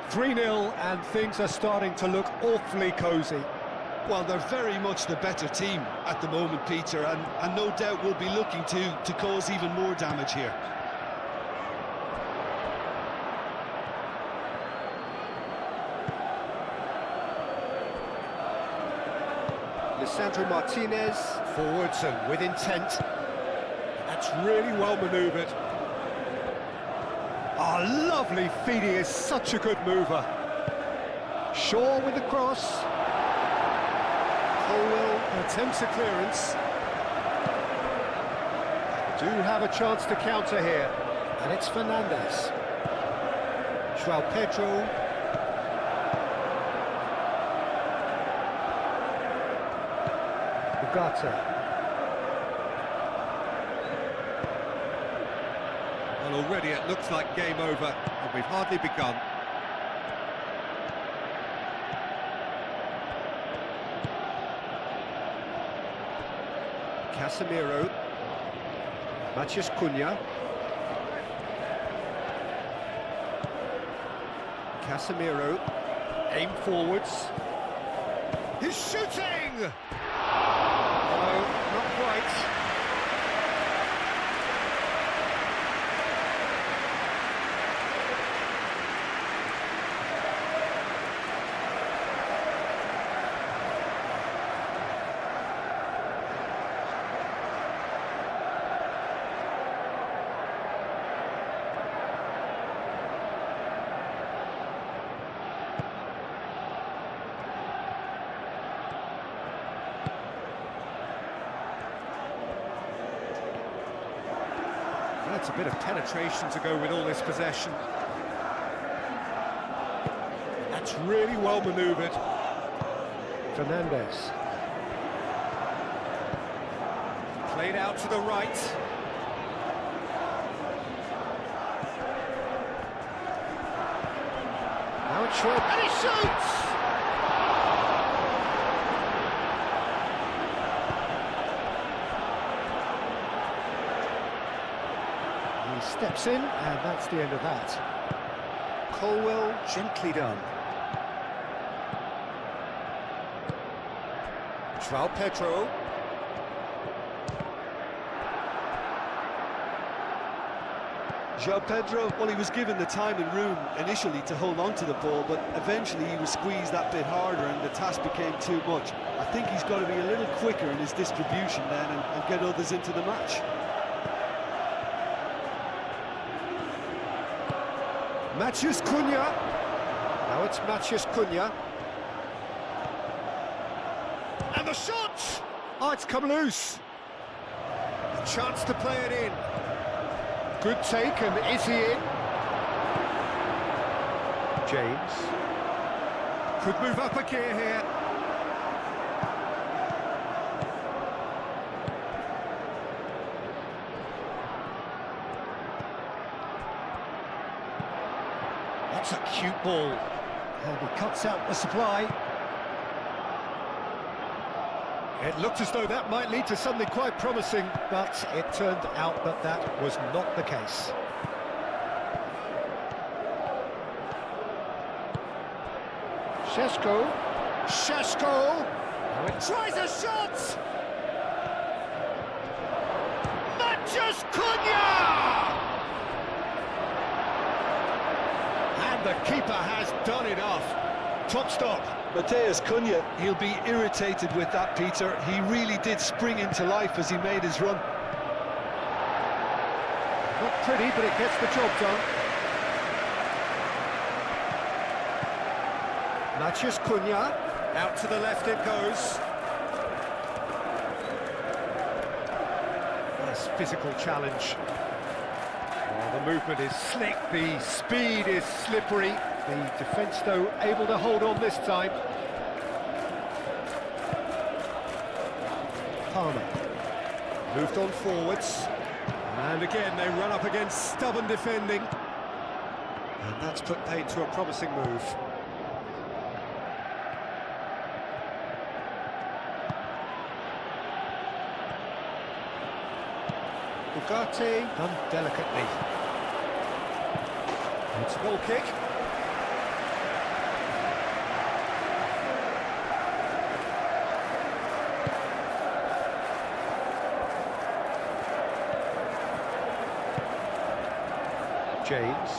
Three-0, and things are starting to look awfully cosy. Well, they're very much the better team at the moment, Peter, and no doubt will be looking to cause even more damage here. Lisandro Martinez, forwards and with intent. That's really well manoeuvred. Oh, lovely feed, he is such a good mover. Shaw with the cross. Colwell attempts a clearance. Do have a chance to counter here. And it's Fernandes. João Pedro. Ugarte. Well, already it looks like game over, and we've hardly begun. Casemiro. Matheus Cunha. Casemiro. Aim forwards. He's shooting! No, not quite. That's a bit of penetration to go with all this possession. That's really well manoeuvred. Fernandes. Played out to the right. Now it's short, and he shoots! Steps in, and that's the end of that. Colwell, gently done. João Pedro. João Pedro, well, he was given the time and room initially to hold on to the ball, but eventually he was squeezed that bit harder and the task became too much. I think he's got to be a little quicker in his distribution then and get others into the match. Matheus Cunha. Now it's Matheus Cunha. And the shot! Oh, it's come loose. A chance to play it in. Good take, and is he in? James. Could move up a gear here. That's a cute ball. And he cuts out the supply. It looked as though that might lead to something quite promising, but it turned out that that was not the case. Šeško. Now it tries a shot! Matheus Cunha! And the keeper has done enough. Top stop. Matheus Cunha, he'll be irritated with that, Peter. He really did spring into life as he made his run. Not pretty, but it gets the job done. Matheus Cunha, out to the left it goes. Nice physical challenge. Well, the movement is slick, the speed is slippery. The defence, though, able to hold on this time. Palmer. Moved on forwards. And again, they run up against stubborn defending. And that's put paid to a promising move. Ugarte, done delicately. It's a ball kick. James.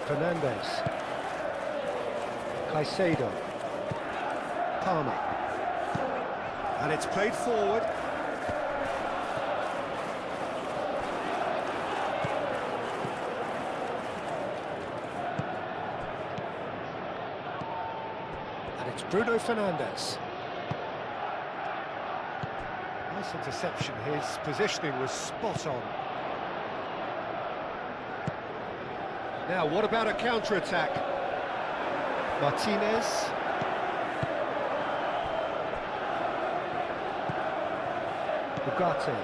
Fernandes. Caicedo. Palmer. And it's played forward. And it's Bruno Fernandes. Nice interception. His positioning was spot on. Now, what about a counter-attack? Martinez. Ugarte.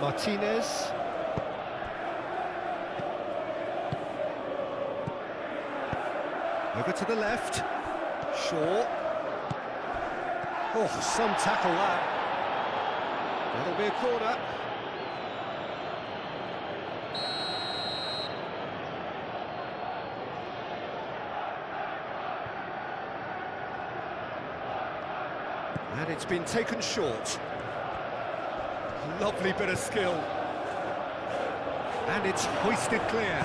Martinez. Over to the left. Shaw. Oh, some tackle that. That'll be a corner. And it's been taken short. Lovely bit of skill. And it's hoisted clear.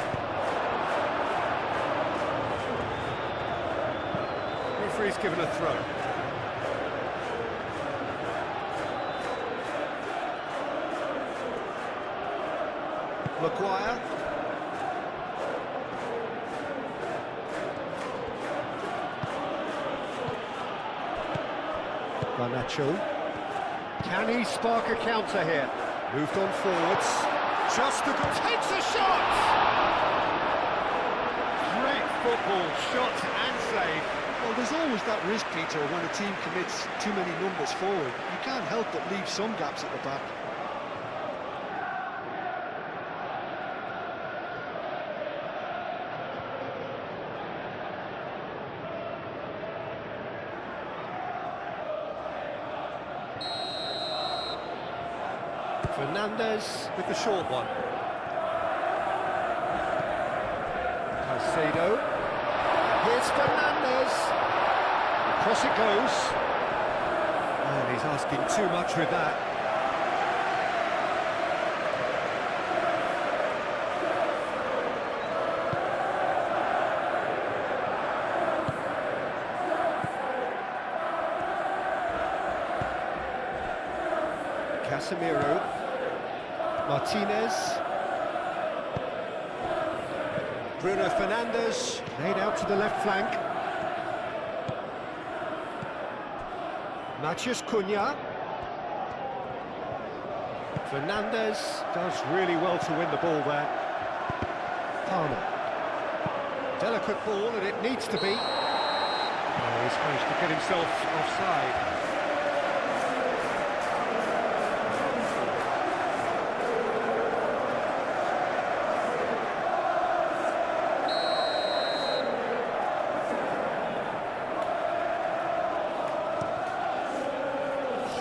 Referee's given a throw. Maguire. Garnacho. Can he spark a counter here? Moved on forwards. Just a good... Takes a shot! Great football, shot and save. Well, there's always that risk, Peter, when a team commits too many numbers forward. You can't help but leave some gaps at the back. Fernandez with the short one. Caicedo. Here's Fernandez. Across it goes. And he's asking too much with that. Casemiro. Martinez. Bruno Fernandes laid out to the left flank. Matheus Cunha. Fernandes does really well to win the ball there. Palmer. Delicate ball, and it needs to be. Oh, he's managed to get himself offside.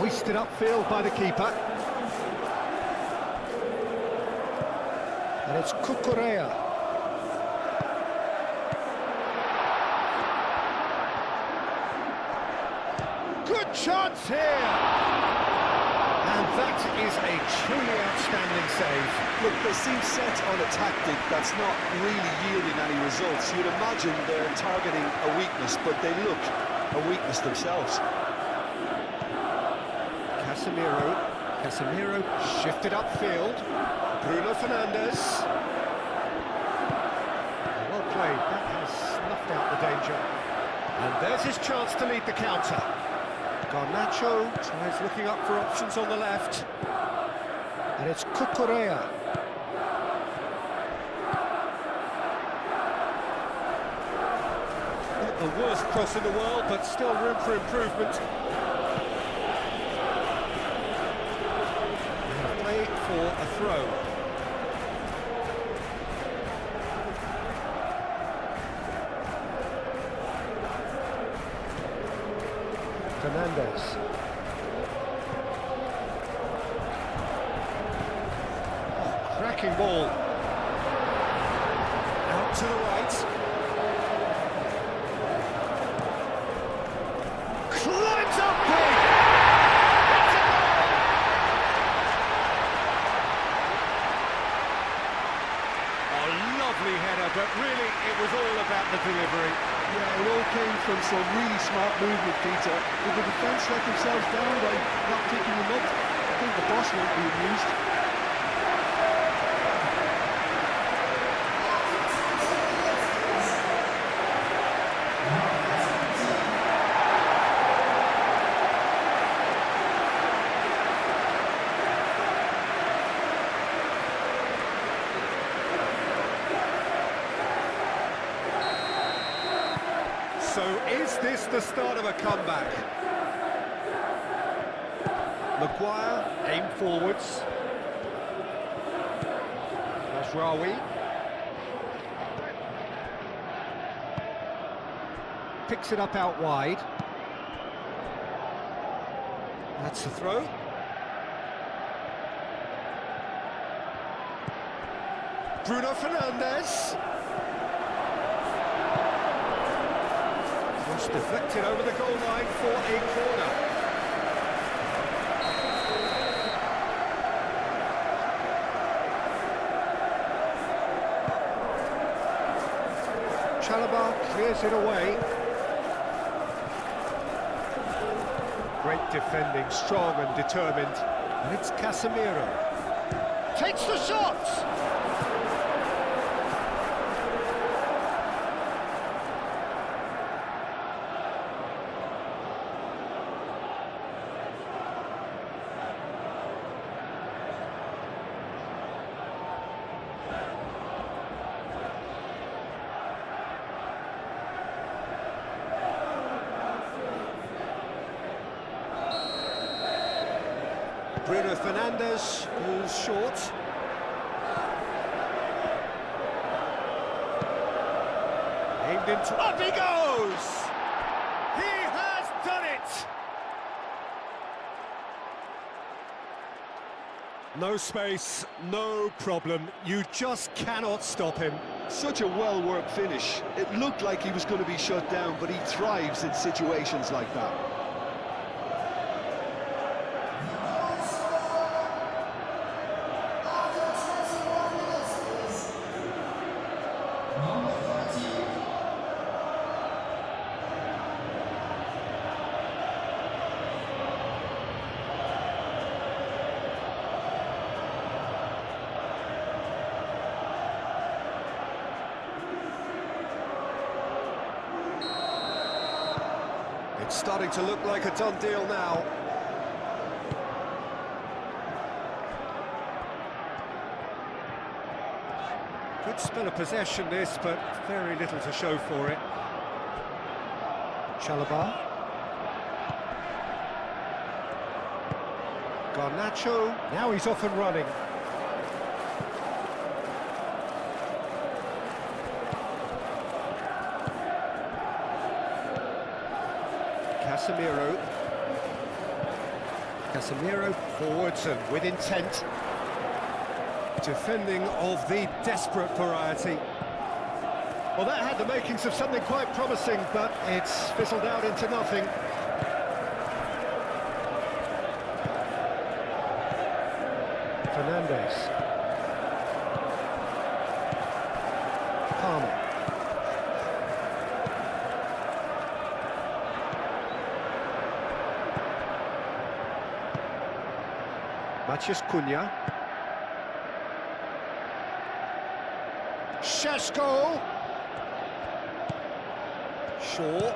Hoisted upfield by the keeper. And it's Cucurella. Good chance here! And that is a truly outstanding save. Look, they seem set on a tactic that's not really yielding any results. You'd imagine they're targeting a weakness, but they look a weakness themselves. Casemiro shifted upfield. Bruno Fernandes. Well played, that has snuffed out the danger. And there's his chance to lead the counter. Garnacho tries looking up for options on the left. And it's Cucurella. Not the worst cross in the world, but still room for improvement. For a throw. Fernandes. Oh, cracking ball. Out to the right. Climbs up big. Lovely header, but really it was all about the delivery. Yeah, it all came from some really smart movement, Peter. If the defence let themselves down by not picking them up, I think the boss won't be amused. Is this the start of a comeback? Maguire, aim forwards. Rawi. Picks it up out wide. That's the throw. Bruno Fernandes. Cross deflected over the goal line for a corner. Chalobah clears it away. Great defending, strong and determined. And it's Casemiro. Takes the shot! Bruno Fernandes goes short. Aimed into... Up he goes! He has done it! No space, no problem. You just cannot stop him. Such a well-worked finish. It looked like he was going to be shut down, but he thrives in situations like that. It's starting to look like a done deal now. Good spell of possession this, but very little to show for it. Chalobah. Garnacho. Now he's off and running. Casemiro forwards and with intent. Defending of the desperate variety. Well, that had the makings of something quite promising, but it's fizzled out into nothing. Fernandes. Palmer. Matheus Cunha. Šeško. Shaw.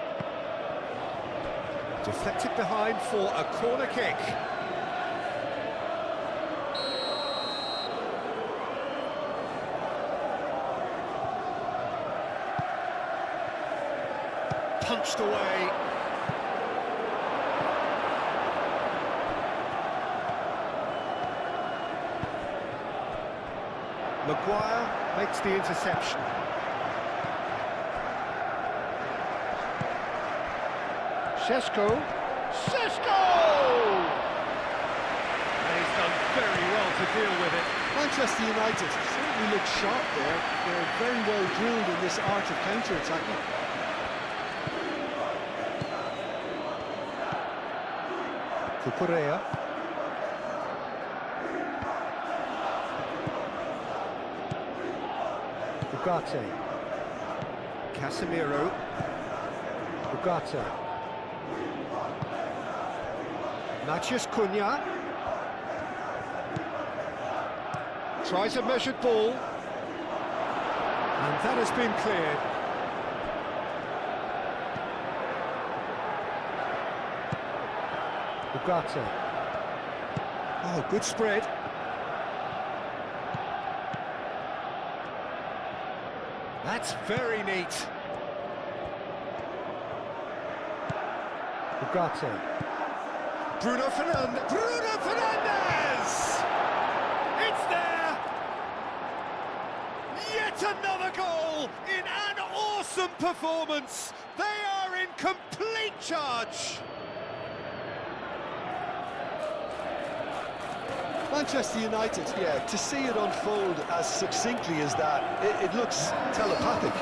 Deflected behind for a corner kick. Punched away. Maguire makes the interception. Šeško. Šeško! And he's done very well to deal with it. Manchester United certainly look sharp there. They're very well drilled in this art of counter-attacking. Cucurella. Ugarte. Casemiro. Ugarte. Matheus Cunha. Tries a measured ball. And that has been cleared. Ugarte. Oh, good spread. That's very neat. Ugarte. Bruno Fernandes! Bruno Fernandes! It's there! Yet another goal in an awesome performance! They are in complete charge! Manchester United, yeah, to see it unfold as succinctly as that, it looks telepathic.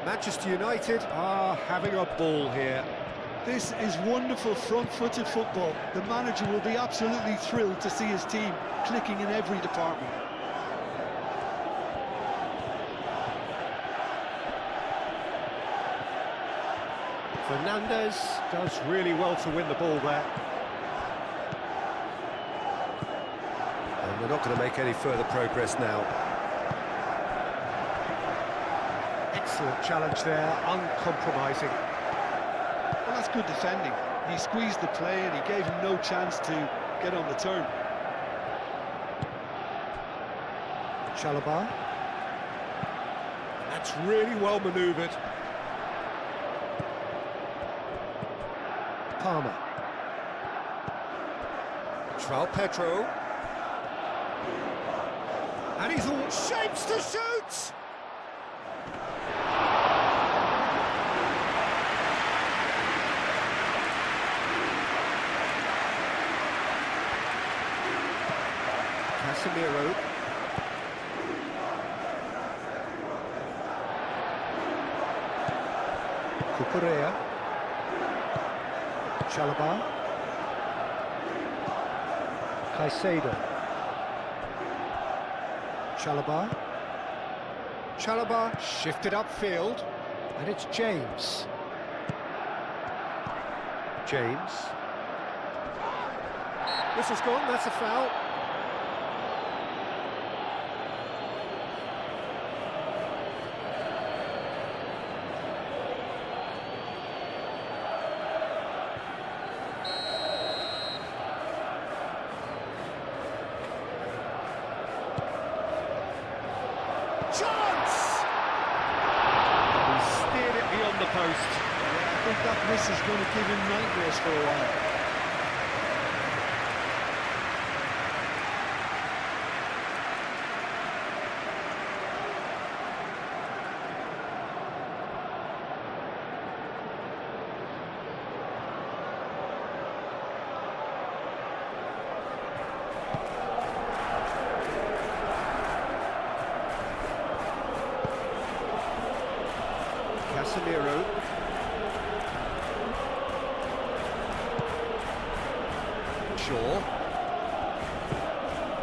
Manchester United are having a ball here. This is wonderful front-footed football. The manager will be absolutely thrilled to see his team clicking in every department. Fernandes does really well to win the ball there. And they're not going to make any further progress now. Excellent challenge there, uncompromising. Well, that's good defending. He squeezed the play and he gave him no chance to get on the turn. Chalobah. That's really well manoeuvred. Palmer. João Pedro. And he's all shapes to shoot! Casemiro. Cucurella. Chalobah. Caicedo. Chalobah. Chalobah shifted upfield, and it's James. James. Whistle's gone, that's a foul. Chance! He steered it beyond the post. Yeah, I think that miss is going to give him nightmares for a while. Casemiro. Shaw.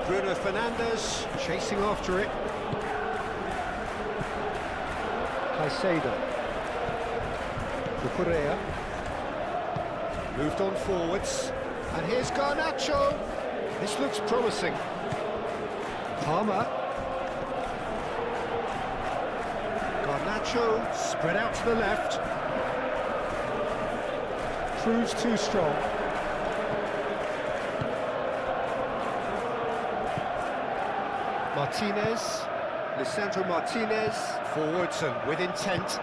Bruno Fernandes chasing after it. Caicedo. Cucurella. Moved on forwards. And here's Garnacho. This looks promising. Palmer. Garnacho spread out to the left. Proves too strong. Martinez. Lisandro Martinez. Forwards and with intent.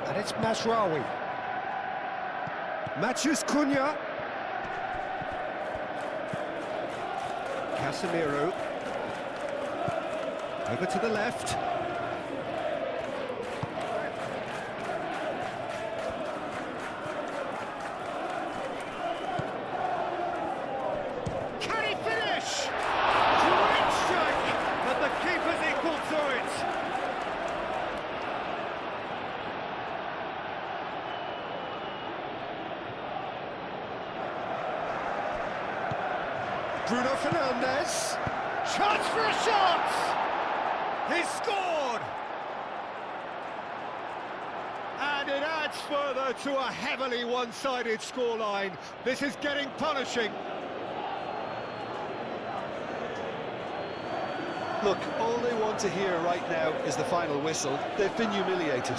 And it's Mazraoui. Matheus Cunha. Casemiro. Over to the left. Can he finish? Great strike! But the keeper's equal to it. Bruno Fernandes. Chance for a shot! He scored! And it adds further to a heavily one-sided scoreline. This is getting punishing. Look, all they want to hear right now is the final whistle. They've been humiliated.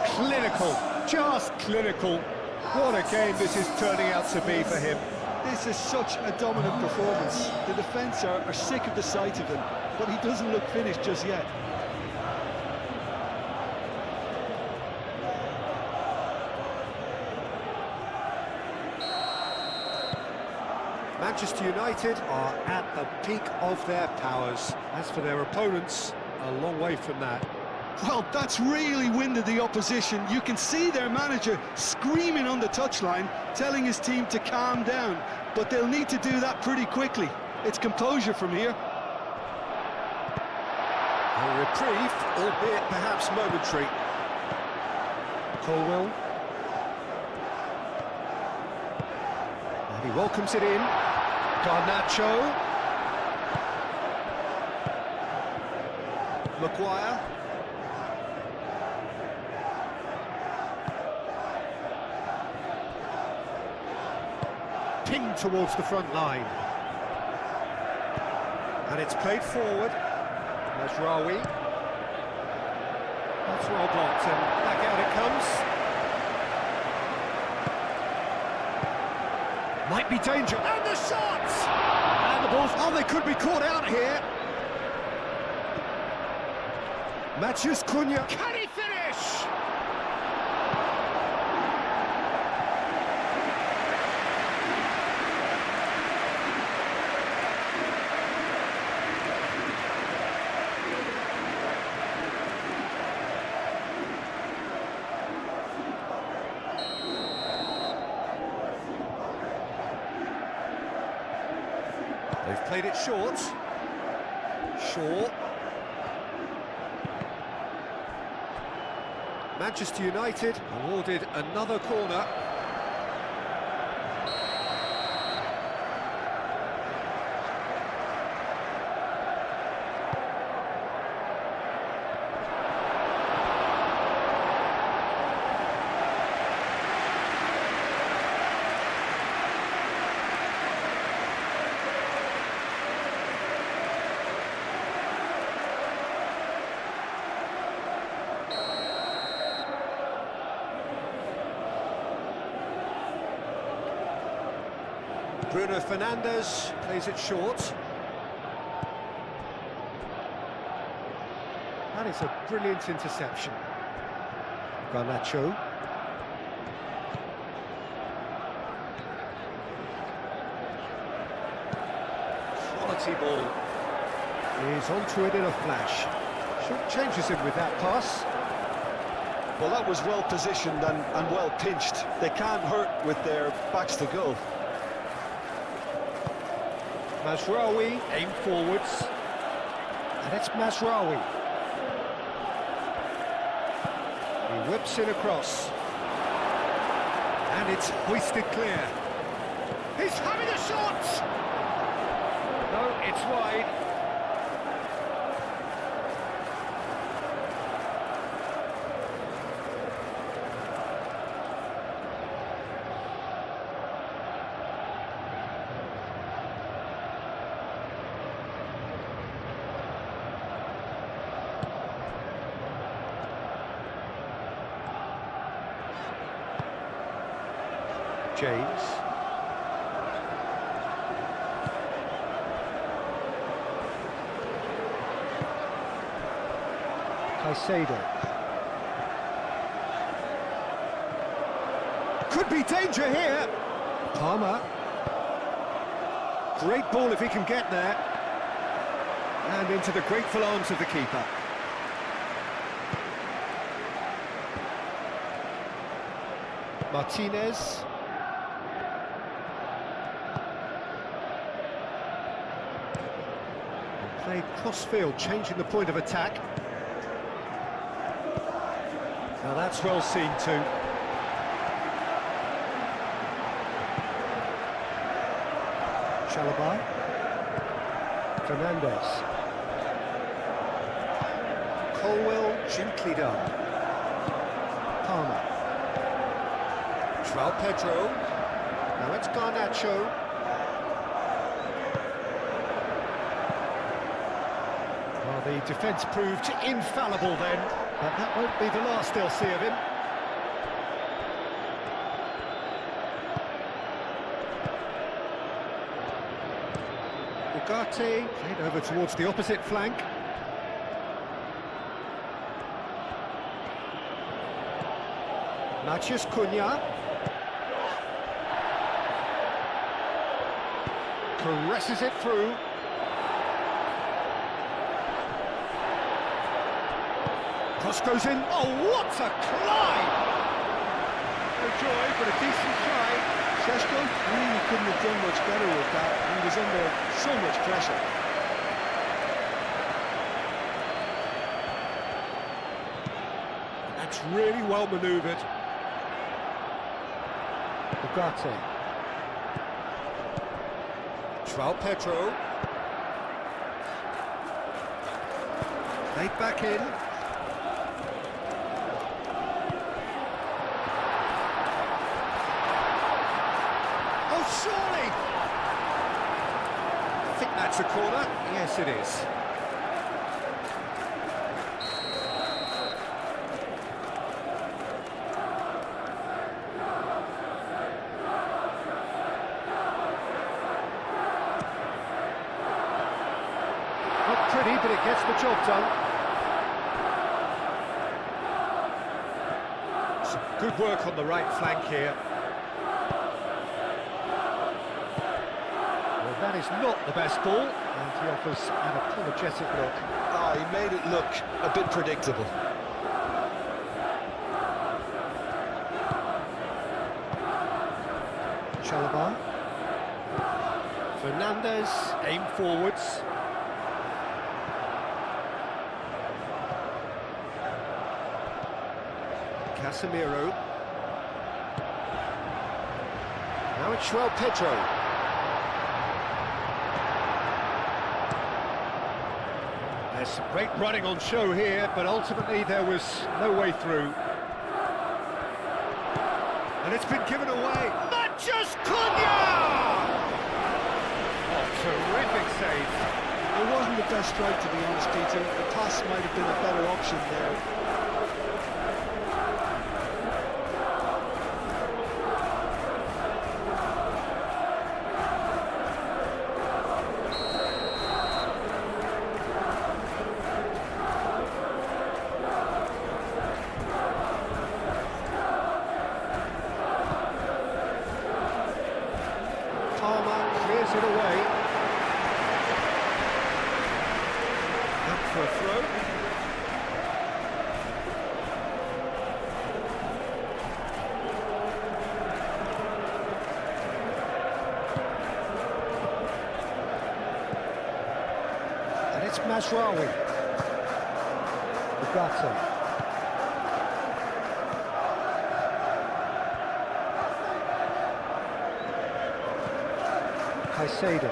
Clinical, just clinical. What a game this is turning out to be for him. This is such a dominant performance. The defence are sick of the sight of him, but he doesn't look finished just yet. Manchester United are at the peak of their powers. As for their opponents, a long way from that. Well, that's really winded the opposition. You can see their manager screaming on the touchline, telling his team to calm down, but they'll need to do that pretty quickly. It's composure from here. A reprieve, albeit perhaps momentary. Colwell. And he welcomes it in. Garnacho. Maguire. Pinged towards the front line. And it's played forward. Mazraoui. That's well blocked, and back out it comes. Might be danger. And the shot! And the ball's... Oh, they could be caught out here. Matheus Cunha. Can he finish? They've played it short. Shaw. Manchester United awarded another corner. Bruno Fernandes plays it short. That is a brilliant interception. Garnacho. Quality ball. He's onto it in a flash. Short changes him with that pass. Well, that was well positioned and well pinched. They can't hurt with their backs to goal. Mazraoui, aim forwards, and it's Mazraoui. He whips it across, and it's hoisted clear. He's having a shot! No, it's wide. James. Caicedo. Could be danger here. Palmer. Great ball if he can get there. And into the grateful arms of the keeper. Martinez. Played cross-field, changing the point of attack. Now that's well seen too. Chalobah. Fernandes. Colwell, gently done. Palmer. João Pedro. Now it's Garnacho. Well, the defence proved infallible then, but that won't be the last they'll see of him. Ugarte played over towards the opposite flank. Matheus Cunha. Caresses it through. Cross goes in. Oh, what a climb! No joy, but a decent try. Šeško really couldn't have done much better with that. He was under so much pressure. That's really well manoeuvred. Ugarte. João Pedro. Played back in. Oh, surely! I think that's a corner. Yes, it is. Not pretty, but it gets the job done. Some good work on the right flank here. Well, that is not the best ball, and he offers an apologetic look. Ah, he made it look a bit predictable. Chalobah. Fernandez, aim forwards. Casemiro. Now it's João Pedro. There's some great running on show here, but ultimately there was no way through. And it's been given away. Matheus Cunha! Oh, terrific save. It wasn't the best strike, to be honest, Peter. The pass might have been a better option there. Clears it away. Up for a throw. And it's Mazraoui. Ugarte. Caicedo.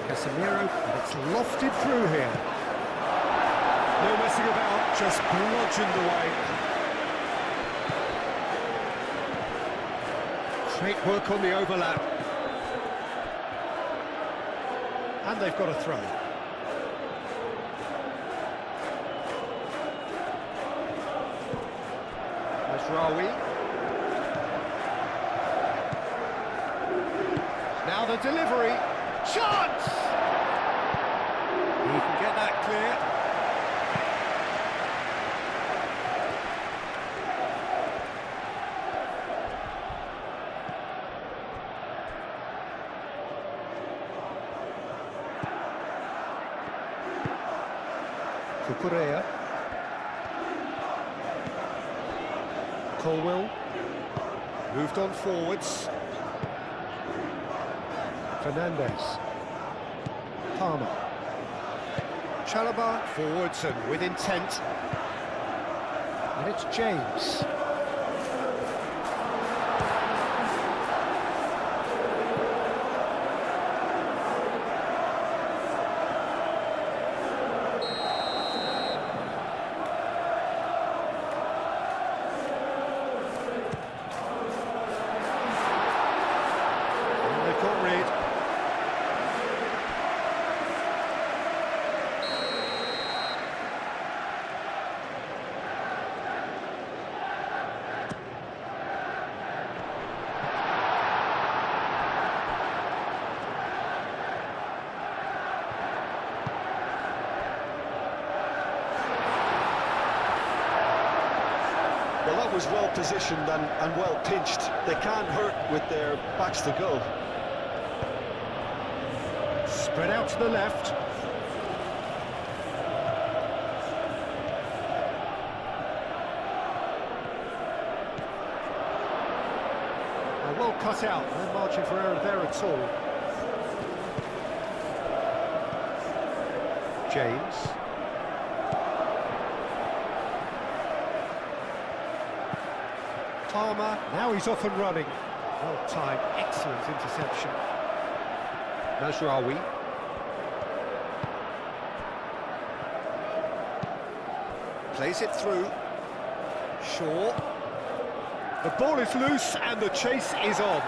Casemiro, and it's lofted through here. No messing about, just bludgeoned away. Great work on the overlap. And they've got a throw. Mazraoui. Now the delivery. Chance! He can get that clear. Cucurella. Colwell. Moved on forwards. Fernandez. Palmer. Chalobah forwards and with intent. And it's James. keeper's well positioned and well pinched. They can't hurt with their backs to goal. Spread out to the left. Well cut out, no margin for error there at all. James. Palmer, now he's off and running. Well timed, excellent interception. Mazraoui. Plays it through. Shaw. The ball is loose and the chase is on.